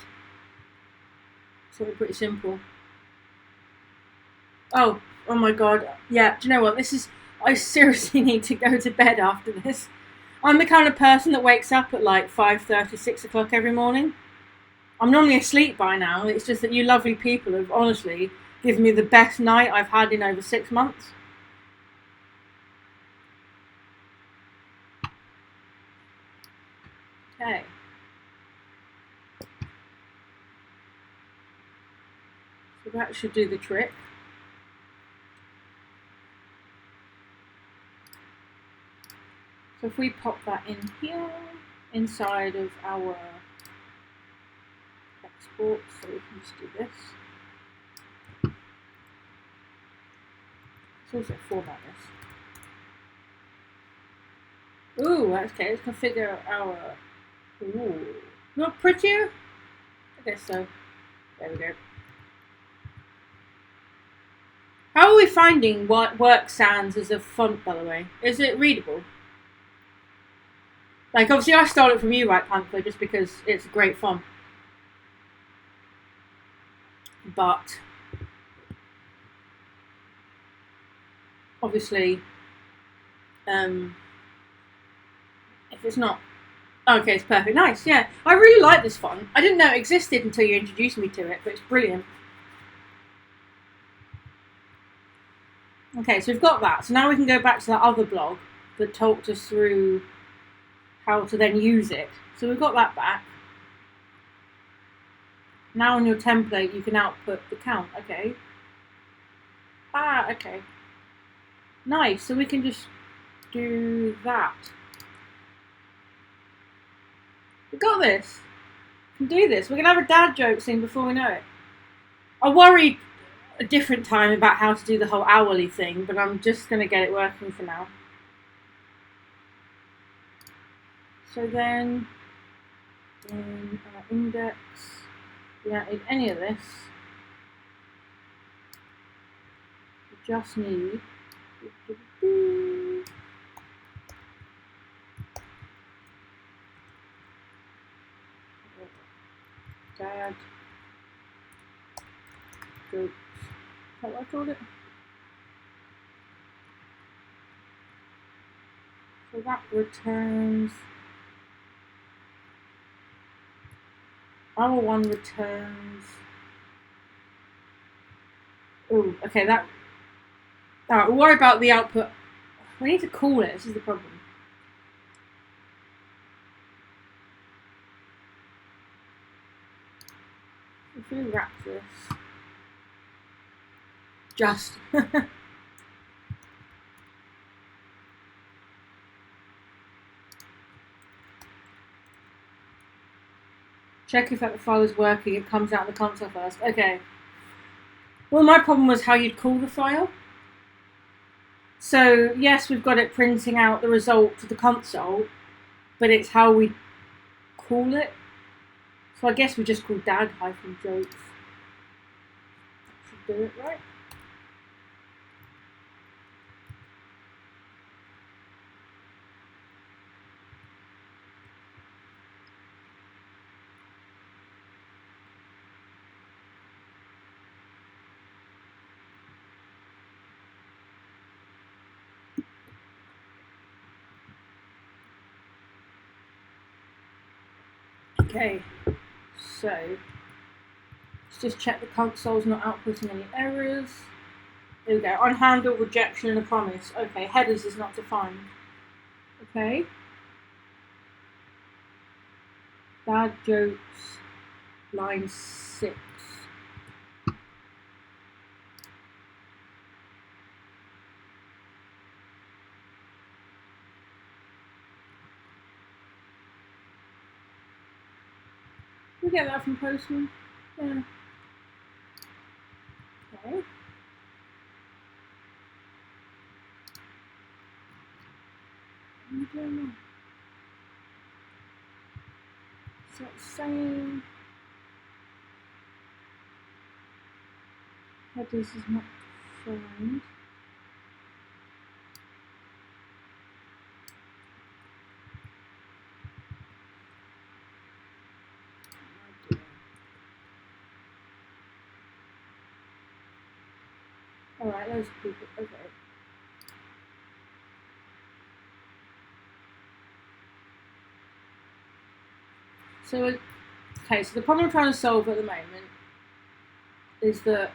Something pretty simple. Oh my god. Yeah, do you know what? I seriously need to go to bed after this. I'm the kind of person that wakes up at like 5:30, 6 o'clock every morning. I'm normally asleep by now. It's just that you lovely people have honestly given me the best night I've had in over 6 months. Okay. So that should do the trick. So if we pop that in here, inside of our export, so we can just do this. Let's also format this. Ooh, okay, let's configure our... Ooh, not prettier? I guess so. There we go. How are we finding what Work Sans as a font, by the way? Is it readable? Like, obviously I stole it from you, right, Panther, just because it's a great font. But obviously, if it's not... Okay, it's perfect. Nice, yeah. I really like this font. I didn't know it existed until you introduced me to it, but it's brilliant. Okay, so we've got that. So now we can go back to that other blog that talked us through how to then use it. So we've got that back. Now on your template, you can output the count. Okay. Okay. Nice. So we can just do that. We got this. We can do this. We're going to have a dad joke scene before we know it. I worried a different time about how to do the whole hourly thing, but I'm just going to get it working for now. So then, in our index, we don't need any of this. We just need dad jokes. Is that what I called it? So that returns... Our one returns... Oh, okay, that... Alright, we'll worry about the output. We need to call it, this is the problem. If we wrap this... Just... Check if that file is working, it comes out of the console first. Okay. Well, my problem was how you'd call the file. So, yes, we've got it printing out the result to the console, but it's how we call it. So I guess we just call dad-jokes. Should do it right. Okay, so let's just check the console's not outputting any errors. There we go. Unhandled, rejection, and a promise. Okay, headers is not defined. Okay. Bad jokes, line 6. We get that from Postman. Yeah. Okay. So it's saying headers is not defined. Alright, those people. Okay. So, okay, so the problem I'm trying to solve at the moment is that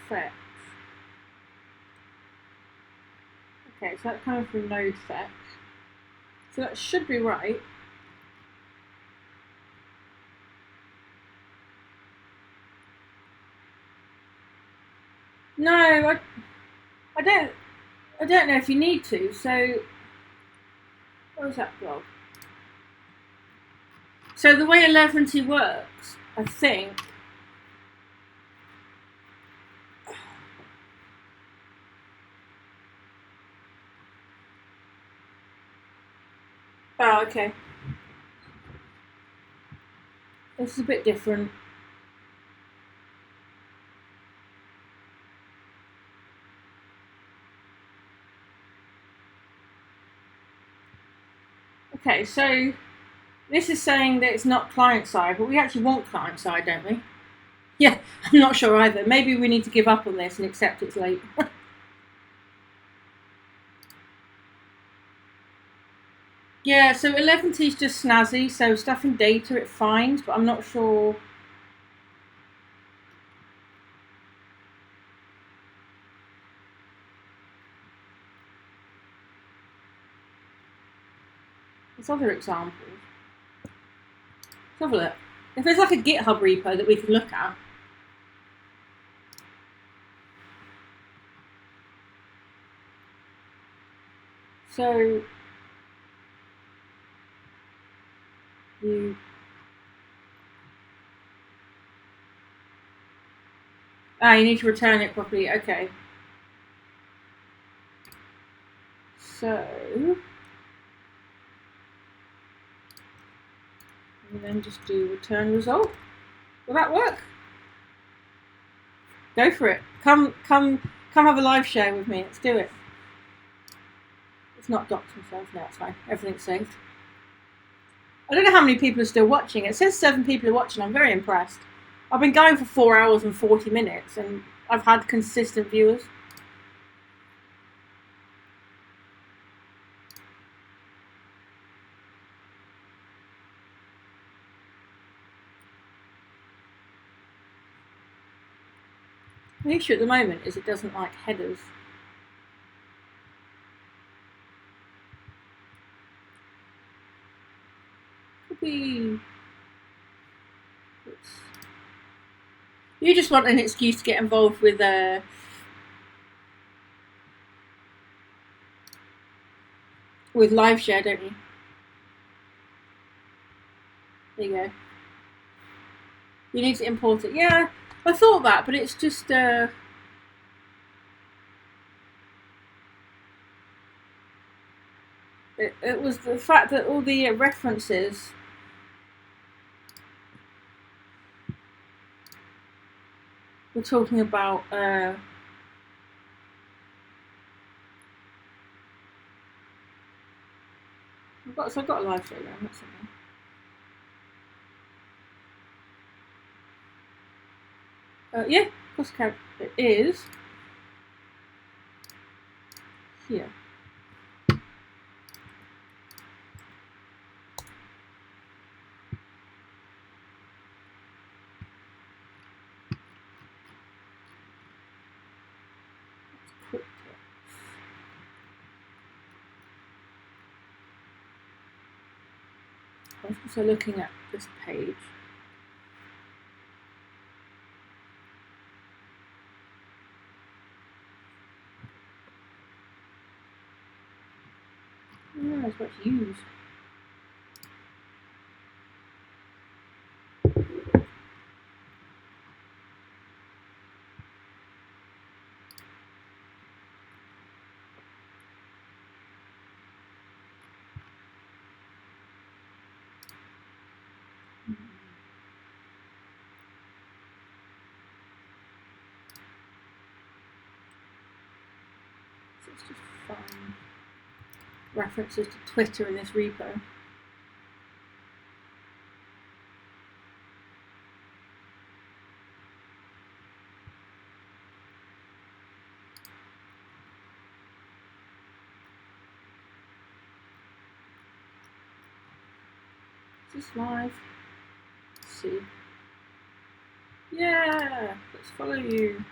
fetch. Okay, so that's coming from node fetch. So that should be right. No, I don't know if you need to. So, what was that blog? So the way Eleventy works, I think. Oh, okay. This is a bit different. Okay, so this is saying that it's not client-side, but we actually want client-side, don't we? Yeah, I'm not sure either. Maybe we need to give up on this and accept it's late. Yeah, so 11T is just snazzy, so stuff in data it finds, but I'm not sure. There's other examples. Let's have a look. If there's like a GitHub repo that we can look at. So you you need to return it properly. Okay. So and then just do return result. Will that work? Go for it. Come have a live share with me. Let's do it. It's not docked himself. No, it's fine. Everything's saved. I don't know how many people are still watching. It says 7 people are watching. I'm very impressed. I've been going for 4 hours and 40 minutes and I've had consistent viewers. The issue at the moment is it doesn't like headers. Could be. You just want an excuse to get involved with live share, don't you? There you go. You need to import it. Yeah, I thought that, but it's just it was the fact that all the references were talking about I've got a live show there, that's something. Yeah, of course it is here. I was also looking at this page. Oh, that's what to use. So it's just fun. References to Twitter in this repo. Is this live? Let's see. Yeah, let's follow you.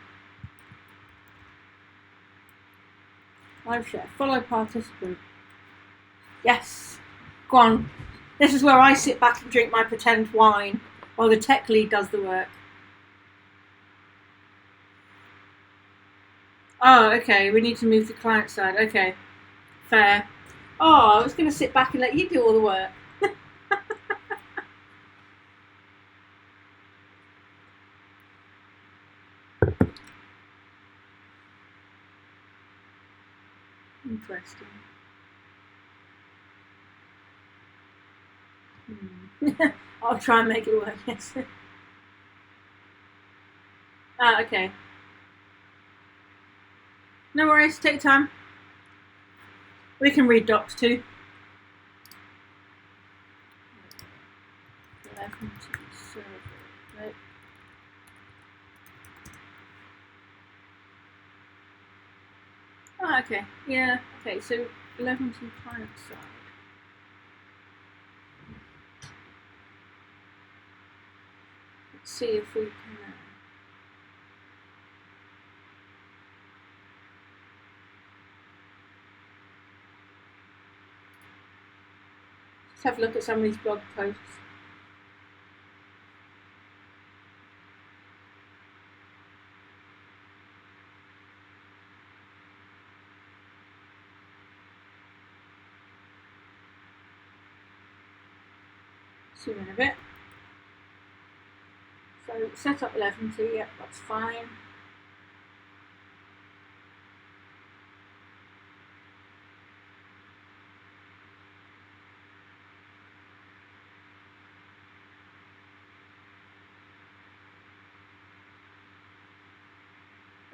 Live share. Follow participant. Yes. Go on. This is where I sit back and drink my pretend wine while the tech lead does the work. Oh, okay. We need to move to client side. Okay. Fair. Oh, I was going to sit back and let you do all the work. Interesting. I'll try and make it work, yes. Okay. No worries, take your time. We can read docs too. 11 to server, right? Oh, okay. Yeah, okay, so 11 to client side. Let's see if we can. Let's have a look at some of these blog posts. See you in a bit. So set up 11 to, yep, that's fine.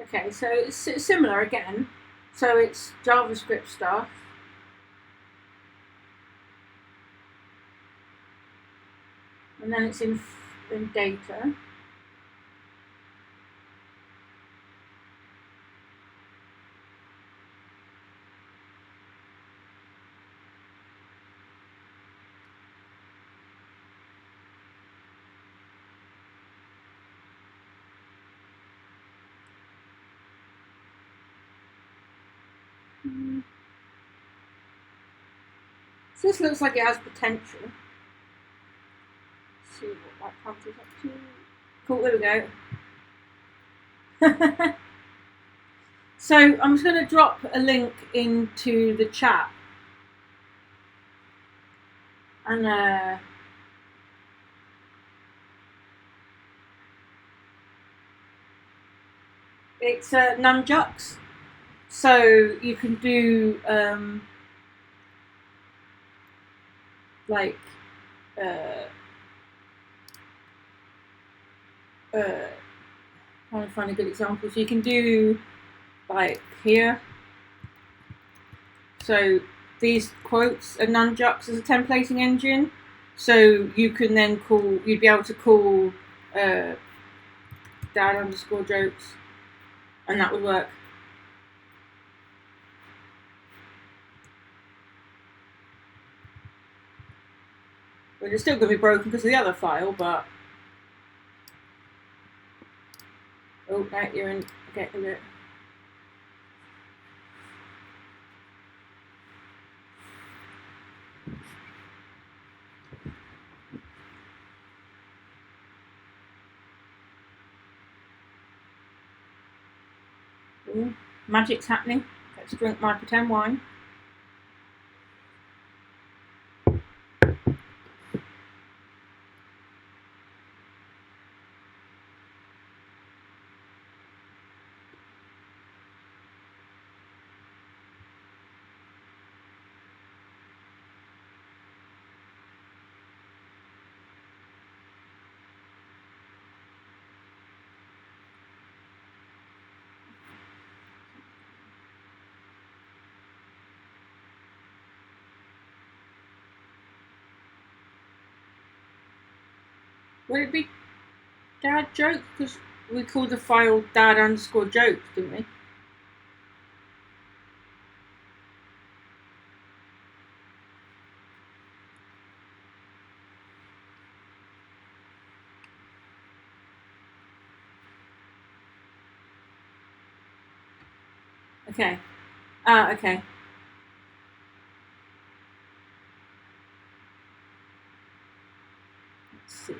Okay, so it's similar again. So it's JavaScript stuff. And then it's in data. So this looks like it has potential. Let's see what that prompt is up to. Cool, there we go. So I'm just going to drop a link into the chat. And it's nunchucks. So you can do like trying to find a good example. So you can do like here. So these quotes are nunchucks as a templating engine. So you can then call, you'd be able to call dad_jokes, and that would work. But it's still going to be broken because of the other file, but... Oh, no, you're in... Okay, a bit. Magic's happening. Let's drink my pretend wine. Would it be dad joke? Because we called the file dad_jokes, didn't we? Okay. Okay. Let's see.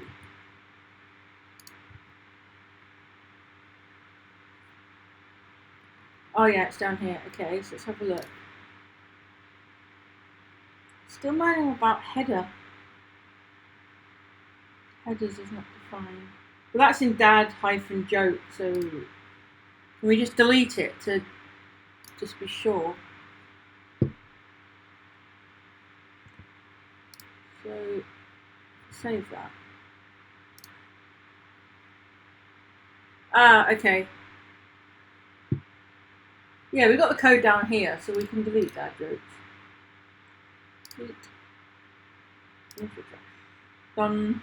Oh yeah, it's down here. Okay, so let's have a look. Still learning about header. Headers is not defined. Well, that's in dad-joke, so can we just delete it to just be sure? So save that. Okay. Yeah, we got the code down here, so we can delete that jokes. Delete. Done.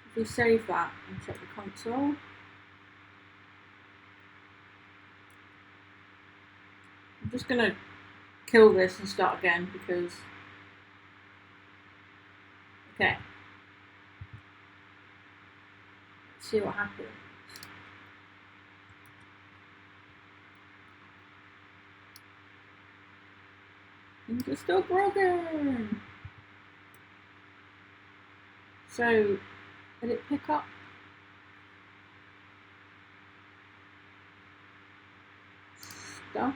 If we save that and check the console. I'm just gonna kill this and start again because okay. Let's see what happens. Things are still broken. So did it pick up? Stuff.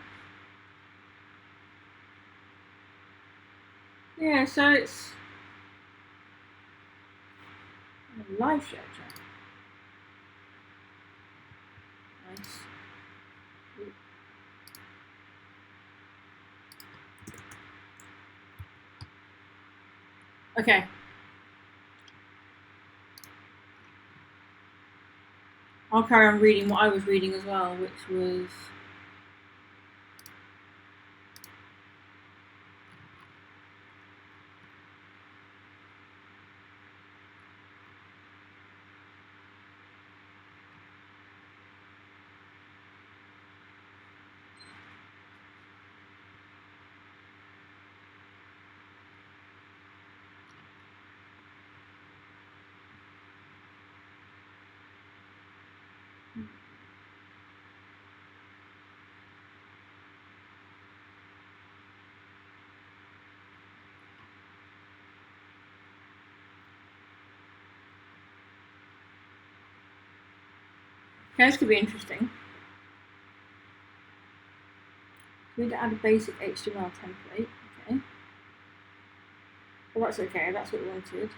Yeah, so it's a live share chat. Nice. Okay. I'll carry on reading what I was reading as well, which was okay, this could be interesting. We need to add a basic HTML template. Okay. Well, that's okay. That's what we wanted.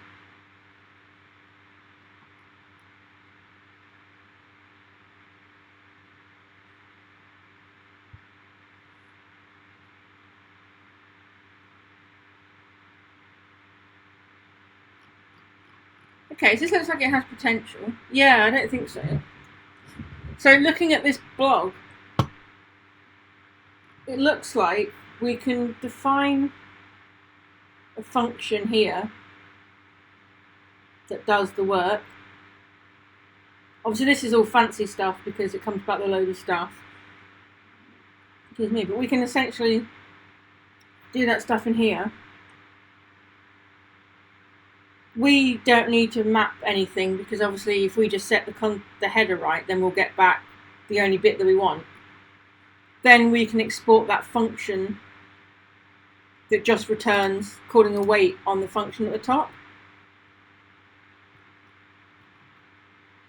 Okay, so this looks like it has potential. Yeah, I don't think so. So looking at this blog, it looks like we can define a function here that does the work. Obviously this is all fancy stuff because it comes back with a load of stuff. Excuse me, but we can essentially do that stuff in here. We don't need to map anything because obviously if we just set the header right, then we'll get back the only bit that we want. Then we can export that function that just returns calling a wait on the function at the top.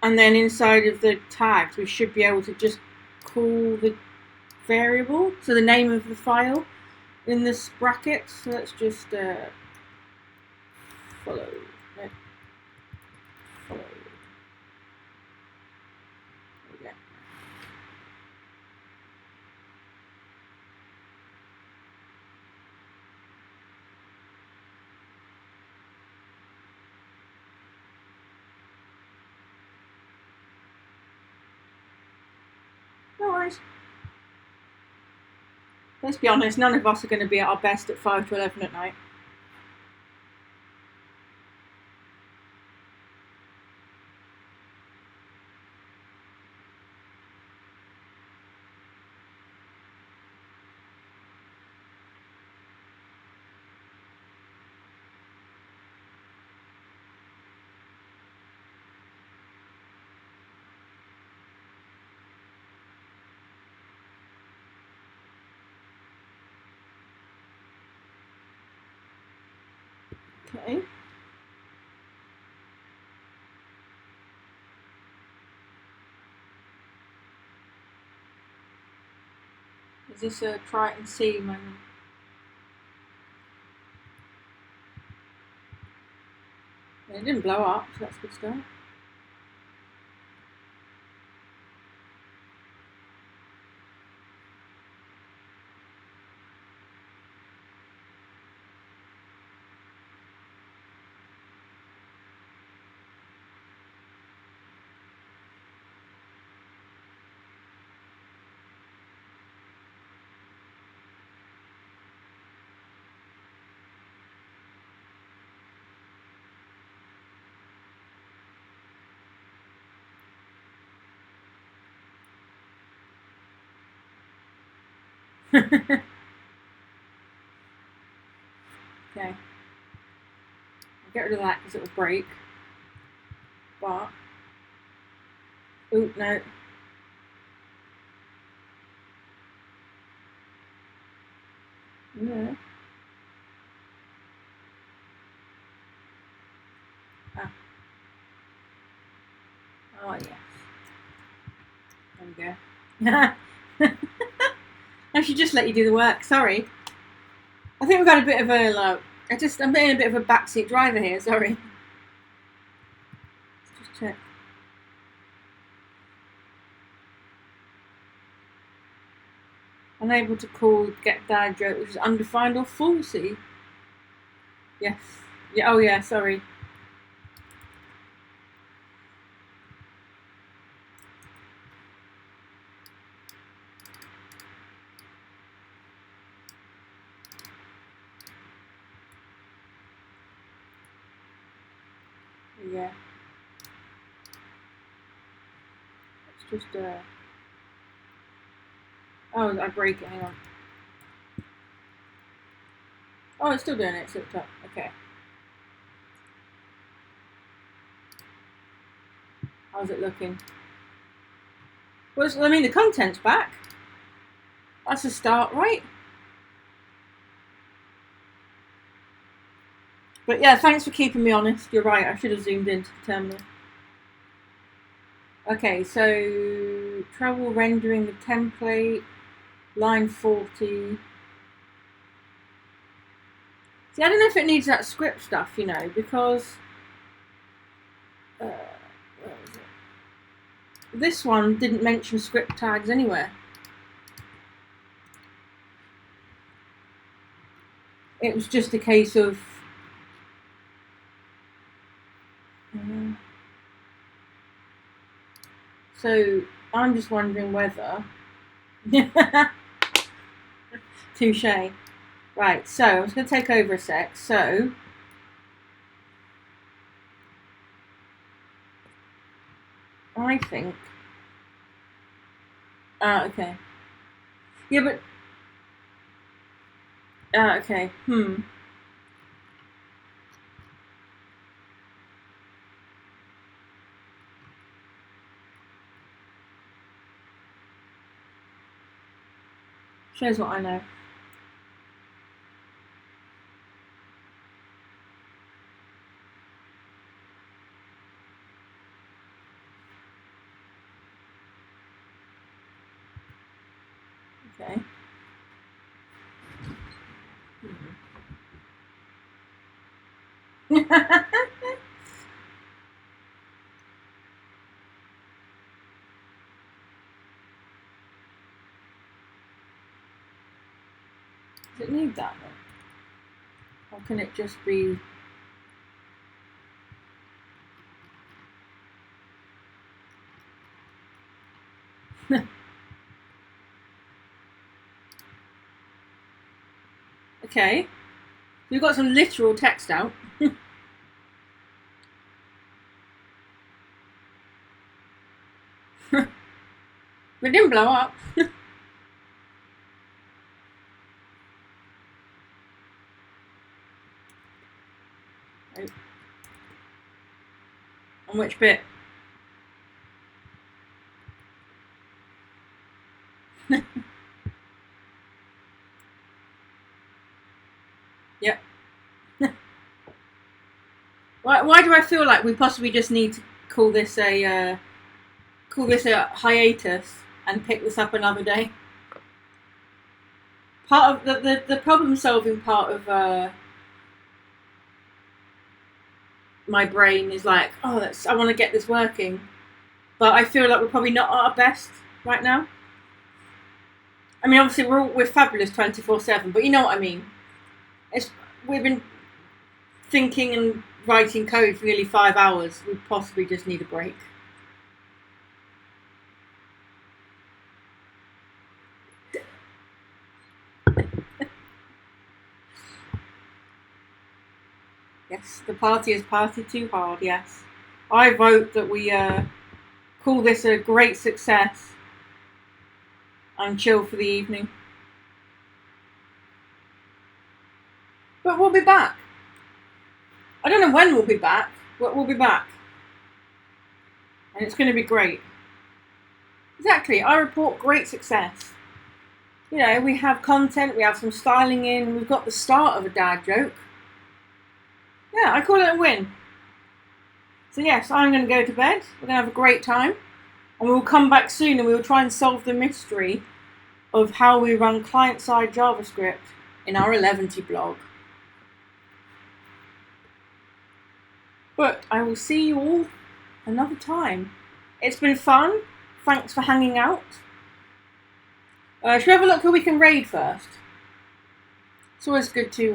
And then inside of the tags, we should be able to just call the variable, so the name of the file in this bracket. So let's just follow. No, follow. There we go. No worries. Let's be honest, none of us are going to be at our best at 5 to 11 at night. Okay. Is this a try it and see moment? It didn't blow up, so that's a good start. Okay. I'll get rid of that because it will break. But, oh no. Yeah. Ah. Oh yes. There we go. I should just let you do the work. Sorry. I think we've got a bit of a I'm being a bit of a backseat driver here. Sorry. Let's just check. Unable to call get dad joke, which is undefined or falsy. Yes. Yeah. Oh yeah. Sorry. Yeah. Let's just oh, I break it. Hang on. Oh, it's still doing it. It's hooked up. Okay. How's it looking? Well, I mean, the content's back. That's a start, right? But yeah, thanks for keeping me honest. You're right. I should have zoomed into the terminal. Okay, so trouble rendering the template, line 40. See, I don't know if it needs that script stuff, because where was it? This one didn't mention script tags anywhere. It was just a case of so I'm just wondering whether touche. Right, so I'm just going to take over a sec. So I think okay. Yeah, but okay. Shows what I know. Okay. Does it need that though? Or can it just be... Okay. We've got some literal text out. It didn't blow up. Right. On which bit? Yep. Why do I feel like we possibly just need to call this a hiatus and pick this up another day? Part of the problem solving part of my brain is like, oh, I want to get this working, but I feel like we're probably not at our best right now. I mean, obviously we're fabulous 24/7, but you know what I mean. We've been thinking and writing code for nearly 5 hours. We possibly just need a break. Yes, the party has partied too hard, yes. I vote that we call this a great success and chill for the evening. But we'll be back. I don't know when we'll be back, but we'll be back. And it's going to be great. Exactly, I report great success. You know, we have content, we have some styling in, we've got the start of a dad joke. Yeah, I call it a win. So yes, I'm going to go to bed. We're going to have a great time. And we will come back soon and we will try and solve the mystery of how we run client-side JavaScript in our Eleventy blog. But I will see you all another time. It's been fun. Thanks for hanging out. Should we have a look who we can raid first? It's always good to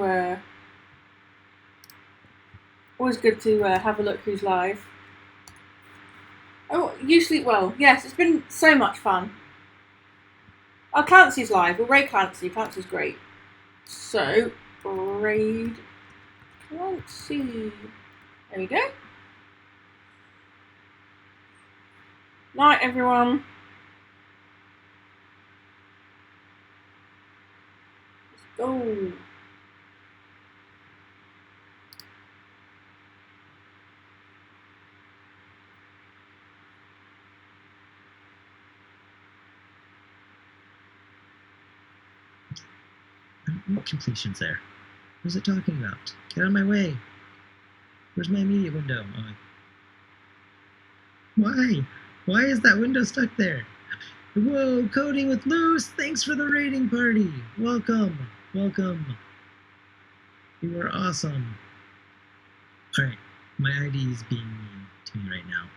have a look who's live. Oh, you sleep well. Yes, it's been so much fun. Oh, Clancy's live. We'll raid Clancy. Clancy's great. So, raid Clancy. There we go. Night, everyone. Let's go. What completion's there? What's it talking about? Get out of my way. Where's my immediate window? Why? Why is that window stuck there? Whoa, coding with Luce! Thanks for the raiding party! Welcome! Welcome! You are awesome! Alright, my ID is being mean to me right now.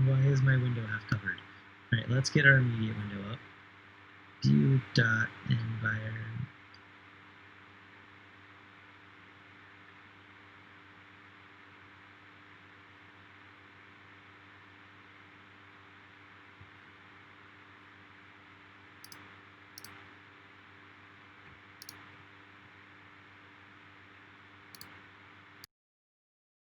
Why is my window half covered? Alright, let's get our immediate window up. View.environment.